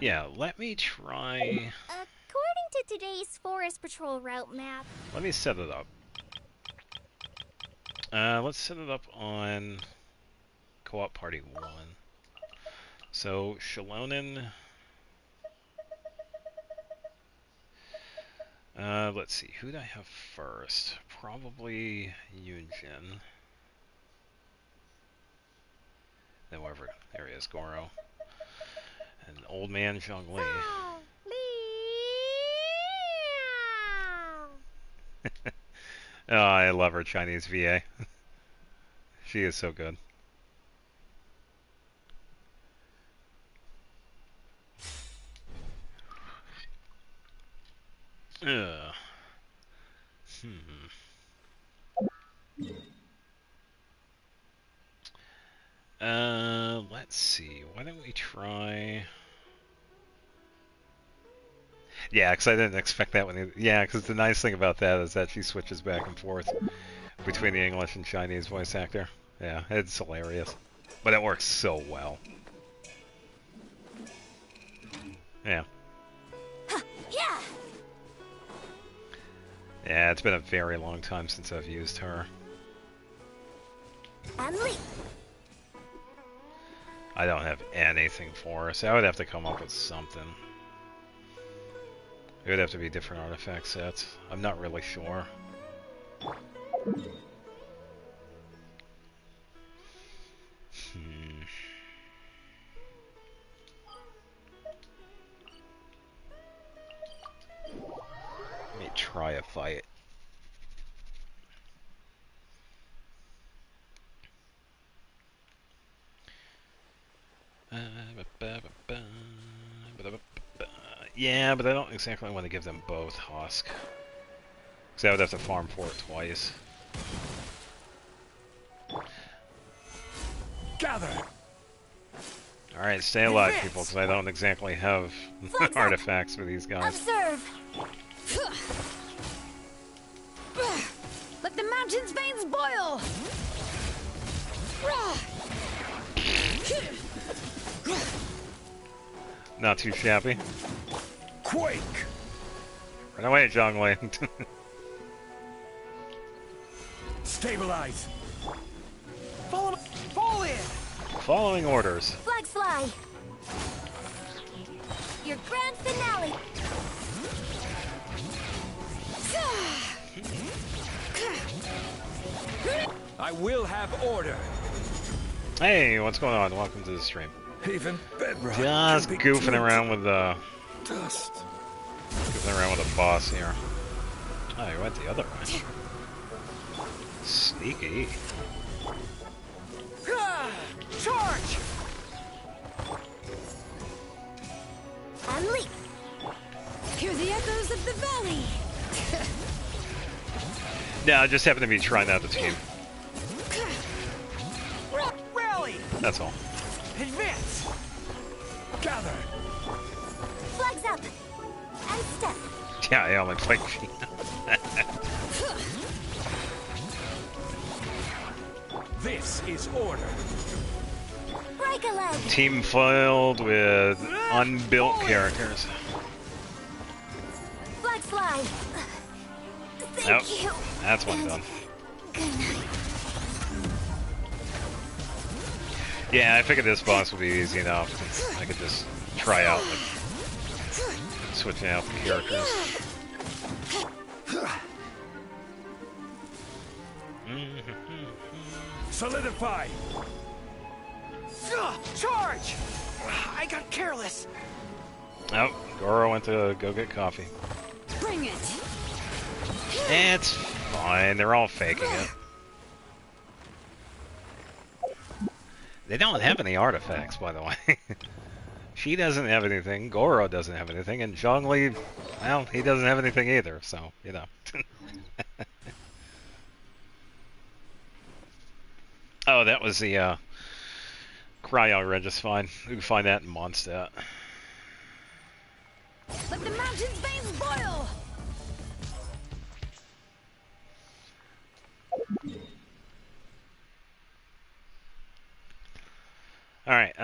Yeah, let me try. According to today's Forest Patrol route map. Let me set it up. Let's set it up on Co-op Party 1. So, Shalonen. Let's see, who do I have first? Probably Yunjin. Then wherever, there he is, Goro. And Old Man Zhongli. Oh, I love her Chinese VA. She is so good. Ugh. Let's see. Why don't we try... Yeah, because I didn't expect that one either. Yeah, because the nice thing about that is that she switches back and forth between the English and Chinese voice actor. Yeah, it's hilarious. But it works so well. Yeah. Yeah, it's been a very long time since I've used her. And leap. I don't have anything for her, so I would have to come up with something. It would have to be different artifact sets. I'm not really sure. Let me try a fight. Yeah, but I don't exactly want to give them both Husk. Because I would have to farm for it twice. Gather! Alright, stay alive, people, because I don't exactly have artifacts for these guys. Observe! Let the mountain's veins boil! Not too shabby. Quake! Run away, Zhongli. Stabilize! Fall in! Following orders. Flag fly. Your grand finale. I will have order. Hey, what's going on? Welcome to the stream. Even bedrock. Just goofing around with the dust. Goofing around with the boss here. Oh, he went the other way. Sneaky. Charge! And leap. Hear the echoes of the valley. No, I just happen to be trying out the team. Rally! That's all. Advance! Gather! Flags up. And step. Yeah, I only played This is order. Break a leg. Team filled with unbuilt characters. Flag fly. Nope. Thank you. That's one done. Good night. Yeah, I figured this boss would be easy enough. I could just try out with switching out the characters. Solidify! Charge! I got careless. Oh, Goro went to go get coffee. Bring it. It's fine. They're all faking it. They don't have any artifacts, by the way. She doesn't have anything, Goro doesn't have anything, and Zhongli, well, he doesn't have anything either, so, you know. Oh, that was the cryo Regis find. You can find that in Mondstadt. Let the mountain's veins boil! Alright,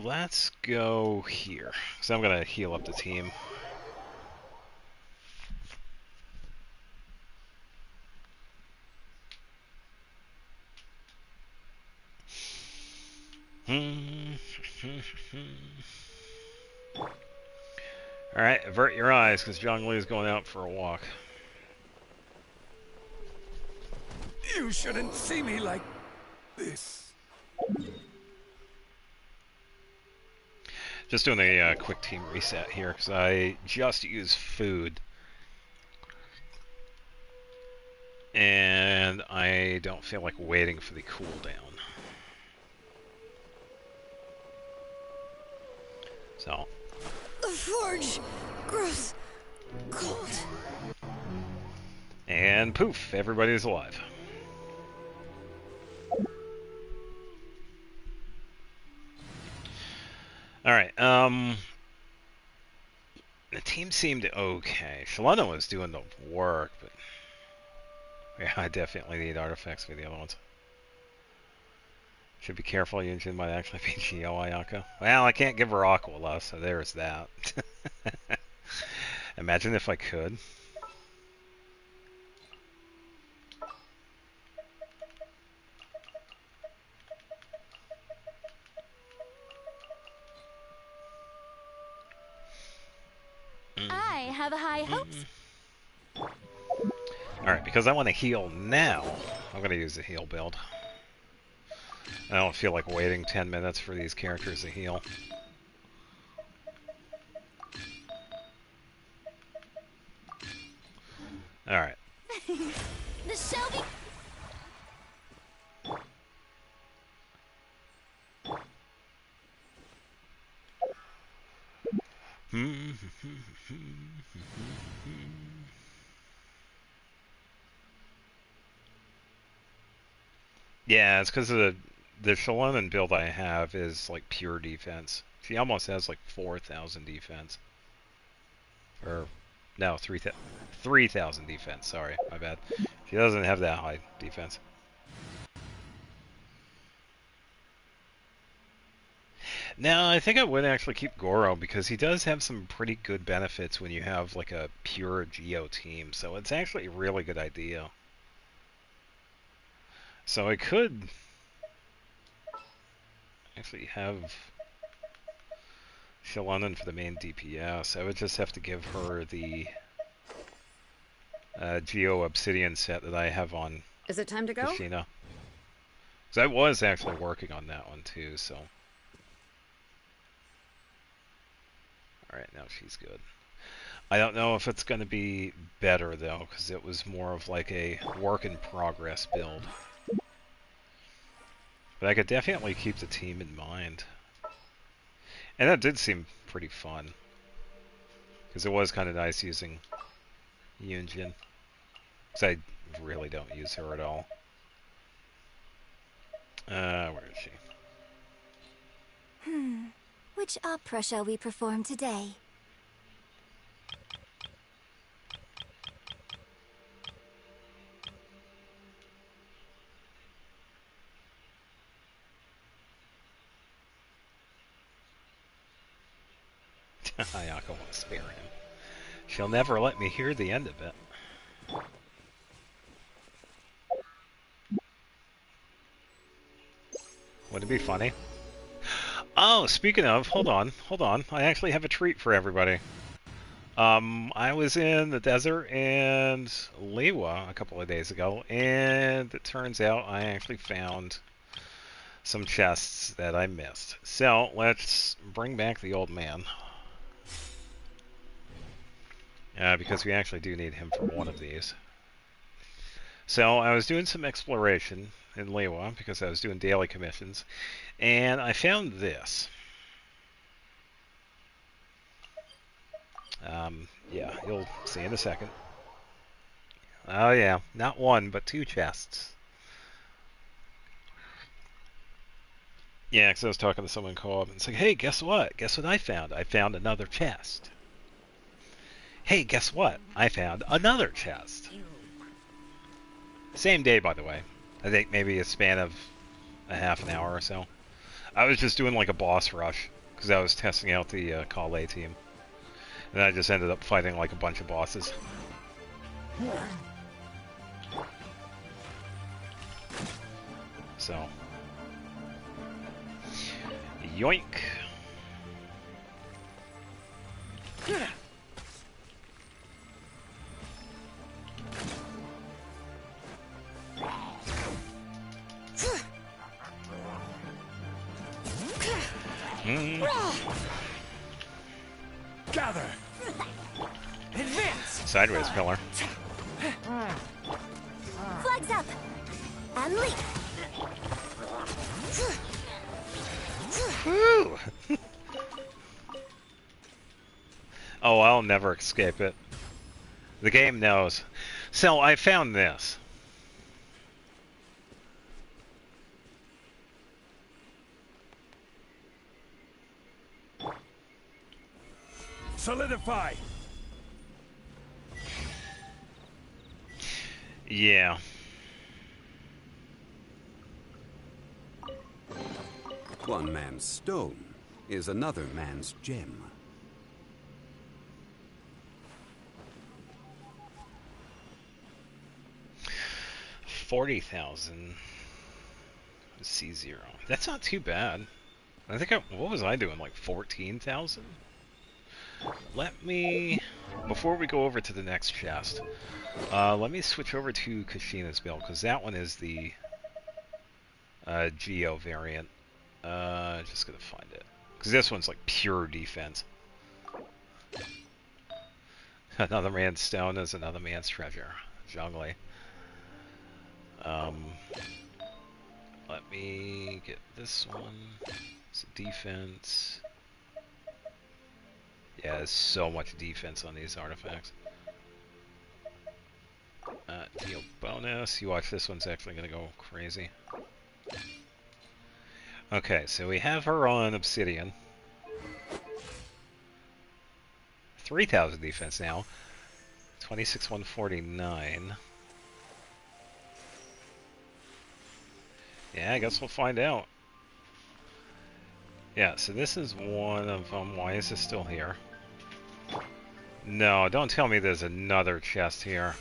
let's go here. So I'm gonna heal up the team. Alright, avert your eyes, because Zhongli is going out for a walk. You shouldn't see me like this. Just doing a quick team reset here, because I just used food. And I don't feel like waiting for the cooldown. So. The forge grows cold. And poof, everybody's alive. Alright, the team seemed okay. Shalana was doing the work, but yeah, I definitely need artifacts for the other ones. Should be careful, Yunjin might actually be Geo Ayaka. Well, I can't give her Aquila, so there's that. Imagine if I could. have high hopes. Alright, because I want to heal now, I'm going to use the heal build. I don't feel like waiting 10 minutes for these characters to heal. Alright. The Shelby. Yeah, it's because of the Shallonen build I have is like pure defense. She almost has like 4,000 defense. Or, no, 3,000 defense, sorry, my bad. She doesn't have that high defense. Now, I think I would actually keep Goro because he does have some pretty good benefits when you have like a pure Geo team, so it's actually a really good idea. So I could actually have Shallonen for the main DPS. I would just have to give her the Geo Obsidian set that I have on Is it time to go? Kushina. Because I was actually working on that one too, so... Alright, now she's good. I don't know if it's going to be better though, because it was more of like a work in progress build. But I could definitely keep the team in mind. And that did seem pretty fun. Because it was kind of nice using Yunjin. Because I really don't use her at all. Where is she? Which opera shall we perform today? Ayaka won't spare him. She'll never let me hear the end of it. Would it be funny? Oh, speaking of, hold on. I actually have a treat for everybody. I was in the desert and Lewa a couple of days ago, and it turns out I actually found some chests that I missed. So, let's bring back the old man. Because we actually do need him for one of these. So, I was doing some exploration in Lewa, because I was doing daily commissions, and I found this. Yeah, you'll see in a second. Oh yeah, not one, but two chests. Yeah, because I was talking to someone co-op, and it's like, hey, guess what? Guess what I found? I found another chest. Hey, guess what? I found another chest. Same day, by the way. I think maybe a span of a half an hour or so. I was just doing like a boss rush, because I was testing out the Kale team. And I just ended up fighting like a bunch of bosses. So. Yoink. Gather. Advance. Sideways pillar. Flags up. And leap. Woo! Oh, I'll never escape it. The game knows. So I found this. Solidify. Yeah. One man's stone is another man's gem. $40,000 C0. That's not too bad. I think what was I doing? Like 14,000? Let me, before we go over to the next chest, let me switch over to Kashina's build, because that one is the Geo variant. Just gonna find it, because this one's like pure defense. Another man's stone is another man's treasure. Zhongli. Let me get this one. It's defense. Yeah, there's so much defense on these artifacts. Deal bonus. You watch, this one's actually gonna go crazy. Okay, so we have her on Obsidian. 3,000 defense now. 26,149. Yeah, I guess we'll find out. Yeah, so this is one of them. Why is this still here? No, don't tell me there's another chest here.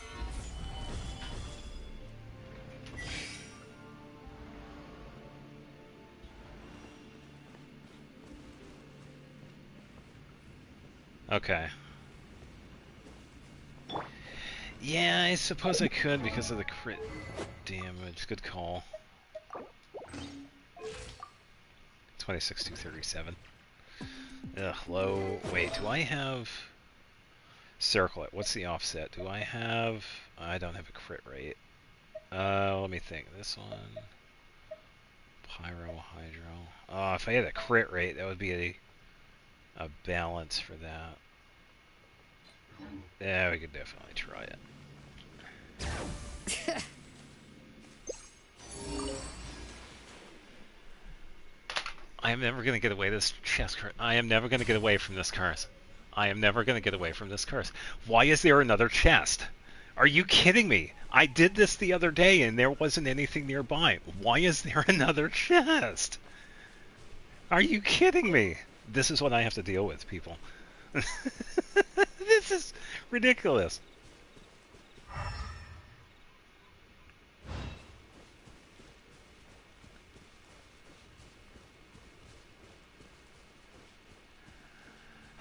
Okay. Yeah, I suppose I could because of the crit damage. Good call. 26,237. Ugh, low. Wait, do I have... Circle it. What's the offset? Do I have... I don't have a crit rate. Let me think. This one... Pyro, Hydro... Oh, if I had a crit rate, that would be a balance for that. Yeah, we could definitely try it. I am never going to get away this chest curse. I am never going to get away from this curse. I am never going to get away from this curse. Why is there another chest? Are you kidding me? I did this the other day and there wasn't anything nearby. Why is there another chest? Are you kidding me? This is what I have to deal with, people. This is ridiculous.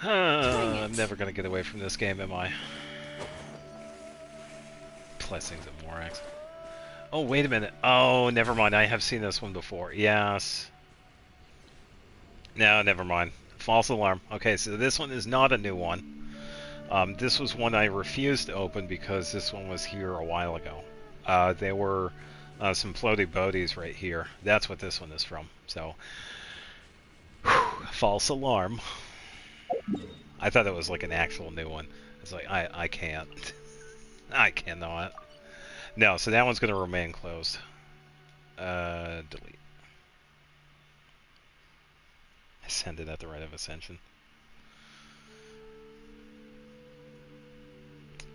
I'm never going to get away from this game, am I? Blessings of Morax. Oh, wait a minute. Oh, never mind. I have seen this one before. Yes. No, never mind. False alarm. Okay, so this one is not a new one. This was one I refused to open because this one was here a while ago. There were some floaty boaties right here. That's what this one is from. So, false alarm. I thought it was like an actual new one. It's like, I can't. I cannot. No, so that one's going to remain closed. Delete. Ascended at the Rite of Ascension.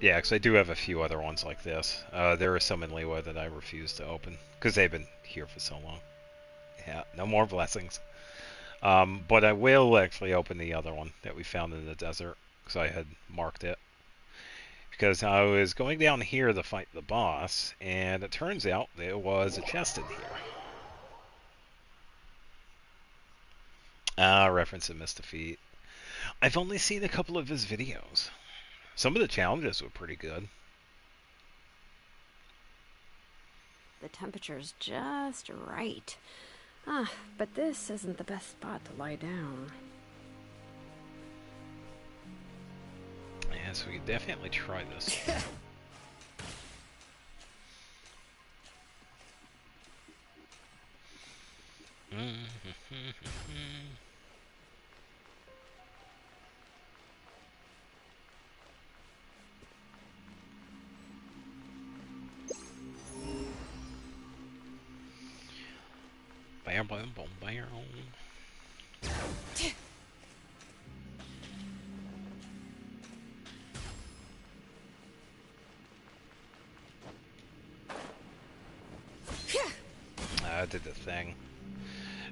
Yeah, because I do have a few other ones like this. There are some in Lewa that I refuse to open, because they've been here for so long. Yeah, no more blessings. But I will actually open the other one that we found in the desert, because I had marked it. Because I was going down here to fight the boss, and it turns out there was a chest in here. Reference to Mistafeet. I've only seen a couple of his videos. Some of the challenges were pretty good. The temperature's just right. But this isn't the best spot to lie down. Yeah, so we could definitely try this. Bam, bam, boom, bam. I did the thing.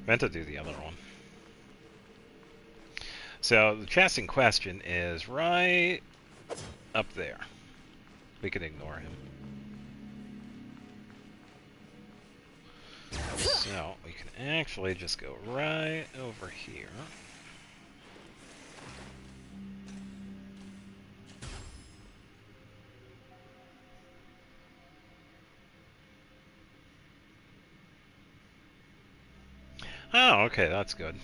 Meant to do the other one. So the chest in question is right up there. We can ignore him. So we can actually just go right over here. Oh, okay, that's good.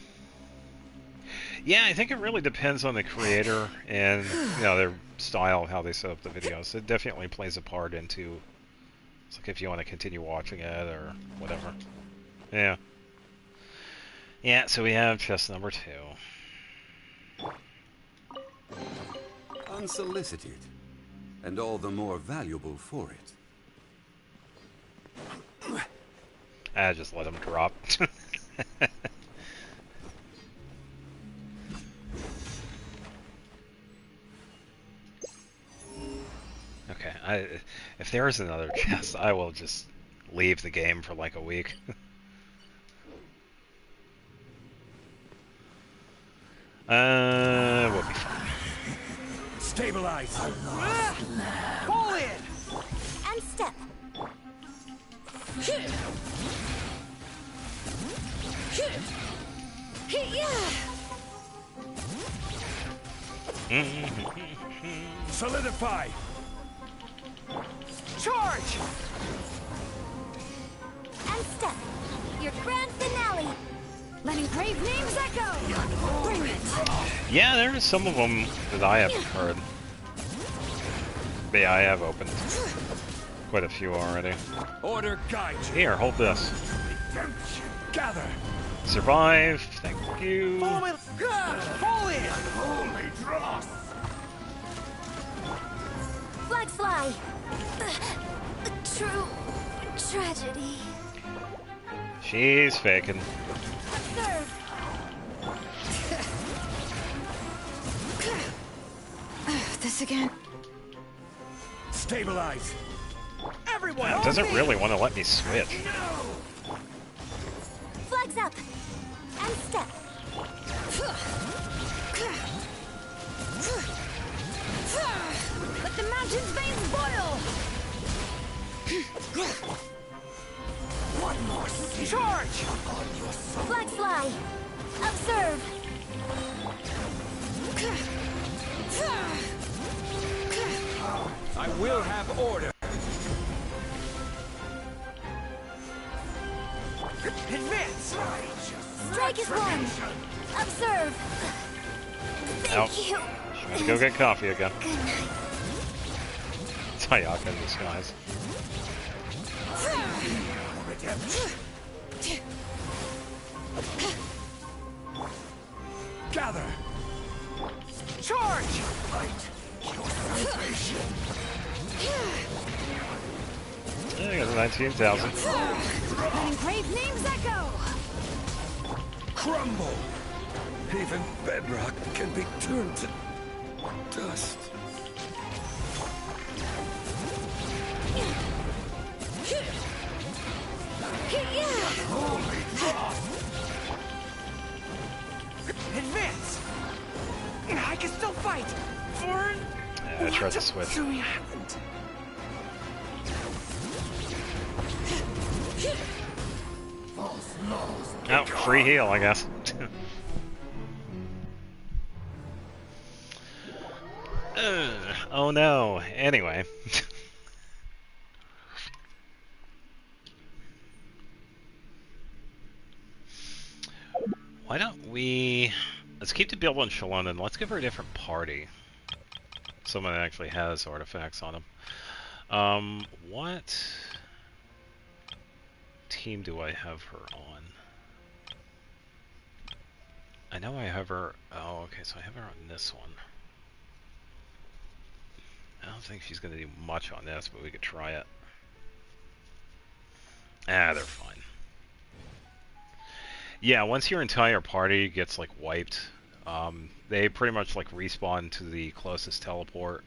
Yeah, I think it really depends on the creator and their style, how they set up the videos. It definitely plays a part into, it's like if you want to continue watching it or whatever. Yeah. Yeah, so we have chest number 2. Unsolicited, and all the more valuable for it. I just let him drop. Okay, if there is another chest, I will just leave the game for like a week. We'll be fine. Stabilize. Pull in. And step. Solidify. Charge. And step. Your grand finale. Letting brave names echo. Bring it. Yeah, there are some of them that I haven't heard. But yeah, I have opened quite a few already. Order guide. Here, hold this. Gather. Survive. Thank you. Follow me. Pull in. Holy dross. Flags fly. A true tragedy. She's faking. Observe. This again. Stabilize. Everyone. It doesn't really want to let me switch. Flags up. And step. Let the mountain's veins boil. One more charge. Flags fly. Observe. I will have order. Advance. Strike is one. Observe. Thank you. She went to go get coffee again. Good night. Tayaka in disguise. Gather. Charge. Yeah, I got 19,000. Letting brave names echo. Crumble. Even bedrock can be turned to dust. Advance. I can still fight. For Yeah, I tried to switch. Oh, free heal, I guess. Oh no. Anyway. Why don't we... Let's keep the build on Shalon and let's give her a different party. Someone that actually has artifacts on them. What team do I have her on? I know I have her... Oh, okay, so I have her on this one. I don't think she's going to do much on this, but we could try it. Ah, they're fine. Yeah, once your entire party gets, like, wiped, they pretty much, like, respawn to the closest teleport.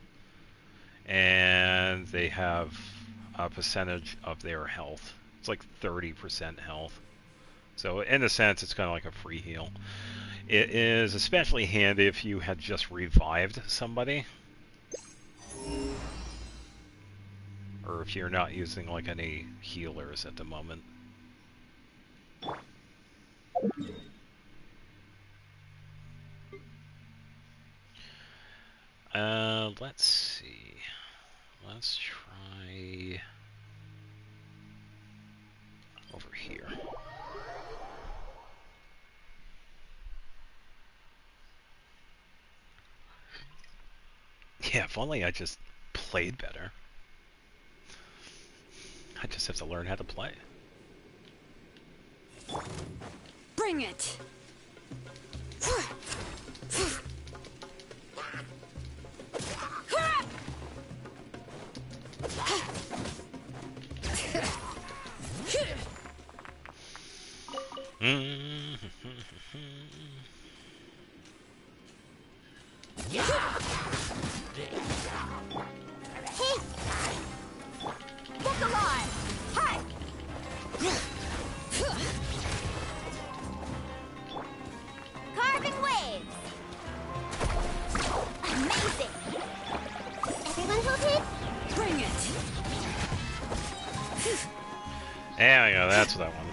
And they have a percentage of their health. It's like 30% health. So, in a sense, it's kind of like a free heal. It is especially handy if you had just revived somebody. Or if you're not using like any healers at the moment. Let's see. Let's try over here. If only I just played better. I just have to learn how to play. Bring it! Look alive! Hi! Carving waves! Amazing! Everyone tilted? Bring it! There we go, that's what I wanted.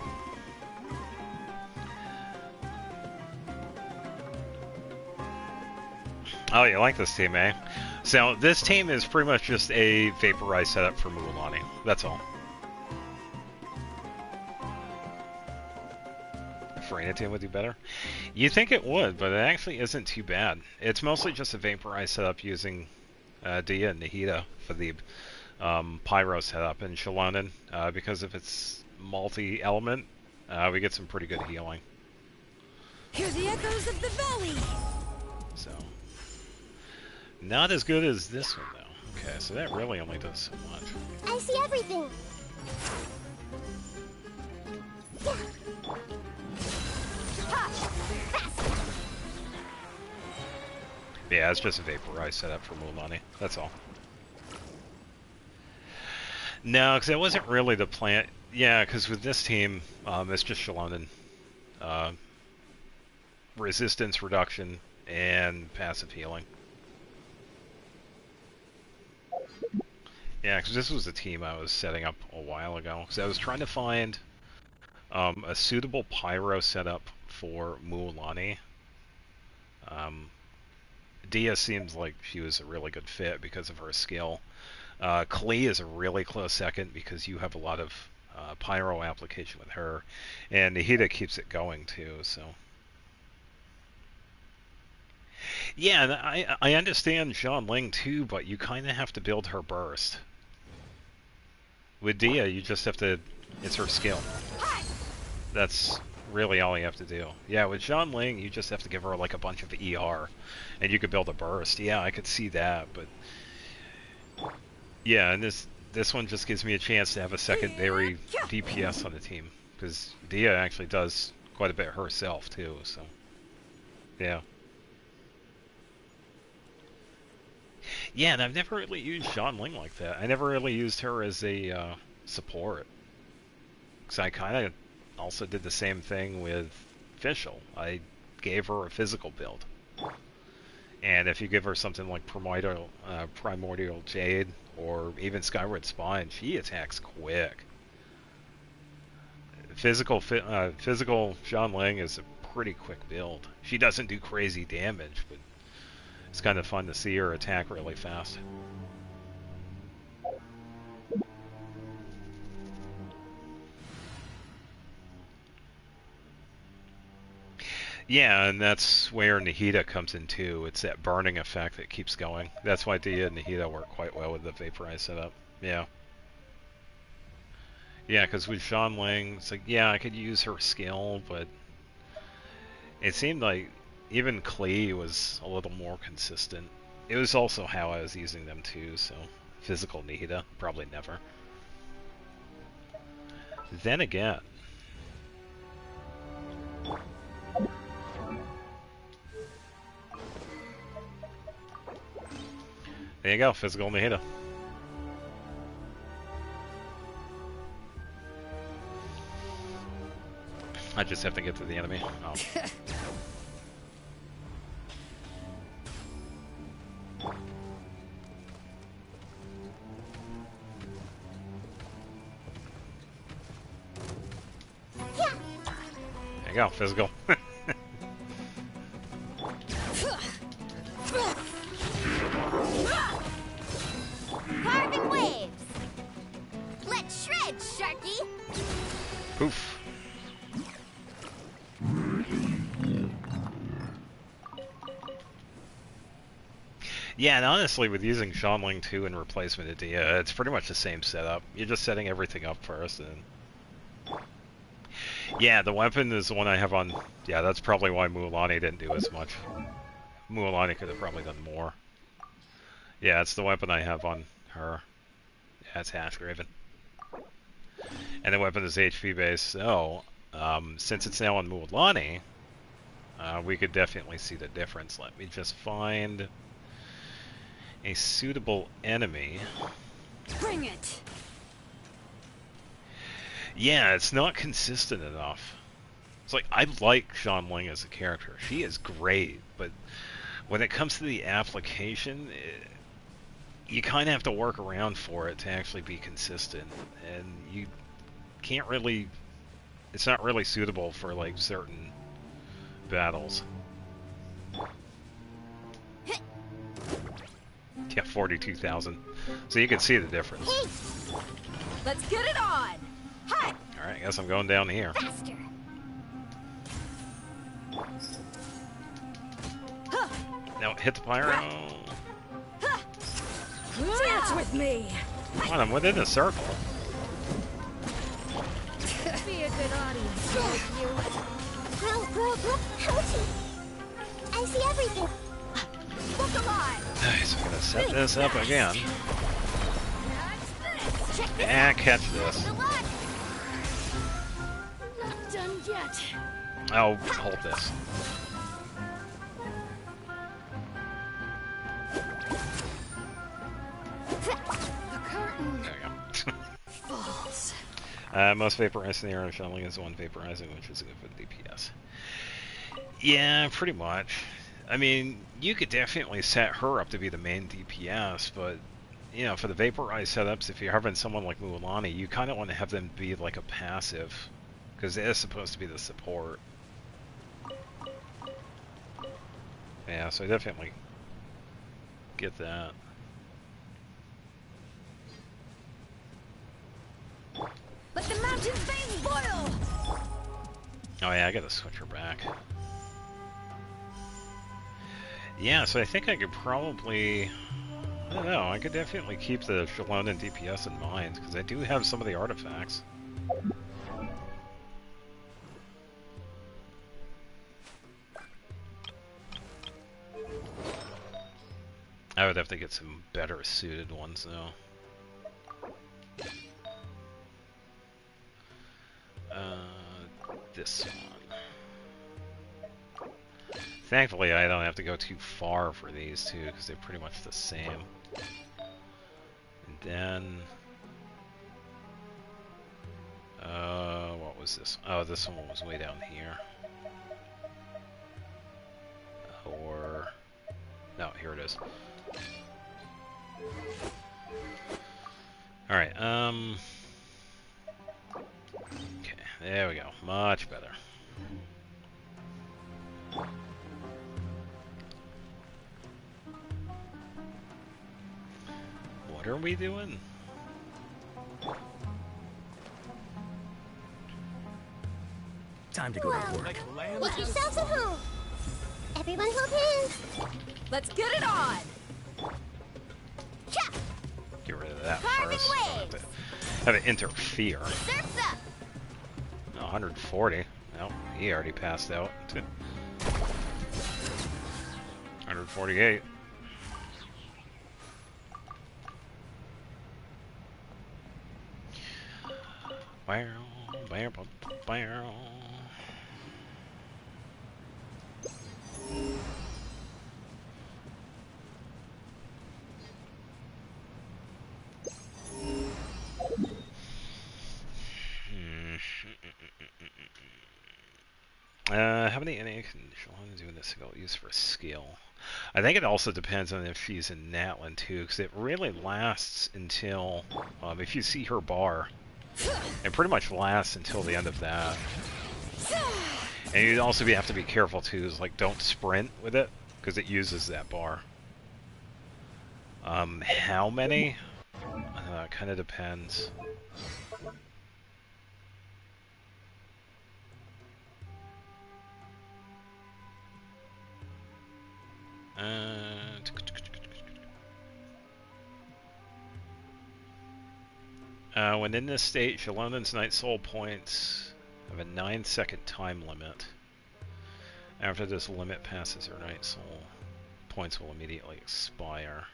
Oh, you like this team, eh? So, this team is pretty much just a vaporized setup for Mulan. That's all. Freyna team would do better? You think it would, but it actually isn't too bad. It's mostly just a vaporized setup using Dia and Nahida for the Pyro setup, and Shallonen, because of its multi-element, we get some pretty good healing. Hear the echoes of the valley! So, not as good as this one, though. Okay, so that really only does so much. I see everything! Yeah, it's just a vaporized setup for Mulan. That's all. No, because that wasn't really the plan. Yeah, because with this team, it's just Shallonen. Resistance reduction and passive healing. Yeah, because this was the team I was setting up a while ago. Because I was trying to find a suitable pyro setup for Mulan. Dia seems like she was a really good fit because of her skill. Klee is a really close second because you have a lot of pyro application with her, and Nahida keeps it going too. So yeah, and I understand Xianling too, but you kind of have to build her burst. With Dia, you just have to. It's her skill. That's really all you have to do. Yeah, with Xianling, you just have to give her like a bunch of ER, and you could build a burst. Yeah, I could see that, but yeah, and this one just gives me a chance to have a secondary DPS on the team, because Dia actually does quite a bit herself too. So yeah. Yeah, and I've never really used Xianling like that. I never really used her as a support. Because I kind of also did the same thing with Fischl. I gave her a physical build. And if you give her something like Primordial Jade or even Skyward Spine, she attacks quick. Physical Xianling is a pretty quick build. She doesn't do crazy damage, but it's kind of fun to see her attack really fast. Yeah, and that's where Nahida comes in too. It's that burning effect that keeps going. That's why Dia and Nahida work quite well with the vaporized setup. Yeah. Yeah, because with Xianling, it's like, yeah, I could use her skill, but it seemed like even Klee was a little more consistent. It was also how I was using them too, so physical Nahida, probably never. Then again, there you go, physical Nahida. I just have to get to the enemy. Oh. There you go, physical. Carving waves! Let's shred, Sharky! Poof. Yeah, and honestly, with using Shanling 2 in replacement of Dia, it's pretty much the same setup. You're just setting everything up first, and... Yeah, the weapon is the one I have on... Yeah, that's probably why Mualani didn't do as much. Mualani could have probably done more. Yeah, it's the weapon I have on her. Yeah, it's Hashgraven. And the weapon is HP based, so... since it's now on Mualani, we could definitely see the difference. Let me just find a suitable enemy. Bring it! Yeah, it's not consistent enough. It's like, I like Shanling as a character. She is great, but when it comes to the application, you kind of have to work around for it to actually be consistent. And you can't really... It's not really suitable for, like, certain battles. Yeah, 42,000. So you can see the difference. Let's get it on! Hi! Alright, I guess I'm going down here. Faster! Now, hit the pyro. Dance with me! Come on, I'm within a circle. Be a good audience, you. Bro, ouchie! I see everything. Look alive! Nice, I'm gonna set this up again. And catch this. Not done yet. Oh, hold this. The curtain There we go. falls. Most vaporized in the area of Shanling is one vaporizing, which is good for the DPS. Yeah, pretty much. I mean, you could definitely set her up to be the main DPS, but, you know, for the vaporized setups, if you're having someone like Mualani, you kind of want to have them be like a passive, because it is supposed to be the support. Yeah, so I definitely get that. Let the mountain's veins boil! Oh yeah, I gotta switch her back. Yeah, so I think I could probably... I don't know, I could definitely keep the Shalom and DPS in mind, because I do have some of the artifacts. I would have to get some better suited ones, though. This one. Thankfully, I don't have to go too far for these two, because they're pretty much the same. And then... what was this? Oh, this one was way down here. Or... No, here it is. Alright, okay, there we go. Much better. What are we doing? Time to go to work. Make yourselves at home. Everyone hold hands. Let's get it on! Chop! Get rid of that Carving first. waves. Have it interfere. Surf's up. Oh, 140. No, he already passed out. 148. How many NA can Shalom do in this skill use for skill? I think it also depends on if she's in Natlan too, because it really lasts until, if you see her bar, it pretty much lasts until the end of that. And you'd also have to be careful too, is like don't sprint with it, because it uses that bar. How many? It kind of depends. When in this state, Shalonen's Night Soul points have a 9-second time limit. After this limit passes, her Night Soul points will immediately expire.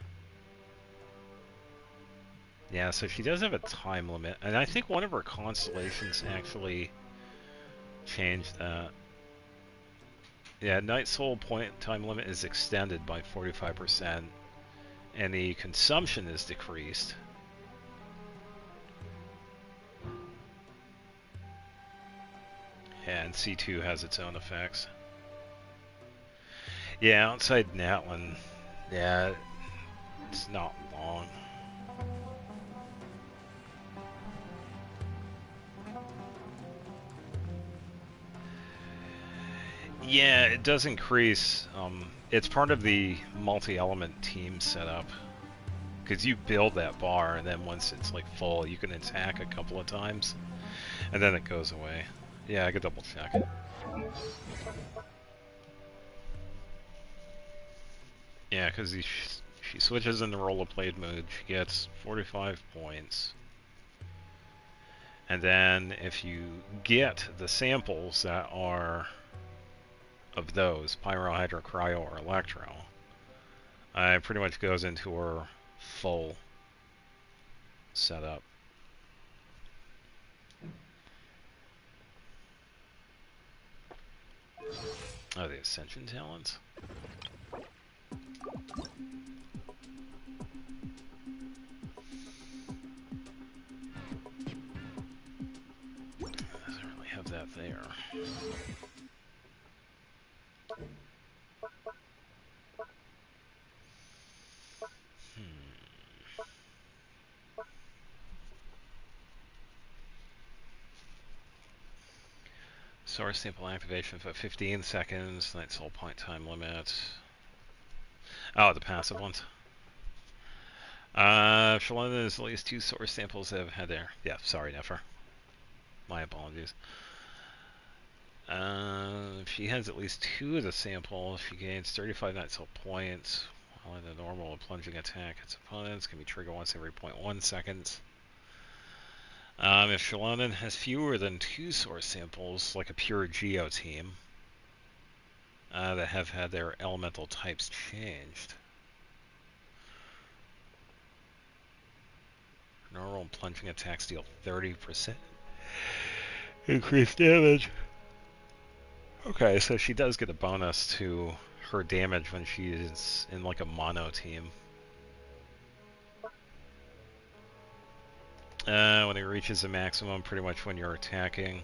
Yeah, so she does have a time limit, and I think one of her constellations actually changed that. Yeah, Night Soul point time limit is extended by 45%, and the consumption is decreased. Yeah, and C2 has its own effects. Yeah, outside Natlan, yeah, it's not long. Yeah, it does increase. It's part of the multi-element team setup. Because you build that bar, and then once it's like full, you can attack a couple of times, and then it goes away. Yeah, I could double check. Yeah, because she switches into rollerblade mode, she gets 45 points. And then if you get the samples that are of those, Pyro, Hydro, Cryo, or Electro, it pretty much goes into her full setup. Oh, the Ascension talents? Doesn't really have that there. Source sample activation for 15 seconds. Night Soul point time limit. Oh, the passive ones. Shalona, there's at least 2 source samples that have had there. Yeah, sorry, Nefer. My apologies. If she has at least 2 of the samples, she gains 35 Night Soul points. While in a normal or plunging attack, its opponents can be triggered once every 0.1 seconds. If Shalonen has fewer than 2 source samples, like a pure Geo team, that have had their elemental types changed, normal plunging attacks deal 30% increased damage. Okay, so she does get a bonus to her damage when she is in like a mono team. When it reaches the maximum, pretty much when you're attacking.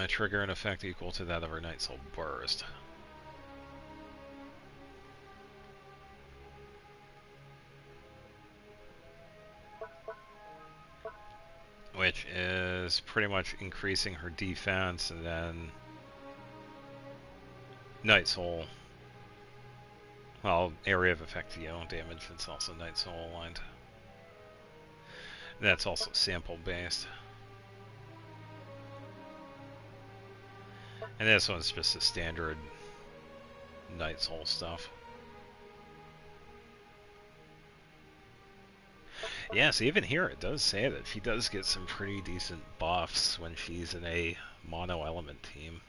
Trigger an effect equal to that of her Night Soul Burst. Which is pretty much increasing her defense, and then Night Soul. Well, area of effect damage, it's also Night Soul aligned. And that's also sample based. And this one's just the standard Night Soul stuff. Yeah, so even here it does say that she does get some pretty decent buffs when she's in a mono element team.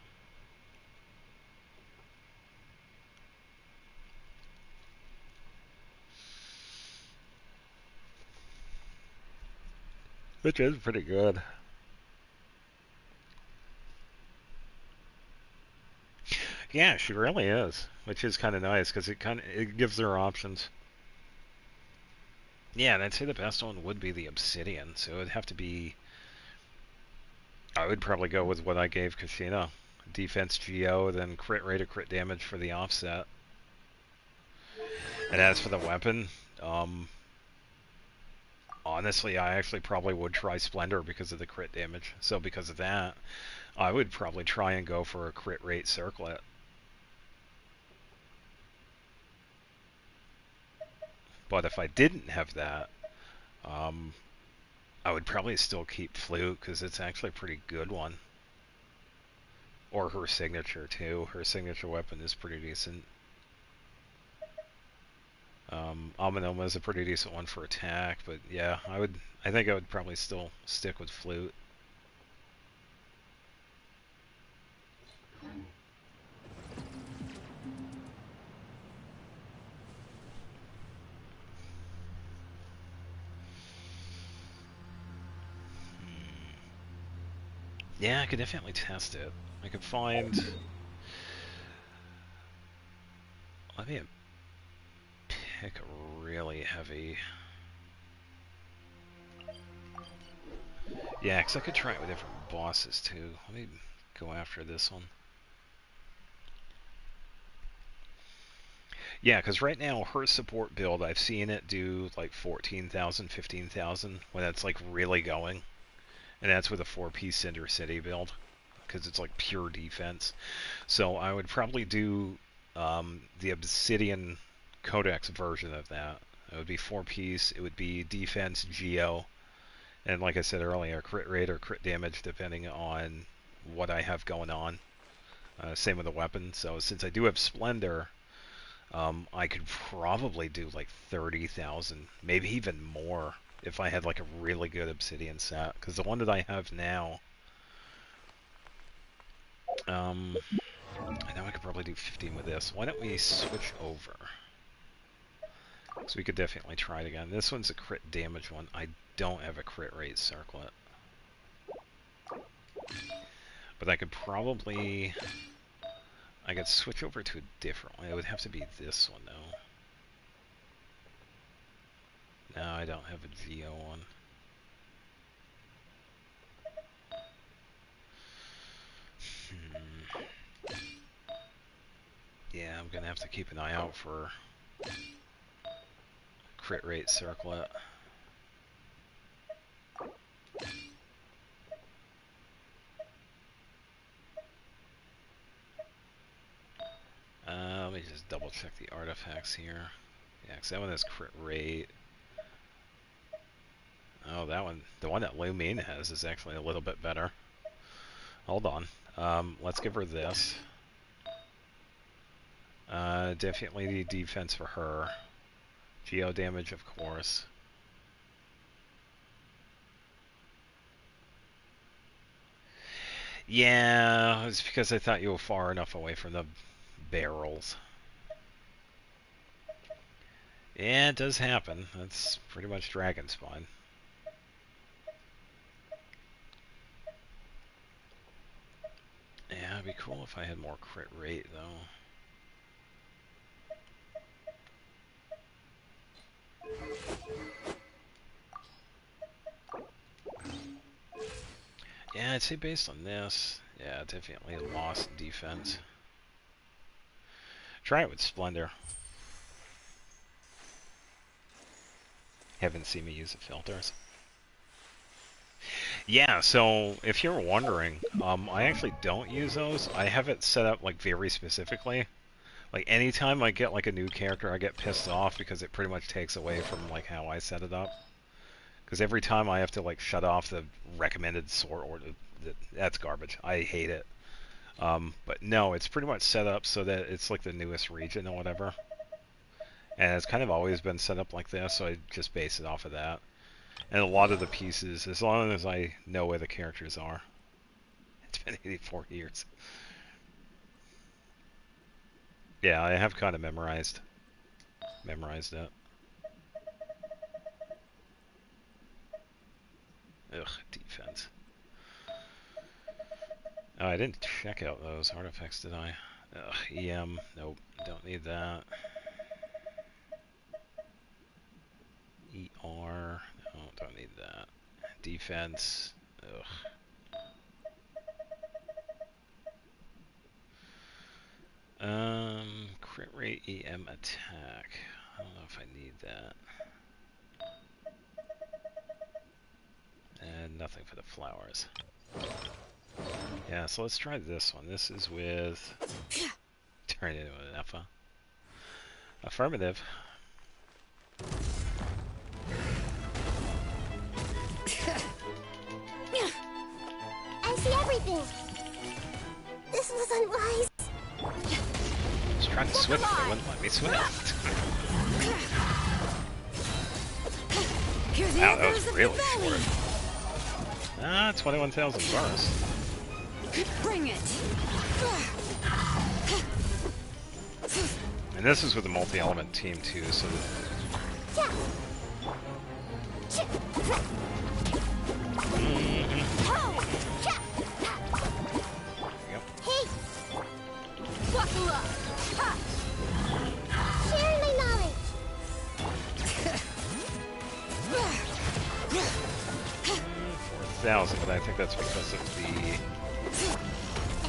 Which is pretty good. Yeah, she really is, which is kind of nice because it gives her options. Yeah, and I'd say the best one would be the Obsidian, so it would have to be. I would probably go with what I gave Kashina. Defense Geo, then crit rate or crit damage for the offset. And as for the weapon, honestly, I actually probably would try Splendor because of the crit damage. So because of that, I would probably try and go for a crit rate circlet. But if I didn't have that, I would probably still keep Flute because it's actually a pretty good one. Or her signature too. Her signature weapon is pretty decent. Ominoma is a pretty decent one for attack, but yeah, I think I would probably still stick with Flute. Yeah, I could definitely test it. I could find... Let me pick a really heavy... Yeah, because I could try it with different bosses too. Let me go after this one. Yeah, because right now, her support build, I've seen it do like 14,000, 15,000 when it's like really going. And that's with a 4-piece Cinder City build, because it's like pure defense. So I would probably do the Obsidian Codex version of that. It would be 4-piece, it would be defense, geo, and like I said earlier, crit rate or crit damage depending on what I have going on. Same with the weapon. So since I do have Splendor, I could probably do like 30,000, maybe even more, if I had like a really good Obsidian set. Because the one that I have now, I know I could probably do 15 with this. Why don't we switch over? So we could definitely try it again. This one's a crit damage one. I don't have a crit rate circlet. But I could probably... I could switch over to a different one. It would have to be this one, though. No, I don't have a Geo one. Yeah, I'm gonna have to keep an eye out for crit rate circlet. Let me just double check the artifacts here. Yeah, because that one has crit rate. Oh, that one, the one that Lumine has is actually a little bit better. Hold on. Let's give her this. Definitely the defense for her. Geo damage, of course. Yeah, it's because I thought you were far enough away from the barrels. Yeah, it does happen. That's pretty much Dragon Spawn. Yeah, it'd be cool if I had more crit rate, though. Yeah, I'd say based on this, yeah, definitely lost defense. Try it with Splendor. Haven't seen me use the filters. Yeah, so if you're wondering, I actually don't use those. I have it set up like very specifically. Like anytime I get like a new character, I get pissed off because it pretty much takes away from like how I set it up. Because every time I have to like shut off the recommended sort order, that's garbage. I hate it. But no, it's pretty much set up so that it's like the newest region or whatever. And it's kind of always been set up like this, so I just base it off of that. And a lot of the pieces, as long as I know where the characters are. It's been 84 years. Yeah, I have kind of memorized it. Ugh, defense. Oh, I didn't check out those artifacts, did I? Ugh, EM, nope, don't need that. ER, no, don't need that. Defense, ugh. Crit rate, EM, attack. I don't know if I need that. And nothing for the flowers. Yeah, so let's try this one. This is with... Turn it into an Effa. Affirmative. I see everything. This was unwise. I was trying to switch, but they wouldn't let me switch. Wow, that was really short. 21,000 burst. Bring it. And this is with the multi-element team too, so Buckle up. Share my knowledge. 4,000, but I think that's because of the...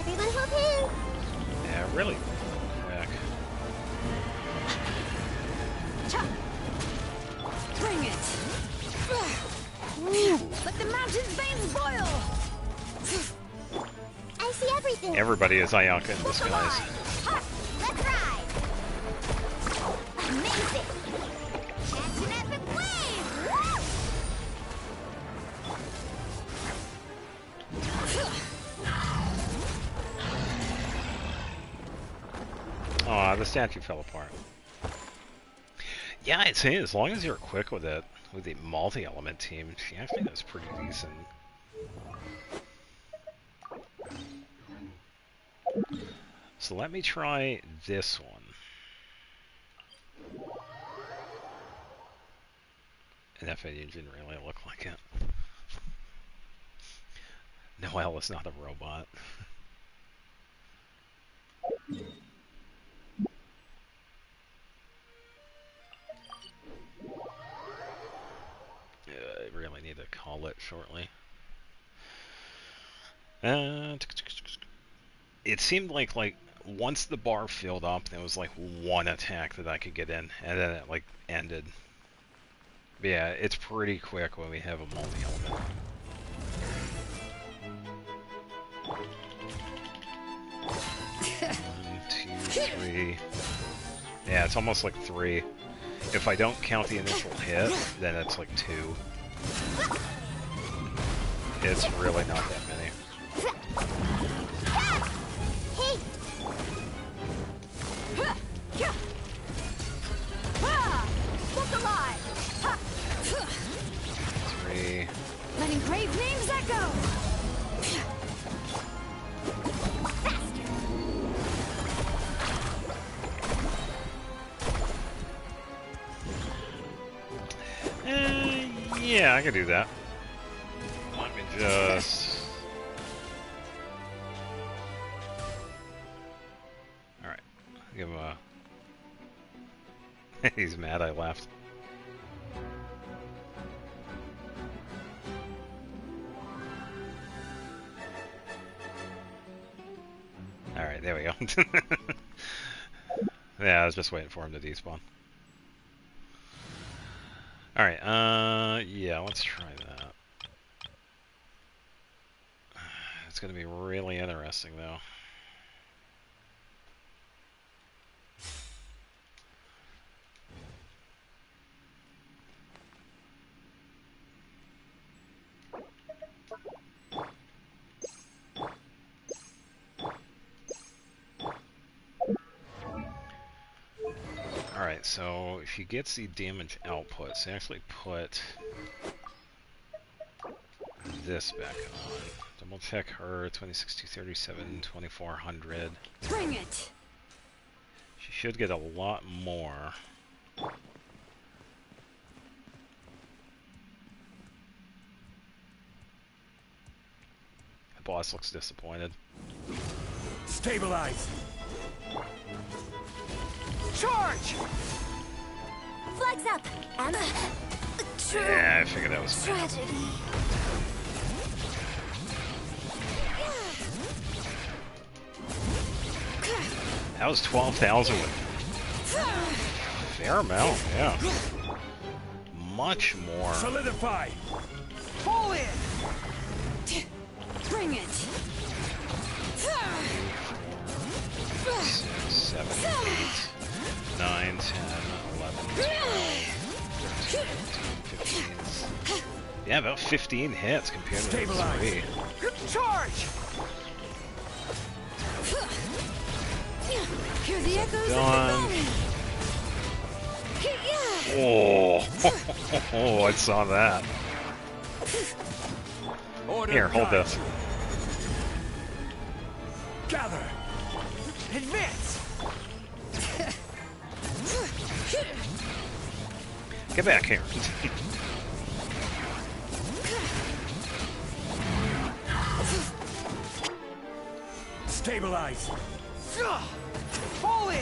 Everyone hold hands. Yeah, really quick. Bring it. Let the mountain's veins boil. I see everything. Everybody is Ayaka in disguise. Let's ride. Amazing. Catch an epic wave. Aw, the statue fell apart. Yeah, I'd say as long as you're quick with it, with the multi-element team, she actually does pretty decent. So let me try this one. And if it didn't really look like it. Noelle is not a robot. I really need to call it shortly. It seemed like once the bar filled up, there was like one attack that I could get in, and then it like ended. But yeah, it's pretty quick when we have a multi-element. 1, 2, 3. Yeah, it's almost like 3. If I don't count the initial hit, then it's like 2. It's really not that many. Look alive. 3. Letting brave names echo. Yeah, I can do that. Let me just... Alright. Give him a... He's mad I left. Alright, there we go. Yeah, I was just waiting for him to despawn. Alright, yeah, let's try that. It's gonna be really interesting, though. Alright, so if he gets the damage output, so actually put this back on. Double check her, 26,237, 2,400. Bring it! She should get a lot more. The boss looks disappointed. Stabilize! Charge! Flags up! And yeah, I figured that was tragedy. That was 12,000 with fair amount, yeah. Much more. Solidify! Pull in! Bring it! 6, 7, 8, 9, 10, 11, 12, 13, 15. Yeah, about 15 hits compared to 3. Charge! Hear the echoes done. of the Oh, I saw that. Here, hold this. Gather. Advance. Get back here. Stabilize. Fall in.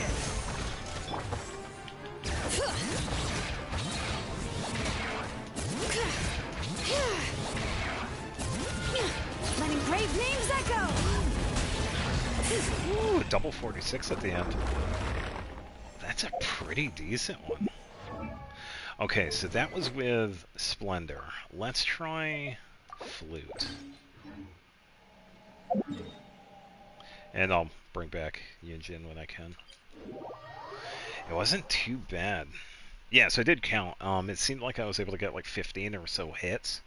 Letting brave names echo. Ooh, double 46 at the end. That's a pretty decent one. Okay, so that was with Splendor. Let's try Flute. And I'll bring back Yunjin when I can. It wasn't too bad. Yeah, so I did count. It seemed like I was able to get like 15 or so hits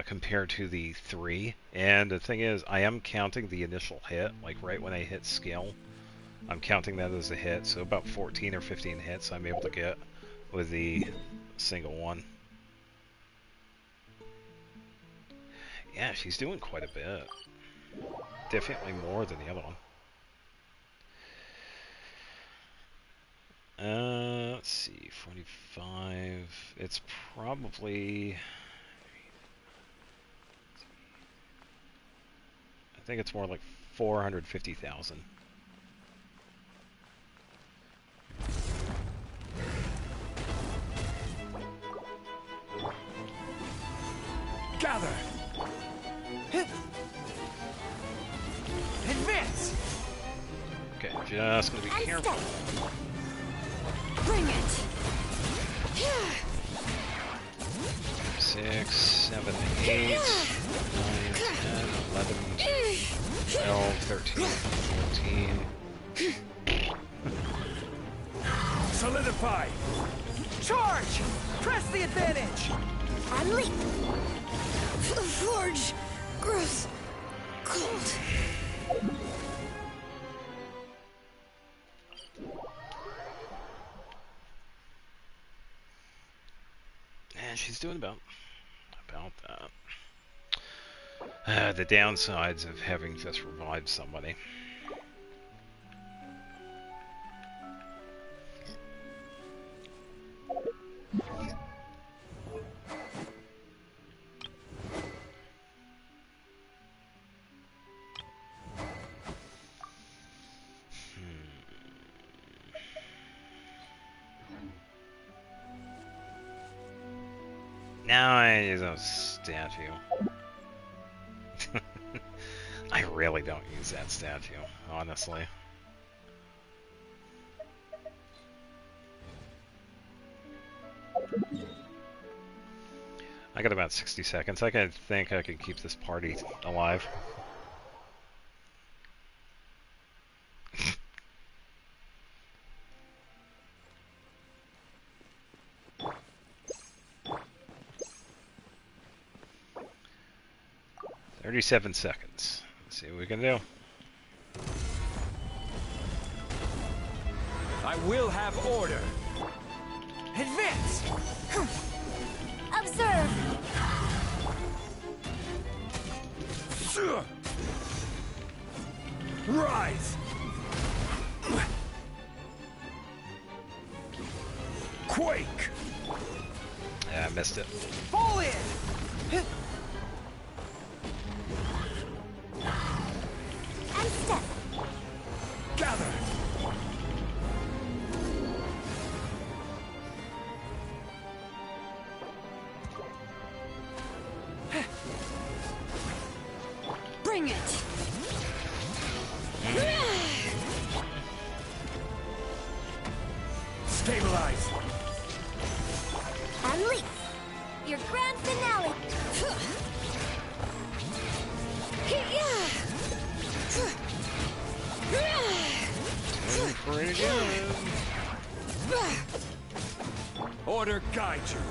compared to the 3. And the thing is, I am counting the initial hit, like right when I hit skill. I'm counting that as a hit, so about 14 or 15 hits I'm able to get with the single one. Yeah, she's doing quite a bit. Definitely more than the other one. Let's see, 45. It's probably... I think it's more like 450,000. Gather. Advance. Okay, just gonna be careful. Bring it. 6, 7, 8, 9, 10, 11, 12, 13, 14. Solidify. Charge. Press the advantage. Unleash. Forge. Gross. Cold. And she's doing about that. The downsides of having just revived somebody. Now I use a statue. I really don't use that statue, honestly. I got about 60 seconds. I think I can keep this party alive. "37 seconds. Let's see what we can do." I will have order. Advance. Observe. Rise. Quake. Yeah, I missed it. Fall in. And step. Gather. Bring it. Stabilize. Unleash. Your grand finale. Pretty good. Order guide you.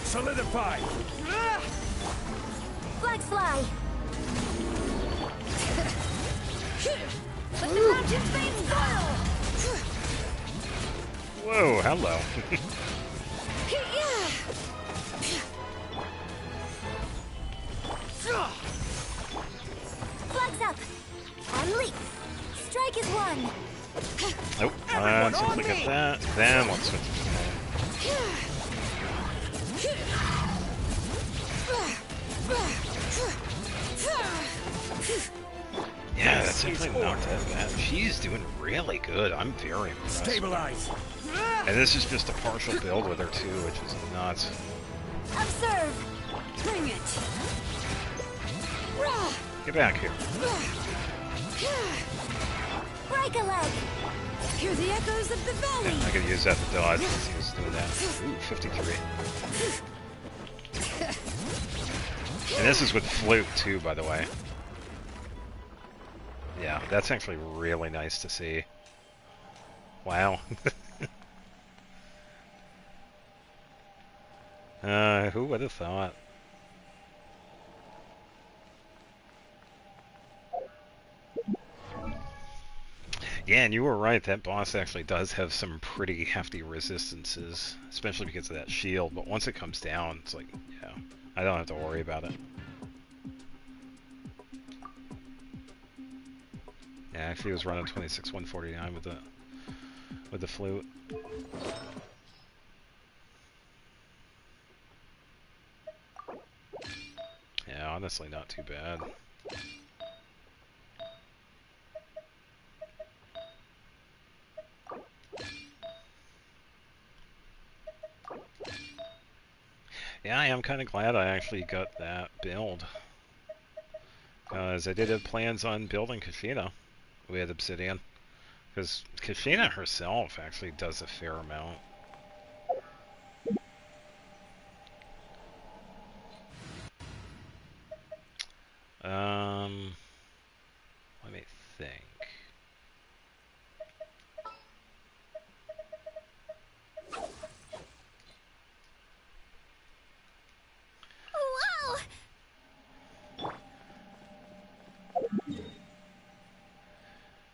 Solidify. Flex fly. Let the mountain's veins boil! Whoa, hello. Flags up! On leap! Strike is one! Nope. Let's look at that. Then let's switch to yeah, that's actually not that bad. She's doing really good. I'm very impressed. Stabilize. And this is just a partial build with her too, which is nuts. Observe! Bring it! Get back here. Break a leg! Hear the echoes of the valley! Yeah, I could use that to dodge since he was doing that. Ooh, 53. And this is with flute too, by the way. Yeah, that's actually really nice to see. Wow. Who would have thought? Yeah, and you were right, that boss actually does have some pretty hefty resistances, especially because of that shield, but once it comes down, it's like, yeah, I don't have to worry about it. Yeah, actually he was running 26-149 with the flute. Yeah, honestly not too bad. Yeah, I am kind of glad I actually got that build. Because I did have plans on building Kashina with Obsidian. Because Kashina herself actually does a fair amount. Let me think. Whoa!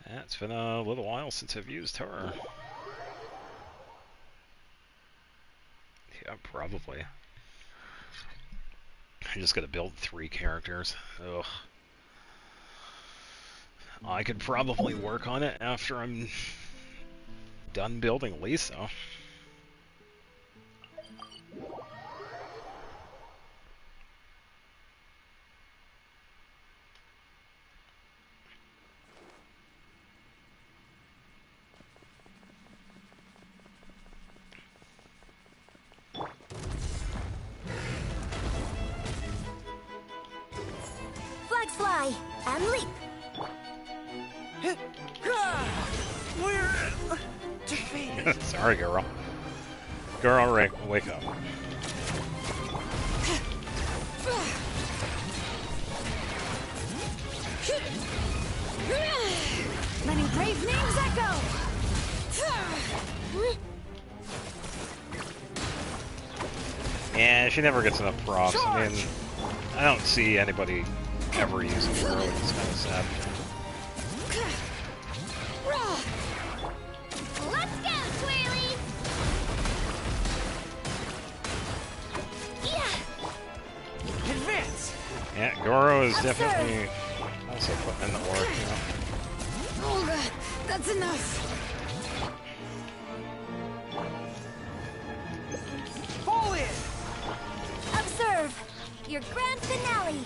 Yeah, it's been a little while since I've used her. Yeah, probably. I just gotta build 3 characters. Ugh. I could probably work on it after I'm done building Lisa. Flags fly! And leap! We're defeated. Sorry, girl. Girl, wake up. Letting brave names echo! Yeah, she never gets enough props. I mean, I don't see anybody ever using her, which is kind of sad. Let's go, Twirly! Yeah! Advance! Yeah, Goro is definitely also putting in the work, you know. Oh god, that's enough! Fall in! Observe! Your grand finale!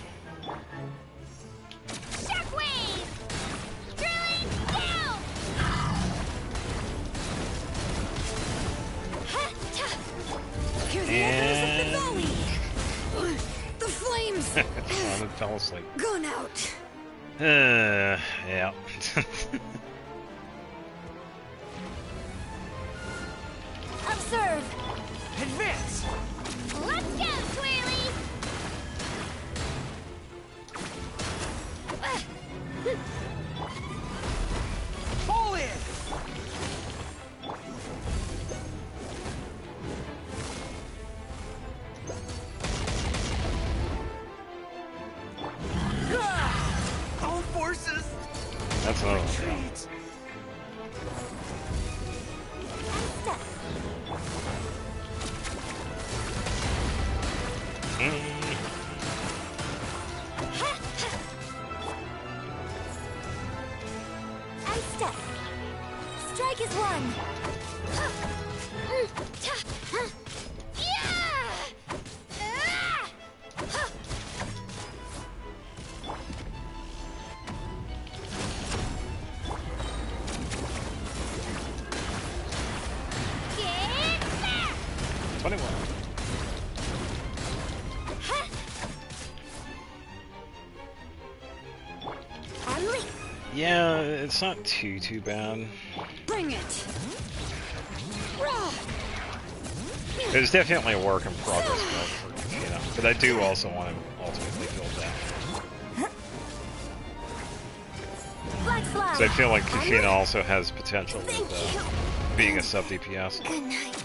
Shockwave! Drilling down! Hear the echoes of the valley! The flames! Shaman fell asleep. Gone out! Yeah. Observe! Advance! Let's go, Twirly! Fall in! All forces! That's another one. Ice step. Strike is one. Yeah, it's not too bad. Bring it. It's definitely a work in progress build for Kashina, but I do also want to ultimately build that. So I feel like Kashina also has potential with being a sub DPS. Good night.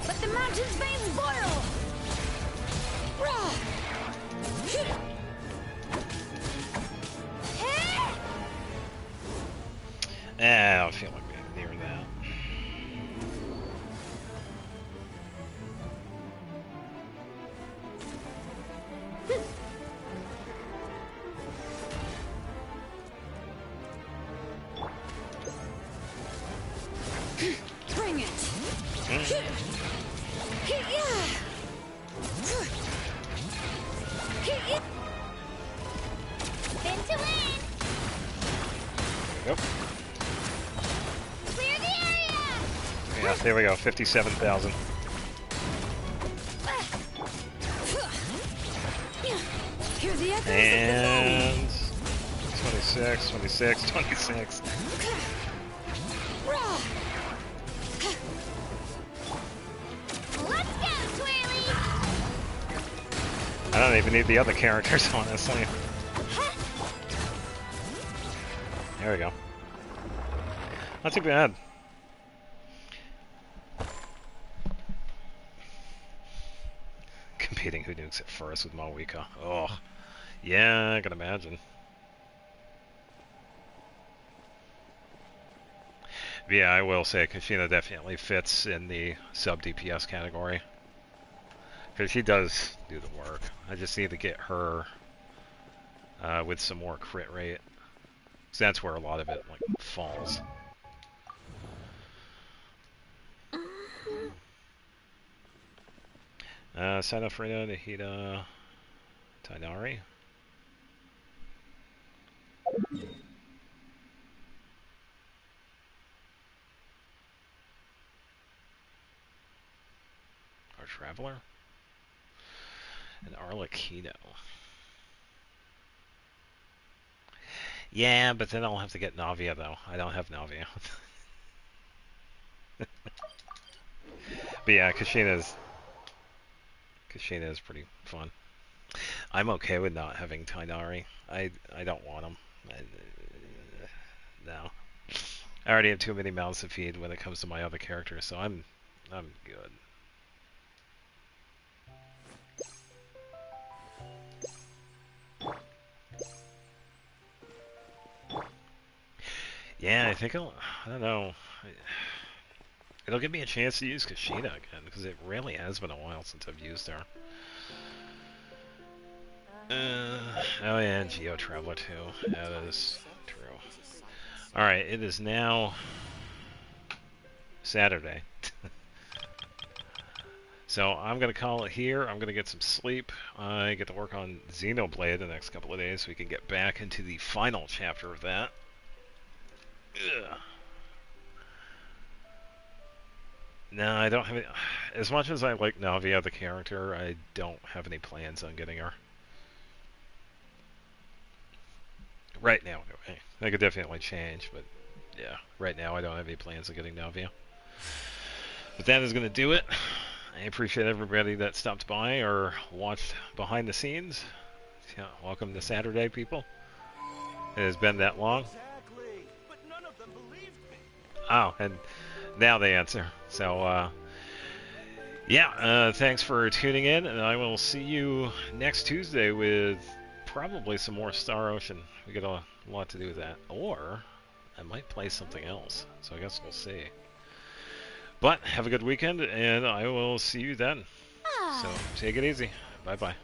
Let the mountain's veins boil. I don't feel like being near that. Bring it. Spin to win. Yep. Clear the area. Yeah, there we go, 57,000. Hear the echoes And 26, 26, 26. Let's go, Twirly. I don't even need the other characters, honestly. There we go. Not too bad. Competing who nukes it first with Mawika. Oh, yeah, I can imagine. But yeah, I will say Kashina definitely fits in the sub DPS category. Because she does do the work. I just need to get her with some more crit rate. Because that's where a lot of it like falls. Sanofrida, Nahida, Tainari. Our Traveler. And Arlecchino. Yeah, but then I'll have to get Navia, though. I don't have Navia. But yeah, Kashina is pretty fun. I'm okay with not having Tainari. I don't want him. No. I already have too many mouths to feed when it comes to my other characters, so I'm good. Yeah, I think I don't know. It'll give me a chance to use Kashina again, because it really has been a while since I've used her. Oh yeah, and Geo Traveler too. That is true. Alright, it is now Saturday. So I'm going to call it here. I'm going to get some sleep. I get to work on Xenoblade the next couple of days so we can get back into the final chapter of that. Ugh. No, I don't have any... As much as I like Navia, the character, I don't have any plans on getting her. Right now, anyway. That could definitely change, but yeah, right now I don't have any plans on getting Navia. But that is going to do it. I appreciate everybody that stopped by or watched behind the scenes. Yeah, welcome to Saturday, people. It has been that long. Oh, and now they answer. So, yeah, thanks for tuning in, and I will see you next Tuesday with probably some more Star Ocean. We got a lot to do with that. Or I might play something else. So I guess we'll see. But have a good weekend, and I will see you then. So take it easy. Bye-bye.